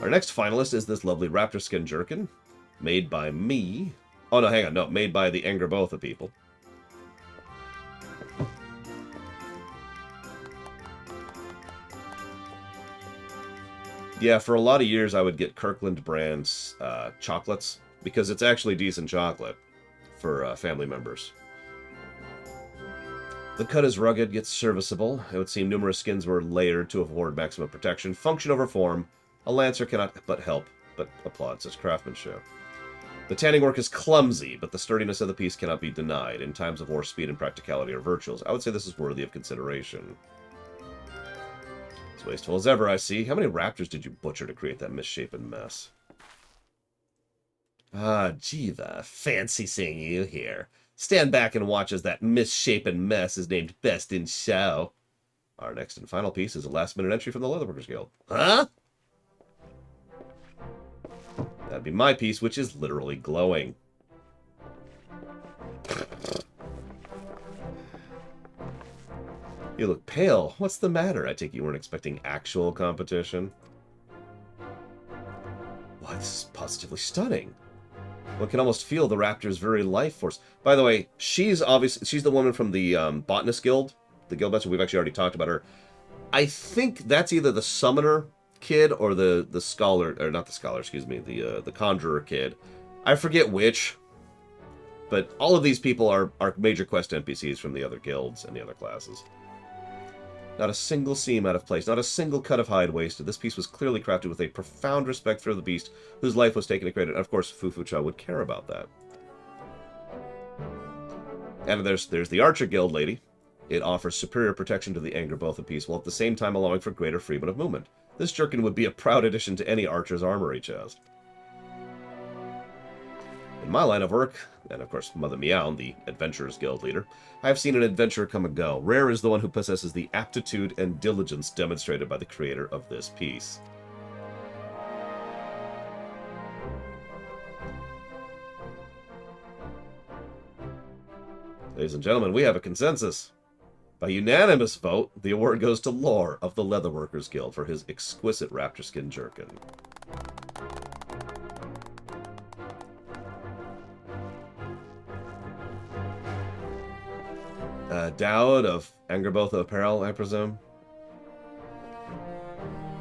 Our next finalist is this lovely raptor skin jerkin, made by me. Oh, no, hang on. No, made by the Angerbotha people. Yeah, for a lot of years I would get Kirkland brands chocolates, because it's actually decent chocolate for family members. The cut is rugged, yet serviceable. It would seem numerous skins were layered to afford maximum protection. Function over form. A lancer cannot but applaud such craftsmanship. The tanning work is clumsy, but the sturdiness of the piece cannot be denied. In times of war, speed and practicality are virtues. I would say this is worthy of consideration. As wasteful as ever, I see. How many raptors did you butcher to create that misshapen mess? Ah, Jiva, fancy seeing you here. Stand back and watch as that misshapen mess is named best in show. Our next and final piece is a last-minute entry from the Leatherworkers Guild. Huh? That'd be my piece, which is literally glowing. You look pale. What's the matter? I take you weren't expecting actual competition. Why, this is positively stunning. One can almost feel the raptor's very life force. By the way, she's the woman from the Botanist Guild, the guild master. We've actually already talked about her. I think that's either the summoner kid or the scholar, or not the scholar, excuse me, the conjurer kid. I forget which, but all of these people are major quest NPCs from the other guilds and the other classes. Not a single seam out of place, not a single cut of hide wasted. This piece was clearly crafted with a profound respect for the beast whose life was taken to create it. And of course, Fufu-cha would care about that. And there's the Archer Guild lady. It offers superior protection to the Angerbotha piece, while at the same time allowing for greater freedom of movement. This jerkin would be a proud addition to any archer's armory chest. In my line of work, and of course Mother Meow, the Adventurers Guild leader, I have seen an adventurer come and go. Rare is the one who possesses the aptitude and diligence demonstrated by the creator of this piece. Ladies and gentlemen, we have a consensus. By unanimous vote, the award goes to Lore of the Leatherworkers Guild for his exquisite raptor skin jerkin. Dowd of Angerbotha Apparel, I presume.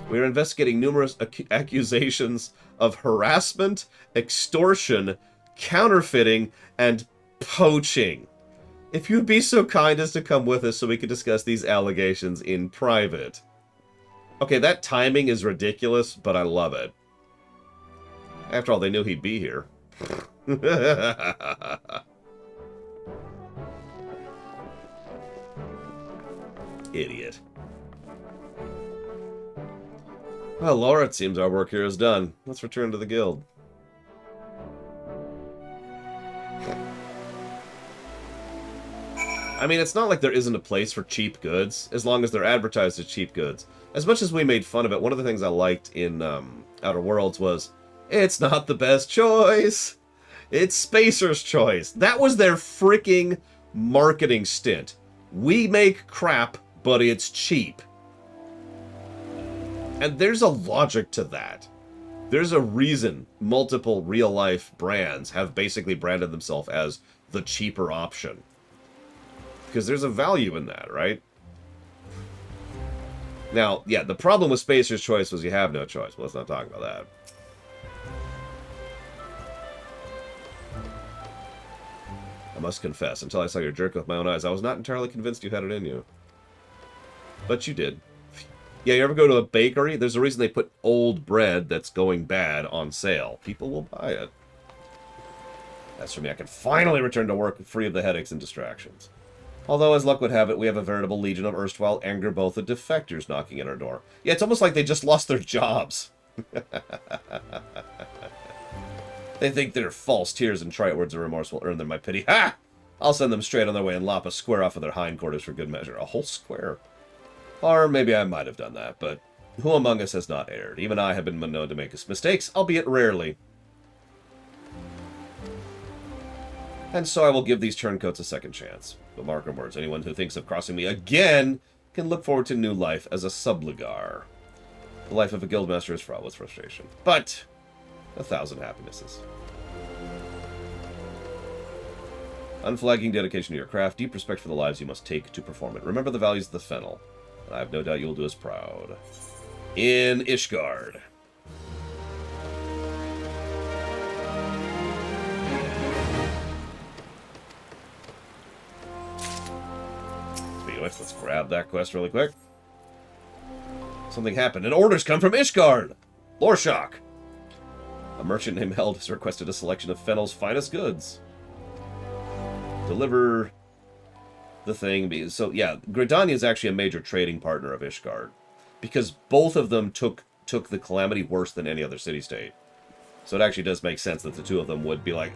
We are investigating numerous accusations of harassment, extortion, counterfeiting, and poaching. If you'd be so kind as to come with us so we could discuss these allegations in private. Okay, that timing is ridiculous, but I love it. After all, they knew he'd be here. Idiot. Well, Laura, it seems our work here is done. Let's return to the guild. I mean, it's not like there isn't a place for cheap goods, as long as they're advertised as cheap goods. As much as we made fun of it, one of the things I liked in Outer Worlds was, it's not the best choice. It's Spacer's choice. That was their freaking marketing stint. We make crap, but it's cheap. And there's a logic to that. There's a reason multiple real-life brands have basically branded themselves as the cheaper option. because there's a value in that, right? Now, yeah, the problem with Spacer's Choice was you have no choice. Well, let's not talk about that. I must confess, until I saw your jerk with my own eyes, I was not entirely convinced you had it in you. But you did. Yeah, you ever go to a bakery? There's a reason they put old bread that's going bad on sale. People will buy it. As for me, I can finally return to work free of the headaches and distractions. Although, as luck would have it, we have a veritable legion of erstwhile anger both of defectors knocking at our door. Yeah, it's almost like they just lost their jobs. They think their false tears and trite words of remorse will earn them my pity. Ha! I'll send them straight on their way and lop a square off of their hindquarters for good measure. A whole square. Or maybe I might have done that, but who among us has not erred? Even I have been known to make mistakes, albeit rarely. And so I will give these turncoats a second chance. But mark my words, anyone who thinks of crossing me again can look forward to new life as a subligar. The life of a guildmaster is fraught with frustration. But 1,000 happinesses. Unflagging dedication to your craft, deep respect for the lives you must take to perform it. Remember the values of the Fennel, and I have no doubt you will do us proud. In Ishgard. Speaking of which, let's grab that quest really quick. Something happened, and orders come from Ishgard! Lore shock! A merchant named Held has requested a selection of Fennel's finest goods. Deliver the thing. So, yeah, Gridania is actually a major trading partner of Ishgard. Because both of them took the calamity worse than any other city-state. So it actually does make sense that the two of them would be like,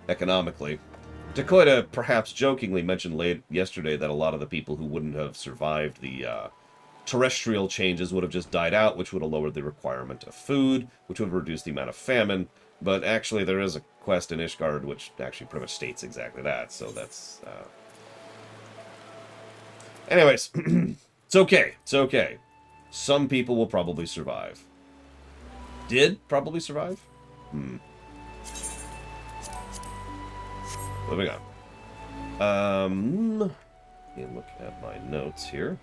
economically. Dakoita perhaps jokingly mentioned yesterday that a lot of the people who wouldn't have survived the terrestrial changes would have just died out, which would have lowered the requirement of food, which would have reduced the amount of famine. But actually, there is a quest in Ishgard which actually pretty much states exactly that. So that's... Anyways, it's okay. It's okay. Some people will probably survive. Did probably survive? Moving on. Let me look at my notes here.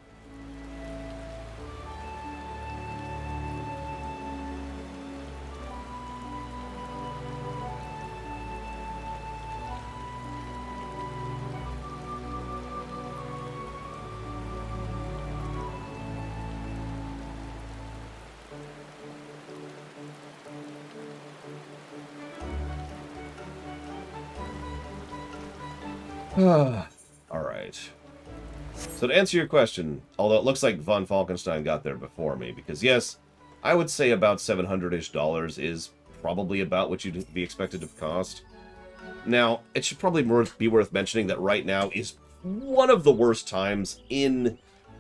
Alright. So to answer your question, although it looks like Von Falkenstein got there before me, because yes, I would say about $700-ish is probably about what you'd be expected to cost. Now, it should probably be worth mentioning that right now is one of the worst times in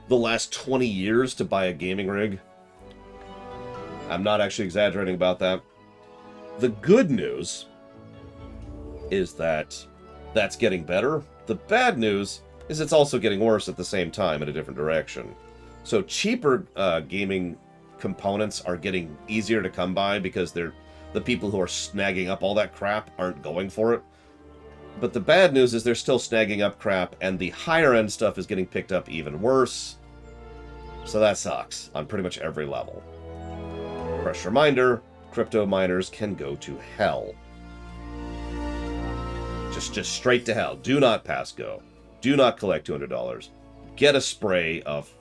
the last 20 years to buy a gaming rig. I'm not actually exaggerating about that. The good news is that that's getting better. The bad news is it's also getting worse at the same time in a different direction. So cheaper gaming components are getting easier to come by because the people who are snagging up all that crap aren't going for it. But the bad news is they're still snagging up crap, and the higher end stuff is getting picked up even worse. So that sucks on pretty much every level. Fresh reminder, crypto miners can go to hell. Just straight to hell. Do not pass go. Do not collect $200. Get a spray of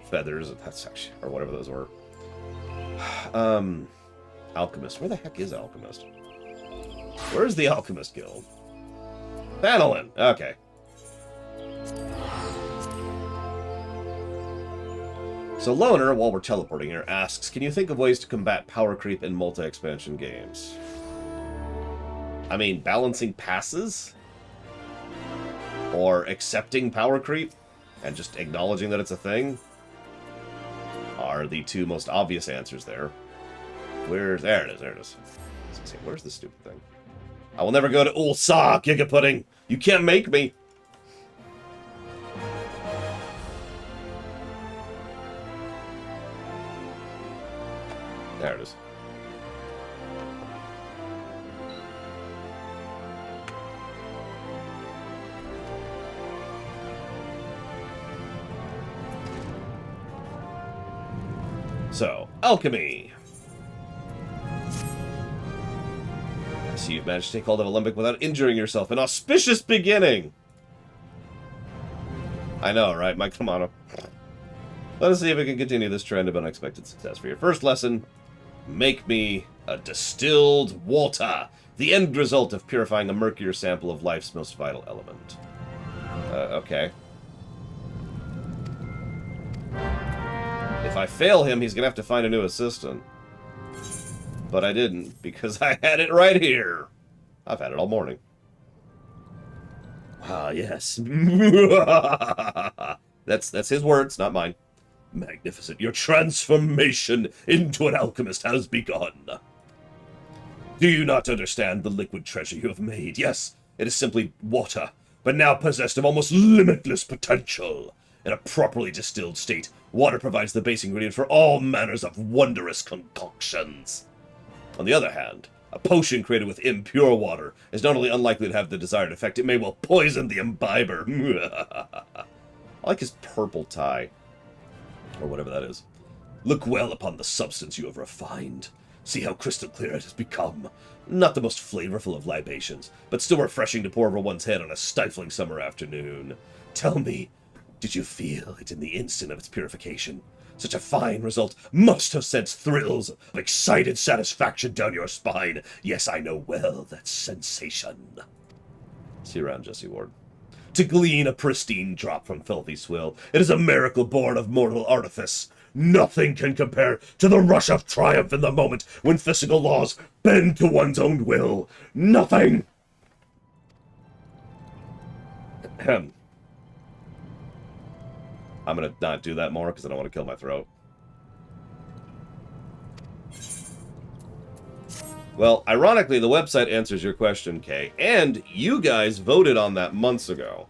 feathers. That's actually, or whatever those were. Alchemist. Where the heck is Alchemist? Where's the Alchemist Guild? Banalin. Okay. So Loner, while we're teleporting here, asks, can you think of ways to combat power creep in multi-expansion games? I mean, balancing passes? Or accepting power creep? And just acknowledging that it's a thing? Are the two most obvious answers there. There it is. Where's the stupid thing? I will never go to Ulsa, Giga Pudding! You can't make me! There it is. So, alchemy. I see you've managed to take hold of Alembic without injuring yourself. An auspicious beginning! I know, right, Mike? Come on. Let us see if we can continue this trend of unexpected success. For your first lesson, make me a distilled water, the end result of purifying a murkier sample of life's most vital element. Okay. If I fail him, he's gonna have to find a new assistant. But I didn't, because I had it right here. I've had it all morning. Ah, yes. That's his words, not mine. Magnificent. Your transformation into an alchemist has begun. Do you not understand the liquid treasure you have made? Yes, it is simply water, but now possessed of almost limitless potential. In a properly distilled state, water provides the base ingredient for all manners of wondrous concoctions. On the other hand, a potion created with impure water is not only unlikely to have the desired effect, it may well poison the imbiber. I like his purple tie. Or whatever that is. Look well upon the substance you have refined. See how crystal clear it has become. Not the most flavorful of libations, but still refreshing to pour over one's head on a stifling summer afternoon. Tell me, did you feel it in the instant of its purification? Such a fine result must have sent thrills of excited satisfaction down your spine. Yes, I know well that sensation. See you around, Jesse Ward. To glean a pristine drop from filthy swill, it is a miracle born of mortal artifice. Nothing can compare to the rush of triumph in the moment when physical laws bend to one's own will. Nothing! Ahem. I'm gonna not do that more because I don't want to kill my throat. Well, ironically, the website answers your question, Kay, and you guys voted on that months ago.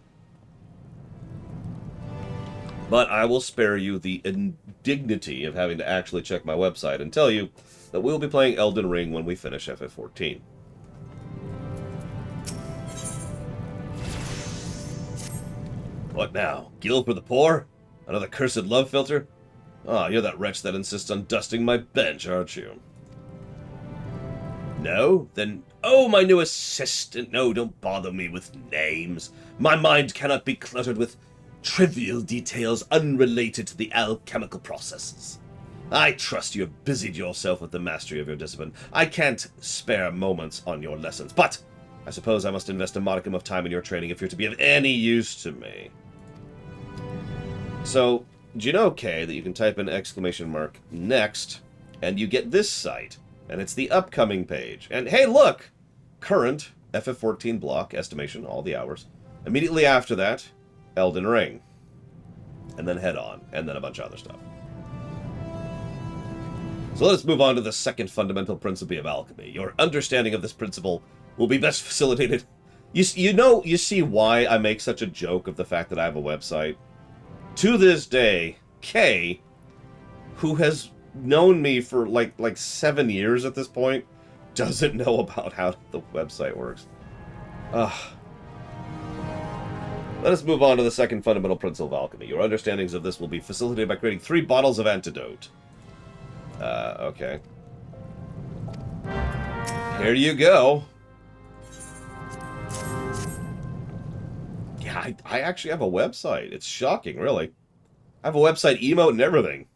But I will spare you the indignity of having to actually check my website and tell you that we'll be playing Elden Ring when we finish FF14. What now? Guild for the poor? Another cursed love filter? Ah, you're that wretch that insists on dusting my bench, aren't you? No? Then, oh, my new assistant. No, don't bother me with names. My mind cannot be cluttered with trivial details unrelated to the alchemical processes. I trust you have busied yourself with the mastery of your discipline. I can't spare moments on your lessons, but I suppose I must invest a modicum of time in your training if you're to be of any use to me. So, do you know, Kay, that you can type in !next, and you get this site, and it's the upcoming page. And hey, look! Current, FF14 block, estimation, all the hours. Immediately after that, Elden Ring. And then Head On, and then a bunch of other stuff. So let us move on to the second fundamental principle of alchemy. Your understanding of this principle will be best facilitated. You see why I make such a joke of the fact that I have a website? To this day, Kay, who has known me for like 7 years at this point, doesn't know about how the website works. Let us move on to the second fundamental principle of alchemy. Your understandings of this will be facilitated by creating 3 bottles of antidote. Okay. Here you go. Yeah, I actually have a website. It's shocking, really. I have a website, emote, and everything.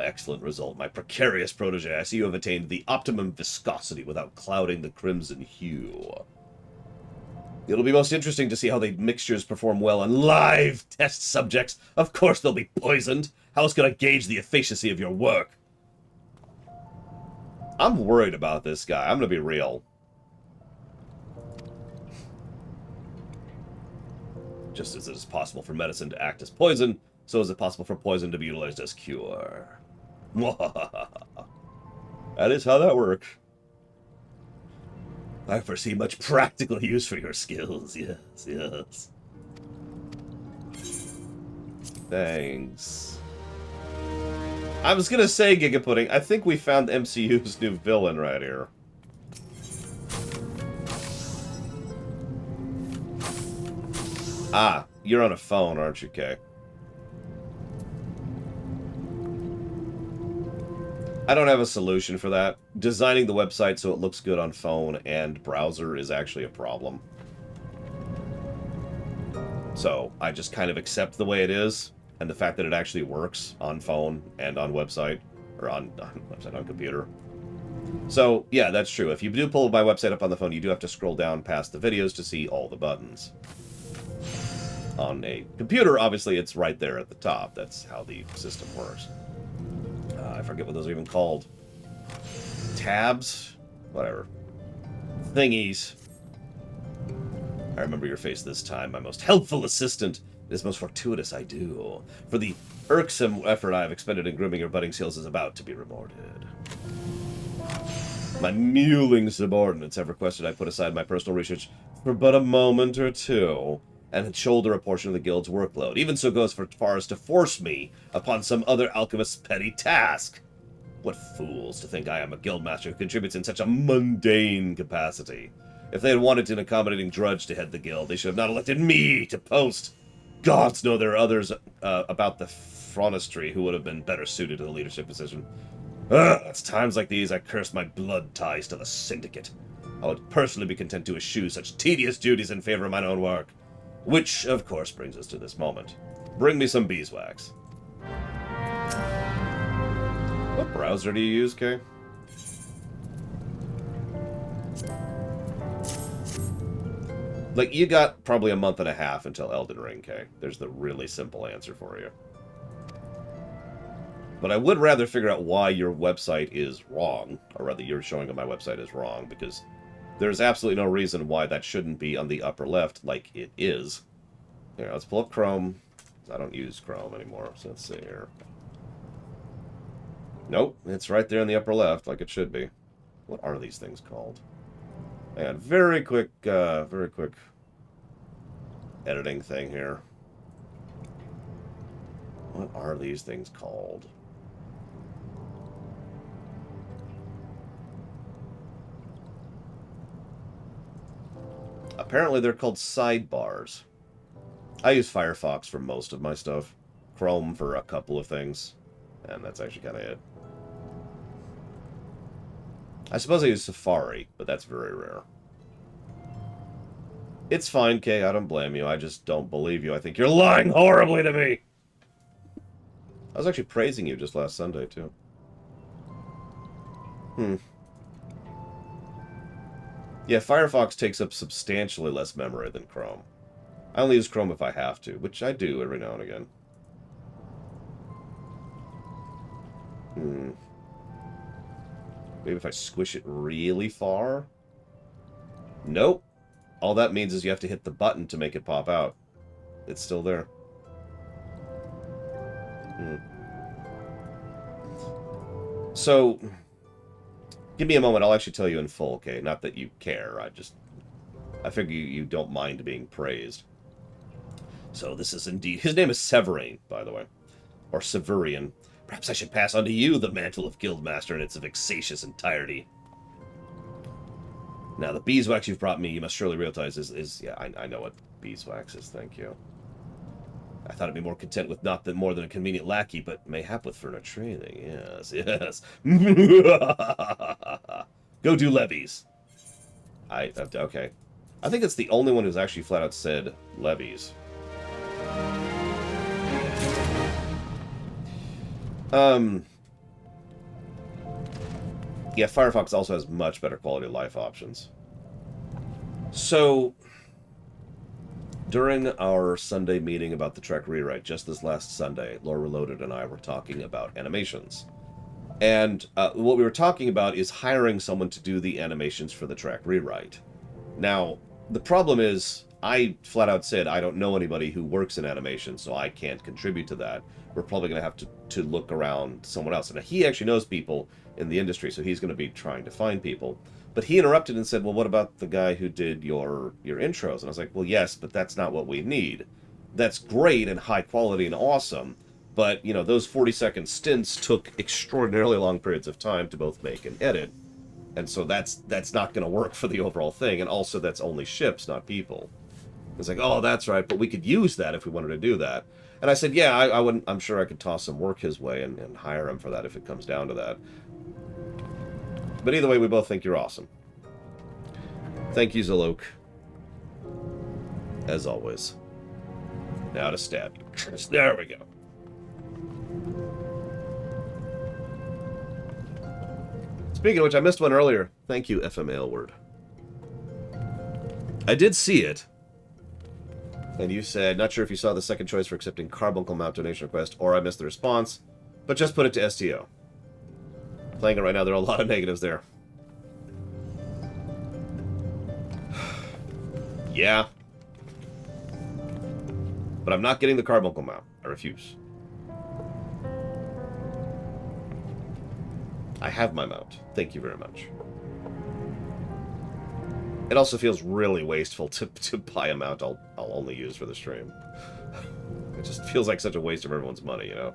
Excellent result, my precarious protege. I see you have attained the optimum viscosity without clouding the crimson hue. It'll be most interesting to see how the mixtures perform well on live test subjects. Of course they'll be poisoned. How else can I gauge the efficacy of your work? I'm worried about this guy. I'm gonna be real. Just as it is possible for medicine to act as poison, so is it possible for poison to be utilized as cure. That is how that works. I foresee much practical use for your skills. Yes, yes. Thanks. I was gonna say, Giga Pudding, I think we found MCU's new villain right here. Ah, you're on a phone, aren't you, Kay? I don't have a solution for that. Designing the website so it looks good on phone and browser is actually a problem. So I just kind of accept the way it is, and the fact that it actually works on phone and on website, or on website, on computer. So, yeah, that's true. If you do pull my website up on the phone, you do have to scroll down past the videos to see all the buttons. On a computer, obviously, it's right there at the top. That's how the system works. I forget what those are even called. Tabs? Whatever. Thingies. I remember your face this time, my most helpful assistant. It is most fortuitous I do. For the irksome effort I have expended in grooming your budding skills is about to be rewarded. My mewling subordinates have requested I put aside my personal research for but a moment or two, and shoulder a portion of the guild's workload. Even so goes for far as to force me upon some other alchemist's petty task. What fools to think I am a guildmaster who contributes in such a mundane capacity. If they had wanted an accommodating drudge to head the guild, they should have not elected me to post. Gods know there are others about the Fronistry who would have been better suited to the leadership position. It's times like these I curse my blood ties to the Syndicate. I would personally be content to eschew such tedious duties in favor of mine own work. Which, of course, brings us to this moment. Bring me some beeswax. What browser do you use, Kay? Like, you got probably a month and a half until Elden Ring, Kay. There's the really simple answer for you. But I would rather figure out why your website is wrong, or rather you're showing that my website is wrong, because there's absolutely no reason why that shouldn't be on the upper left like it is. Here, let's pull up Chrome. I don't use Chrome anymore, so let's see here. Nope, it's right there in the upper left like it should be. What are these things called? And very quick editing thing here. What are these things called? Apparently they're called sidebars. I use Firefox for most of my stuff. Chrome for a couple of things. And that's actually kind of it. I suppose I use Safari, but that's very rare. It's fine, Kay. I don't blame you. I just don't believe you. I think you're lying horribly to me. I was actually praising you just last Sunday, too. Yeah, Firefox takes up substantially less memory than Chrome. I only use Chrome if I have to, which I do every now and again. Maybe if I squish it really far? Nope. All that means is you have to hit the button to make it pop out. It's still there. So, give me a moment. I'll actually tell you in full, okay? Not that you care. I figure you don't mind being praised. So this is indeed... His name is Severine, by the way. Or Severian. Perhaps I should pass on to you the mantle of Guildmaster in its vexatious entirety. Now, the beeswax you've brought me, you must surely realize is yeah, I know what beeswax is, thank you. I thought I'd be more content with more than a convenient lackey, but mayhap with further training. Yes, yes. Go do levies. Okay. I think it's the only one who's actually flat out said levies. Yeah, Firefox also has much better quality of life options. So, during our Sunday meeting about the Trek rewrite, just this last Sunday, Lore Reloaded and I were talking about animations. And what we were talking about is hiring someone to do the animations for the Trek rewrite. Now, the problem is, I flat out said I don't know anybody who works in animation, so I can't contribute to that. We're probably going to have to look around someone else. And he actually knows people in the industry, so he's going to be trying to find people. But he interrupted and said, well, what about the guy who did your intros? And I was like, well, yes, but that's not what we need. That's great and high quality and awesome, but, you know, those 40-second stints took extraordinarily long periods of time to both make and edit. And so that's not going to work for the overall thing, and also that's only ships, not people. It's like, oh, that's right, but we could use that if we wanted to do that. And I said, yeah, I'm sure I could toss some work his way and hire him for that if it comes down to that. But either way, we both think you're awesome. Thank you, Zalok. As always. Now to stab you. There we go. Speaking of which, I missed one earlier. Thank you, FM Aylward. I did see it. And you said, not sure if you saw the second choice for accepting Carbuncle Mount donation request, or I missed the response, but just put it to STO. Playing it right now, there are a lot of negatives there. Yeah. But I'm not getting the Carbuncle Mount. I refuse. I have my mount. Thank you very much. It also feels really wasteful to buy a mount I'll only use for the stream. It just feels like such a waste of everyone's money, you know?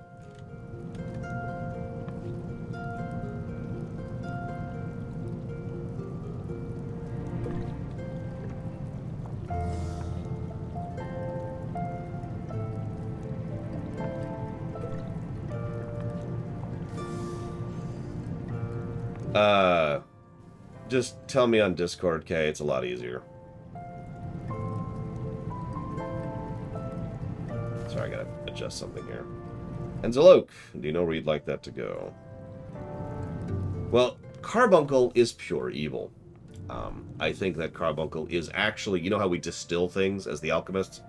Just tell me on Discord, Kay. It's a lot easier. Sorry, I gotta adjust something here. And Zalok, do you know where you'd like that to go? Well, Carbuncle is pure evil. I think that Carbuncle is actually... You know how we distill things as the alchemists?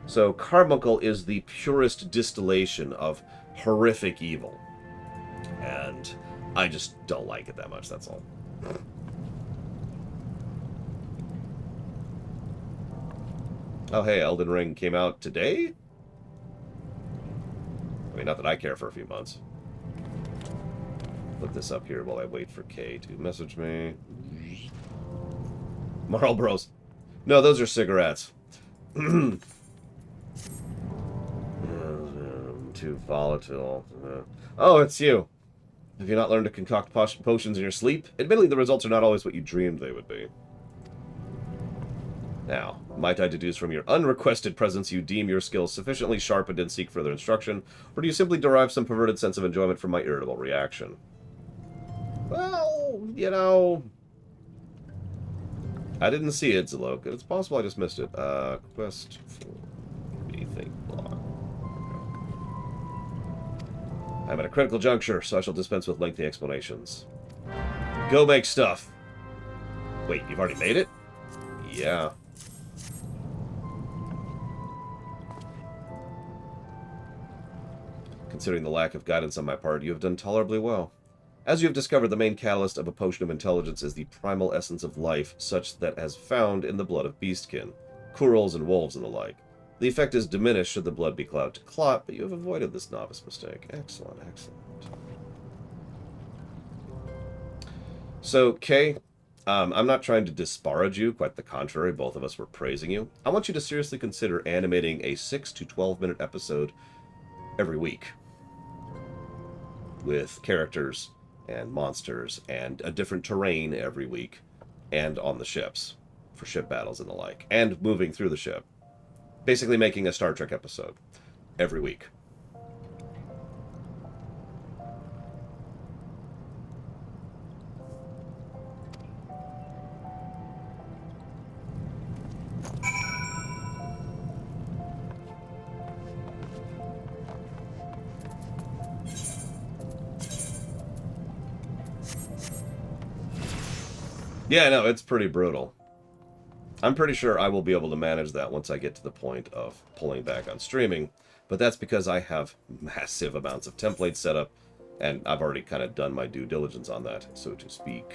So Carbuncle is the purest distillation of horrific evil. And I just don't like it that much, that's all. Oh, hey, Elden Ring came out today? I mean, not that I care for a few months. Put this up here while I wait for Kay to message me. Marlboros. No, those are cigarettes. Too volatile. Oh, it's you. Have you not learned to concoct potions in your sleep? Admittedly, the results are not always what you dreamed they would be. Now, might I deduce from your unrequested presence you deem your skills sufficiently sharpened and seek further instruction, or do you simply derive some perverted sense of enjoyment from my irritable reaction? Well, you know... I didn't see it, Zalok. It's possible I just missed it. Quest for rethink block. I'm at a critical juncture, so I shall dispense with lengthy explanations. Go make stuff. Wait, you've already made it? Yeah. Considering the lack of guidance on my part, you have done tolerably well. As you have discovered, the main catalyst of a potion of intelligence is the primal essence of life, such that as found in the blood of beastkin, Kurils and wolves and the like. The effect is diminished should the blood be cloud to clot, but you have avoided this novice mistake. Excellent, excellent. So, Kay, I'm not trying to disparage you, quite the contrary, both of us were praising you. I want you to seriously consider animating a 6 to 12-minute episode every week. With characters and monsters and a different terrain every week, and on the ships for ship battles and the like, and moving through the ship. Basically making a Star Trek episode every week. Yeah, no, it's pretty brutal. I'm pretty sure I will be able to manage that once I get to the point of pulling back on streaming, but that's because I have massive amounts of templates set up, and I've already kind of done my due diligence on that, so to speak.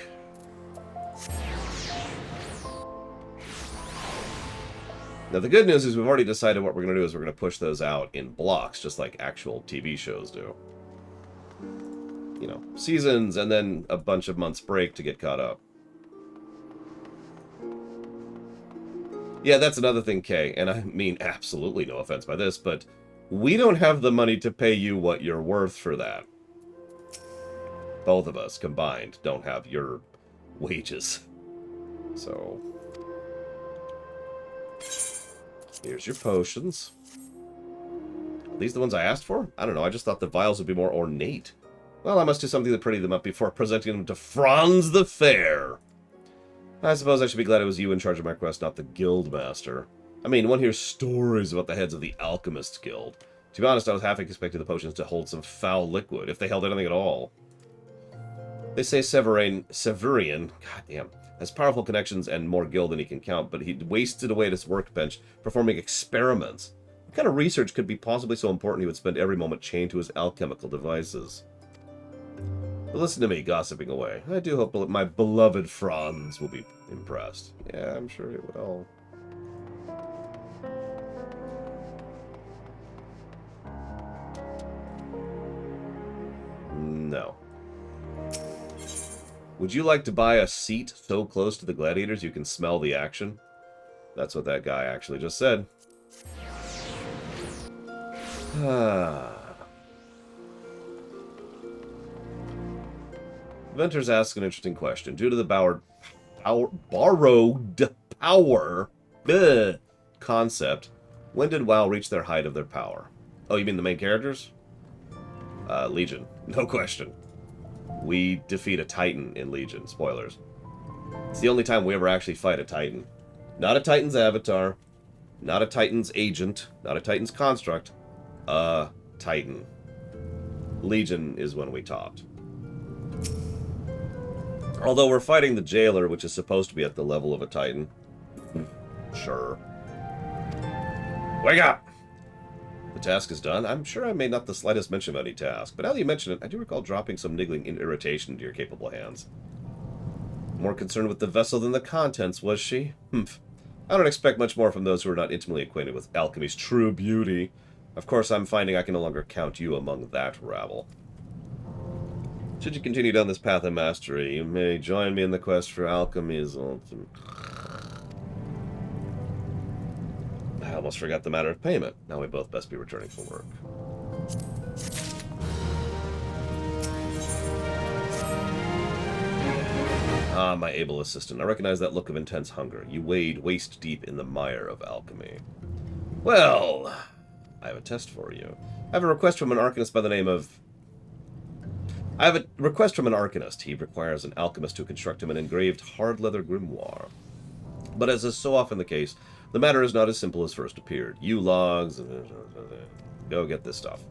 Now, the good news is we've already decided what we're going to do is we're going to push those out in blocks, just like actual TV shows do. You know, seasons, and then a bunch of months break to get caught up. Yeah, that's another thing, Kay, and I mean absolutely no offense by this, but we don't have the money to pay you what you're worth for that. Both of us combined don't have your wages. So, here's your potions. Are these the ones I asked for? I don't know, I just thought the vials would be more ornate. Well, I must do something to pretty them up before presenting them to Franz the Fair. I suppose I should be glad it was you in charge of my quest, not the Guildmaster. I mean, one hears stories about the heads of the Alchemists Guild. To be honest, I was half expecting the potions to hold some foul liquid, if they held anything at all. They say Severian, goddamn, has powerful connections and more guild than he can count, but he wasted away at his workbench performing experiments. What kind of research could be possibly so important he would spend every moment chained to his alchemical devices? But listen to me gossiping away. I do hope my beloved Franz will be impressed. Yeah, I'm sure he will. No. Would you like to buy a seat so close to the gladiators you can smell the action? That's what that guy actually just said. Venters asks an interesting question. Due to the borrowed power concept, when did WoW reach their height of their power? Oh, you mean the main characters? Legion. No question. We defeat a Titan in Legion. Spoilers. It's the only time we ever actually fight a Titan. Not a Titan's avatar. Not a Titan's agent. Not a Titan's construct. A Titan. Legion is when we topped. Although we're fighting the Jailer, which is supposed to be at the level of a Titan. Sure. Wake up! The task is done. I'm sure I made not the slightest mention of any task, but now that you mention it, I do recall dropping some niggling irritation into your capable hands. More concerned with the vessel than the contents, was she? Humph. I don't expect much more from those who are not intimately acquainted with alchemy's true beauty. Of course, I'm finding I can no longer count you among that rabble. Should you continue down this path of mastery, you may join me in the quest for alchemy's ultimate... I almost forgot the matter of payment. Now we both best be returning from work. Ah, my able assistant. I recognize that look of intense hunger. You wade waist-deep in the mire of alchemy. Well, I have a test for you. I have a request from an arcanist by the name of... He requires an alchemist to construct him an engraved hard-leather grimoire. But as is so often the case, the matter is not as simple as first appeared. You logs... Go get this stuff.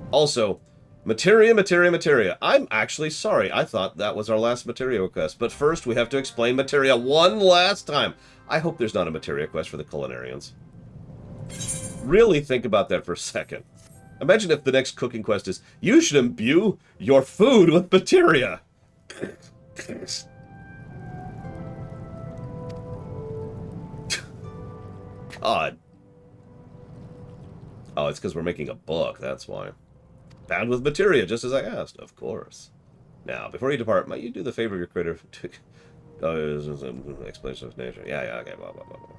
Also, Materia. I'm actually sorry. I thought that was our last Materia request. But first, we have to explain Materia one last time. I hope there's not a Materia quest for the culinarians. Really think about that for a second. Imagine if the next cooking quest is, you should imbue your food with Materia. God. Oh, it's because we're making a book, that's why. Bound with Materia, just as I asked, of course. Now, before you depart, might you do the favor of your creator to... explanation of nature. Yeah, okay, blah, blah, blah, blah.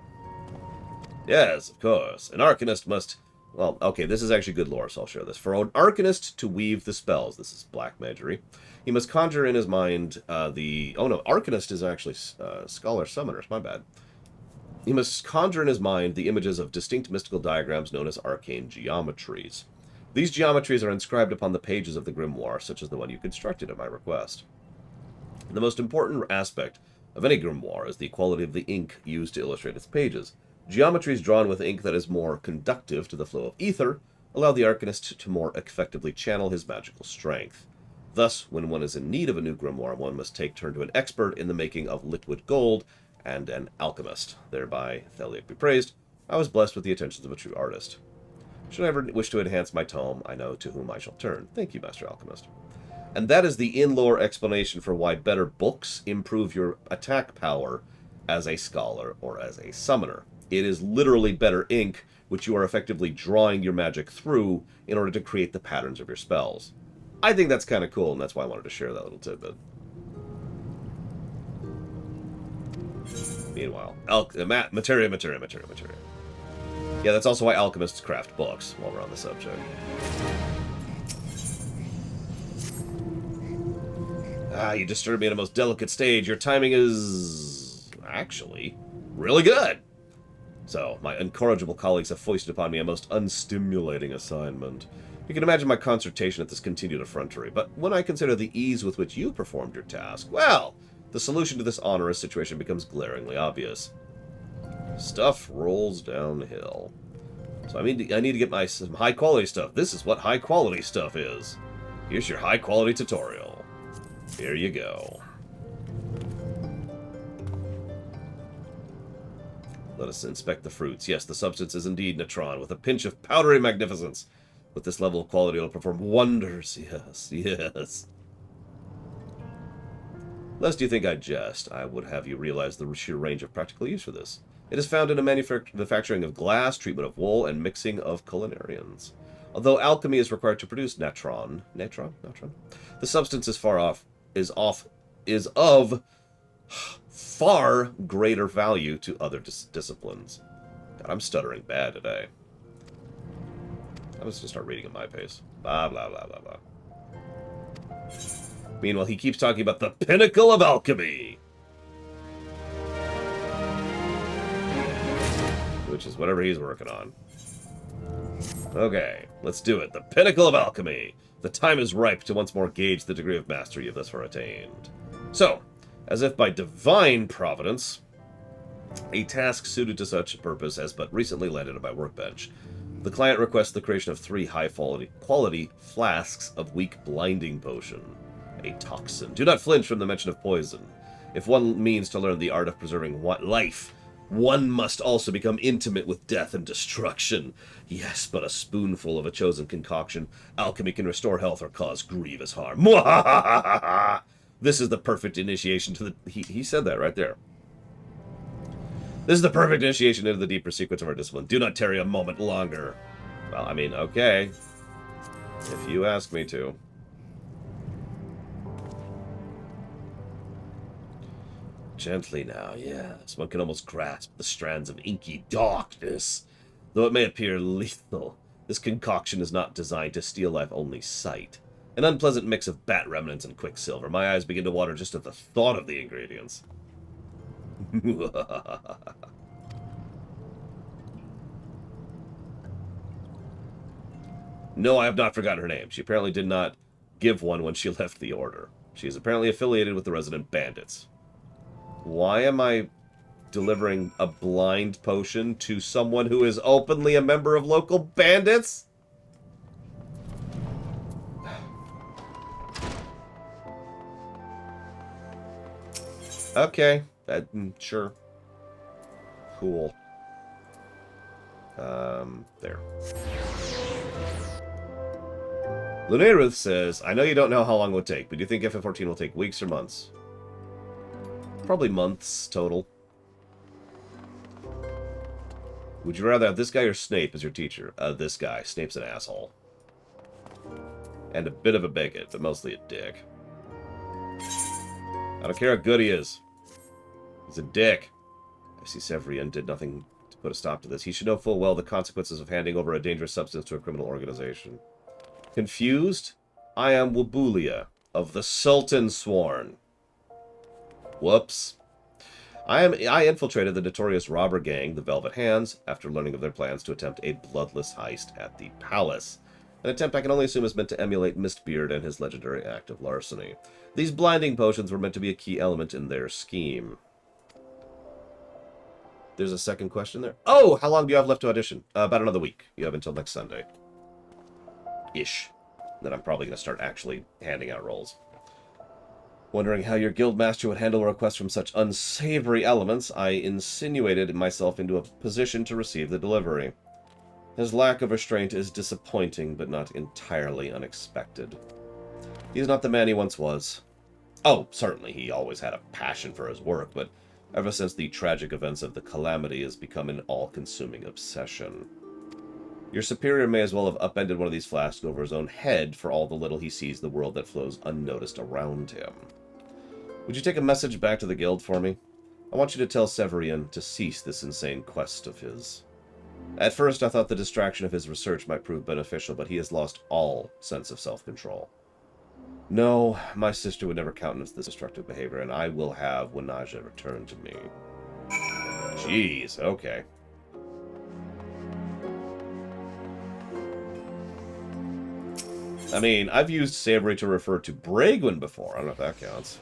Yes, of course. An arcanist must... Well, okay, this is actually good lore, so I'll share this. For an arcanist to weave the spells, this is black magery, he must conjure in his mind the... Oh no, arcanist is actually scholar summoners, my bad. He must conjure in his mind the images of distinct mystical diagrams known as arcane geometries. These geometries are inscribed upon the pages of the grimoire, such as the one you constructed at my request. The most important aspect of any grimoire is the quality of the ink used to illustrate its pages. Geometries drawn with ink that is more conductive to the flow of ether allow the arcanist to more effectively channel his magical strength. Thus, when one is in need of a new grimoire, one must take turn to an expert in the making of liquid gold and an alchemist. Thereby, Theliac be praised, I was blessed with the attentions of a true artist. Should I ever wish to enhance my tome, I know to whom I shall turn. Thank you, Master Alchemist. And that is the in-lore explanation for why better books improve your attack power as a scholar or as a summoner. It is literally better ink, which you are effectively drawing your magic through in order to create the patterns of your spells. I think that's kind of cool, and that's why I wanted to share that little tidbit. Meanwhile, Materia. Yeah, that's also why alchemists craft books, while we're on the subject. Ah, you disturbed me at a most delicate stage. Your timing is... actually really good. So, my incorrigible colleagues have foisted upon me a most unstimulating assignment. You can imagine my consternation at this continued effrontery, but when I consider the ease with which you performed your task, well, the solution to this onerous situation becomes glaringly obvious. Stuff rolls downhill. So I need to get some high-quality stuff. This is what high-quality stuff is. Here's your high-quality tutorial. Here you go. Let us inspect the fruits. Yes, the substance is indeed natron, with a pinch of powdery magnificence. With this level of quality, it'll perform wonders. Yes, yes. Lest you think I jest, I would have you realize the sheer range of practical use for this. It is found in the manufacturing of glass, treatment of wool, and mixing of culinarians. Although alchemy is required to produce natron, the substance is of far greater value to other disciplines. God, I'm stuttering bad today. I'm just gonna start reading at my pace. Blah, blah, blah, blah, blah. Meanwhile, he keeps talking about the pinnacle of alchemy. Which is whatever he's working on. Okay, let's do it. The pinnacle of alchemy. The time is ripe to once more gauge the degree of mastery you've thus far attained. So, as if by divine providence, a task suited to such a purpose has but recently landed on my workbench. The client requests the creation of 3 high-quality flasks of weak blinding potion. A toxin. Do not flinch from the mention of poison. If one means to learn the art of preserving life, one must also become intimate with death and destruction. Yes, but a spoonful of a chosen concoction, alchemy can restore health or cause grievous harm. Mwahahaha! This is the perfect initiation to the... He said that right there. This is the perfect initiation into the deeper secrets of our discipline. Do not tarry a moment longer. Well, I mean, okay. If you ask me to. Gently now, yes. One can almost grasp the strands of inky darkness. Though it may appear lethal, this concoction is not designed to steal life, only sight. An unpleasant mix of bat remnants and quicksilver. My eyes begin to water just at the thought of the ingredients. No, I have not forgotten her name. She apparently did not give one when she left the order. She is apparently affiliated with the resident bandits. Why am I delivering a blind potion to someone who is openly a member of local bandits? Okay, sure. Cool. There. Lunaruth says, I know you don't know how long it would take, but do you think FF14 will take weeks or months? Probably months total. Would you rather have this guy or Snape as your teacher? This guy. Snape's an asshole. And a bit of a bigot, but mostly a dick. I don't care how good he is. He's a dick. I see Severian did nothing to put a stop to this. He should know full well the consequences of handing over a dangerous substance to a criminal organization. Confused? I am Wabulia, of the Sultan Sworn. Whoops. I infiltrated the notorious robber gang, the Velvet Hands, after learning of their plans to attempt a bloodless heist at the palace. An attempt I can only assume is meant to emulate Mistbeard and his legendary act of larceny. These blinding potions were meant to be a key element in their scheme. There's a second question there. Oh, how long do you have left to audition? About another week. You have until next Sunday. Ish. Then I'm probably going to start actually handing out roles. Wondering how your guildmaster would handle a request from such unsavory elements, I insinuated myself into a position to receive the delivery. His lack of restraint is disappointing, but not entirely unexpected. He is not the man he once was. Oh, certainly he always had a passion for his work, but ever since the tragic events of the Calamity has become an all-consuming obsession. Your superior may as well have upended one of these flasks over his own head for all the little he sees the world that flows unnoticed around him. Would you take a message back to the guild for me? I want you to tell Severian to cease this insane quest of his. At first I thought the distraction of his research might prove beneficial, but he has lost all sense of self-control. No, my sister would never countenance this destructive behavior, and I will have Wanaja return to me. Jeez, okay. I mean, I've used savory to refer to Braegwyn before. I don't know if that counts.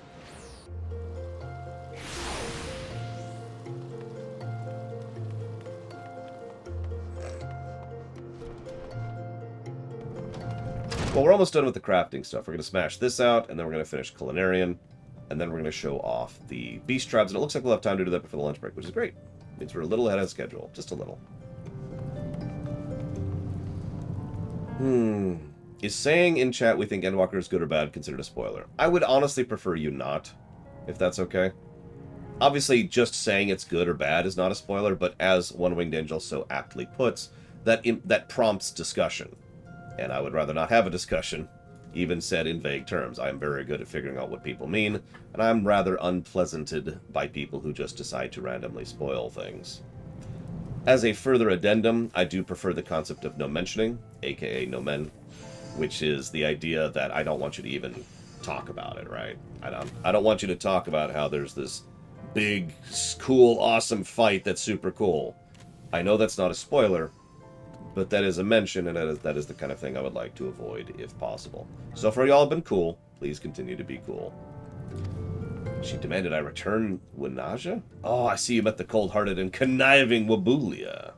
Well, we're almost done with the crafting stuff. We're going to smash this out, and then we're going to finish Culinarian, and then we're going to show off the Beast Tribes, and it looks like we'll have time to do that before the lunch break, which is great. Means we're a little ahead of schedule. Just a little. Is saying in chat we think Endwalker is good or bad considered a spoiler? I would honestly prefer you not, if that's okay. Obviously, just saying it's good or bad is not a spoiler, but as One Winged Angel so aptly puts, that prompts discussion. And I would rather not have a discussion, even said in vague terms. I am very good at figuring out what people mean, and I'm rather unpleasanted by people who just decide to randomly spoil things. As a further addendum, I do prefer the concept of no mentioning, aka no men, which is the idea that I don't want you to even talk about it, right? I don't want you to talk about how there's this big, cool, awesome fight that's super cool. I know that's not a spoiler, but that is a mention, and that is the kind of thing I would like to avoid if possible. So far, y'all have been cool. Please continue to be cool. She demanded I return Winaja? Oh, I see you met the cold-hearted and conniving Wabulia.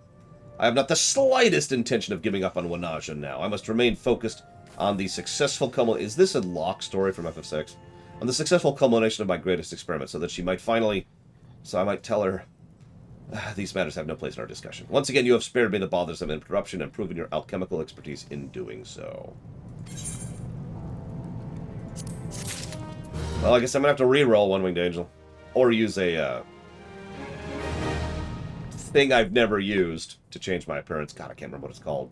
I have not the slightest intention of giving up on Winaja now. I must remain focused on the successful culmination. Is this a Locke story from FF6? On the successful culmination of my greatest experiment, so that she might finally... So I might tell her... These matters have no place in our discussion. Once again, you have spared me the bothersome interruption and proven your alchemical expertise in doing so. Well, I guess I'm going to have to re-roll One Winged Angel. Or use a thing I've never used to change my appearance. God, I can't remember what it's called.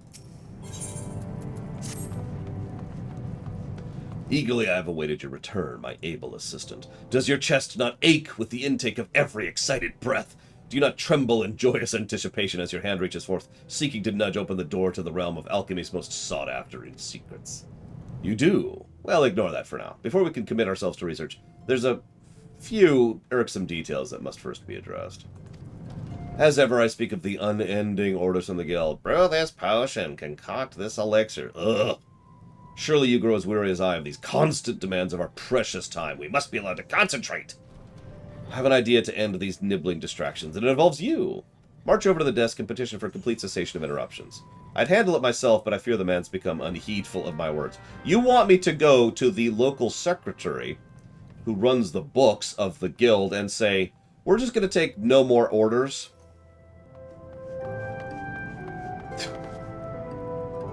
Eagerly I have awaited your return, my able assistant. Does your chest not ache with the intake of every excited breath? Do you not tremble in joyous anticipation as your hand reaches forth, seeking to nudge open the door to the realm of alchemy's most sought-after in secrets? You do? Well, ignore that for now. Before we can commit ourselves to research, there's a few irksome details that must first be addressed. As ever, I speak of the unending orders from the guild. Brew this potion, concoct this elixir. Ugh. Surely you grow as weary as I of these constant demands of our precious time. We must be allowed to concentrate. I have an idea to end these nibbling distractions, and it involves you. March over to the desk and petition for complete cessation of interruptions. I'd handle it myself, but I fear the man's become unheedful of my words. You want me to go to the local secretary, who runs the books of the guild, and say, we're just going to take no more orders?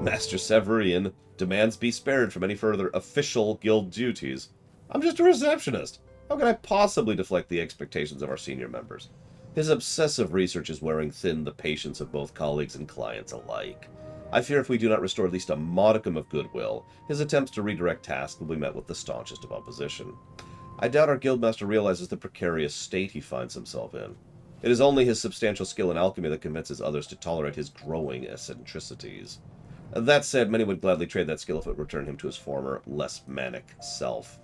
Master Severian demands be spared from any further official guild duties. I'm just a receptionist. How can I possibly deflect the expectations of our senior members? His obsessive research is wearing thin the patience of both colleagues and clients alike. I fear if we do not restore at least a modicum of goodwill, his attempts to redirect tasks will be met with the staunchest of opposition. I doubt our guildmaster realizes the precarious state he finds himself in. It is only his substantial skill in alchemy that convinces others to tolerate his growing eccentricities. That said, many would gladly trade that skill if it would return him to his former, less manic self.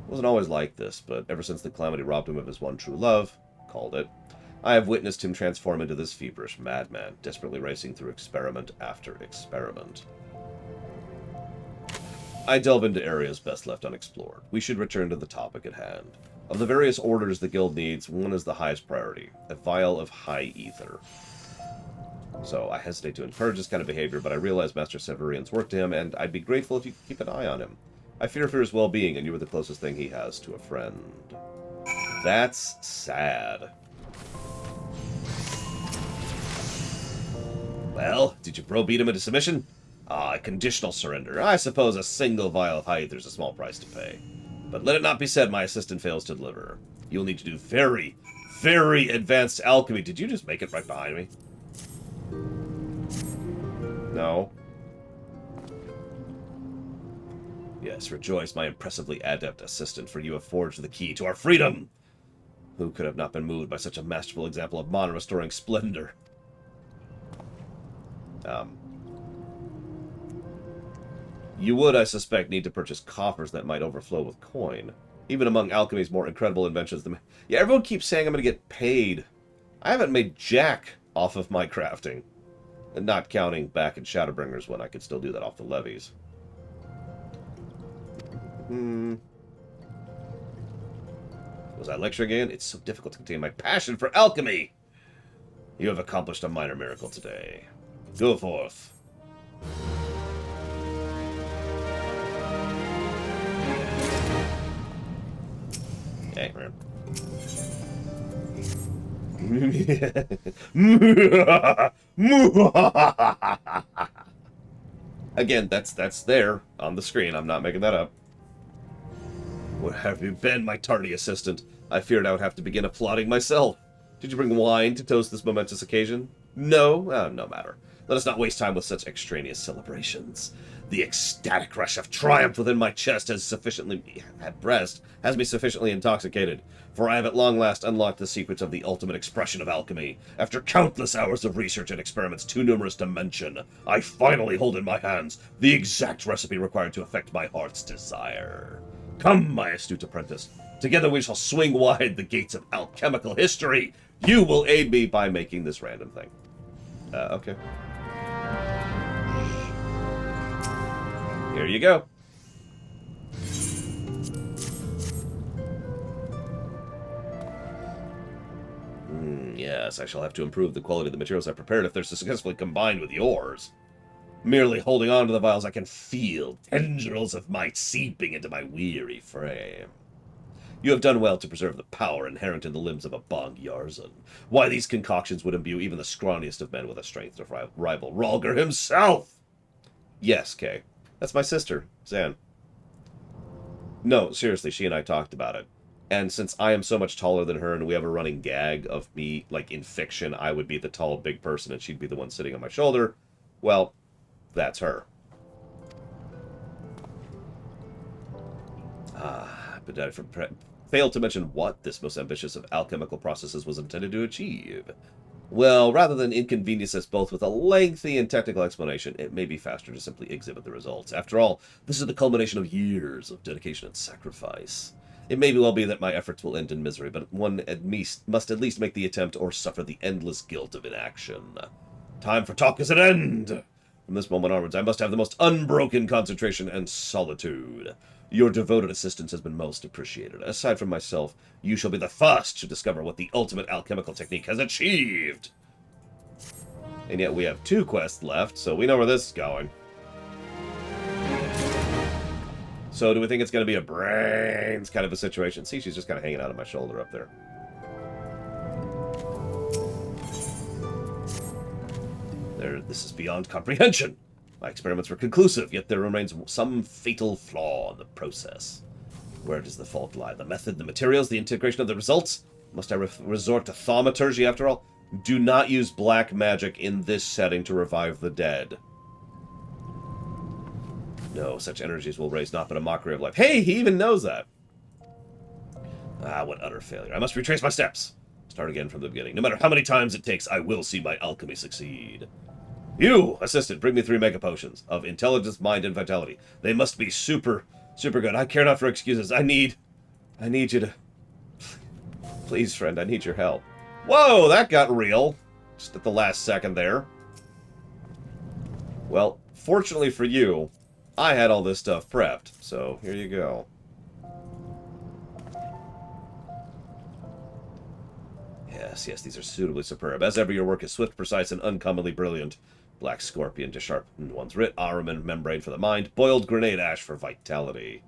It wasn't always like this, but ever since the calamity robbed him of his one true love, called it, I have witnessed him transform into this feverish madman, desperately racing through experiment after experiment. I delve into areas best left unexplored. We should return to the topic at hand. Of the various orders the guild needs, one is the highest priority, a vial of high ether. So I hesitate to encourage this kind of behavior, but I realize Master Severian's work to him, and I'd be grateful if you could keep an eye on him. I fear for his well-being, and you are the closest thing he has to a friend. That's sad. Well, did you browbeat him into submission? Ah, a conditional surrender. I suppose a single vial of high ether is a small price to pay. But let it not be said my assistant fails to deliver. You'll need to do very, very advanced alchemy. Did you just make it right behind me? No. Yes, rejoice, my impressively adept assistant, for you have forged the key to our freedom! Who could have not been moved by such a masterful example of mana restoring splendor? You would, I suspect, need to purchase coffers that might overflow with coin. Even among alchemy's more incredible inventions. Yeah, everyone keeps saying I'm going to get paid. I haven't made jack off of my crafting. And not counting back in Shadowbringers when I could still do that off the levies. Was I lecturing again? It's so difficult to contain my passion for alchemy. You have accomplished a minor miracle today. Go forth. Okay, man. Again, that's there on the screen. I'm not making that up. Where have you been, my tardy assistant? I feared I would have to begin applauding myself. Did you bring wine to toast this momentous occasion? No? Oh, no matter. Let us not waste time with such extraneous celebrations. The ecstatic rush of triumph within my chest has me sufficiently intoxicated, for I have at long last unlocked the secrets of the ultimate expression of alchemy. After countless hours of research and experiments too numerous to mention, I finally hold in my hands the exact recipe required to effect my heart's desire. Come, my astute apprentice. Together we shall swing wide the gates of alchemical history. You will aid me by making this random thing. Okay. Here you go. Yes, I shall have to improve the quality of the materials I prepared if they're successfully combined with yours. Merely holding on to the vials, I can feel tendrils of might seeping into my weary frame. You have done well to preserve the power inherent in the limbs of a Bong Yarzan. Why, these concoctions would imbue even the scrawniest of men with a strength to rival Rhalgr himself! Yes, Kay. That's my sister, Zan. No, seriously, she and I talked about it. And since I am so much taller than her and we have a running gag of me, like in fiction, I would be the tall, big person and she'd be the one sitting on my shoulder, well, that's her. But I failed to mention what this most ambitious of alchemical processes was intended to achieve. Well, rather than inconvenience us both with a lengthy and technical explanation, it may be faster to simply exhibit the results. After all, this is the culmination of years of dedication and sacrifice. It may well be that my efforts will end in misery, but one must at least make the attempt or suffer the endless guilt of inaction. Time for talk is at end! From this moment onwards, I must have the most unbroken concentration and solitude. Your devoted assistance has been most appreciated. Aside from myself, you shall be the first to discover what the ultimate alchemical technique has achieved. And yet we have 2 quests left, so we know where this is going. So do we think it's going to be a brains kind of a situation? See, she's just kind of hanging out on my shoulder up there. This is beyond comprehension. My experiments were conclusive, yet there remains some fatal flaw in the process. Where does the fault lie? The method, the materials, the integration of the results? Must I resort to thaumaturgy after all? Do not use black magic in this setting to revive the dead. No, such energies will raise naught but a mockery of life. Hey, he even knows that. Ah, what utter failure. I must retrace my steps. Start again from the beginning. No matter how many times it takes, I will see my alchemy succeed. You, assistant, bring me 3 mega potions of intelligence, mind, and vitality. They must be super good. I care not for excuses. I need you to... Please, friend, I need your help. Whoa, that got real. Just at the last second there. Well, fortunately for you, I had all this stuff prepped, so here you go. Yes, these are suitably superb. As ever, your work is swift, precise, and uncommonly brilliant. Black scorpion to sharpen one's writ, aurum membrane for the mind, boiled grenade ash for vitality.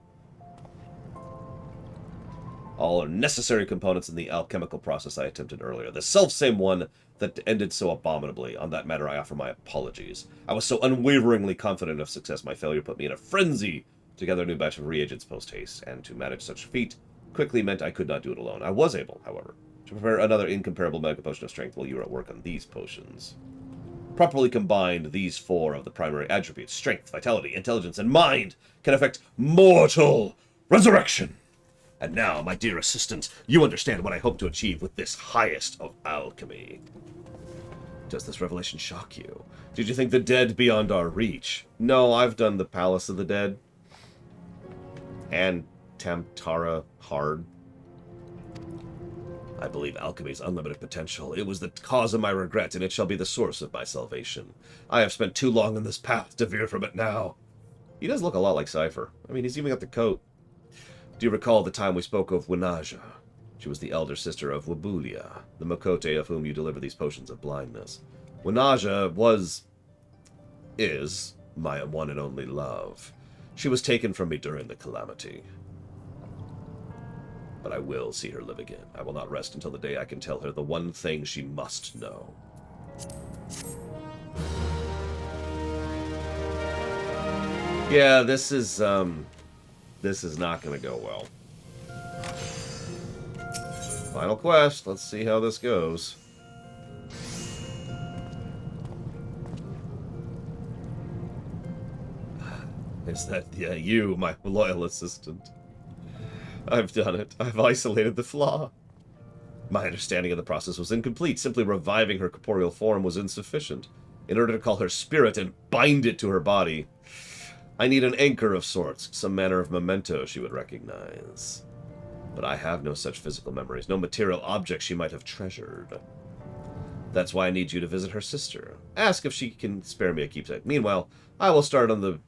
All are necessary components in the alchemical process I attempted earlier. The selfsame one that ended so abominably. On that matter, I offer my apologies. I was so unwaveringly confident of success, my failure put me in a frenzy to gather a new batch of reagents post-haste, and to manage such a feat quickly meant I could not do it alone. I was able, however, to prepare another incomparable mega potion of strength while you were at work on these potions. Properly combined, these 4 of the primary attributes, strength, vitality, intelligence, and mind, can effect mortal resurrection. And now, my dear assistant, you understand what I hope to achieve with this highest of alchemy. Does this revelation shock you? Did you think the dead beyond our reach? No, I've done the Palace of the Dead. And Tamtara hard. I believe alchemy's unlimited potential. It was the cause of my regret, and it shall be the source of my salvation. I have spent too long on this path to veer from it now. He does look a lot like Cypher. I mean, he's even got the coat. Do you recall the time we spoke of Winaja? She was the elder sister of Wabulia, the Makote of whom you deliver these potions of blindness. Winaja is my one and only love. She was taken from me during the calamity. But I will see her live again. I will not rest until the day I can tell her the one thing she must know. Yeah, this is not going to go well. Final quest. Let's see how this goes. Is that, yeah, you, my loyal assistant? I've done it. I've isolated the flaw. My understanding of the process was incomplete. Simply reviving her corporeal form was insufficient. In order to call her spirit and bind it to her body, I need an anchor of sorts, some manner of memento she would recognize. But I have no such physical memories, no material objects she might have treasured. That's why I need you to visit her sister. Ask if she can spare me a keepsake. Meanwhile, I will start on the...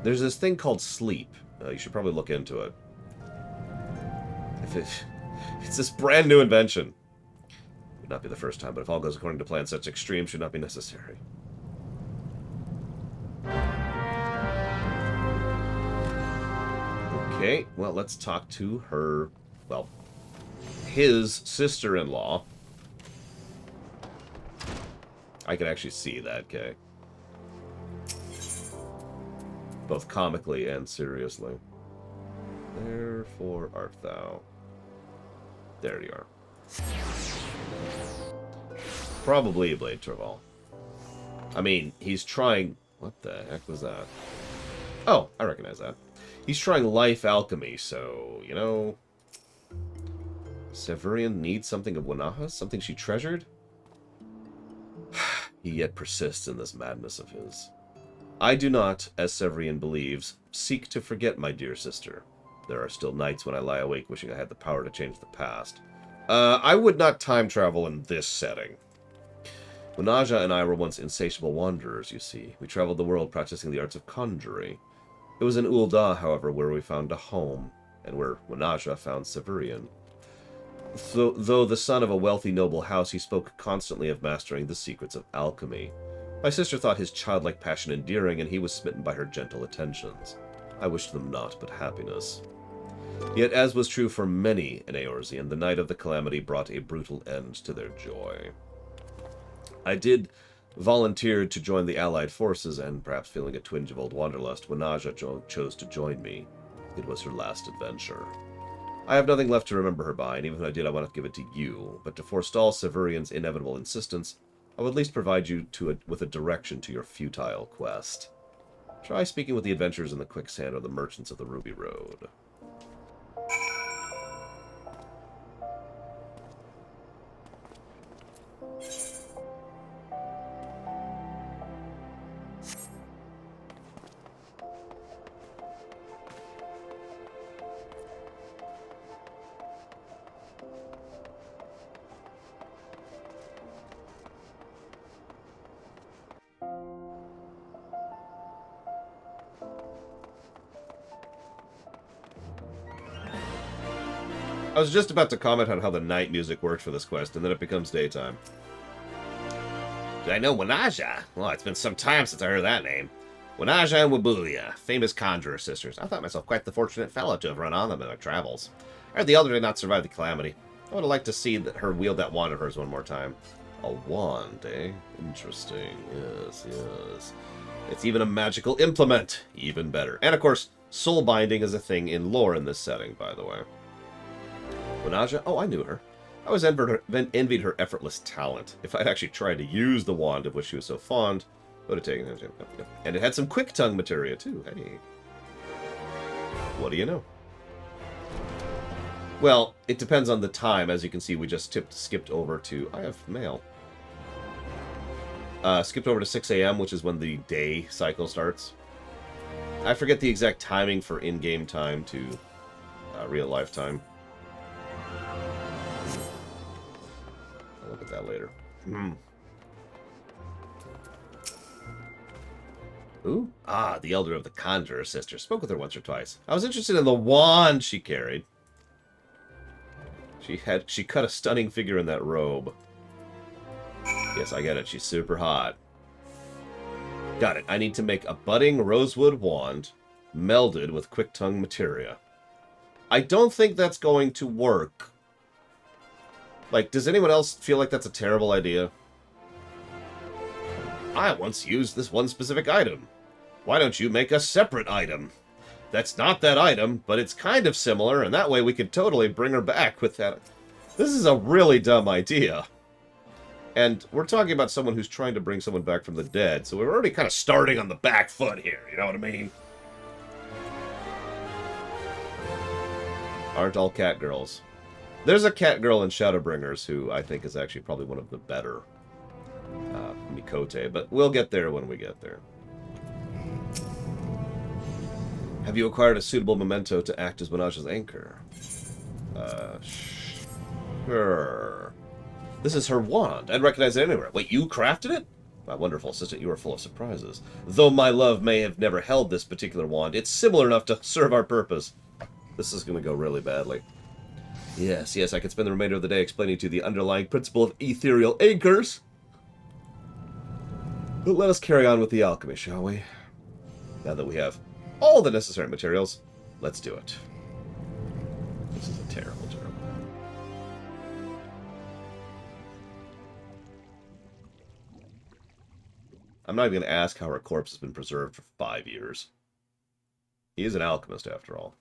There's this thing called sleep. You should probably look into it. It's this brand new invention. Would not be the first time, but if all goes according to plan, such extremes should not be necessary. Okay, well, let's talk to her, well, his sister-in-law. I can actually see that, okay? Both comically and seriously. Therefore art thou. There you are. Probably a Blade Travell. I mean, he's trying... What the heck was that? Oh, I recognize that. He's trying life alchemy, so, you know... Severian needs something of Winaha's? Something she treasured? He yet persists in this madness of his. I do not, as Severian believes, seek to forget my dear sister. There are still nights when I lie awake wishing I had the power to change the past. I would not time travel in this setting. Winaja and I were once insatiable wanderers, you see. We traveled the world practicing the arts of conjuring. It was in Ul'dah, however, where we found a home, and where Winaja found Severian. Though the son of a wealthy noble house, he spoke constantly of mastering the secrets of alchemy. My sister thought his childlike passion endearing, and he was smitten by her gentle attentions. I wished them naught but happiness. Yet, as was true for many in Eorzean, the night of the calamity brought a brutal end to their joy. I did volunteer to join the allied forces, and perhaps feeling a twinge of old wanderlust, Winaja chose to join me. It was her last adventure. I have nothing left to remember her by, and even if I did, I want to give it to you. But to forestall Severian's inevitable insistence, I will at least provide you with a direction to your futile quest. Try speaking with the adventurers in the quicksand or the merchants of the Ruby Road. I was just about to comment on how the night music works for this quest, and then it becomes daytime. Did I know Winaja? Well, it's been some time since I heard that name. Winaja and Wabulia, famous conjurer sisters. I thought myself quite the fortunate fellow to have run on them in my travels. I heard the elder did not survive the calamity. I would have liked to see her wield that wand of hers one more time. A wand, eh? Interesting. Yes, yes. It's even a magical implement. Even better. And, of course, soul binding is a thing in lore in this setting, by the way. Winaja? Oh, I knew her. I always envied her effortless talent. If I'd actually tried to use the wand of which she was so fond, I would have taken it. And it had some quick tongue materia, too. Hey. What do you know? Well, it depends on the time. As you can see, we just skipped over to... I have mail. Skipped over to 6 a.m., which is when the day cycle starts. I forget the exact timing for in-game time to real-life time. I'll look at that later. Ooh, Ah, the elder of the Conjurer sister. Spoke with her once or twice. I was interested in the wand she carried. She cut a stunning figure in that robe. Yes, I get it. She's super hot. Got it. I need to make a budding rosewood wand melded with quick-tongue materia. I don't think that's going to work. Like, does anyone else feel like that's a terrible idea? I once used this one specific item. Why don't you make a separate item? That's not that item, but it's kind of similar, and that way we could totally bring her back with that. This is a really dumb idea. And we're talking about someone who's trying to bring someone back from the dead, so we're already kind of starting on the back foot here, you know what I mean? Aren't all cat girls. There's a cat girl in Shadowbringers who I think is actually probably one of the better Mikote, but we'll get there when we get there. Have you acquired a suitable memento to act as Menage's anchor? Sure. This is her wand. I'd recognize it anywhere. Wait, you crafted it? My wonderful assistant, you are full of surprises. Though my love may have never held this particular wand, it's similar enough to serve our purpose. This is going to go really badly. Yes, I could spend the remainder of the day explaining to you the underlying principle of ethereal anchors. But let us carry on with the alchemy, shall we? Now that we have all the necessary materials, let's do it. This is a terrible, terrible. I'm not even going to ask how her corpse has been preserved for 5 years. He is an alchemist, after all.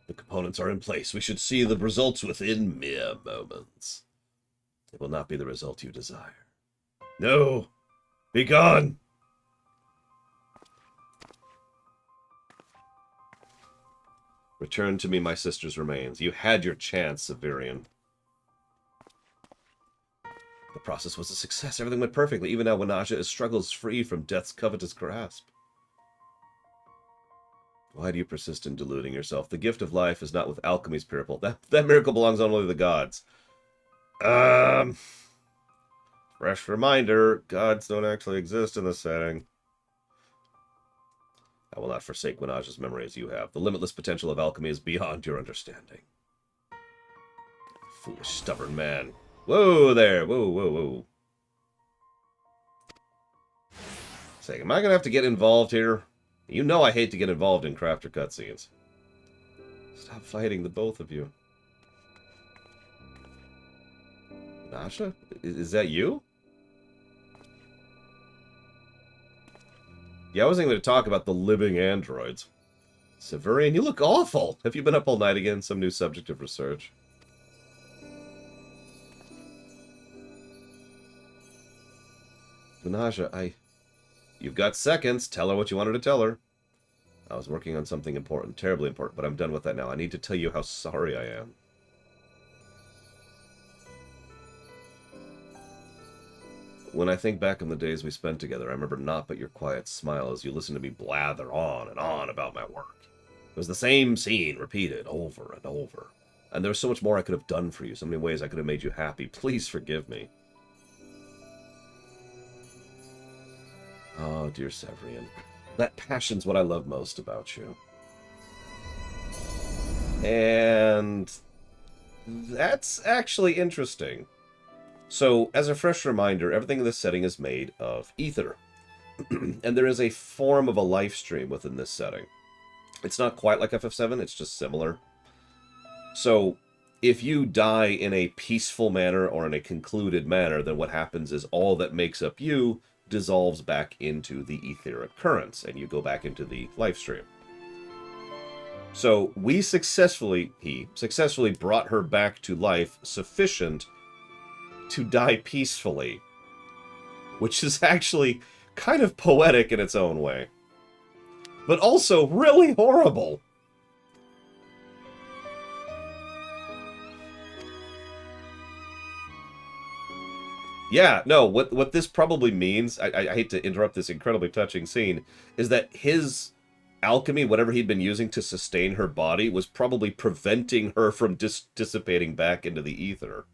The components are in place. We should see the results within mere moments. It will not be the result you desire. No! Be gone! Return to me my sister's remains. You had your chance, Severian. The process was a success. Everything went perfectly. Even now, Wanaja struggles free from death's covetous grasp. Why do you persist in deluding yourself? The gift of life is not with alchemy's miracle. That miracle belongs only to the gods. Fresh reminder, gods don't actually exist in this setting. I will not forsake Wanaja's memory as you have. The limitless potential of alchemy is beyond your understanding. Foolish, stubborn man. Whoa there! Whoa. Say, am I going to have to get involved here? You know I hate to get involved in crafter cutscenes. Stop fighting, the both of you. Nasha? Is that you? Yeah, I wasn't going to talk about the living androids. Severian, you look awful. Have you been up all night again? Some new subject of research? Nasha, You've got seconds. Tell her what you wanted to tell her. I was working on something important, terribly important, but I'm done with that now. I need to tell you how sorry I am. When I think back on the days we spent together, I remember naught but your quiet smile as you listened to me blather on and on about my work. It was the same scene, repeated over and over. And there was so much more I could have done for you, so many ways I could have made you happy. Please forgive me. Oh, dear Severian. That passion's what I love most about you. And that's actually interesting. So, as a fresh reminder, everything in this setting is made of ether. And there is a form of a life stream within this setting. It's not quite like FF7, it's just similar. So, if you die in a peaceful manner or in a concluded manner, then what happens is all that makes up you dissolves back into the etheric currents, and you go back into the life stream. So he successfully brought her back to life sufficient to die peacefully, which is actually kind of poetic in its own way, but also really horrible. Yeah, no, what this probably means, I hate to interrupt this incredibly touching scene, is that his alchemy, whatever he'd been using to sustain her body, was probably preventing her from dissipating back into the ether.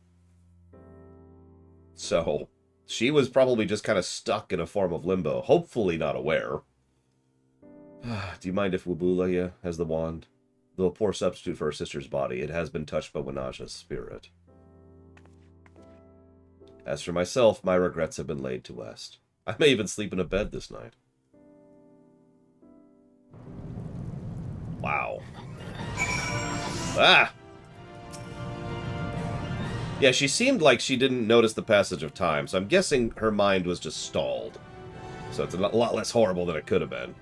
So, she was probably just kind of stuck in a form of limbo, hopefully not aware. Do you mind if Wabula has the wand? Though a poor substitute for her sister's body, it has been touched by Wanaja's spirit. As for myself, my regrets have been laid to rest. I may even sleep in a bed this night. Wow. Ah! Yeah, she seemed like she didn't notice the passage of time, so I'm guessing her mind was just stalled. So it's a lot less horrible than it could have been.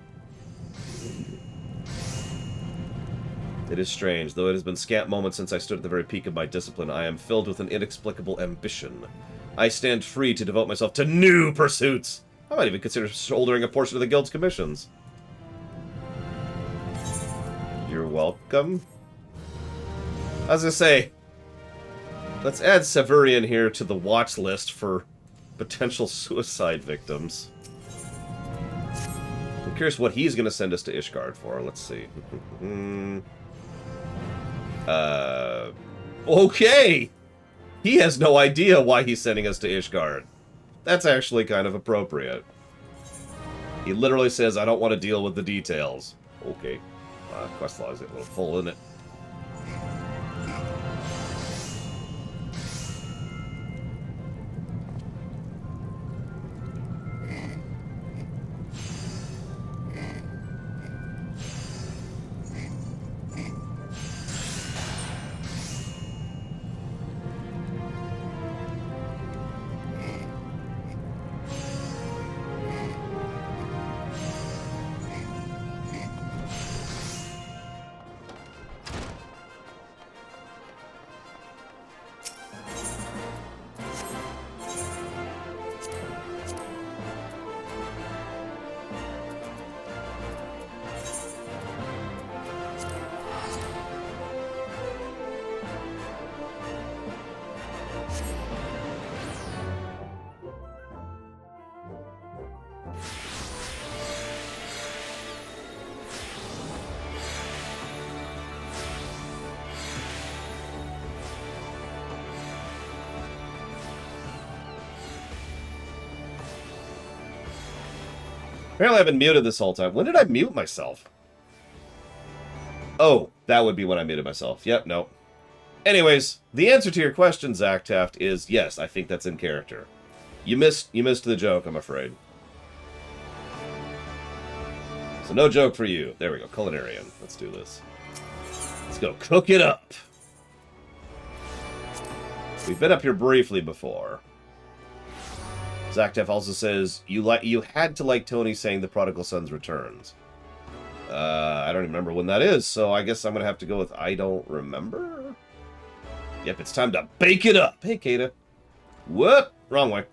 It is strange, though it has been scant moments since I stood at the very peak of my discipline, I am filled with an inexplicable ambition. I stand free to devote myself to new pursuits. I might even consider shouldering a portion of the guild's commissions. You're welcome. I was gonna say, let's add Severian here to the watch list for potential suicide victims. I'm curious what he's gonna send us to Ishgard for. Let's see. Okay! He has no idea why he's sending us to Ishgard. That's actually kind of appropriate. He literally says, I don't want to deal with the details. Okay. Quest log is a little full, isn't it? Apparently I've been muted this whole time. When did I mute myself? Oh, that would be when I muted myself. Yep, no. Anyways, the answer to your question, Zach Taft, is yes, I think that's in character. You missed the joke, I'm afraid. So no joke for you. There we go, Culinarian. Let's do this. Let's go cook it up. We've been up here briefly before. Zactef also says, you had to like Tony saying the prodigal son's returns. I don't remember when that is, so I guess I'm going to have to go with I don't remember. Yep, it's time to bake it up. Hey, Kata. Whoop! Wrong way.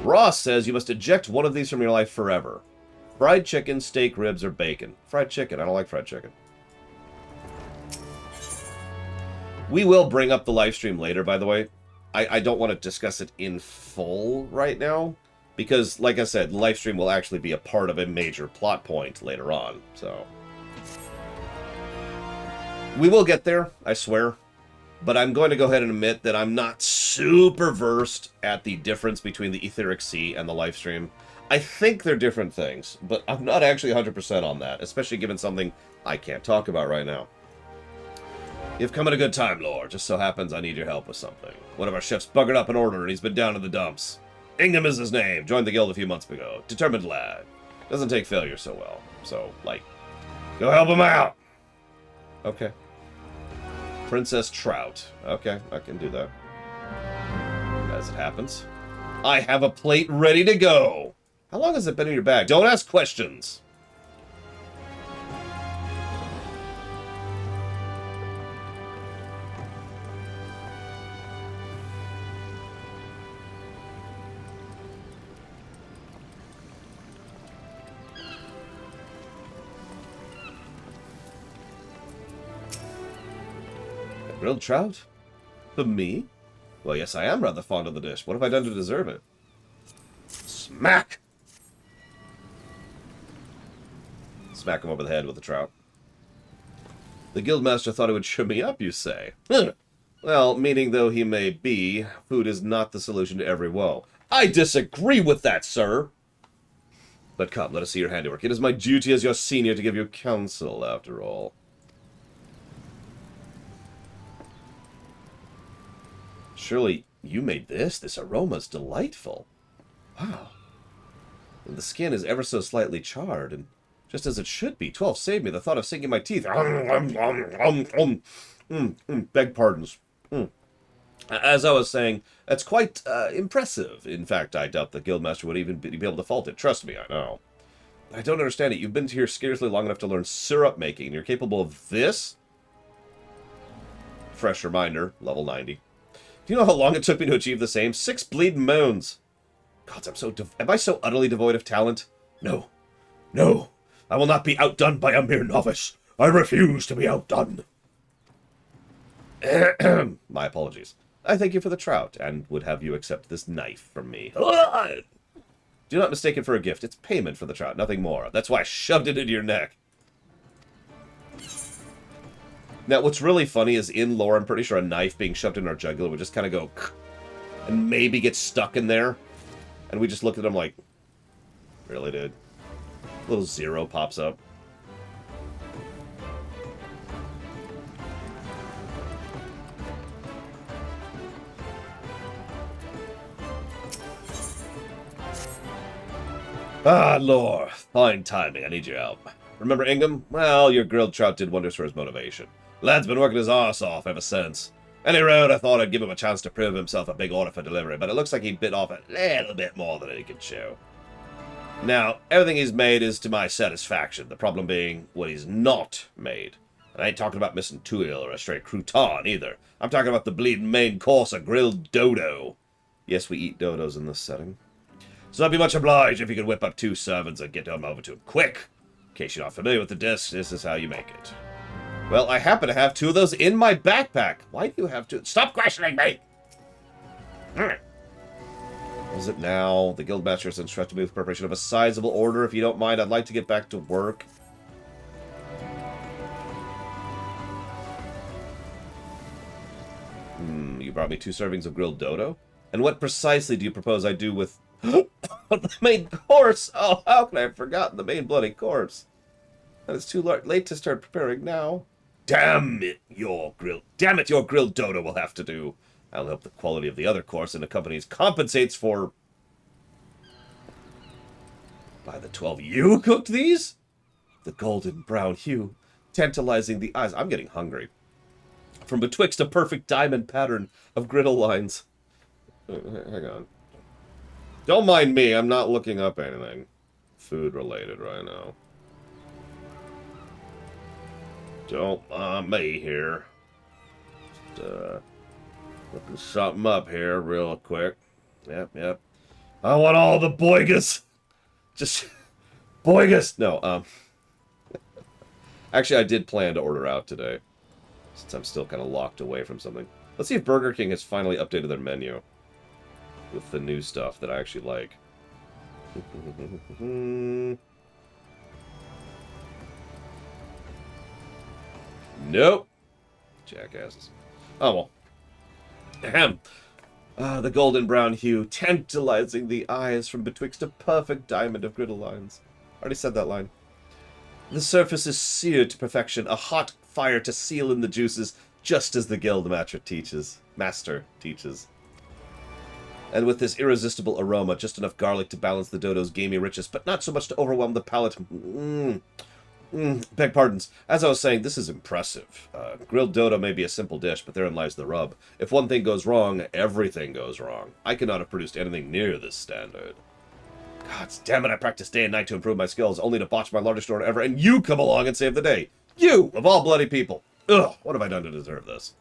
Ross says you must eject one of these from your life forever. Fried chicken, steak, ribs, or bacon. Fried chicken. I don't like fried chicken. We will bring up the live stream later, by the way. I don't want to discuss it in full right now, because, like I said, the live stream will actually be a part of a major plot point later on, so... We will get there, I swear, but I'm going to go ahead and admit that I'm not super versed at the difference between the Etheric Sea and the live stream. I think they're different things, but I'm not actually 100% on that, especially given something I can't talk about right now. You've come at a good time, Lord. Just so happens I need your help with something. One of our chefs buggered up an order and he's been down in the dumps. Ingham is his name. Joined the guild a few months ago. Determined lad. Doesn't take failure so well. So, like, go help him out. Okay. Princess Trout. Okay, I can do that. As it happens. I have a plate ready to go. How long has it been in your bag? Don't ask questions. Grilled trout? For me? Well, yes, I am rather fond of the dish. What have I done to deserve it? Smack! Smack him over the head with the trout. The guildmaster thought it would cheer me up, you say? Huh. Well, meaning though he may be, food is not the solution to every woe. I disagree with that, sir! But come, let us see your handiwork. It is my duty as your senior to give you counsel, after all. Surely you made this? This aroma's delightful. Wow. And the skin is ever so slightly charred, and just as it should be. 12 saved me the thought of sinking my teeth. Beg pardons. As I was saying, that's quite impressive. In fact, I doubt the guildmaster would even be able to fault it. Trust me, I know. I don't understand it. You've been here scarcely long enough to learn syrup making, and you're capable of this? Fresh reminder, level 90. Do you know how long it took me to achieve the same? 6 bleeding moons. Gods, am I so utterly devoid of talent? No. No. I will not be outdone by a mere novice. I refuse to be outdone. My apologies. I thank you for the trout, and would have you accept this knife from me. Do not mistake it for a gift. It's payment for the trout, nothing more. That's why I shoved it into your neck. Now, what's really funny is in lore, I'm pretty sure a knife being shoved in our jugular would just kind of go and maybe get stuck in there. And we just looked at him like, really, dude? Little 0 pops up. Ah, lore. Fine timing. I need your help. Remember Ingham? Well, your grilled trout did wonders for his motivation. Lad's been working his arse off ever since. Any road, I thought I'd give him a chance to prove himself a big order for delivery, but it looks like he bit off a little bit more than he could chew. Now, everything he's made is to my satisfaction, the problem being what he's not made. And I ain't talking about missing tuile or a straight crouton, either. I'm talking about the bleeding main course, a grilled dodo. Yes, we eat dodos in this setting. So I'd be much obliged if you could whip up 2 servants and get them over to him quick. In case you're not familiar with the dish, this is how you make it. Well, I happen to have 2 of those in my backpack. Why do you have to... Stop questioning me! Is it now? The guildmaster has instructed me with preparation of a sizable order. If you don't mind, I'd like to get back to work. You brought me 2 servings of grilled dodo? And what precisely do you propose I do with... the main course? Oh, how can I have forgotten the main bloody course? And it's too late to start preparing now. Damn it, your grilled dodo will have to do. I'll hope the quality of the other course and accompanies compensates for... By the 12, you cooked these? The golden brown hue, tantalizing the eyes. I'm getting hungry. From betwixt a perfect diamond pattern of griddle lines. Hang on. Don't mind me, I'm not looking up anything food related right now. Don't mind me here. Just, looking something up here real quick. Yep. I want all the boigas. Just boigas. No, actually, I did plan to order out today, since I'm still kind of locked away from something. Let's see if Burger King has finally updated their menu with the new stuff that I actually like. Nope. Jackasses. Oh, well. Ahem. The golden brown hue, tantalizing the eyes from betwixt a perfect diamond of griddle lines. Already said that line. The surface is seared to perfection, a hot fire to seal in the juices, just as the guildmaster teaches. And with this irresistible aroma, just enough garlic to balance the dodo's gamey richness, but not so much to overwhelm the palate. Beg pardons. As I was saying, this is impressive. Grilled dodo may be a simple dish, but therein lies the rub. If one thing goes wrong, everything goes wrong. I cannot have produced anything near this standard. God damn it, I practiced day and night to improve my skills, only to botch my largest order ever, and you come along and save the day. You, of all bloody people. Ugh, what have I done to deserve this?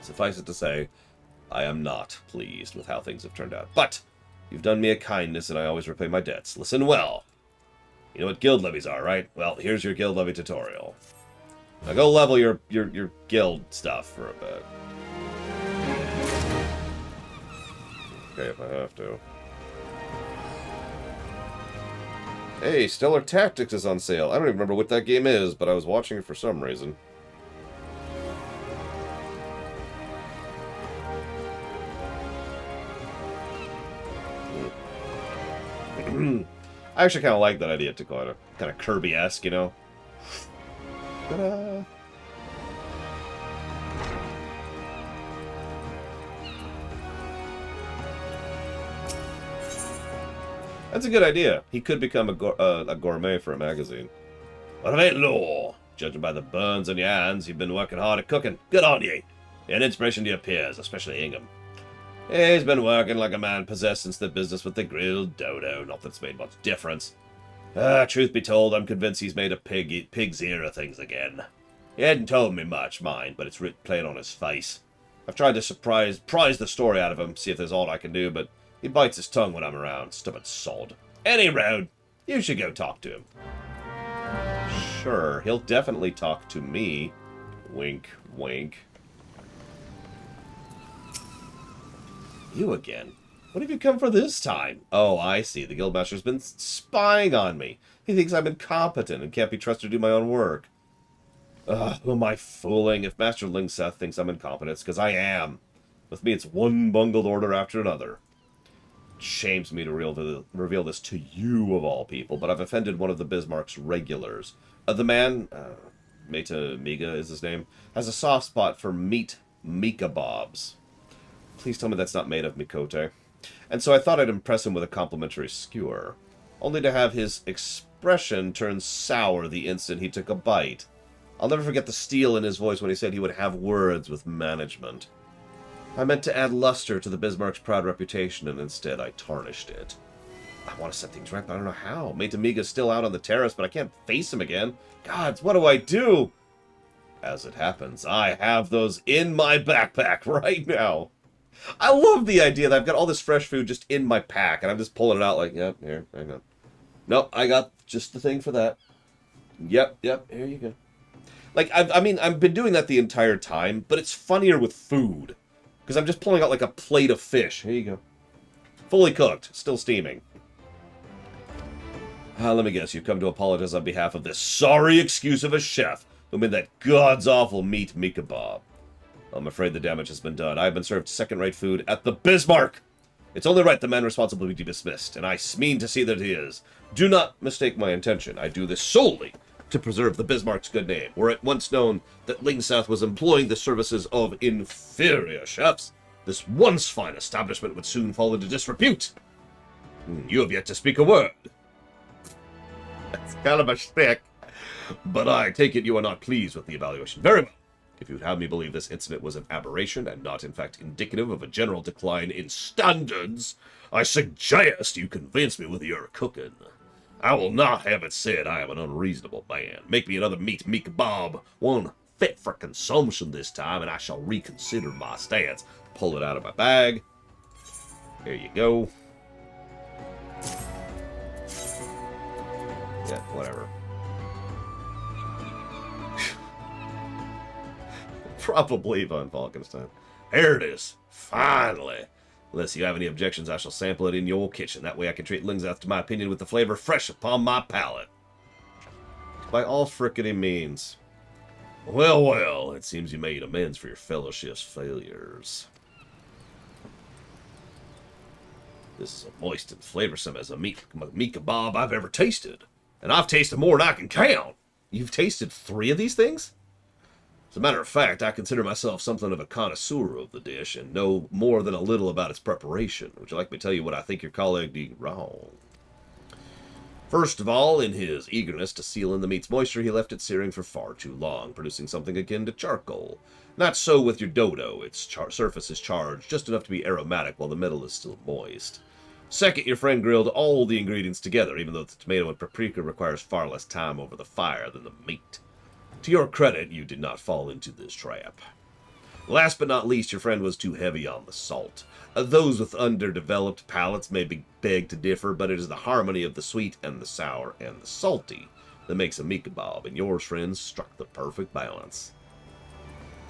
Suffice it to say, I am not pleased with how things have turned out. But you've done me a kindness, and I always repay my debts. Listen well. You know what guild levies are, right? Well, here's your guild levy tutorial. Now go level your guild stuff for a bit. Okay, if I have to. Hey, Stellar Tactics is on sale. I don't even remember what that game is, but I was watching it for some reason. I actually kind of like that idea to kind of Kirby-esque, you know? Ta-da! That's a good idea. He could become a gourmet for a magazine. What about law? Judging by the burns on your hands, you've been working hard at cooking. Good on ye. You're an inspiration to your peers, especially Ingham. He's been working like a man possessed since the business with the grilled dodo. Not that it's made much difference. Truth be told, I'm convinced he's made a pig's ear of things again. He hadn't told me much, mind, but it's written plain on his face. I've tried to prise the story out of him, see if there's aught I can do, but he bites his tongue when I'm around. Stubborn sod. Any road, you should go talk to him. Sure, he'll definitely talk to me. Wink, wink. You again? What have you come for this time? Oh, I see. The Guildmaster's been spying on me. He thinks I'm incompetent and can't be trusted to do my own work. Who am I fooling? If Master Lingseth thinks I'm incompetent, it's because I am. With me, it's one bungled order after another. It shames me to reveal this to you, of all people, but I've offended one of the Bismarck's regulars. The man, Materia is his name, has a soft spot for meat Mika Bobs. Please tell me that's not made of Mikote. And so I thought I'd impress him with a complimentary skewer, only to have his expression turn sour the instant he took a bite. I'll never forget the steel in his voice when he said he would have words with management. I meant to add luster to the Bismarck's proud reputation, and instead I tarnished it. I want to set things right, but I don't know how. Mateamiga's still out on the terrace, but I can't face him again. Gods, what do I do? As it happens, I have those in my backpack right now. I love the idea that I've got all this fresh food just in my pack, and I'm just pulling it out like, yep, here, hang on. Nope, I got just the thing for that. Yep, here you go. Like, I've been doing that the entire time, but it's funnier with food. Because I'm just pulling out like a plate of fish. Here you go. Fully cooked, still steaming. Let me guess, you've come to apologize on behalf of this sorry excuse of a chef who made that god's awful meat Mika Bob. I'm afraid the damage has been done. I've been served second-rate food at the Bismarck. It's only right the man responsible be dismissed, and I mean to see that he is. Do not mistake my intention. I do this solely to preserve the Bismarck's good name. Were it once known that Lingseth was employing the services of inferior chefs, this once fine establishment would soon fall into disrepute. You have yet to speak a word. That's kind of a shtick, but I take it you are not pleased with the evaluation. Very well. If you would have me believe this incident was an aberration and not, in fact, indicative of a general decline in standards, I suggest you convince me with your cooking. I will not have it said I am an unreasonable man. Make me another meat Mika Bob, one fit for consumption this time, and I shall reconsider my stance. Pull it out of my bag. There you go. Yeah, whatever. Probably Von Falkenstein. Here it is. Finally. Unless you have any objections, I shall sample it in your kitchen. That way I can treat Lingseth to my opinion with the flavor fresh upon my palate. By all frickety means. Well, it seems you made amends for your fellowship's failures. This is as moist and flavorsome as a Mika Bob I've ever tasted. And I've tasted more than I can count. You've tasted 3 of these things? As a matter of fact, I consider myself something of a connoisseur of the dish and know more than a little about its preparation. Would you like me to tell you what I think your colleague did wrong? First of all, in his eagerness to seal in the meat's moisture, he left it searing for far too long, producing something akin to charcoal. Not so with your dodo. Its surface is charged just enough to be aromatic while the middle is still moist. Second, your friend grilled all the ingredients together, even though the tomato and paprika requires far less time over the fire than the meat. To your credit, you did not fall into this trap. Last but not least, your friend was too heavy on the salt. Those with underdeveloped palates may beg to differ, but it is the harmony of the sweet and the sour and the salty that makes a Mika Bob, and yours, friends, struck the perfect balance.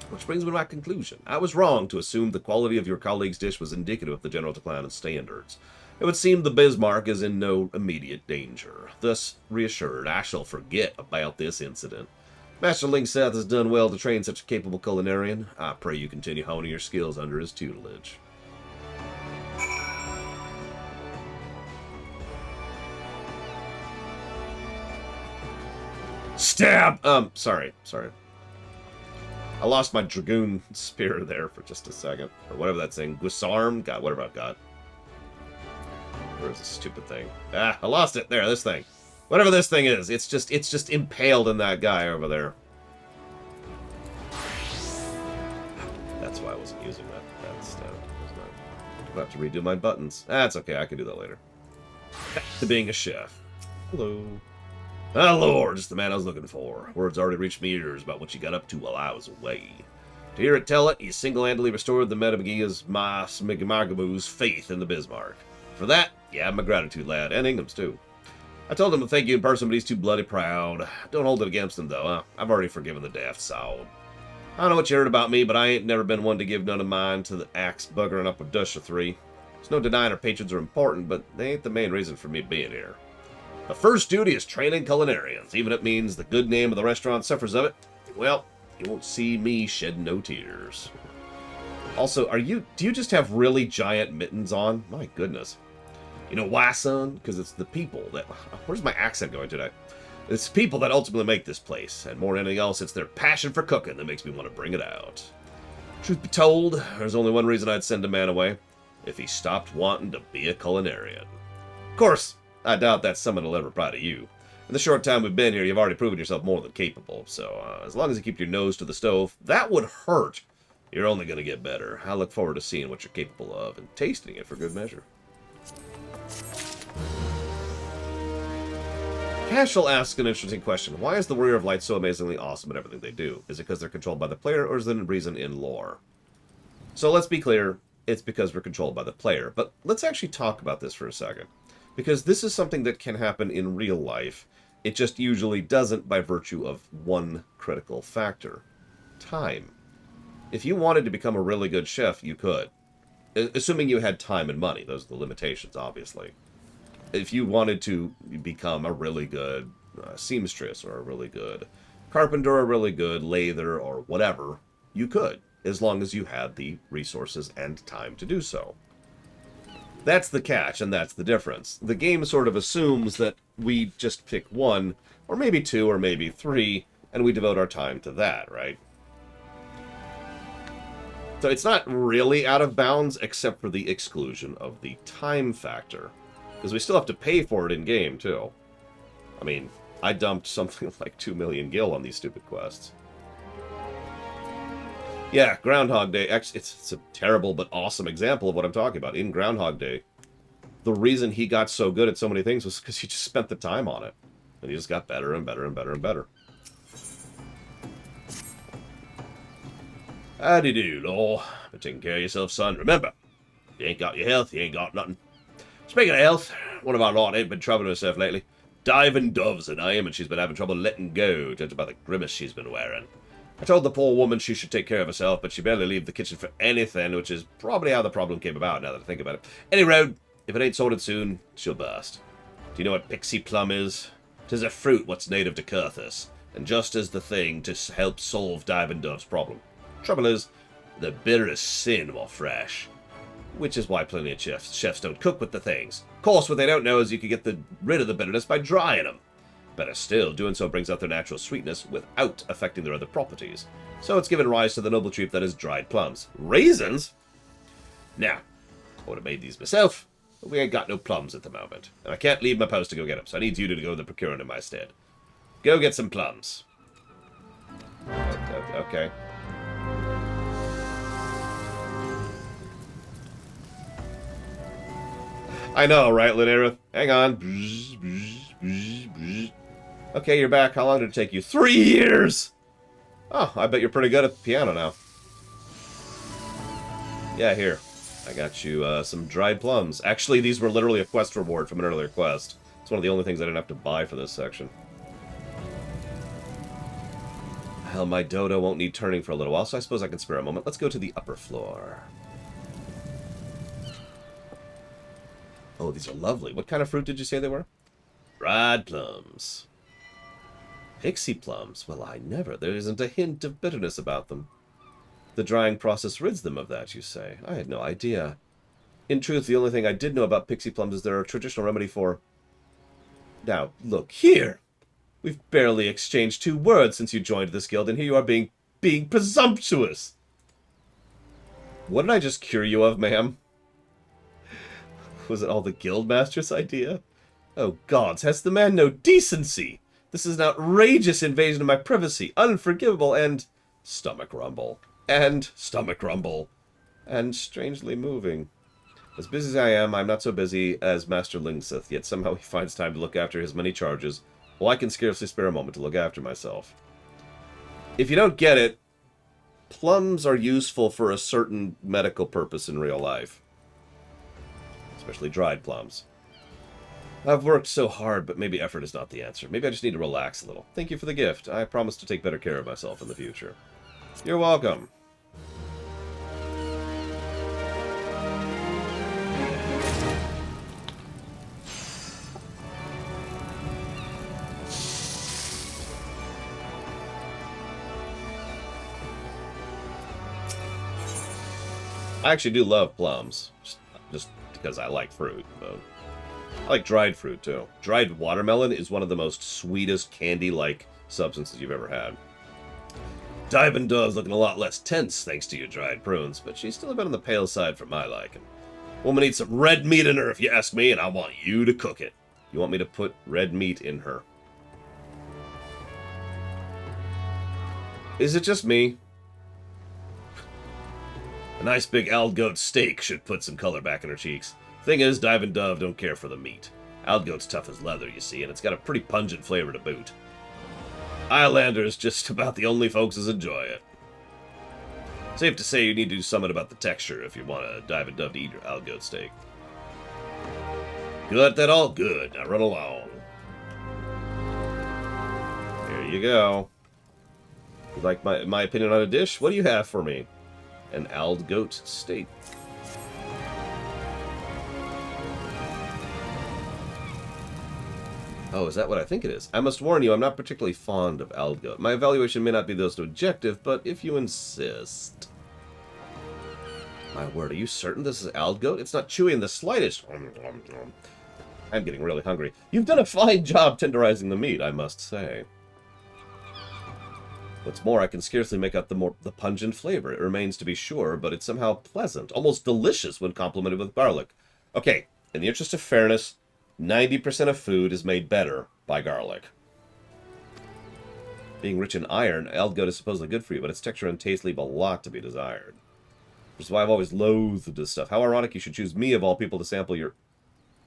Which brings me to my conclusion. I was wrong to assume the quality of your colleague's dish was indicative of the general decline in standards. It would seem the Bismarck is in no immediate danger. Thus reassured, I shall forget about this incident. Master Lingseth has done well to train such a capable culinarian. I pray you continue honing your skills under his tutelage. Stab! Sorry. I lost my Dragoon Spear there for just a second. Or whatever that thing. Guisarm? God, whatever I've got. Where's this stupid thing? Ah, I lost it. There, this thing. Whatever this thing is. It's just impaled in that guy over there. That's why I wasn't using that stab. I'm about to redo my buttons. That's okay, I can do that later. Back to being a chef. Hello. Ah, Lord, just the man I was looking for. Words already reached me ears about what you got up to while I was away. To hear it tell it, you single-handedly restored the Metabagia's Magaboo's faith in the Bismarck. For that, you have my gratitude, lad, and Ingham's, too. I told him to thank you in person, but he's too bloody proud. Don't hold it against him, though, huh? I've already forgiven the daft sow. I don't know what you heard about me, but I ain't never been one to give none of mine to the axe buggering up a dush or three. There's no denying our patrons are important, but they ain't the main reason for me being here. The first duty is training culinarians, even if it means the good name of the restaurant suffers of it. Well, you won't see me shed no tears. Also, do you just have really giant mittens on? My goodness. You know why, son? Because it's the people that... Where's my accent going today? It's people that ultimately make this place, and more than anything else, it's their passion for cooking that makes me want to bring it out. Truth be told, there's only one reason I'd send a man away. If he stopped wanting to be a culinarian. Of course, I doubt that's someone will ever apply to you. In the short time we've been here, you've already proven yourself more than capable, so as long as you keep your nose to the stove, that would hurt. You're only going to get better. I look forward to seeing what you're capable of and tasting it for good measure. Cashel asks an interesting question. Why is the Warrior of Light so amazingly awesome at everything they do? Is it because they're controlled by the player, or is there a reason in lore? So let's be clear, it's because we're controlled by the player. But let's actually talk about this for a second. Because this is something that can happen in real life. It just usually doesn't by virtue of one critical factor. Time. If you wanted to become a really good chef, you could. Assuming you had time and money. Those are the limitations, obviously. If you wanted to become a really good seamstress or a really good carpenter or a really good lather or whatever, you could, as long as you had the resources and time to do so. That's the catch, and that's the difference. The game sort of assumes that we just pick one, or maybe two, or maybe three, and we devote our time to that, right? So it's not really out of bounds, except for the exclusion of the time factor. Because we still have to pay for it in-game, too. I mean, I dumped something like 2 million gil on these stupid quests. Yeah, Groundhog Day. It's a terrible but awesome example of what I'm talking about. In Groundhog Day, the reason he got so good at so many things was because he just spent the time on it. And he just got better and better and better and better. Howdy do, Law. But taking care of yourself, son. Remember, if you ain't got your health, you ain't got nothing. Speaking of health, one of our lot ain't been troubling herself lately. Diving Dove's her name, and she's been having trouble letting go, judging by the grimace she's been wearing. I told the poor woman she should take care of herself, but she barely leave the kitchen for anything, which is probably how the problem came about, now that I think about it. Any road, if it ain't sorted soon, she'll burst. Do you know what pixie plum is? 'Tis a fruit what's native to Curthus, and just as the thing to help solve Diving Dove's problem. Trouble is, the bitterest sin while fresh. Which is why plenty of chefs don't cook with the things. Of course, what they don't know is you can get rid of the bitterness by drying them. Better still, doing so brings out their natural sweetness without affecting their other properties. So it's given rise to the noble treat that is dried plums. Raisins? Now, I would have made these myself, but we ain't got no plums at the moment. And I can't leave my post to go get them, so I need you to go to the procuring in my stead. Go get some plums. Okay. I know, right, Linera? Hang on. Okay, you're back. How long did it take you? 3 years! Oh, I bet you're pretty good at the piano now. Yeah, here. I got you some dried plums. Actually, these were literally a quest reward from an earlier quest. It's one of the only things I didn't have to buy for this section. Hell, my dodo won't need turning for a little while, so I suppose I can spare a moment. Let's go to the upper floor. Oh, these are lovely. What kind of fruit did you say they were? Dried plums. Pixie plums? Well, I never. There isn't a hint of bitterness about them. The drying process rids them of that, you say? I had no idea. In truth, the only thing I did know about pixie plums is they're a traditional remedy for... Now, look here! We've barely exchanged 2 words since you joined this guild, and here you are being presumptuous! What did I just cure you of, ma'am? Was it all the guildmaster's idea? Oh gods, has the man no decency? This is an outrageous invasion of my privacy, unforgivable, and... Stomach rumble. And stomach rumble. And strangely moving. As busy as I am, I'm not so busy as Master Lingseth, yet somehow he finds time to look after his many charges, while I can scarcely spare a moment to look after myself. If you don't get it, plums are useful for a certain medical purpose in real life. Especially dried plums. I've worked so hard, but maybe effort is not the answer. Maybe I just need to relax a little. Thank you for the gift. I promise to take better care of myself in the future. You're welcome. I actually do love plums, just because I like fruit, but I like dried fruit, too. Dried watermelon is one of the most sweetest candy-like substances you've ever had. Diamond Dove's looking a lot less tense thanks to your dried prunes, but she's still a bit on the pale side for my liking. Woman needs some red meat in her, if you ask me, and I want you to cook it. You want me to put red meat in her? Is it just me? A nice big Aldgoat steak should put some color back in her cheeks. Thing is, Diamond Dove don't care for the meat. Aldgoat's tough as leather, you see, and it's got a pretty pungent flavor to boot. Islanders just about the only folks as enjoy it. Safe to say you need to do something about the texture if you want a Diamond Dove to eat your Aldgoat steak. Got that all? Good. Now run along. Here you go. You like my opinion on a dish? What do you have for me? An Aldgoat steak. Oh, is that what I think it is? I must warn you, I'm not particularly fond of Aldgoat. My evaluation may not be the most objective, but if you insist... My word, are you certain this is Aldgoat? It's not chewy in the slightest. I'm getting really hungry. You've done a fine job tenderizing the meat, I must say. What's more, I can scarcely make out the pungent flavor. It remains to be sure, but it's somehow pleasant, almost delicious when complemented with garlic. Okay, in the interest of fairness, 90% of food is made better by garlic. Being rich in iron, Aldgoat is supposedly good for you, but its texture and taste leave a lot to be desired. Which is why I've always loathed this stuff. How ironic you should choose me of all people to sample your...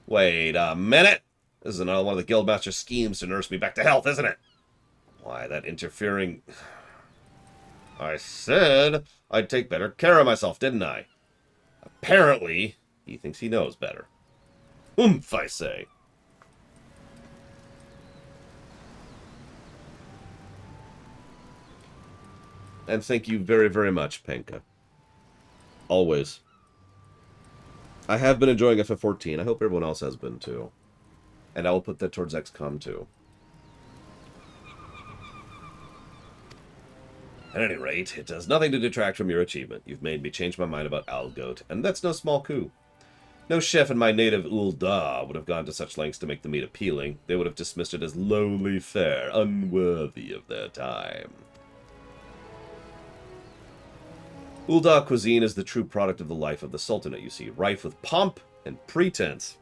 Wait a minute! This is another one of the Guildmaster's schemes to nurse me back to health, isn't it? Why, that interfering... I said I'd take better care of myself, didn't I? Apparently, he thinks he knows better. Oomph, I say. And thank you very, very much, Penka. Always. I have been enjoying FF14. I hope everyone else has been, too. And I will put that towards XCOM, too. At any rate, it does nothing to detract from your achievement. You've made me change my mind about Aldgoat, and that's no small coup. No chef in my native Ul'dah would have gone to such lengths to make the meat appealing. They would have dismissed it as lowly fare, unworthy of their time. Ul'dah cuisine is the true product of the life of the Sultanate, you see, rife with pomp and pretense.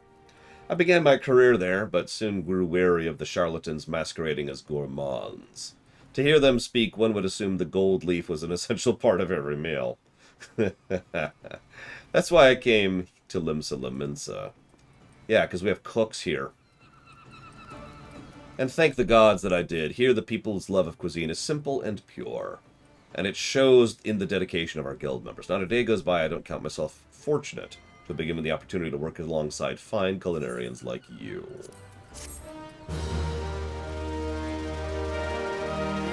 I began my career there, but soon grew wary of the charlatans masquerading as gourmands. To hear them speak, one would assume the gold leaf was an essential part of every meal. That's why I came to Limsa Laminsa. Yeah, because we have cooks here. And thank the gods that I did. Here the people's love of cuisine is simple and pure. And it shows in the dedication of our guild members. Not a day goes by I don't count myself fortunate to have been given the opportunity to work alongside fine culinarians like you.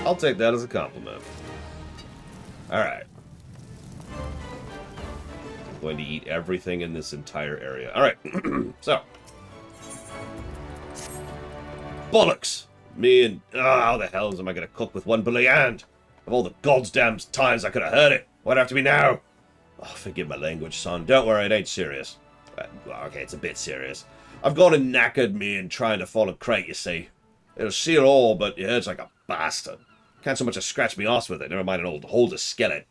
I'll take that as a compliment. Alright. going to eat everything in this entire area. Alright, so. Bollocks! Me and... how the hell am I going to cook with one bloody hand? Of all the goddamn times I could have heard it. Why'd it have to be now? Oh, forgive my language, son. Don't worry, it ain't serious. Well, okay, it's a bit serious. I've gone and knackered me and trying to fall a crate, you see. It'll seal all, but it hurts like a bastard. Can't so much as scratch me arse with it, never mind an old holder skeleton.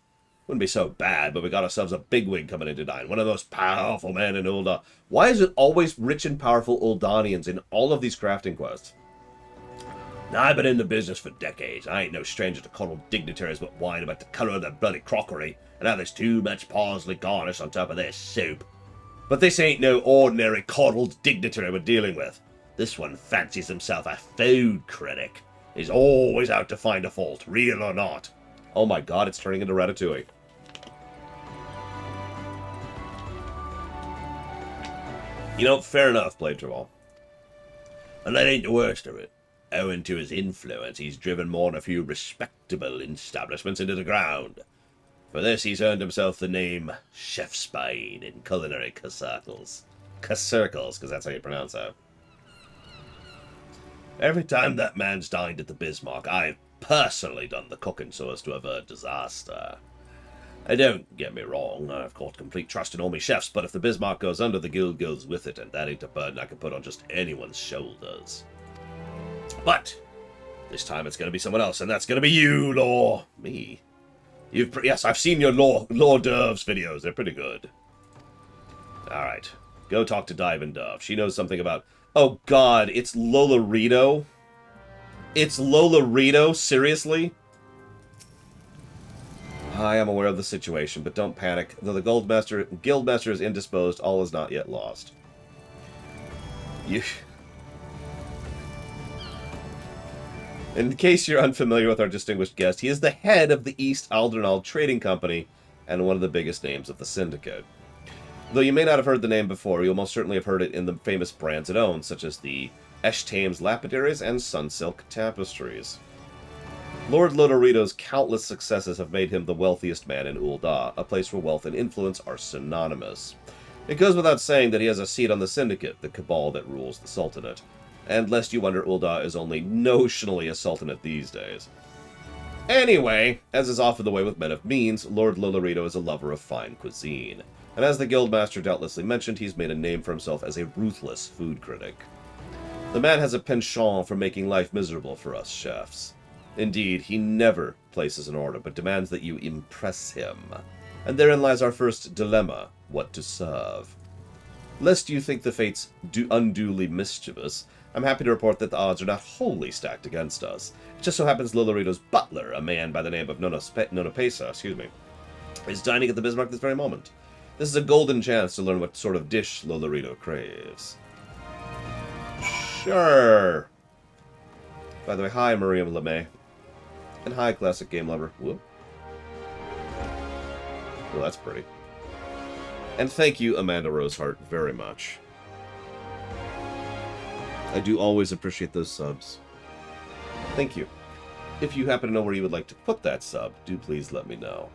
Wouldn't be so bad, but we got ourselves a bigwig coming in tonight. One of the most powerful men in Ul'dah. Why is it always rich and powerful Uldanians in all of these crafting quests? Now, I've been in the business for decades. I ain't no stranger to coddled dignitaries but whine about the colour of their bloody crockery and how there's too much parsley garnish on top of their soup. But this ain't no ordinary coddled dignitary we're dealing with. This one fancies himself a food critic. He's always out to find a fault, real or not. Oh my god, it's turning into Ratatouille. You know, fair enough, Playtravall. And that ain't the worst of it. Owing to his influence, he's driven more than a few respectable establishments into the ground. For this, he's earned himself the name Chef Spine in culinary circles. Circles, because that's how you pronounce that. Every time that man's dined at the Bismarck, I've personally done the cooking so as to avert disaster. Don't get me wrong, I've got complete trust in all my chefs, but if the Bismarck goes under, the guild goes with it, and that ain't a burden I can put on just anyone's shoulders. But this time it's going to be someone else, and that's going to be you, Law. Me? Yes, I've seen your Law Derv's videos. They're pretty good. Alright. Go talk to Diamond Dove. She knows something about... Oh, God. It's Lola Rito? It's Lola Rito? Seriously? I am aware of the situation, but don't panic. Though the Guildmaster is indisposed, all is not yet lost. In case you're unfamiliar with our distinguished guest, he is the head of the East Aldernal Trading Company and one of the biggest names of the Syndicate. Though you may not have heard the name before, you'll most certainly have heard it in the famous brands it owns, such as the Eshthames Lapidaries and Sunsilk Tapestries. Lord Lodorito's countless successes have made him the wealthiest man in Ul'dah, a place where wealth and influence are synonymous. It goes without saying that he has a seat on the Syndicate, the cabal that rules the Sultanate. And lest you wonder, Ul'dah is only notionally a sultanate these days. Anyway, as is often the way with men of means, Lord Lolorito is a lover of fine cuisine. And as the Guildmaster doubtlessly mentioned, he's made a name for himself as a ruthless food critic. The man has a penchant for making life miserable for us chefs. Indeed, he never places an order, but demands that you impress him. And therein lies our first dilemma, what to serve. Lest you think the fates unduly mischievous, I'm happy to report that the odds are not wholly stacked against us. It just so happens Lolorito's butler, a man by the name of Nonopesa, is dining at the Bismarck this very moment. This is a golden chance to learn what sort of dish Lolorito craves. Sure. By the way, hi Miriam LeMay. And hi Classic Game Lover. Whoop. Well, that's pretty. And thank you, Amanda Rosehart, very much. I do always appreciate those subs. Thank you. If you happen to know where you would like to put that sub, do please let me know.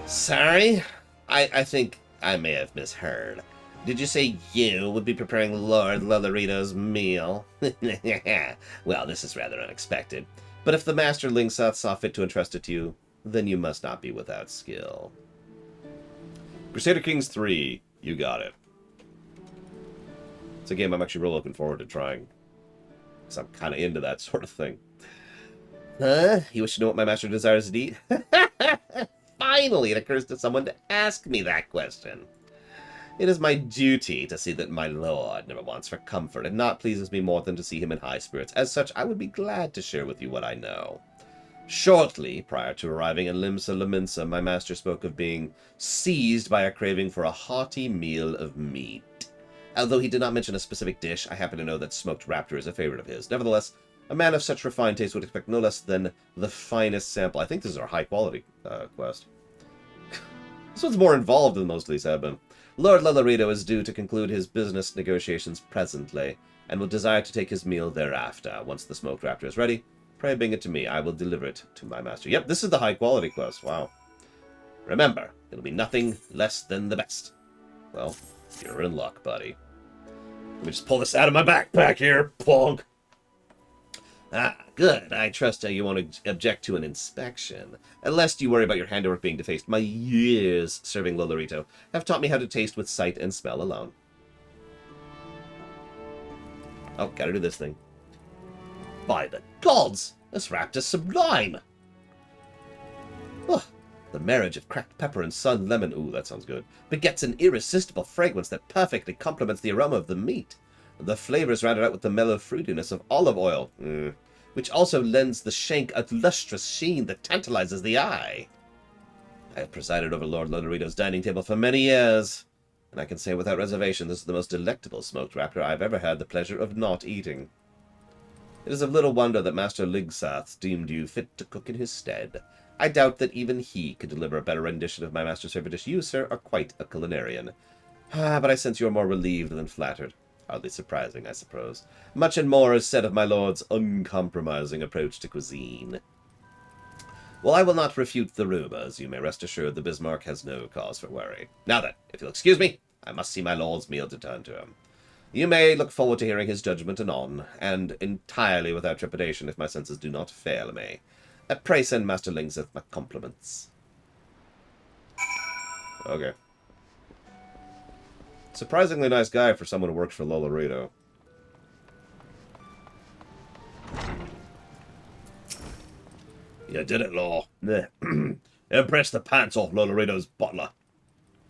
Sorry? I think I may have misheard. Did you say you would be preparing Lord Lolorito's meal? Well, this is rather unexpected. But if the Master Lingsat saw fit to entrust it to you, then you must not be without skill. Crusader Kings 3. You got it. It's a game I'm actually real looking forward to trying. Because I'm kind of into that sort of thing. Huh? You wish to know what my master desires to eat? Finally, it occurs to someone to ask me that question. It is my duty to see that my lord never wants for comfort, and naught pleases me more than to see him in high spirits. As such, I would be glad to share with you what I know. Shortly prior to arriving in Limsa Laminsa, my master spoke of being seized by a craving for a hearty meal of meat. Although he did not mention a specific dish, I happen to know that smoked raptor is a favorite of his. Nevertheless, a man of such refined taste would expect no less than the finest sample. I think this is our high-quality quest. This one's more involved than most of these have been. Lord Lolorito is due to conclude his business negotiations presently. and will desire to take his meal thereafter. Once the smoked raptor is ready, pray bring it to me. I will deliver it to my master. Yep, this is the high-quality quest. Wow. Remember, it'll be nothing less than the best. Well, you're in luck, buddy. Let me just pull this out of my backpack here, plonk. Ah, good. I trust you won't object to an inspection. Lest you worry about your handiwork being defaced, my years serving Lolorito have taught me how to taste with sight and smell alone. Oh, gotta do this thing. By the gods! This raptor's sublime! Oh, the marriage of cracked pepper and sun lemon, ooh, that sounds good, begets an irresistible fragrance that perfectly complements the aroma of the meat. The flavors rounded out with the mellow fruitiness of olive oil, which also lends the shank a lustrous sheen that tantalizes the eye. I have presided over Lord Lolorito's dining table for many years, and I can say without reservation this is the most delectable smoked raptor I've ever had the pleasure of not eating. It is of little wonder that Master Ligsath deemed you fit to cook in his stead. I doubt that even he could deliver a better rendition of my master's favorite dish. You, sir, are quite a culinarian. But I sense you are more relieved than flattered. Hardly surprising, I suppose. Much and more is said of my lord's uncompromising approach to cuisine. Well, I will not refute the rumors. You may rest assured the Bismarck has no cause for worry. Now then, if you'll excuse me, I must see my lord's meal to turn to him. You may look forward to hearing his judgment anon, and entirely without trepidation if my senses do not fail me. Pray send Master Ligsath my compliments. Okay. Surprisingly nice guy for someone who works for Lolorito. You did it, Law. Impressed the pants off Lolorito's butler.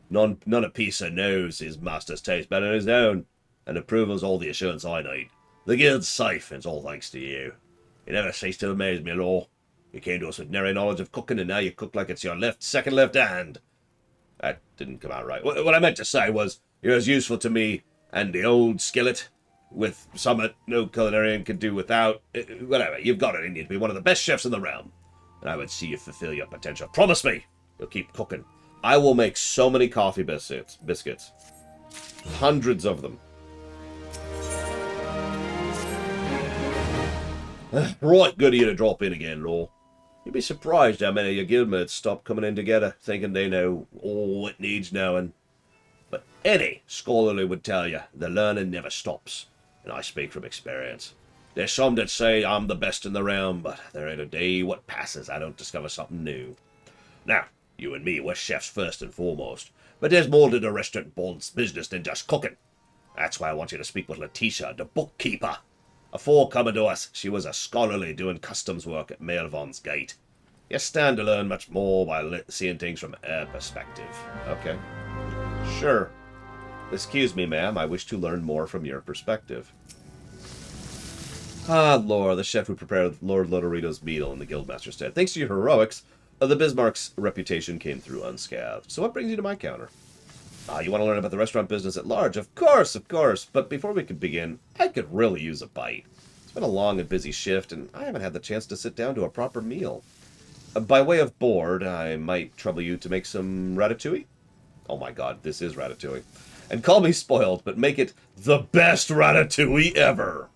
None a piece of knows his master's taste better than his own, and approval's all the assurance I need. The guild's safe, and it's all thanks to you. You never cease to amaze me, Law. You came to us with nary knowledge of cooking, and now you cook like it's your second left hand. That didn't come out right. What I meant to say was, you're as useful to me and the old skillet, with something no culinarian can do without. Whatever, you've got it in you to be one of the best chefs in the realm, and I would see you fulfill your potential. Promise me you'll keep cooking. I will make so many coffee biscuits. Hundreds of them. Right good of you to drop in again, Law. You'd be surprised how many of your guildmates stop coming in together, thinking they know all it needs knowing. But any scholarly would tell you, the learning never stops, and I speak from experience. There's some that say I'm the best in the realm, but there ain't a day what passes I don't discover something new. Now, you and me, we're chefs first and foremost, but there's more to the restaurant business than just cooking. That's why I want you to speak with Letitia, the bookkeeper. Afore coming to us, she was a scholarly doing customs work at Maelvon's Gate. You stand to learn much more by seeing things from her perspective. Okay. Sure. Excuse me, ma'am. I wish to learn more from your perspective. Ah, Laura, the chef who prepared Lord Lolorito's meal in the Guildmaster's stead. Thanks to your heroics, the Bismarck's reputation came through unscathed. So what brings you to my counter? You want to learn about the restaurant business at large? Of course. But before we could begin, I could really use a bite. It's been a long and busy shift, and I haven't had the chance to sit down to a proper meal. By way of board, I might trouble you to make some ratatouille? Oh my god, this is ratatouille. And call me spoiled, but make it the best ratatouille ever!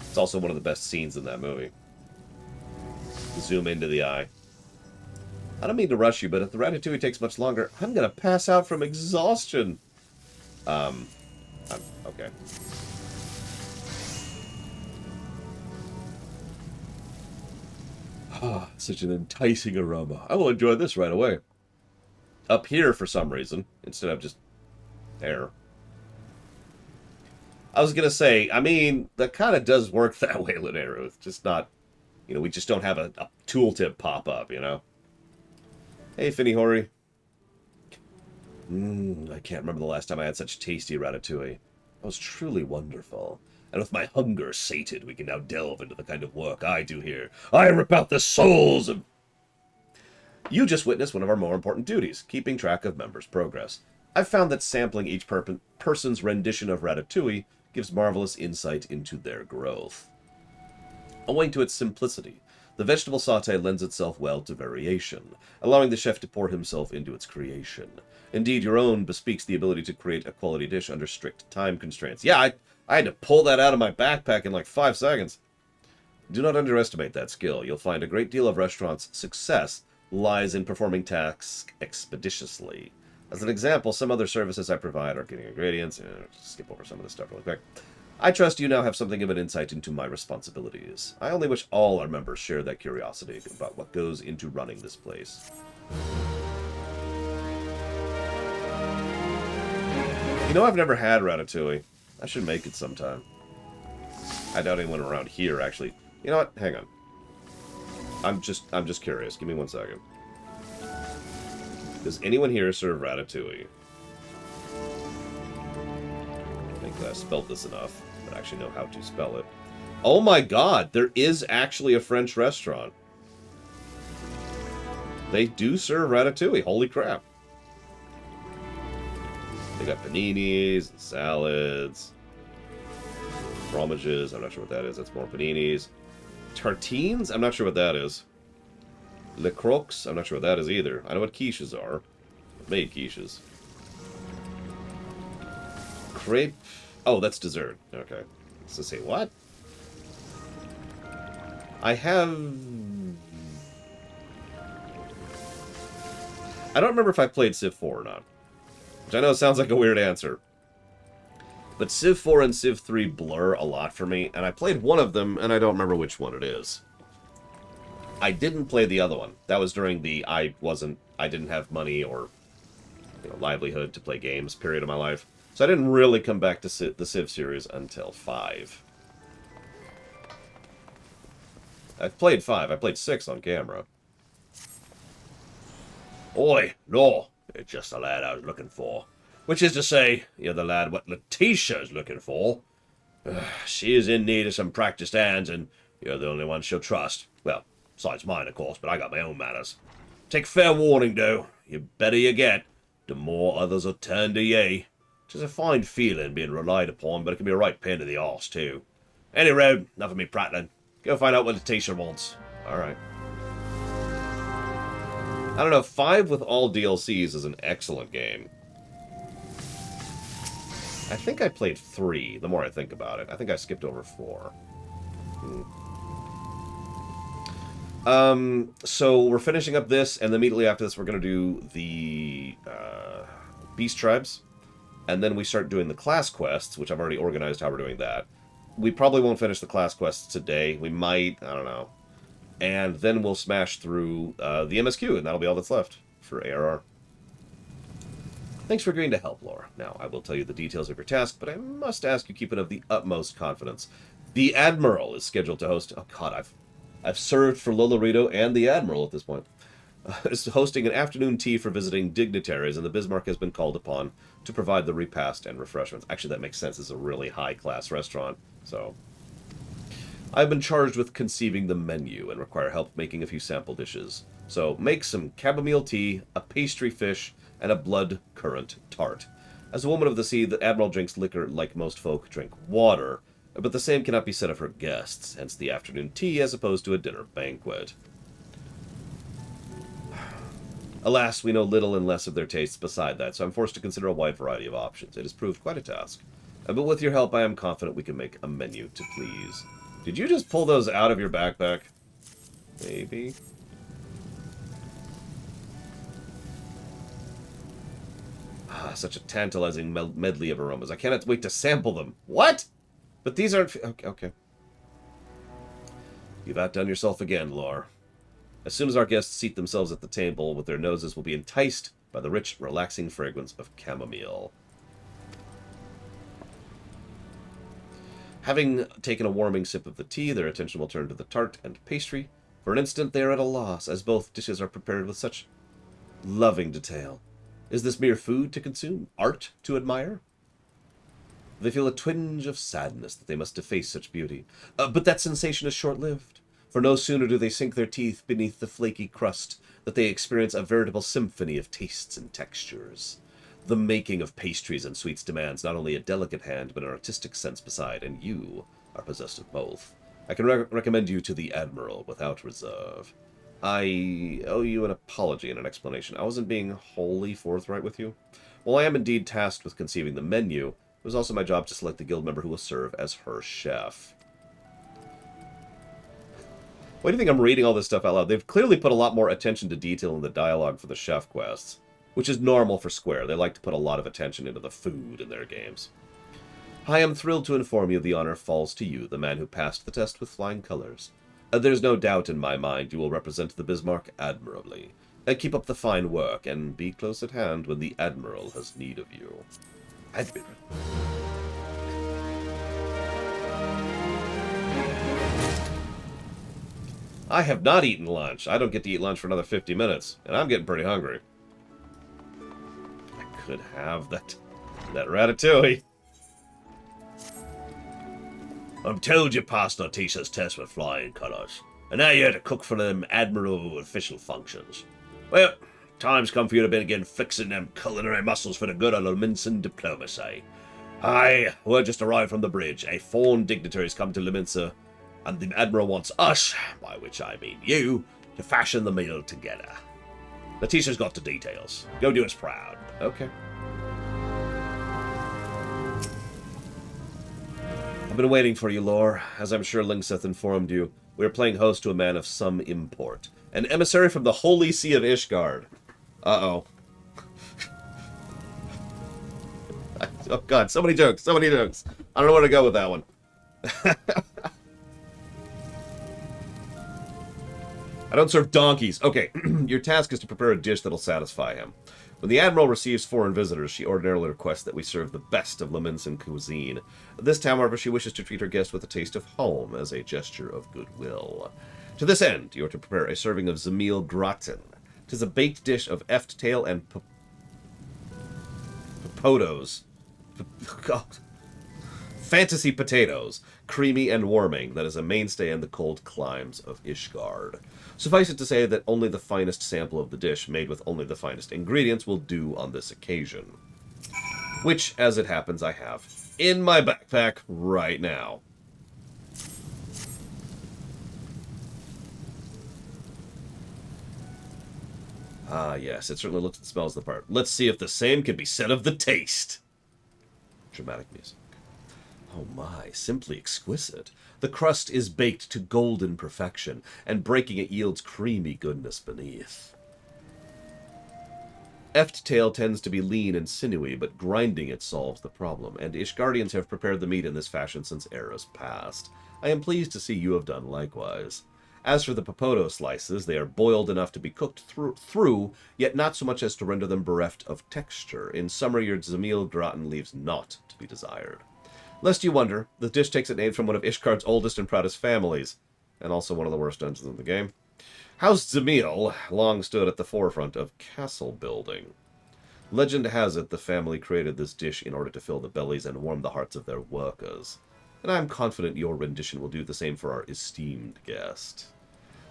It's also one of the best scenes in that movie. Zoom into the eye. I don't mean to rush you, but if the ratatouille takes much longer, I'm gonna pass out from exhaustion. Okay. Ah, such an enticing aroma. I will enjoy this right away. Up here for some reason, instead of just there. I was gonna say, I mean, that kind of does work that way, Linero. It's just not, we just don't have a tooltip pop up, Hey, Finny Hori. I can't remember the last time I had such tasty ratatouille. It was truly wonderful. And with my hunger sated, we can now delve into the kind of work I do here. I rip out the souls of... You just witnessed one of our more important duties, keeping track of members' progress. I've found that sampling each person's rendition of ratatouille gives marvelous insight into their growth. Owing to its simplicity, the vegetable sauté lends itself well to variation, allowing the chef to pour himself into its creation. Indeed, your own bespeaks the ability to create a quality dish under strict time constraints. Yeah, I had to pull that out of my backpack in like 5 seconds. Do not underestimate that skill. You'll find a great deal of restaurants' success lies in performing tasks expeditiously. As an example, some other services I provide are getting ingredients. Skip over some of this stuff really quick. I trust you now have something of an insight into my responsibilities. I only wish all our members share that curiosity about what goes into running this place. You know, I've never had ratatouille. I should make it sometime. I doubt anyone around here actually. You know what? Hang on. I'm just curious. Give me 1 second. Does anyone here serve ratatouille? I think that I spelled this enough. I actually know how to spell it. Oh my god! There is actually a French restaurant. They do serve ratatouille. Holy crap. They got paninis and salads. Fromages. I'm not sure what that is. That's more paninis. Tartines? I'm not sure what that is. Le Crocs? I'm not sure what that is either. I know what quiches are. I've made quiches. Crepe? Oh, that's dessert. Okay. So say what? I don't remember if I played Civ 4 or not. Which I know sounds like a weird answer. But Civ 4 and Civ 3 blur a lot for me, and I played one of them, and I don't remember which one it is. I didn't play the other one. That was during the I didn't have money or livelihood to play games period of my life. So I didn't really come back to the Civ series until 5. I've played 5. I played 6 on camera. Oi, no, it's just the lad I was looking for. Which is to say, you're the lad what Letitia's looking for. She is in need of some practiced hands, and you're the only one she'll trust. Well, besides mine, of course, but I got my own manners. Take fair warning, though. The better you get, the more others will turn to ye. Which is a fine feeling, being relied upon, but it can be a right pain to the arse, too. Any road, enough of me prattling. Go find out what Letitia wants. Alright. I don't know, 5 with all DLCs is an excellent game. I think I played 3, the more I think about it. I think I skipped over 4. So we're finishing up this, and immediately after this we're going to do the Beast Tribes. And then we start doing the class quests, which I've already organized how we're doing that. We probably won't finish the class quests today. We might, I don't know. And then we'll smash through the MSQ, and that'll be all that's left for ARR. Thanks for agreeing to help, Laura. Now, I will tell you the details of your task, but I must ask you keep it of the utmost confidence. The Admiral is scheduled to host... Oh, God, I've served for Lolorito and the Admiral at this point. Is hosting an afternoon tea for visiting dignitaries, and the Bismarck has been called upon to provide the repast and refreshments. Actually, that makes sense. It's a really high-class restaurant, so... I've been charged with conceiving the menu and require help making a few sample dishes. So, make some chamomile tea, a pastry fish, and a blood currant tart. As a woman of the sea, the Admiral drinks liquor like most folk drink water, but the same cannot be said of her guests, hence the afternoon tea as opposed to a dinner banquet. Alas, we know little and less of their tastes beside that, so I'm forced to consider a wide variety of options. It has proved quite a task. But with your help, I am confident we can make a menu to please. Did you just pull those out of your backpack? Maybe. Such a tantalizing medley of aromas. I cannot wait to sample them. What? But these aren't... Okay. You've outdone yourself again, Lore. As soon as our guests seat themselves at the table, with their noses will be enticed by the rich, relaxing fragrance of chamomile. Having taken a warming sip of the tea, their attention will turn to the tart and pastry. For an instant, they are at a loss, as both dishes are prepared with such loving detail. Is this mere food to consume? Art to admire? They feel a twinge of sadness that they must deface such beauty. But that sensation is short-lived, for no sooner do they sink their teeth beneath the flaky crust that they experience a veritable symphony of tastes and textures. The making of pastries and sweets demands not only a delicate hand, but an artistic sense beside, and you are possessed of both. I can recommend you to the Admiral without reserve. I owe you an apology and an explanation. I wasn't being wholly forthright with you. While I am indeed tasked with conceiving the menu, It was also my job to select the guild member who will serve as her chef. Why do you think I'm reading all this stuff out loud? They've clearly put a lot more attention to detail in the dialogue for the chef quests, which is normal for Square. They like to put a lot of attention into the food in their games. I am thrilled to inform you the honor falls to you, the man who passed the test with flying colors. There's no doubt in my mind you will represent the Bismarck admirably. Keep up the fine work, and be close at hand when the Admiral has need of you. Admiral. I have not eaten lunch. I don't get to eat lunch for another 50 minutes, and I'm getting pretty hungry. I could have that ratatouille. I'm told you passed Artisha's test with flying colours, and now you're to cook for them Admiral official functions. Well, time's come for you to begin fixing them culinary muscles for the good of Leminson diplomacy. Aye, we're just arrived from the bridge. A foreign dignitary's come to Leminsa, and the Admiral wants us, by which I mean you, to fashion the meal together. Letitia's got the details. Go do us proud. Okay. I've been waiting for you, Lore. As I'm sure Lingseth informed you, we are playing host to a man of some import. An emissary from the Holy See of Ishgard. Uh-oh. Oh, God. So many jokes. So many jokes. I don't know where to go with that one. I don't serve donkeys. Okay. Your task is to prepare a dish that'll satisfy him. When the Admiral receives foreign visitors, she ordinarily requests that we serve the best of Leminson cuisine. This time, however, she wishes to treat her guests with a taste of home as a gesture of goodwill. To this end, you are to prepare a serving of Zamil gratin. 'Tis a baked dish of eft tail and fantasy potatoes, creamy and warming, that is a mainstay in the cold climes of Ishgard. Suffice it to say that only the finest sample of the dish, made with only the finest ingredients, will do on this occasion. Which, as it happens, I have in my backpack right now. Ah, yes, it certainly looks and smells the part. Let's see if the same can be said of the taste. Dramatic music. Oh my, simply exquisite. The crust is baked to golden perfection, and breaking it yields creamy goodness beneath. Eft tail tends to be lean and sinewy, but grinding it solves the problem, and Ishgardians have prepared the meat in this fashion since eras past. I am pleased to see you have done likewise. As for the popoto slices, they are boiled enough to be cooked through, yet not so much as to render them bereft of texture. In summer, your Zamil gratin leaves naught to be desired. Lest you wonder, the dish takes its name from one of Ishgard's oldest and proudest families, and also one of the worst dungeons in the game. House Zamil long stood at the forefront of castle building. Legend has it the family created this dish in order to fill the bellies and warm the hearts of their workers, and I am confident your rendition will do the same for our esteemed guest.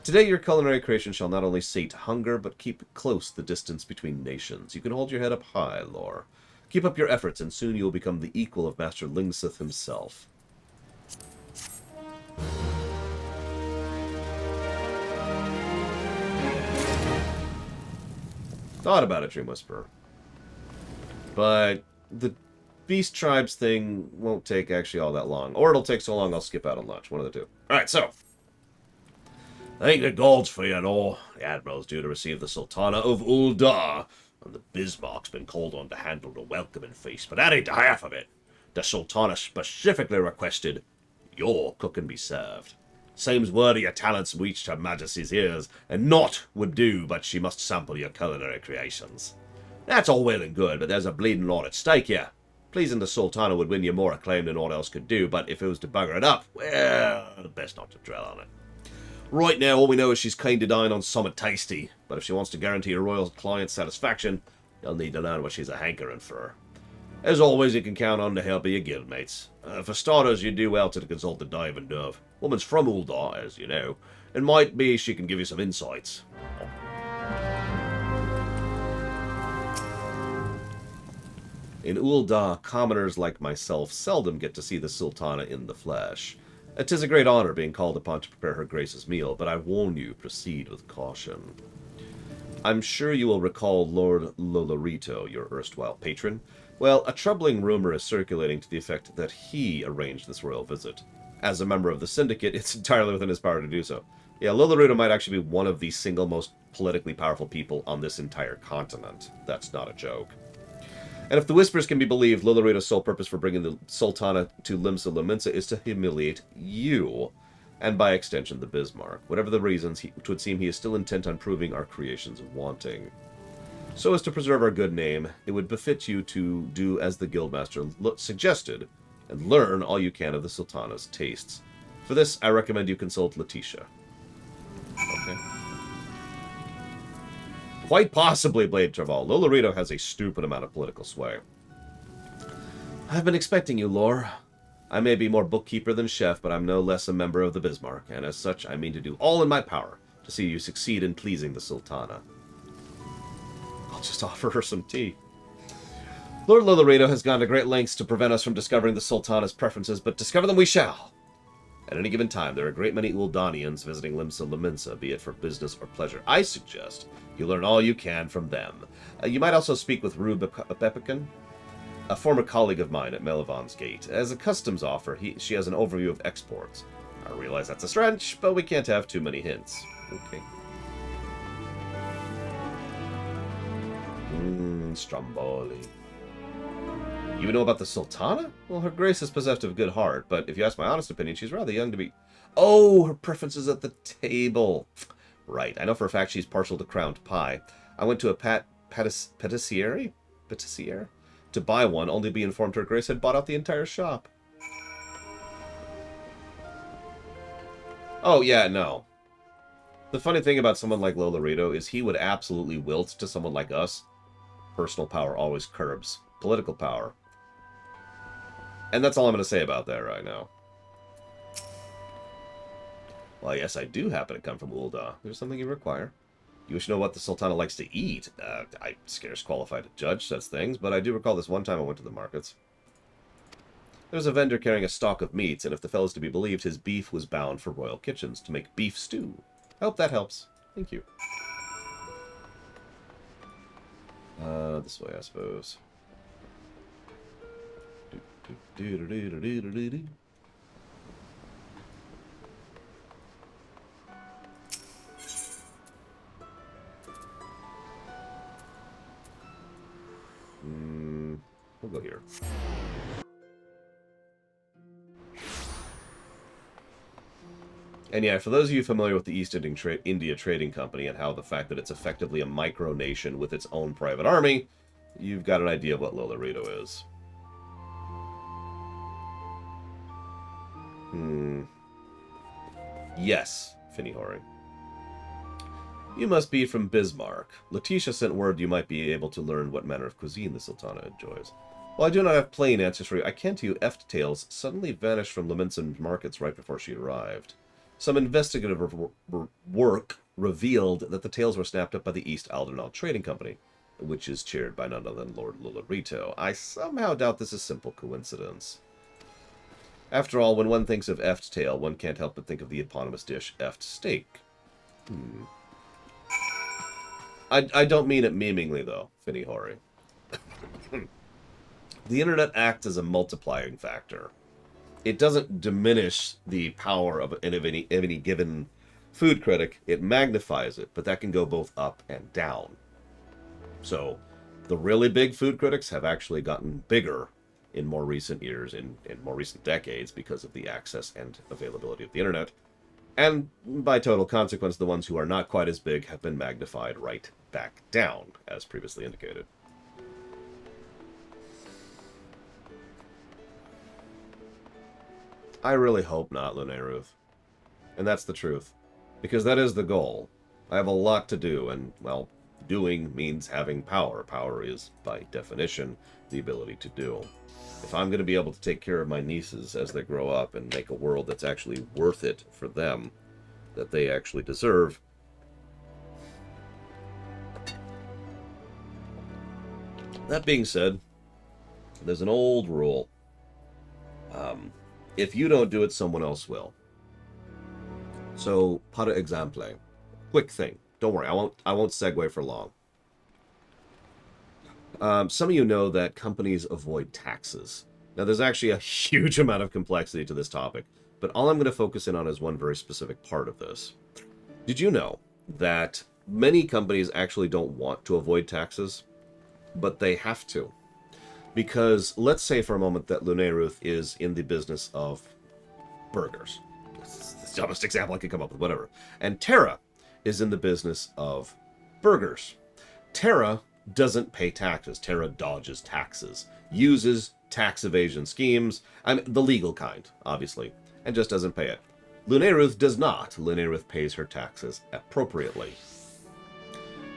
Today your culinary creation shall not only sate hunger, but keep close the distance between nations. You can hold your head up high, Lore. Keep up your efforts, and soon you will become the equal of Master Lingseth himself. Thought about it, Dream Whisperer. But the Beast Tribes thing won't take actually all that long. Or it'll take so long I'll skip out on lunch. One of the two. Alright, so. Thank the gods for you and all. The Admiral's due to receive the Sultana of Uldar, and the Bismarck's been called on to handle the welcoming feast. But that ain't the half of it. The Sultana specifically requested your cooking be served. Seems worthy your talents reached Her Majesty's ears, and naught would do but she must sample your culinary creations. That's all well and good, but there's a bleeding lot at stake here. Pleasing the Sultana would win you more acclaim than aught else could do, but if it was to bugger it up, well, best not to dwell on it. Right now, all we know is she's keen to dine on something tasty, but if she wants to guarantee a royal client's satisfaction, you'll need to learn what she's a hankering for. As always, you can count on the help of your guildmates. For starters, you'd do well to consult the Diving Dove. Woman's from Uldar, as you know, and might be she can give you some insights. In Uldar, commoners like myself seldom get to see the Sultana in the flesh. 'Tis a great honor being called upon to prepare her grace's meal, but I warn you, proceed with caution. I'm sure you will recall Lord Lolorito, your erstwhile patron. Well, a troubling rumor is circulating to the effect that he arranged this royal visit. As a member of the Syndicate, it's entirely within his power to do so. Yeah, Lolorito might actually be one of the single most politically powerful people on this entire continent. That's not a joke. And if the whispers can be believed, Lolorito's sole purpose for bringing the Sultana to Limsa Lominsa is to humiliate you, and by extension the Bismarck. Whatever the reasons, it would seem he is still intent on proving our creations wanting. So as to preserve our good name, it would befit you to do as the Guildmaster suggested, and learn all you can of the Sultana's tastes. For this, I recommend you consult Letitia. Okay. Quite possibly, Blade Traval. Lolorito has a stupid amount of political sway. I've been expecting you, Lore. I may be more bookkeeper than chef, but I'm no less a member of the Bismarck, and as such, I mean to do all in my power to see you succeed in pleasing the Sultana. I'll just offer her some tea. Lord Lolorito has gone to great lengths to prevent us from discovering the Sultana's preferences, but discover them we shall. At any given time, there are a great many Uldanians visiting Limsa Lominsa, be it for business or pleasure. I suggest you learn all you can from them. You might also speak with Rue Bepican, a former colleague of mine at Melivon's Gate. As a customs offer, she has an overview of exports. I realize that's a stretch, but we can't have too many hints. Okay. Stromboli. You know about the Sultana? Well, her grace is possessed of a good heart, but if you ask my honest opinion, she's rather young to be... Oh, her preferences at the table. Right, I know for a fact she's partial to crowned pie. I went to a patisserie to buy one, only to be informed her grace had bought out the entire shop. Oh, yeah, no. The funny thing about someone like Lolorito is he would absolutely wilt to someone like us. Personal power always curbs political power. And that's all I'm going to say about that right now. Well, yes, I do happen to come from Ul'dah. There's something you require. You wish to know what the Sultana likes to eat? I'm scarce qualified to judge such things, but I do recall this one time I went to the markets. There was a vendor carrying a stock of meats, and if the fellow's to be believed, his beef was bound for royal kitchens to make beef stew. I hope that helps. Thank you. This way, I suppose. We'll go here. And yeah, for those of you familiar with the East India Trading Company and how the fact that it's effectively a micronation with its own private army, you've got an idea of what Lolorito is. Yes, Finnihori. You must be from Bismarck. Letitia sent word you might be able to learn what manner of cuisine the Sultana enjoys. While I do not have plain answers for you, I can tell you Eft tales suddenly vanished from Lominsan markets right before she arrived. Some investigative work revealed that the tales were snapped up by the East Aldernal Trading Company, which is chaired by none other than Lord Lolorito. I somehow doubt this is simple coincidence. After all, when one thinks of Eft tale, one can't help but think of the eponymous dish Eft steak. I don't mean it meaningly, though, Finnihori. The internet acts as a multiplying factor. It doesn't diminish the power of any given food critic. It magnifies it, but that can go both up and down. So, the really big food critics have actually gotten bigger in more recent years, in more recent decades, because of the access and availability of the internet. And by total consequence, the ones who are not quite as big have been magnified right back down, as previously indicated. I really hope not, Lunaruth. And that's the truth. Because that is the goal. I have a lot to do, and, well, doing means having power. Power is, by definition, the ability to do. If I'm going to be able to take care of my nieces as they grow up and make a world that's actually worth it for them, that they actually deserve, that being said, there's an old rule. If you don't do it, someone else will. So, par exemple, quick thing. Don't worry, I won't segue for long. Some of you know that companies avoid taxes. Now, there's actually a huge amount of complexity to this topic, but all I'm going to focus in on is one very specific part of this. Did you know that many companies actually don't want to avoid taxes, but they have to? Because let's say for a moment that Luneruth is in the business of burgers. It's the dumbest example I could come up with, whatever. And Terra is in the business of burgers. Terra doesn't pay taxes. Terra dodges taxes, uses tax evasion schemes, the legal kind, obviously, and just doesn't pay it. Luneruth does not. Luneruth pays her taxes appropriately.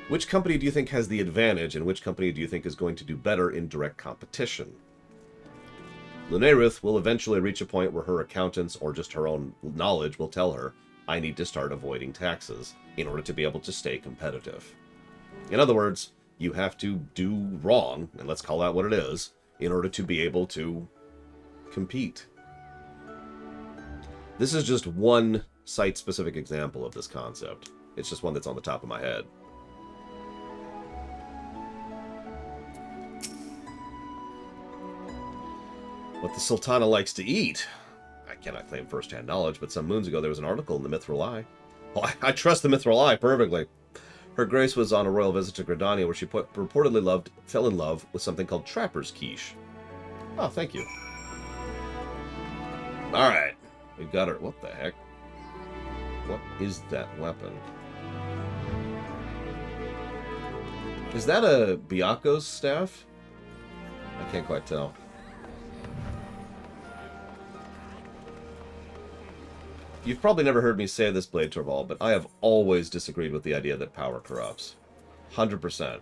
Which company do you think has the advantage, and which company do you think is going to do better in direct competition? Luneruth will eventually reach a point where her accountants, or just her own knowledge, will tell her, I need to start avoiding taxes in order to be able to stay competitive. In other words, you have to do wrong, and let's call that what it is, in order to be able to compete. This is just one site-specific example of this concept. It's just one that's on the top of my head. What the Sultana likes to eat. I cannot claim first-hand knowledge, but some moons ago there was an article in the Mithril Eye. Oh, I trust the Mithril Eye perfectly. Her Grace was on a royal visit to Gridania where she reportedly fell in love with something called Trapper's Quiche. Oh, thank you. Alright. We've got her. What the heck? What is that weapon? Is that a Byako's staff? I can't quite tell. You've probably never heard me say this, Blade Torvald, but I have always disagreed with the idea that power corrupts. 100%.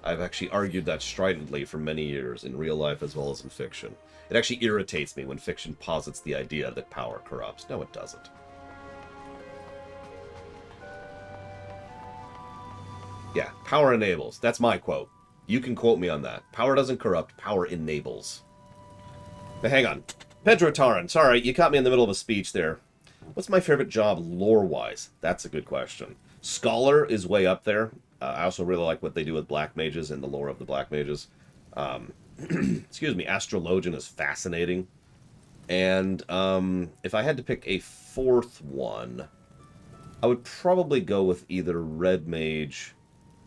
I've actually argued that stridently for many years, in real life as well as in fiction. It actually irritates me when fiction posits the idea that power corrupts. No, it doesn't. Yeah, power enables. That's my quote. You can quote me on that. Power doesn't corrupt, power enables. But hang on. Pedro Taran, sorry, you caught me in the middle of a speech there. What's my favorite job lore-wise? That's a good question. Scholar is way up there. I also really like what they do with Black Mages and the lore of the Black Mages. Excuse me, Astrologian is fascinating. And if I had to pick a fourth one, I would probably go with either Red Mage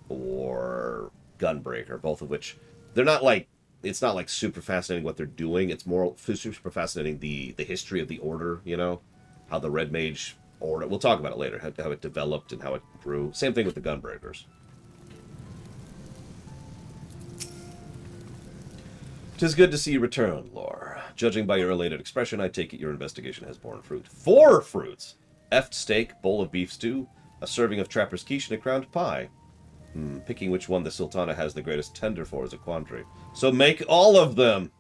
or Gunbreaker, both of which, they're not like, it's not like super fascinating what they're doing. It's more super fascinating the history of the order, you know? How the Red Mage order, we'll talk about it later, how it developed and how it grew. Same thing with the Gunbreakers. 'Tis good to see you return, Lore. Judging by your elated expression, I take it your investigation has borne fruit. 4 fruits! Effed steak, bowl of beef stew, a serving of Trapper's Quiche, and a crowned pie. Picking which one the Sultana has the greatest tender for is a quandary. So make all of them!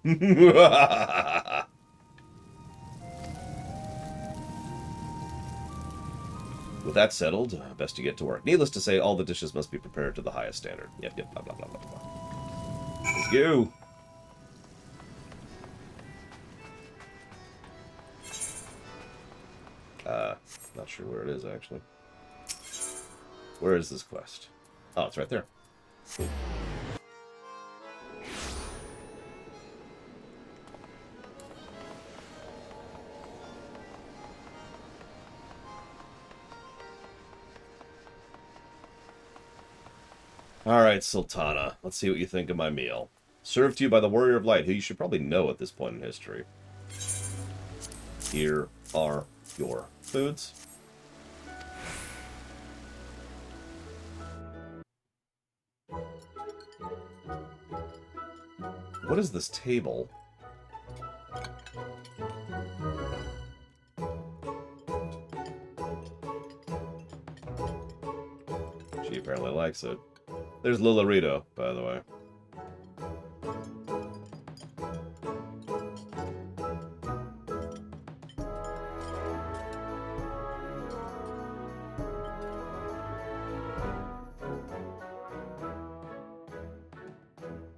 With that settled, best to get to work. Needless to say, all the dishes must be prepared to the highest standard. Yep, blah, blah, blah, blah, blah. Let's go! Not sure where it is, actually. Where is this quest? Oh, it's right there. Cool. Alright, Sultana. Let's see what you think of my meal. Served to you by the Warrior of Light, who you should probably know at this point in history. Here are your foods. What is this table? She apparently likes it. There's Lillarito, by the way.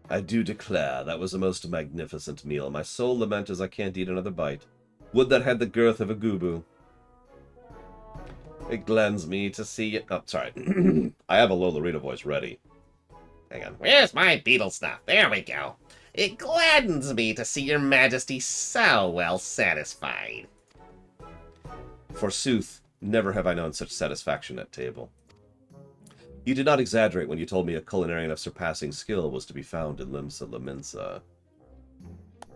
I do declare that was a most magnificent meal. My sole lament is I can't eat another bite. Would that had the girth of a gubu. It glads me to see it. Oh, sorry. I have a Lollarita voice ready. Hang on. Where's my beetle snuff? There we go. It gladdens me to see your majesty so well satisfied. Forsooth, never have I known such satisfaction at table. You did not exaggerate when you told me a culinarian of surpassing skill was to be found in Limsa Laminsa.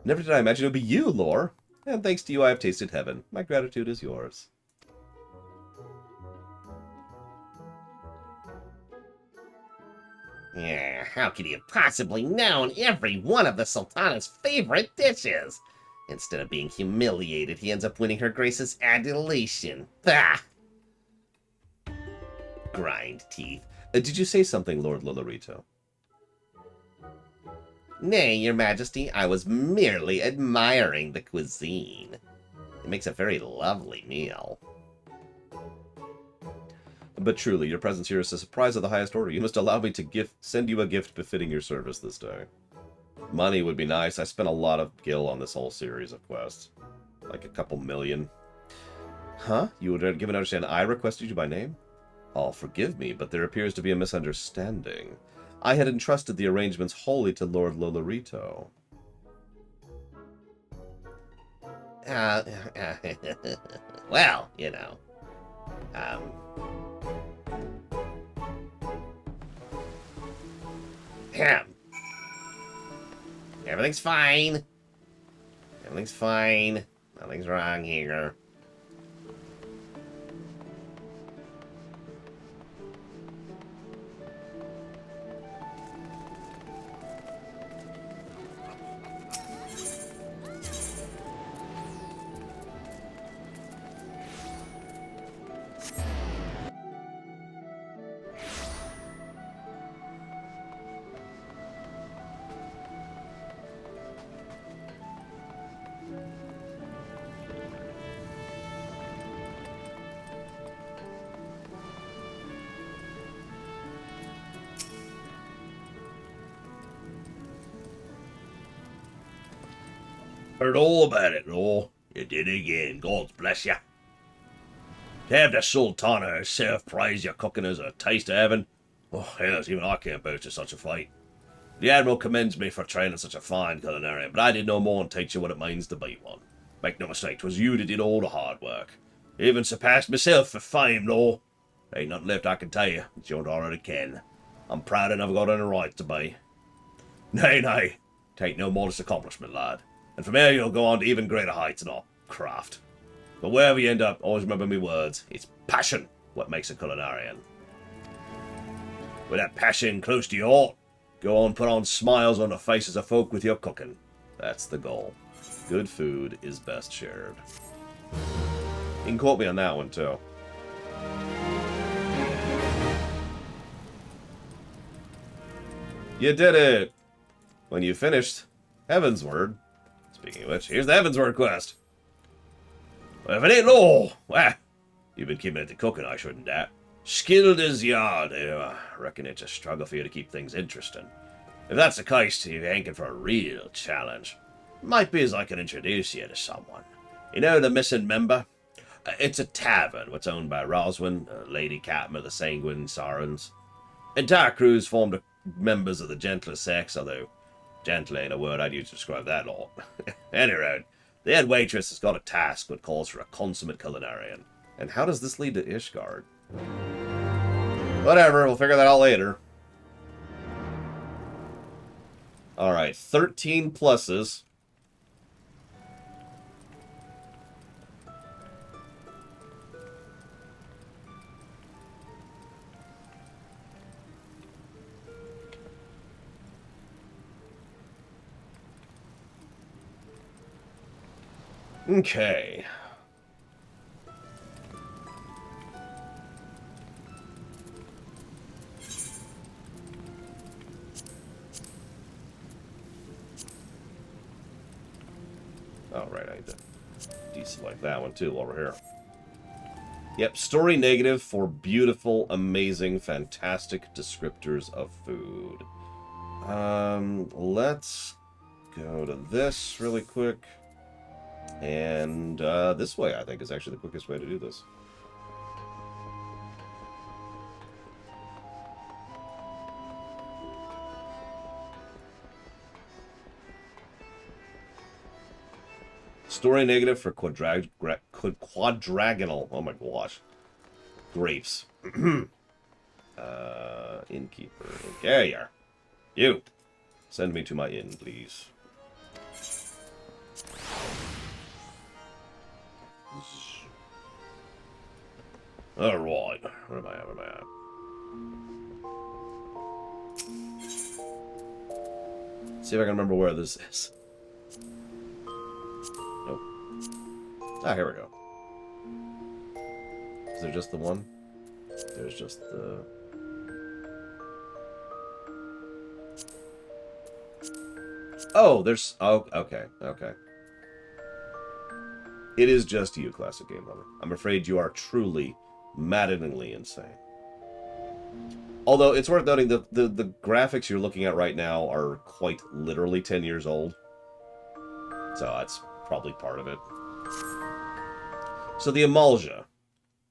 Never did I imagine it would be you, Lore. And thanks to you, I have tasted heaven. My gratitude is yours. Yeah, how could he have possibly known every one of the Sultana's favorite dishes? Instead of being humiliated, he ends up winning her grace's adulation. Bah! Grind teeth. Did you say something, Lord Lolorito? Nay, your majesty, I was merely admiring the cuisine. It makes a very lovely meal. But truly, your presence here is a surprise of the highest order. You must allow me to send you a gift befitting your service this day. Money would be nice. I spent a lot of gil on this whole series of quests. Like a couple million. Huh? You would give an understand I requested you by name? Oh, forgive me, but there appears to be a misunderstanding. I had entrusted the arrangements wholly to Lord Lolorito. Well, you know. Everything's fine. Everything's fine. Nothing's wrong here. Heard all about it, Law. You did it again, God bless you. To have the Sultana herself praise your cooking as a taste of heaven, oh, yes, even I can't boast of such a fate. The Admiral commends me for training such a fine culinarian, but I did no more than teach you what it means to be one. Make no mistake, 'twas you that did all the hard work. Even surpassed myself for fame, Law. There ain't nothing left I can tell you that you don't already ken. I'm proud and I've got any right to be. Nay, 'tain't no modest accomplishment, lad. And from here you'll go on to even greater heights in our craft. But wherever you end up, always remember me words. It's passion what makes a culinarian. With that passion close to your heart, go on put on smiles on the faces of folk with your cooking. That's the goal. Good food is best shared. You can quote me on that one, too. You did it! When you finished Heavensward... Speaking of which, here's the Heavensward Quest. Well, if it ain't law, well, you've been keeping it to cooking, I shouldn't doubt. Skilled as you are, I reckon it's a struggle for you to keep things interesting. If that's the case, you're hanking for a real challenge. Might be as I can introduce you to someone. You know the missing member? It's a tavern, what's owned by Roswin, Lady Captain of the Sanguine Sarans. Entire crews formed of members of the gentler sex, although gentle ain't a word I'd use to describe that lot. Anyway, the head waitress has got a task that calls for a consummate culinarian. And how does this lead to Ishgard? Whatever, we'll figure that out later. Alright, 13 pluses. Okay. Oh, right, I need to deselect that one too while we're here. Yep, story negative for beautiful, amazing, fantastic descriptors of food. Let's go to this really quick. And this way, I think, is actually the quickest way to do this. Story negative for quadragonal. Oh my gosh. Grapes. Innkeeper. There you are. You. Send me to my inn, please. Alright. Where am I at? Where am I at? See if I can remember where this is. Nope. Ah, here we go. Is there just the one? There's just the... Oh, there's... Oh, okay, okay. It is just you, Classic Game Lover. I'm afraid you are truly, maddeningly insane. Although, it's worth noting that the graphics you're looking at right now are quite literally 10 years old. So that's probably part of it. So the Amalja.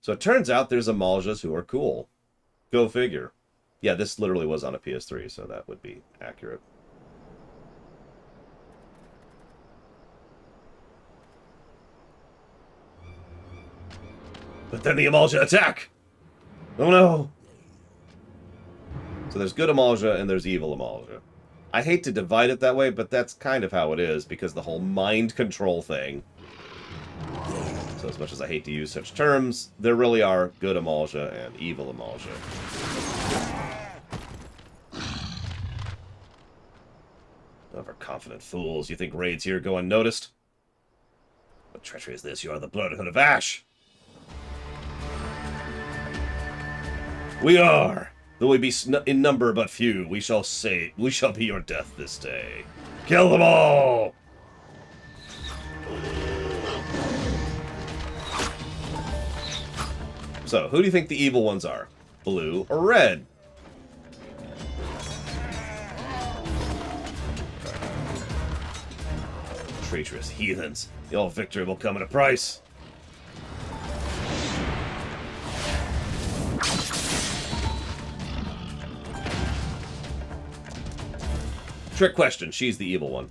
So it turns out there's Amaljas who are cool. Go figure. Yeah, this literally was on a PS3, so that would be accurate. But then the Amalja attack! Oh no! So there's good Amalja and there's evil Amalja. I hate to divide it that way, but that's kind of how it is, because the whole mind control thing. So as much as I hate to use such terms, there really are good Amalja and evil Amalja. Overconfident fools, you think raids here go unnoticed? What treachery is this? You are the Brotherhood of Ash! We are! Though we be in number but few, we shall be your death this day. Kill them all! So, who do you think the evil ones are? Blue or red? Traitorous heathens. Your victory will come at a price. Trick question. She's the evil one.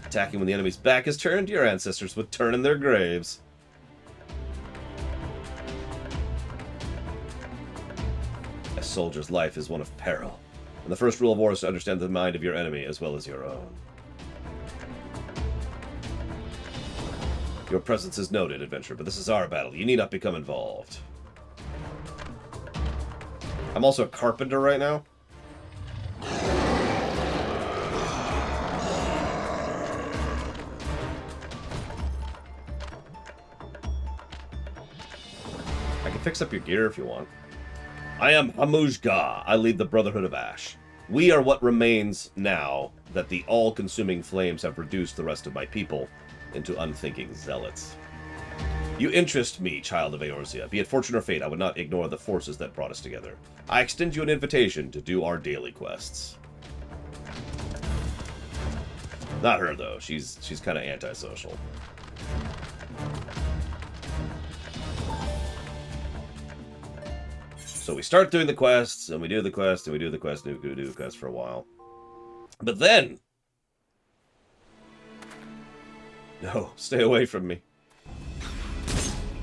Attacking when the enemy's back is turned, your ancestors would turn in their graves. A soldier's life is one of peril, and the first rule of war is to understand the mind of your enemy as well as your own. Your presence is noted, adventurer, but this is our battle. You need not become involved. I'm also a carpenter right now. I can fix up your gear if you want. I am Hamujga. I lead the Brotherhood of Ash. We are what remains now that the all-consuming flames have reduced the rest of my people into unthinking zealots. You interest me, child of Eorzea. Be it fortune or fate, I would not ignore the forces that brought us together. I extend you an invitation to do our daily quests. Not her, though. She's kind of antisocial. So we start doing the quests, and we do the quest, and we do the quest, and we do the quest for a while. But then... No, stay away from me.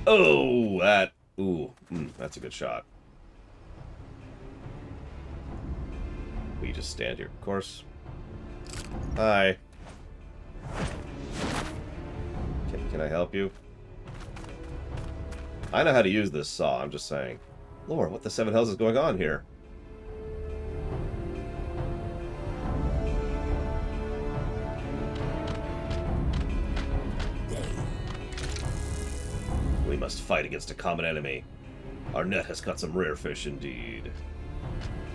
Oh, that... Ooh, that's a good shot. We just stand here, of course. Hi. Can I help you? I know how to use this saw, I'm just saying. Lord, what the seven hells is going on here? We must fight against a common enemy. Our net has caught some rare fish indeed.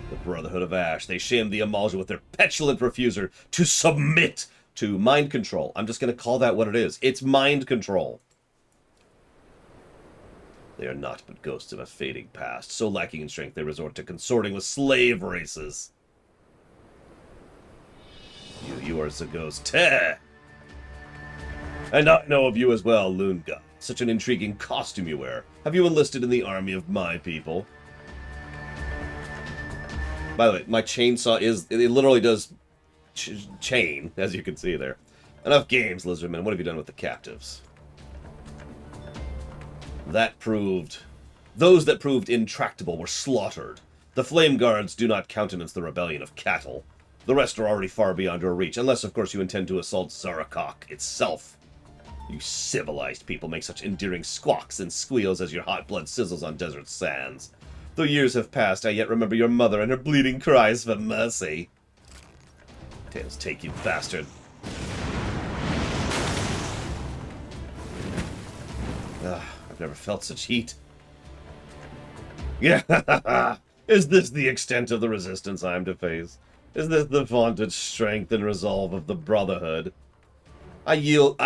The Brotherhood of Ash. They shamed the Amalja with their petulant refusal to submit to mind control. I'm just going to call that what it is. It's mind control. They are naught but ghosts of a fading past. So lacking in strength, they resort to consorting with slave races. You are the ghost. Teh! And I know of you as well, Loonga. Such an intriguing costume you wear. Have you enlisted in the army of my people? By the way, my chainsaw is... It literally does chain, as you can see there. Enough games, Lizardman. What have you done with the captives? Those that proved intractable were slaughtered. The Flame Guards do not countenance the rebellion of cattle. The rest are already far beyond your reach, unless, of course, you intend to assault Zarakok itself. You civilized people make such endearing squawks and squeals as your hot blood sizzles on desert sands. Though years have passed, I yet remember your mother and her bleeding cries for mercy. Tails take, you bastard. I've never felt such heat. Yeah, is this the extent of the resistance I'm to face? Is this the vaunted strength and resolve of the Brotherhood? I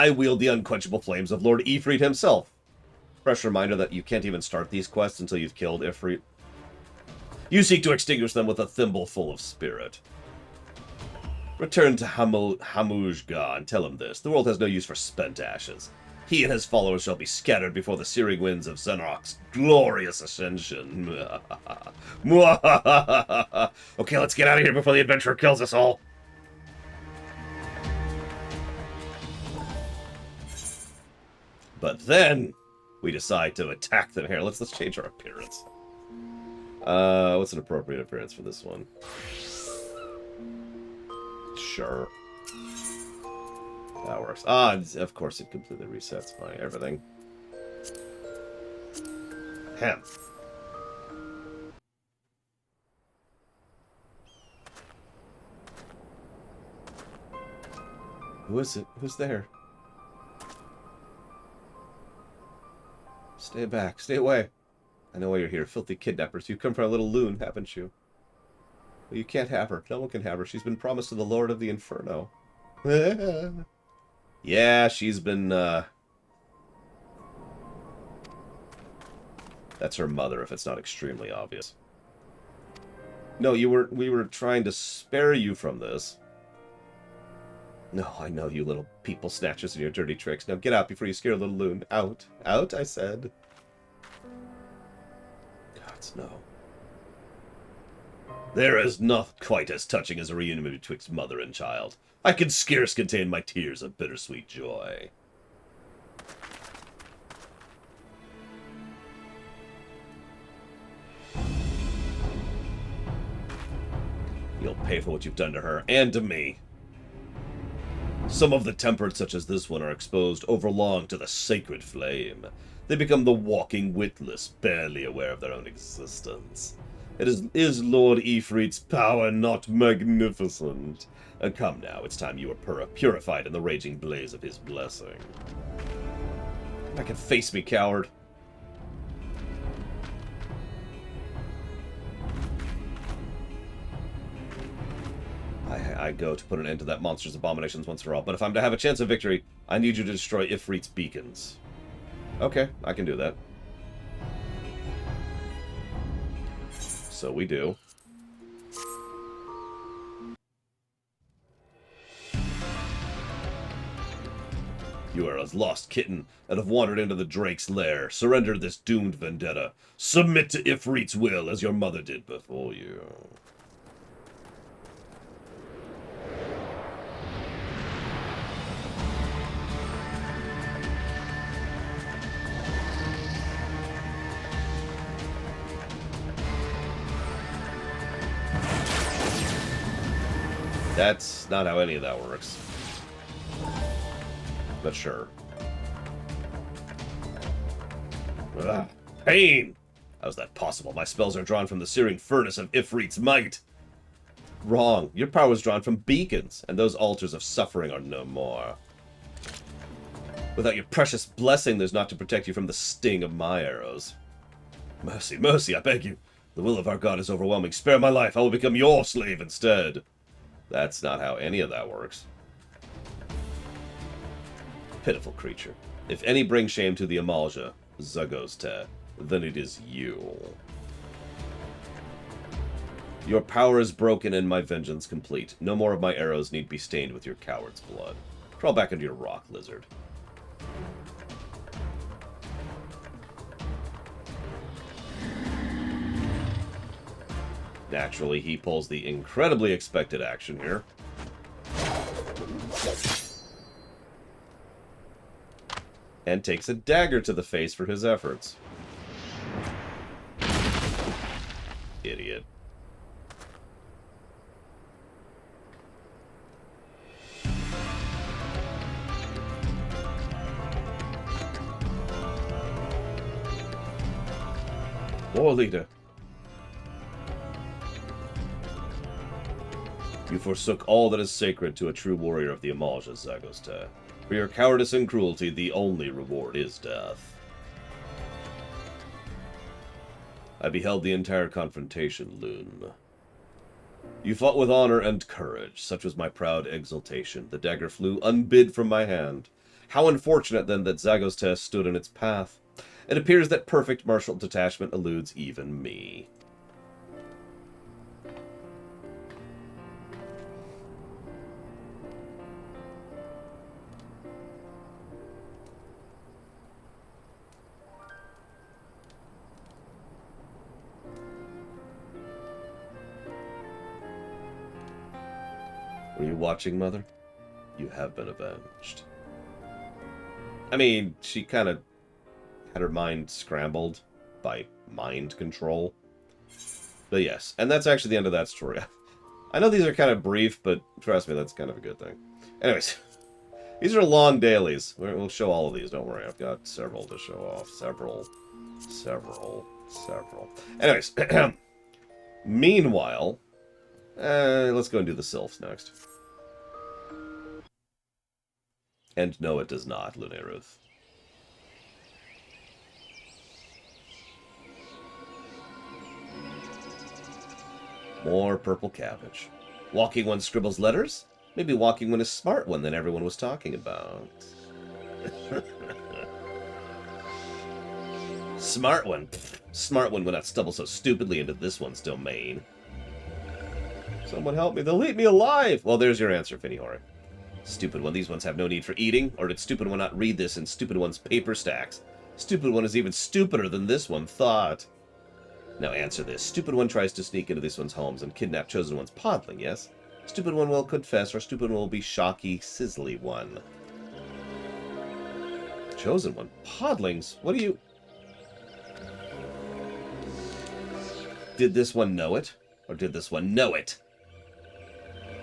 wield the unquenchable flames of Lord Ifrit himself. Fresh reminder that you can't even start these quests until you've killed Ifrit. You seek to extinguish them with a thimbleful of spirit. Return to Hamujga and tell him this. The world has no use for spent ashes. He and his followers shall be scattered before the searing winds of Zenrok's glorious ascension. Okay, let's get out of here before the adventurer kills us all. But then we decide to attack them. Here, let's change our appearance. What's an appropriate appearance for this one? Sure. That works. Of course it completely resets my everything. Hem. Who is it? Who's there? Stay back. Stay away. I know why you're here. Filthy kidnappers. You come for a little loon, haven't you? Well, you can't have her. No one can have her. She's been promised to the Lord of the Inferno. Yeah, she's been, That's her mother, if it's not extremely obvious. No, we were trying to spare you from this. No, I know you little people snatchers and your dirty tricks. Now get out before you scare a little loon. Out. Out, I said. Gods, no. There is not quite as touching as a reunion betwixt mother and child. I can scarce contain my tears of bittersweet joy. You'll pay for what you've done to her, and to me. Some of the tempered, such as this one, are exposed overlong to the sacred flame. They become the walking witless, barely aware of their own existence. Is Lord Ifrit's power not magnificent? Come now, it's time you were purified in the raging blaze of his blessing. Come back and face me, coward. I go to put an end to that monster's abominations once for all, but if I'm to have a chance of victory, I need you to destroy Ifrit's beacons. Okay, I can do that. So we do. You are a lost kitten and have wandered into the Drake's lair. Surrender this doomed vendetta. Submit to Ifrit's will as your mother did before you. That's not how any of that works. But sure. Ugh, pain! How's that possible? My spells are drawn from the searing furnace of Ifrit's might. Wrong. Your power is drawn from beacons, and those altars of suffering are no more. Without your precious blessing, there's not to protect you from the sting of my arrows. Mercy, mercy, I beg you. The will of our God is overwhelming. Spare my life. I will become your slave instead. That's not how any of that works. Pitiful creature. If any bring shame to the Amalja, Zagoste, then it is you. Your power is broken and my vengeance complete. No more of my arrows need be stained with your coward's blood. Crawl back into your rock, lizard. Naturally, he pulls the incredibly expected action here. and takes a dagger to the face for his efforts. Idiot. War leader. You forsook all that is sacred to a true warrior of the Amaljas, Zagostea. For your cowardice and cruelty, the only reward is death. I beheld the entire confrontation, Loon. You fought with honor and courage. Such was my proud exultation. The dagger flew unbid from my hand. How unfortunate, then, that Zagostea stood in its path. It appears that perfect martial detachment eludes even me. Were you watching, Mother? You have been avenged. I mean, she kind of had her mind scrambled by mind control. But yes, and that's actually the end of that story. I know these are kind of brief, but trust me, that's kind of a good thing. Anyways, these are long dailies. We'll show all of these, don't worry. I've got several to show off. Several. Anyways, meanwhile, let's go and do the sylphs next. And no, it does not, Luneruth. More purple cabbage. Walking One scribbles letters? Maybe Walking One is smart one than everyone was talking about. Smart one? Smart one would not stumble so stupidly into this one's domain. Someone help me, they'll eat me alive! Well, there's your answer, Finnihori. Stupid one, these ones have no need for eating, or did Stupid One not read this in Stupid One's paper stacks? Stupid One is even stupider than this one thought. Now answer this. Stupid One tries to sneak into this one's homes and kidnap Chosen One's podling, yes? Stupid One will confess, or Stupid One will be shocky, sizzly one. Chosen One? Podlings? What do you... Did this one know it? Or did this one know it?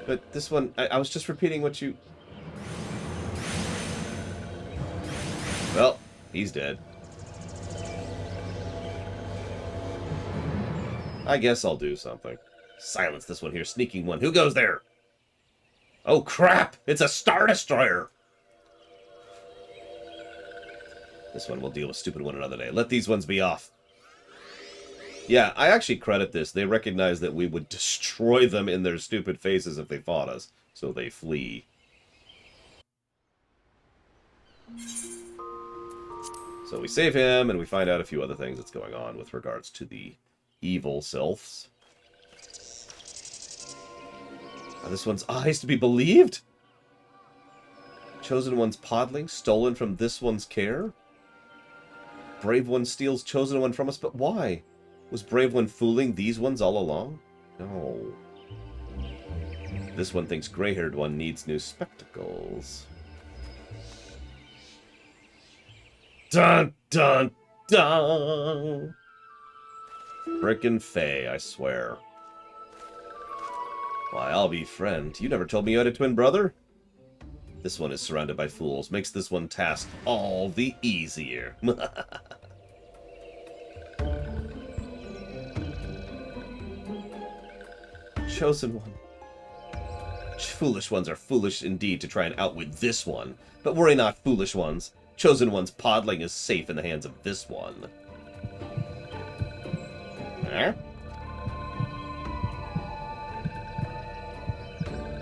But this one... I was just repeating what you... Well, he's dead. I guess I'll do something. Silence this one here, sneaking one. Who goes there? Oh, crap! It's a Star Destroyer! This one will deal with Stupid One another day. Let these ones be off. Yeah, I actually credit this. They recognize that we would destroy them in their stupid faces if they fought us, so they flee. So we save him, and we find out a few other things that's going on with regards to the evil sylphs. Are this one's eyes to be believed? Chosen One's podling, stolen from this one's care? Brave One steals Chosen One from us, but why? Was Brave One fooling these ones all along? No. This one thinks gray-haired one needs new spectacles. Dun, dun, dun! Frickin' Faye, I swear. Why, I'll be friend. You never told me you had a twin brother? This one is surrounded by fools. Makes this one task all the easier. Chosen One. Foolish ones are foolish indeed to try and outwit this one. But worry not, foolish ones. Chosen One's podling is safe in the hands of this one. Huh?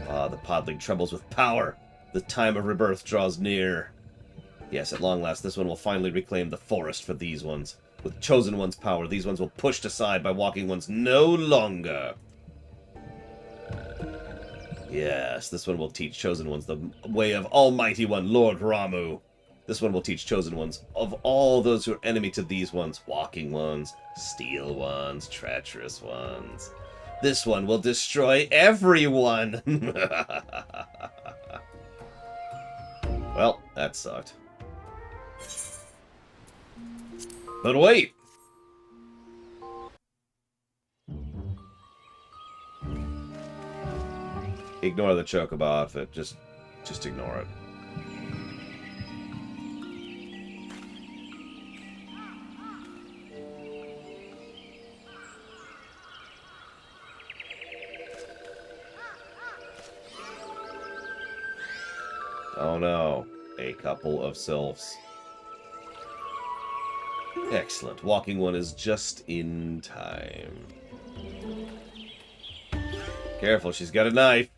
Ah, the podling trembles with power. The time of rebirth draws near. Yes, at long last, this one will finally reclaim the forest for these ones. With Chosen One's power, these ones will pushed aside by Walking Ones no longer. Yes, this one will teach Chosen Ones the way of Almighty One, Lord Ramu. This one will teach Chosen Ones of all those who are enemy to these ones. Walking Ones, Steel Ones, Treacherous Ones. This one will destroy everyone! Well, that sucked. But wait! Ignore the chocobo outfit. Just ignore it. Oh no. A couple of sylphs. Excellent. Walking one is just in time. Careful, she's got a knife.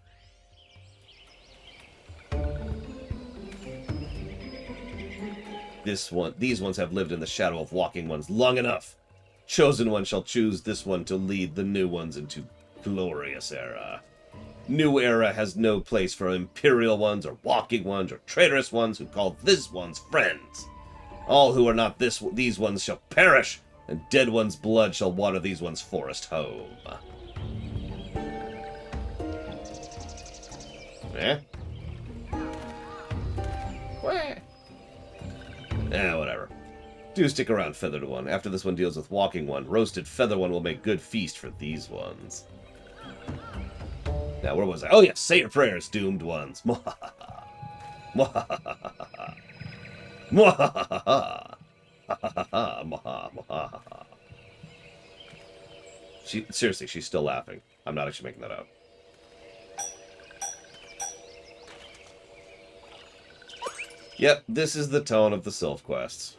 These ones have lived in the shadow of walking ones long enough. Chosen one shall choose this one to lead the new ones into glorious era. New era has no place for imperial ones or walking ones or traitorous ones who call this ones friends. All who are not these ones shall perish, and dead ones' blood shall water these ones' forest home. Eh? Where? Whatever. Do stick around, Feathered One. After this one deals with Walking One, Roasted Feather One will make good feast for these ones. Now, where was I? Oh, yes, say your prayers, doomed ones. Mwahaha. Mwahaha. Mwahaha. Mwahaha. Seriously, she's still laughing. I'm not actually making that up. Yep, this is the tone of the Sylph quests.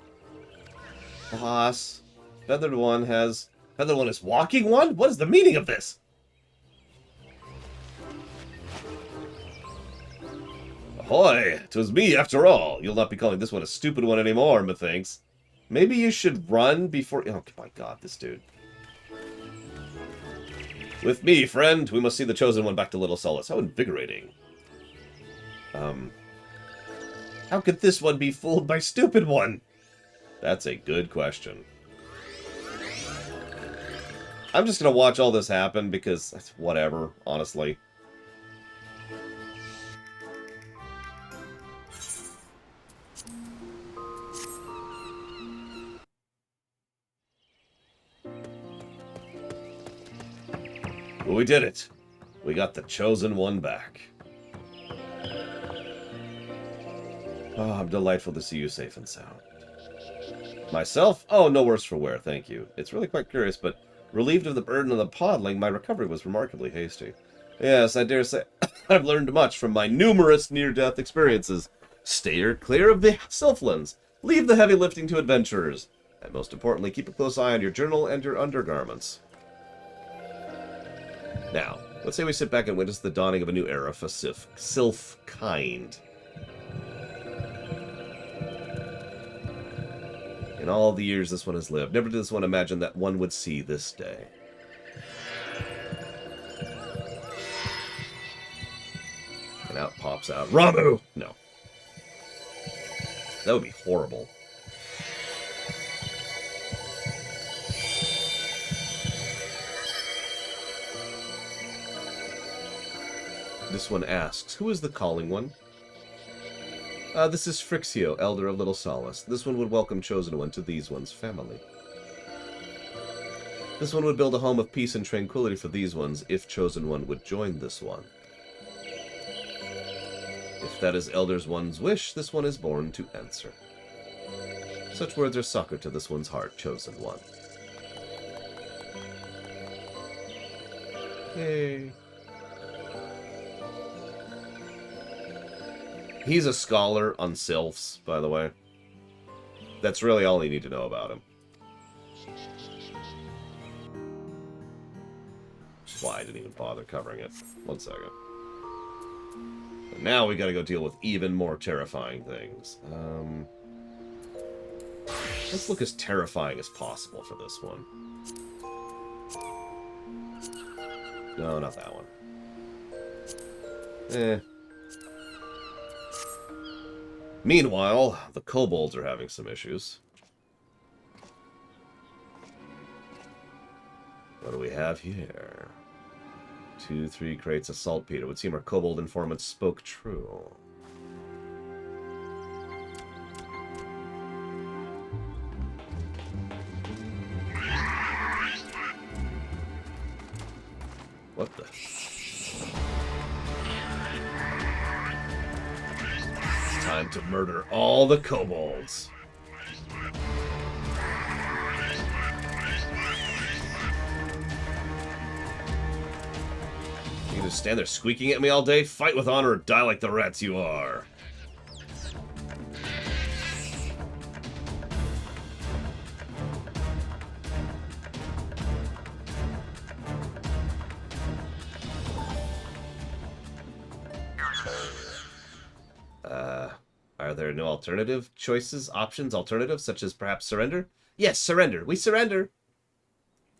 Boss, Feathered One is Walking One? What is the meaning of this? Ahoy! 'Twas me after all. You'll not be calling this one a stupid one anymore, methinks. Maybe you should run before... Oh my god, this dude. With me, friend, we must see the Chosen One back to Little Solace. How invigorating. How could this one be fooled by Stupid One? That's a good question. I'm just gonna watch all this happen because that's whatever, honestly. Well, we did it. We got the Chosen One back. Oh, I'm delightful to see you safe and sound. Myself? Oh, no worse for wear, thank you. It's really quite curious, but relieved of the burden of the podling, my recovery was remarkably hasty. Yes, I dare say I've learned much from my numerous near-death experiences. Steer clear of the Sylphlands. Leave the heavy lifting to adventurers. And most importantly, keep a close eye on your journal and your undergarments. Now, let's say we sit back and witness the dawning of a new era for Sylph kind. In all the years this one has lived, never did this one imagine that one would see this day. And out pops out Ramu! No. That would be horrible. This one asks, who is the calling one? This is Frixio, Elder of Little Solace. This one would welcome Chosen One to these one's family. This one would build a home of peace and tranquility for these ones if Chosen One would join this one. If that is Elder's One's wish, this one is born to answer. Such words are soccer to this one's heart, Chosen One. Yay. He's a scholar on sylphs, by the way. That's really all you need to know about him. Which is why I didn't even bother covering it. 1 second. And now we gotta go deal with even more terrifying things. Let's look as terrifying as possible for this one. No, not that one. Meanwhile, the kobolds are having some issues. What do we have here? 2, 3 crates of saltpeter. It would seem our kobold informant spoke true. What the? It's time to murder all the kobolds. You gonna stand there squeaking at me all day? Fight with honor or die like the rats you are. Are there no alternative choices, options, alternatives, such as perhaps surrender? Yes, surrender. We surrender.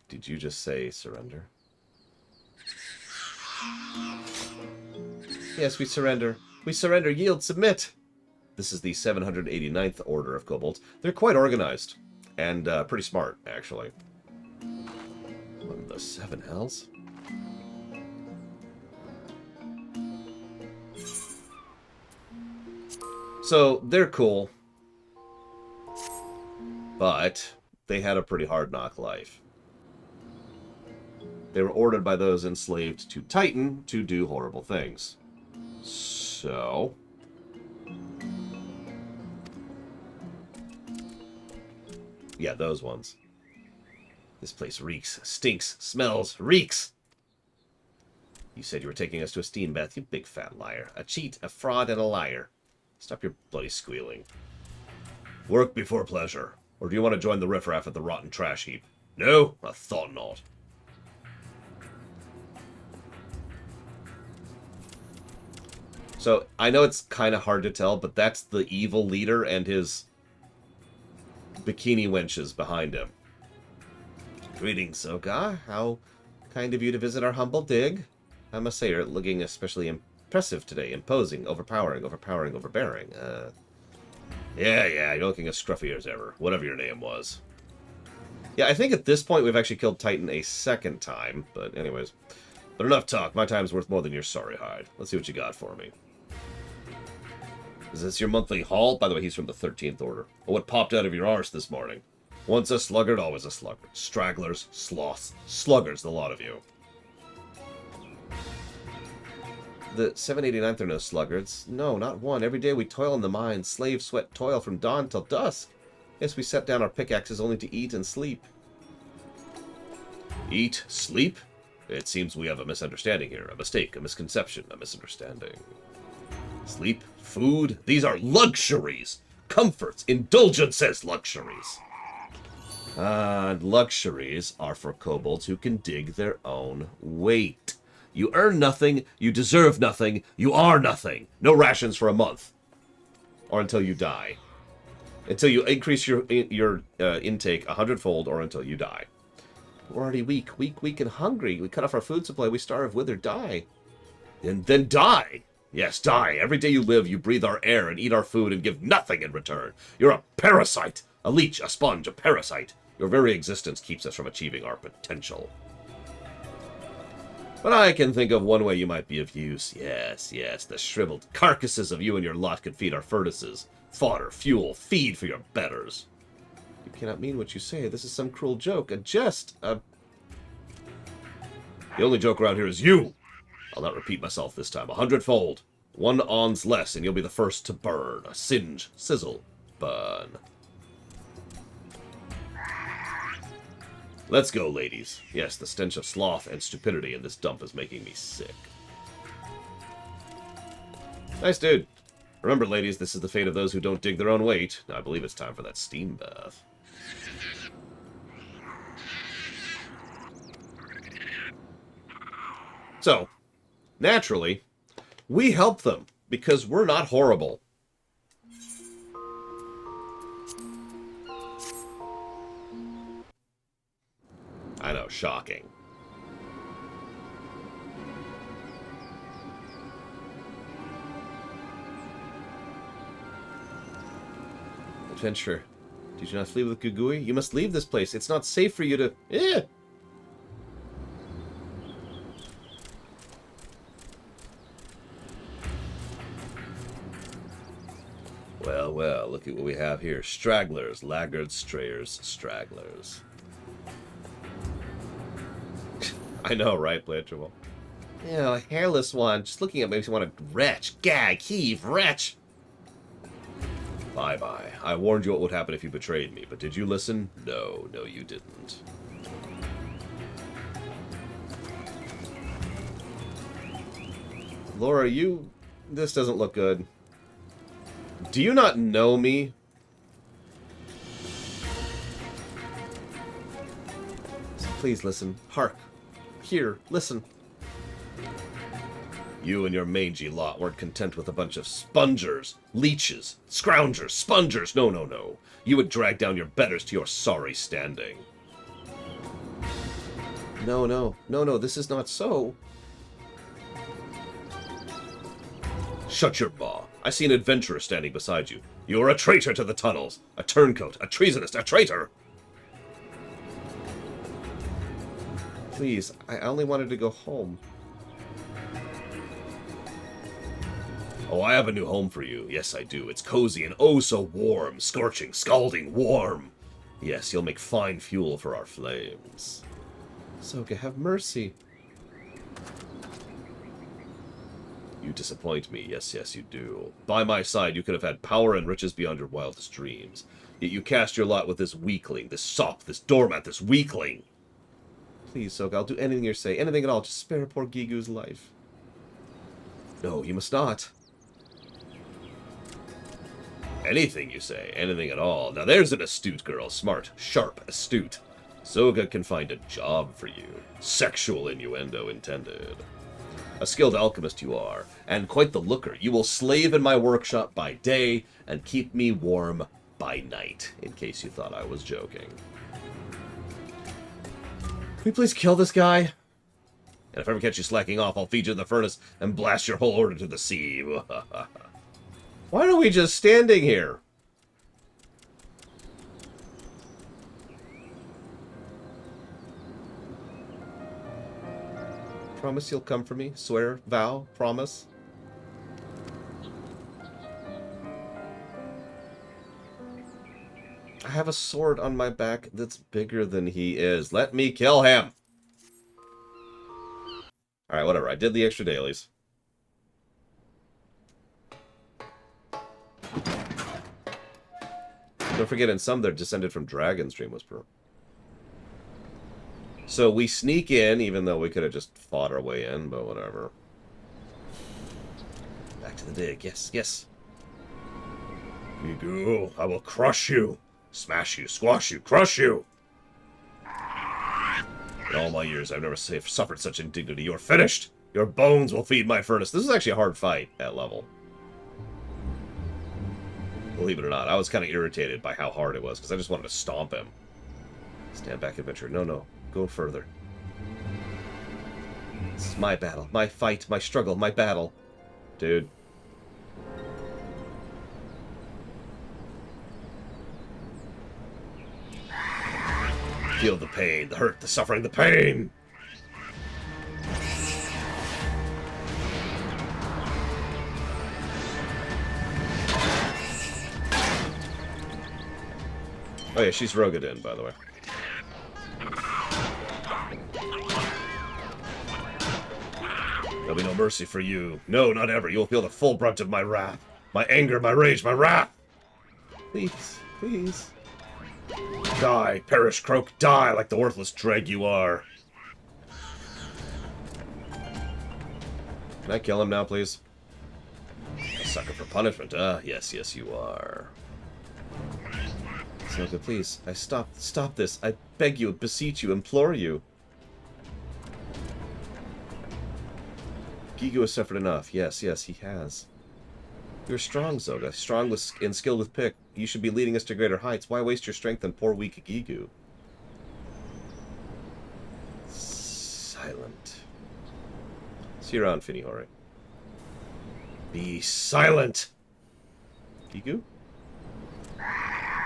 Did you just say surrender? Yes, we surrender. We surrender, yield, submit. This is the 789th Order of Kobolds. They're quite organized. And pretty smart, actually. What in the seven hells? So, they're cool. But they had a pretty hard knock life. They were ordered by those enslaved to Titan to do horrible things. So... yeah, those ones. This place reeks, stinks, smells, reeks! You said you were taking us to a steam bath, you big fat liar. A cheat, a fraud, and a liar. Stop your bloody squealing. Work before pleasure. Or do you want to join the riffraff at the rotten trash heap? No? I thought not. So, I know it's kind of hard to tell, but that's the evil leader and his bikini wenches behind him. Greetings, Soga. How kind of you to visit our humble dig. I must say, you're looking especially impressive today. Imposing, overpowering, overbearing. Yeah, you're looking as scruffy as ever. Whatever your name was. Yeah, I think at this point we've actually killed Titan a second time. But anyways. But enough talk. My time's worth more than your sorry hide. Let's see what you got for me. Is this your monthly haul? By the way, he's from the 13th Order. Oh, what popped out of your arse this morning? Once a sluggard, always a sluggard. Stragglers, sloths, sluggards, the lot of you. The 789th are no sluggards. No, not one. Every day we toil in the mines. Slave sweat toil from dawn till dusk. Yes, we set down our pickaxes only to eat and sleep. Eat? Sleep? It seems we have a misunderstanding here. A mistake, a misconception, a misunderstanding. Sleep? Food? These are luxuries! Comforts, indulgences, luxuries! Luxuries are for kobolds who can dig their own weight. You earn nothing, you deserve nothing, you are nothing. No rations for a month. Or until you die. Until you increase your intake 100-fold or until you die. We're already weak, and hungry. We cut off our food supply, we starve, wither, die. And then die! Yes, die. Every day you live, you breathe our air and eat our food and give nothing in return. You're a parasite. A leech, a sponge, a parasite. Your very existence keeps us from achieving our potential. But I can think of one way you might be of use. Yes, the shriveled carcasses of you and your lot could feed our furnaces. Fodder, fuel, feed for your betters. You cannot mean what you say. This is some cruel joke. A jest. The only joke around here is you. I'll not repeat myself this time. 100-fold. 1 ons less, and you'll be the first to burn. A singe, sizzle, burn. Let's go, ladies. Yes, the stench of sloth and stupidity in this dump is making me sick. Nice dude. Remember, ladies, this is the fate of those who don't dig their own weight. Now, I believe it's time for that steam bath. So, naturally, we help them because we're not horrible. I know, shocking. Adventure. Did you not flee with Gugui? You must leave this place. It's not safe for you to... Well, look at what we have here. Stragglers, laggards, strayers, stragglers. I know, right, Blanchard? You know, a hairless one. Just looking at me makes me want to retch, gag, heave, retch. Bye-bye. I warned you what would happen if you betrayed me, but did you listen? No, no you didn't. Laura, you... This doesn't look good. Do you not know me? Please listen. Hark. Here. Listen. You and your mangy lot weren't content with a bunch of spongers, leeches, scroungers, spongers. No, no, no. You would drag down your betters to your sorry standing. No, no. No, no. This is not so. Shut your maw. I see an adventurer standing beside you. You are a traitor to the tunnels. A turncoat. A treasonist. A traitor. Please, I only wanted to go home. Oh, I have a new home for you. Yes, I do. It's cozy and oh so warm. Scorching, scalding, warm. Yes, you'll make fine fuel for our flames. Soka, have mercy. You disappoint me. Yes, yes, you do. By my side, you could have had power and riches beyond your wildest dreams. Yet you cast your lot with this weakling, this sop, this doormat, this weakling. Please, Soka, I'll do anything you say. Anything at all. Just spare poor Gigu's life. No, you must not. Anything, you say. Anything at all. Now there's an astute girl. Smart, sharp, astute. Soga can find a job for you. Sexual innuendo intended. A skilled alchemist you are, and quite the looker. You will slave in my workshop by day, and keep me warm by night, in case you thought I was joking. Can we please kill this guy? And if I ever catch you slacking off, I'll feed you in the furnace and blast your whole order to the sea. Why are we just standing here? Promise you'll come for me? Swear? Vow? Promise? I have a sword on my back that's bigger than he is. Let me kill him! Alright, whatever. I did the extra dailies. Don't forget, in some, they're descended from dragons, Dream Whisperer. So we sneak in, even though we could have just fought our way in, but whatever. Back to the dig. Yes, yes. Gigu, I will crush you. Smash you, squash you, crush you. In all my years, I've never suffered such indignity. You're finished. Your bones will feed my furnace. This is actually a hard fight at level. Believe it or not, I was kind of irritated by how hard it was, because I just wanted to stomp him. Stand back, adventurer. No, no. Go further. This is my battle. My fight. My struggle. My battle. Dude. Feel the pain, the hurt, the suffering, the pain! Oh yeah, she's Rogadin, by the way. There'll be no mercy for you. No, not ever. You'll feel the full brunt of my wrath. My anger, my rage, my wrath! Please, please. Die, perish, croak, die like the worthless dreg you are. Can I kill him now, please? A sucker for punishment, yes, yes, you are. Soka, please. Stop this. I beg you, beseech you, implore you. Gigu has suffered enough. Yes, yes, he has. You're strong, Soga. Strong and skilled with pick. You should be leading us to greater heights. Why waste your strength on poor, weak Gigu? Silent. See you around, Finihori. Be silent! Gigu?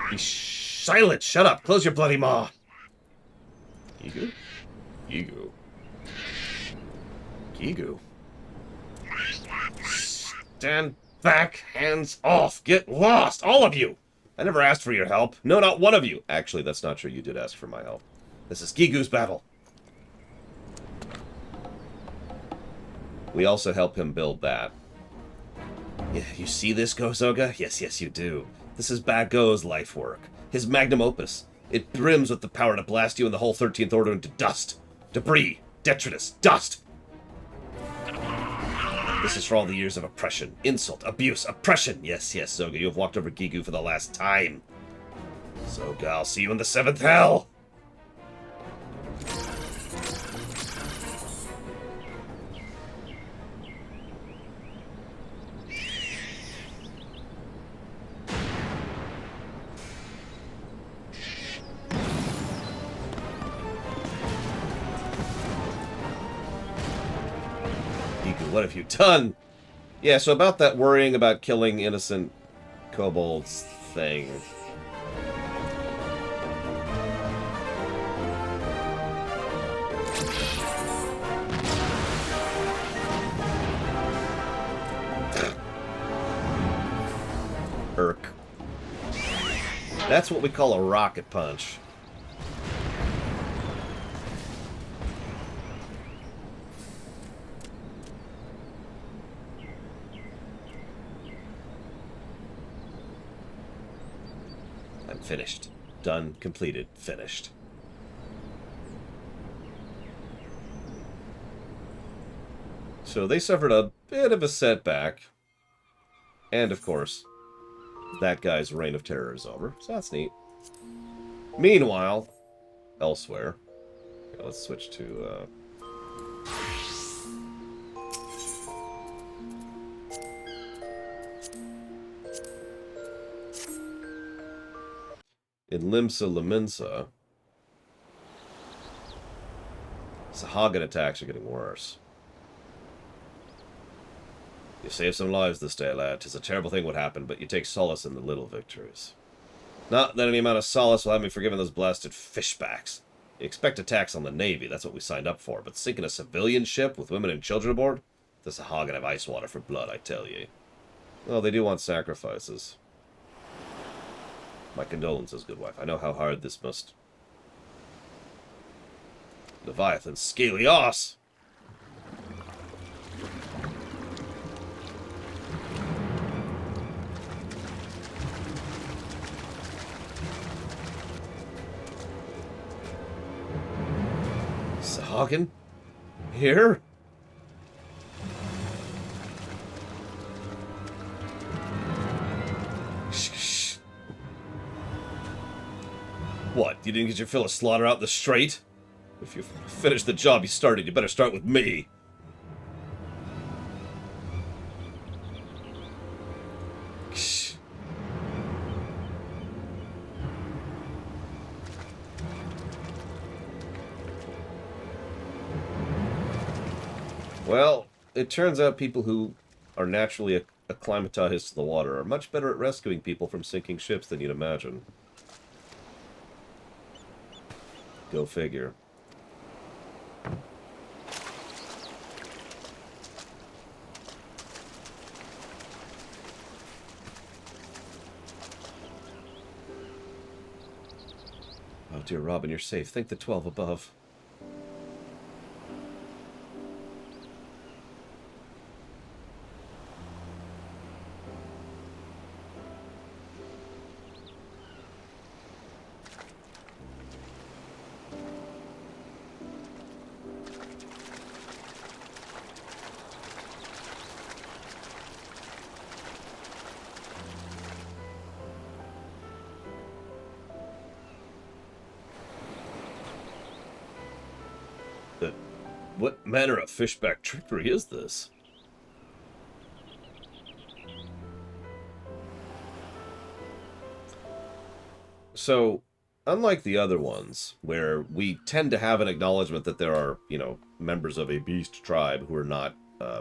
Be silent! Shut up! Close your bloody maw! Gigu? Gigu. Gigu. Stand back! Hands off! Get lost! All of you! I never asked for your help. No, not one of you! Actually, that's not true. You did ask for my help. This is Gigu's battle. We also help him build that. Yeah, you see this, Gozoga? Yes, yes, you do. This is Bago's life work. His magnum opus. It brims with the power to blast you and the whole 13th Order into dust. Debris. Detritus. Dust. This is for all the years of oppression, insult, abuse, oppression. Yes, yes, Zoga, you have walked over Gigu for the last time. Zoga, I'll see you in the 7th hell. What have you done? Yeah, so about that worrying about killing innocent kobolds thing. Irk. That's what we call a rocket punch. Finished. Done. Completed. Finished. So they suffered a bit of a setback. And, of course, that guy's reign of terror is over. So that's neat. Meanwhile, elsewhere. Okay, let's switch to... in Limsa Laminsa, Sahagin attacks are getting worse. You saved some lives this day, lad. 'Tis a terrible thing what happened, but you take solace in the little victories. Not that any amount of solace will have me forgiven those blasted fishbacks. You expect attacks on the Navy, that's what we signed up for, but sinking a civilian ship with women and children aboard? The Sahagin have ice water for blood, I tell ye. Well, they do want sacrifices. My condolences, good wife. I know how hard this must... Leviathan, scaly ass! Sahagin? Here? What, you didn't get your fill of slaughter out in the strait? If you finish the job you started, you better start with me. Well, it turns out people who are naturally acclimatized to the water are much better at rescuing people from sinking ships than you'd imagine. Go figure. Oh dear Robin, you're safe. Thank the 12 above. What manner of fishback trickery is this? So, unlike the other ones, where we tend to have an acknowledgement that there are, members of a beast tribe who are not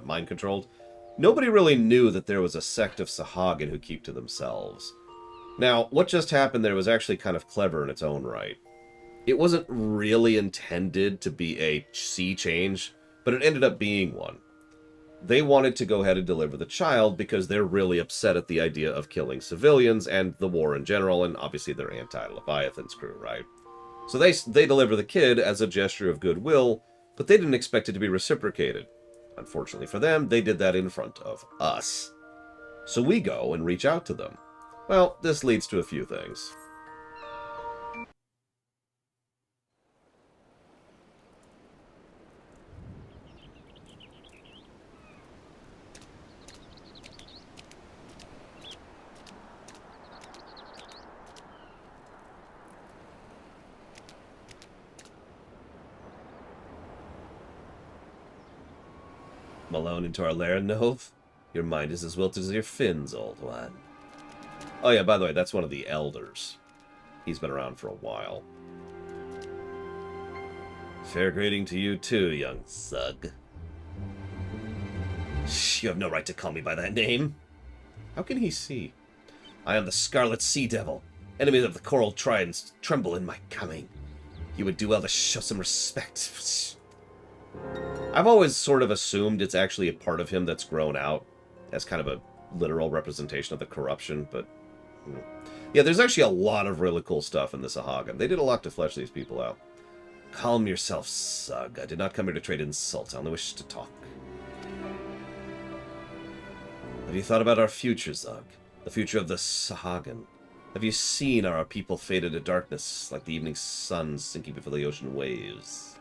mind-controlled, nobody really knew that there was a sect of Sahagin who keep to themselves. Now, what just happened there was actually kind of clever in its own right. It wasn't really intended to be a sea change, but it ended up being one. They wanted to go ahead and deliver the child because they're really upset at the idea of killing civilians and the war in general, and obviously they're anti-Leviathan's crew, right? So they deliver the kid as a gesture of goodwill, but they didn't expect it to be reciprocated. Unfortunately for them, they did that in front of us. So we go and reach out to them. Well, this leads to a few things. Alone into our lair, Nove? Your mind is as wilted as your fins, old one. Oh yeah, by the way, that's one of the elders. He's been around for a while. Fair greeting to you too, young thug. You have no right to call me by that name. How can he see? I am the Scarlet Sea Devil. Enemies of the Coral Tridents tremble in my coming. You would do well to show some respect. I've always sort of assumed it's actually a part of him that's grown out as kind of a literal representation of the corruption, but yeah, there's actually a lot of really cool stuff in this Sahagin. They did a lot to flesh these people out. Calm yourself, Sug. I did not come here to trade insults. I only wish to talk. Have you thought about our future, Zug? The future of the Sahagin? Have you seen our people fade into darkness like the evening sun sinking before the ocean waves?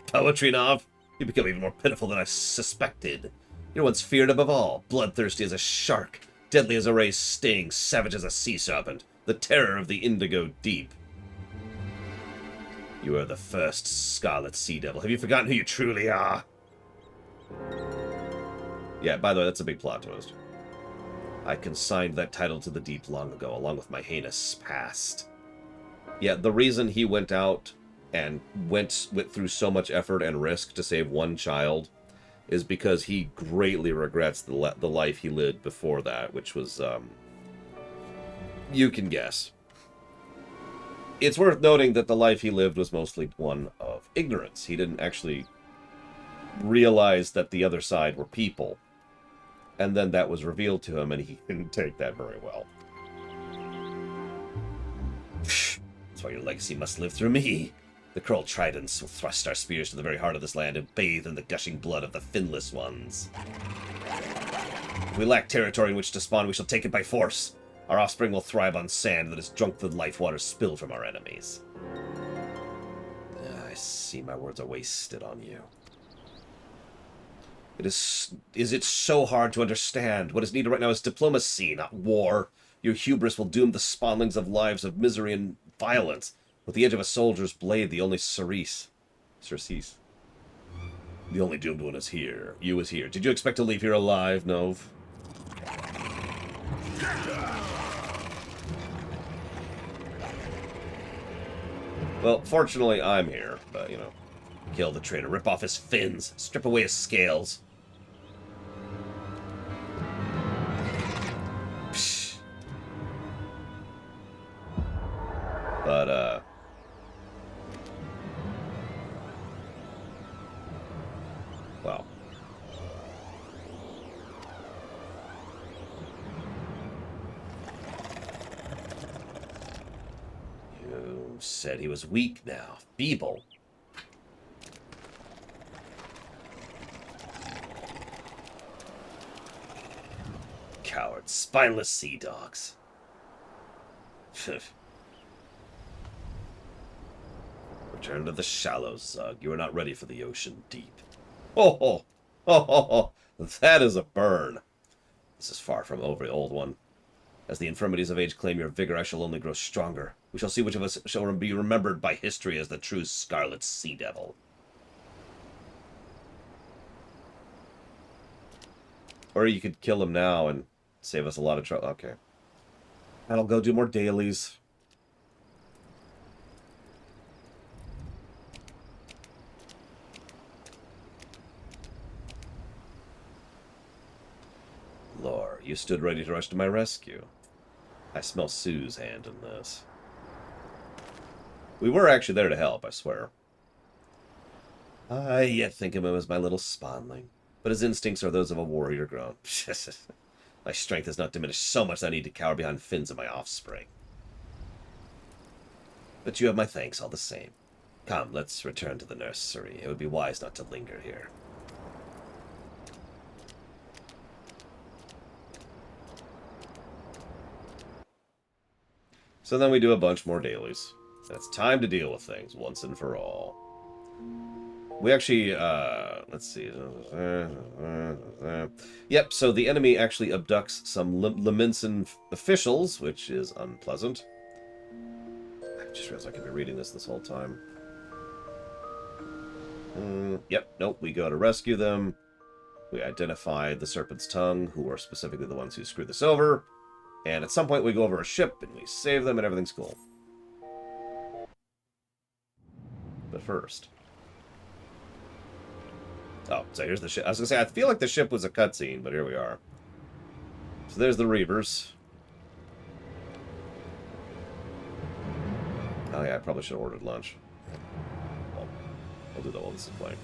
Poetry, Nov. You become even more pitiful than I suspected. You're once feared above all, bloodthirsty as a shark, deadly as a ray's sting, savage as a sea serpent, the terror of the indigo deep. You are the first Scarlet Sea Devil. Have you forgotten who you truly are? Yeah, by the way, that's a big plot twist. I consigned that title to the deep long ago, along with my heinous past. Yeah, the reason he went out and went through so much effort and risk to save one child is because he greatly regrets the life he lived before that, which was, you can guess. It's worth noting that the life he lived was mostly one of ignorance. He didn't actually realize that the other side were people. And then that was revealed to him, and he didn't take that very well. That's why your legacy must live through me. The Coral Tridents will thrust our spears to the very heart of this land and bathe in the gushing blood of the finless ones. If we lack territory in which to spawn, we shall take it by force. Our offspring will thrive on sand that is drunk with life water spilled from our enemies. I see my words are wasted on you. Is it so hard to understand? What is needed right now is diplomacy, not war. Your hubris will doom the spawnlings of lives of misery and violence. With the edge of a soldier's blade, the only Cerise. The only doomed one is here. You is here. Did you expect to leave here alive, Nove? Well, fortunately, I'm here, but, you know. Kill the traitor, rip off his fins, strip away his scales. Psh. But, well. You said he was weak now, feeble. Cowards, spineless sea dogs. Return to the shallows, Zug. You are not ready for the ocean deep. Oh, that is a burn. This is far from over, old one. As the infirmities of age claim your vigor, I shall only grow stronger. We shall see which of us shall be remembered by history as the true Scarlet Sea Devil. Or you could kill him now and save us a lot of trouble. Okay. And I'll go do more dailies. Lore, you stood ready to rush to my rescue. I smell Sue's hand in this. We were actually there to help, I swear. I yet think of him as my little spawnling, but his instincts are those of a warrior grown. My strength has not diminished so much that I need to cower behind fins of my offspring. But you have my thanks all the same. Come, let's return to the nursery. It would be wise not to linger here. So then we do a bunch more dailies. It's time to deal with things once and for all. We actually, let's see. Yep, so the enemy actually abducts some Leminson officials, which is unpleasant. I just realized I could be reading this whole time. Yep, nope, we go to rescue them. We identify the Serpent's Tongue, who are specifically the ones who screwed this over. And at some point we go over a ship and we save them and everything's cool. But first... Oh, so here's the ship. I was going to say, I feel like the ship was a cutscene, but here we are. So there's the Reavers. Oh yeah, I probably should have ordered lunch. Well, I'll do that while this is playing.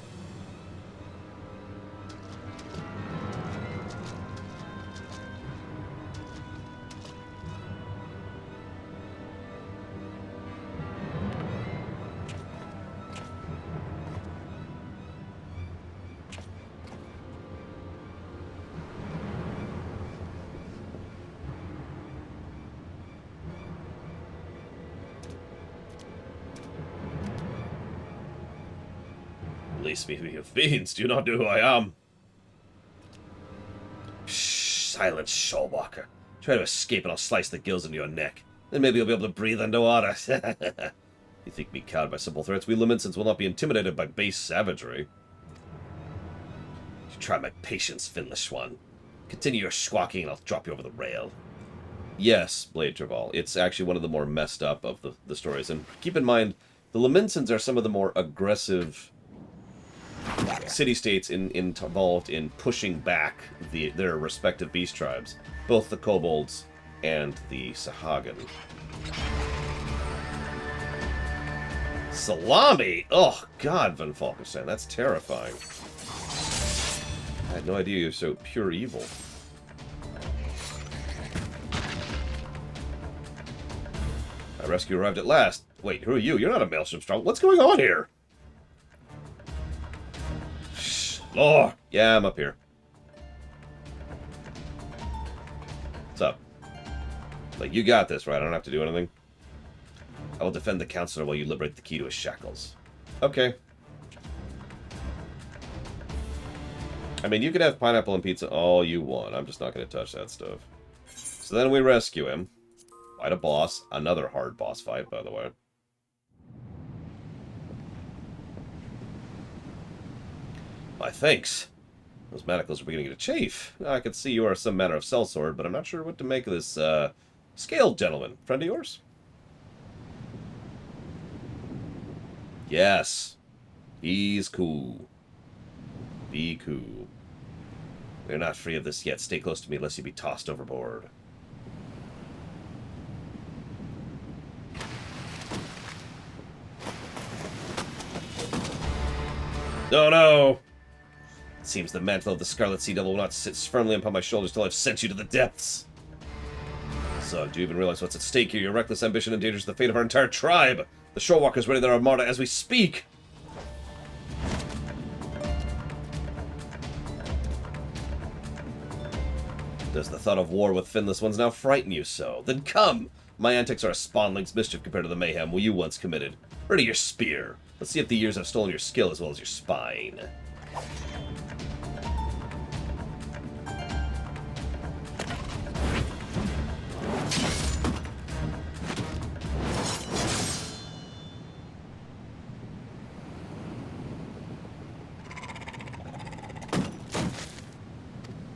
Release me, you fiends. Do you not know who I am? Shh, silence, shawwalker. Try to escape and I'll slice the gills into your neck. Then maybe you'll be able to breathe underwater. You think me cowed by simple threats? We Laminsons will not be intimidated by base savagery. You try my patience, finless one. Continue your squawking and I'll drop you over the rail. Yes, Blade Traval. It's actually one of the more messed up of the stories. And keep in mind, the Laminsons are some of the more aggressive city-states involved in pushing back their respective beast tribes. Both the Kobolds and the Sahagin. Salami! Oh, God, Van Falkenstein, that's terrifying. I had no idea you're so pure evil. My rescue arrived at last. Wait, who are you? You're not a Maelstrom Strong. What's going on here? Shh, Lord. Yeah, I'm up here. What's up? Like, you got this, right? I don't have to do anything. I will defend the counselor while you liberate the key to his shackles. Okay. I mean, you could have pineapple and pizza all you want. I'm just not going to touch that stuff. So then we rescue him. Fight a boss. Another hard boss fight, by the way. My thanks. Those manacles are beginning to chafe. I can see you are some manner of sellsword, but I'm not sure what to make of this, scaled gentleman. Friend of yours? Yes. He's cool. Be cool. We're not free of this yet. Stay close to me lest you be tossed overboard. Oh no! It seems the mantle of the Scarlet Sea Devil will not sit firmly upon my shoulders till I've sent you to the depths. So, do you even realize what's at stake here? Your reckless ambition endangers the fate of our entire tribe. The Shorewalkers ready their armada as we speak. Does the thought of war with finless ones now frighten you so? Then come! My antics are a spawnling's mischief compared to the mayhem you once committed. Ready your spear. Let's see if the years have stolen your skill as well as your spine.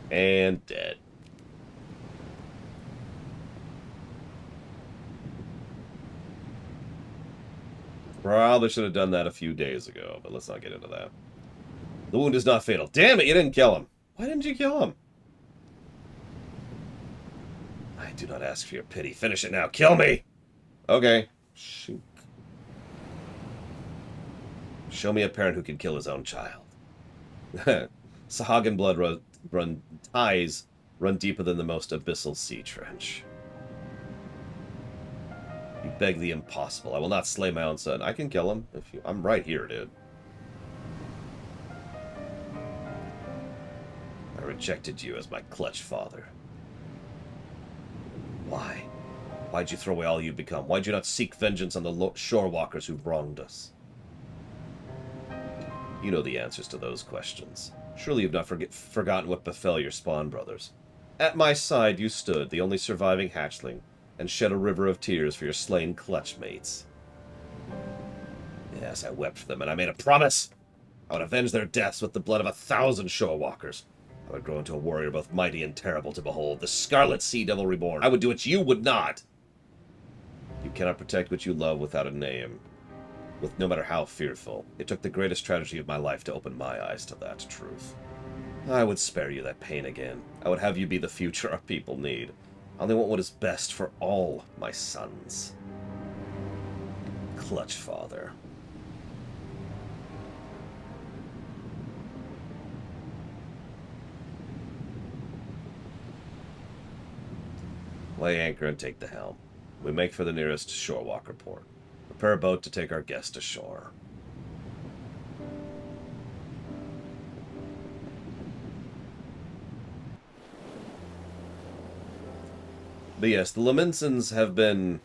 And dead. Probably should have done that a few days ago, but let's not get into that. The wound is not fatal. Damn it, you didn't kill him. Why didn't you kill him? I do not ask for your pity. Finish it now. Kill me! Okay. Shoot. Show me a parent who can kill his own child. Sahagin blood ties run deeper than the most abyssal sea trench. You beg the impossible. I will not slay my own son. I can kill him. I'm right here, dude. I rejected you as my clutch father. Why? Why'd you throw away all you've become? Why'd you not seek vengeance on the shorewalkers who wronged us? You know the answers to those questions. Surely you've not forgotten what befell your spawn brothers. At my side you stood, the only surviving hatchling, and shed a river of tears for your slain clutch mates. Yes, I wept for them, and I made a promise. I would avenge their deaths with the blood of 1,000 shorewalkers. I would grow into a warrior both mighty and terrible to behold, the Scarlet Sea Devil reborn. I would do what you would not. You cannot protect what you love without a name, no matter how fearful. It took the greatest tragedy of my life to open my eyes to that truth. I would spare you that pain again. I would have you be the future our people need. I only want what is best for all my sons. Clutch Father. Lay anchor and take the helm. We make for the nearest shorewalker port. Prepare a boat to take our guest ashore. But yes, the Lamensons have been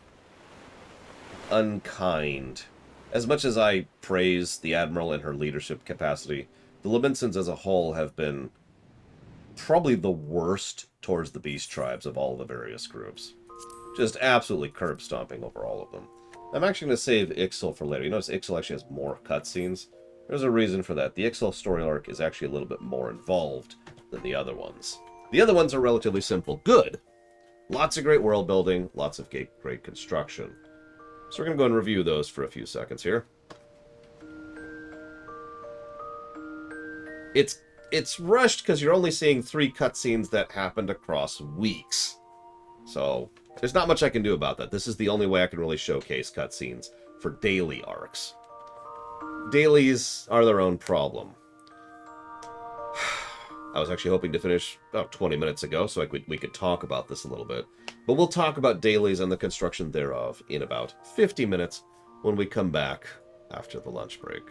unkind. As much as I praise the Admiral in her leadership capacity, the Lamensons as a whole have been probably the worst towards the Beast Tribes of all the various groups. Just absolutely curb stomping over all of them. I'm actually going to save Ixal for later. You notice Ixal actually has more cutscenes. There's a reason for that. The Ixal story arc is actually a little bit more involved than the other ones. The other ones are relatively simple. Good. Lots of great world building, lots of great construction. So we're going to go and review those for a few seconds here. It's rushed because you're only seeing 3 cutscenes that happened across weeks. So there's not much I can do about that. This is the only way I can really showcase cutscenes for daily arcs. Dailies are their own problem. I was actually hoping to finish about 20 minutes ago, so we could talk about this a little bit. But we'll talk about dailies and the construction thereof in about 50 minutes when we come back after the lunch break.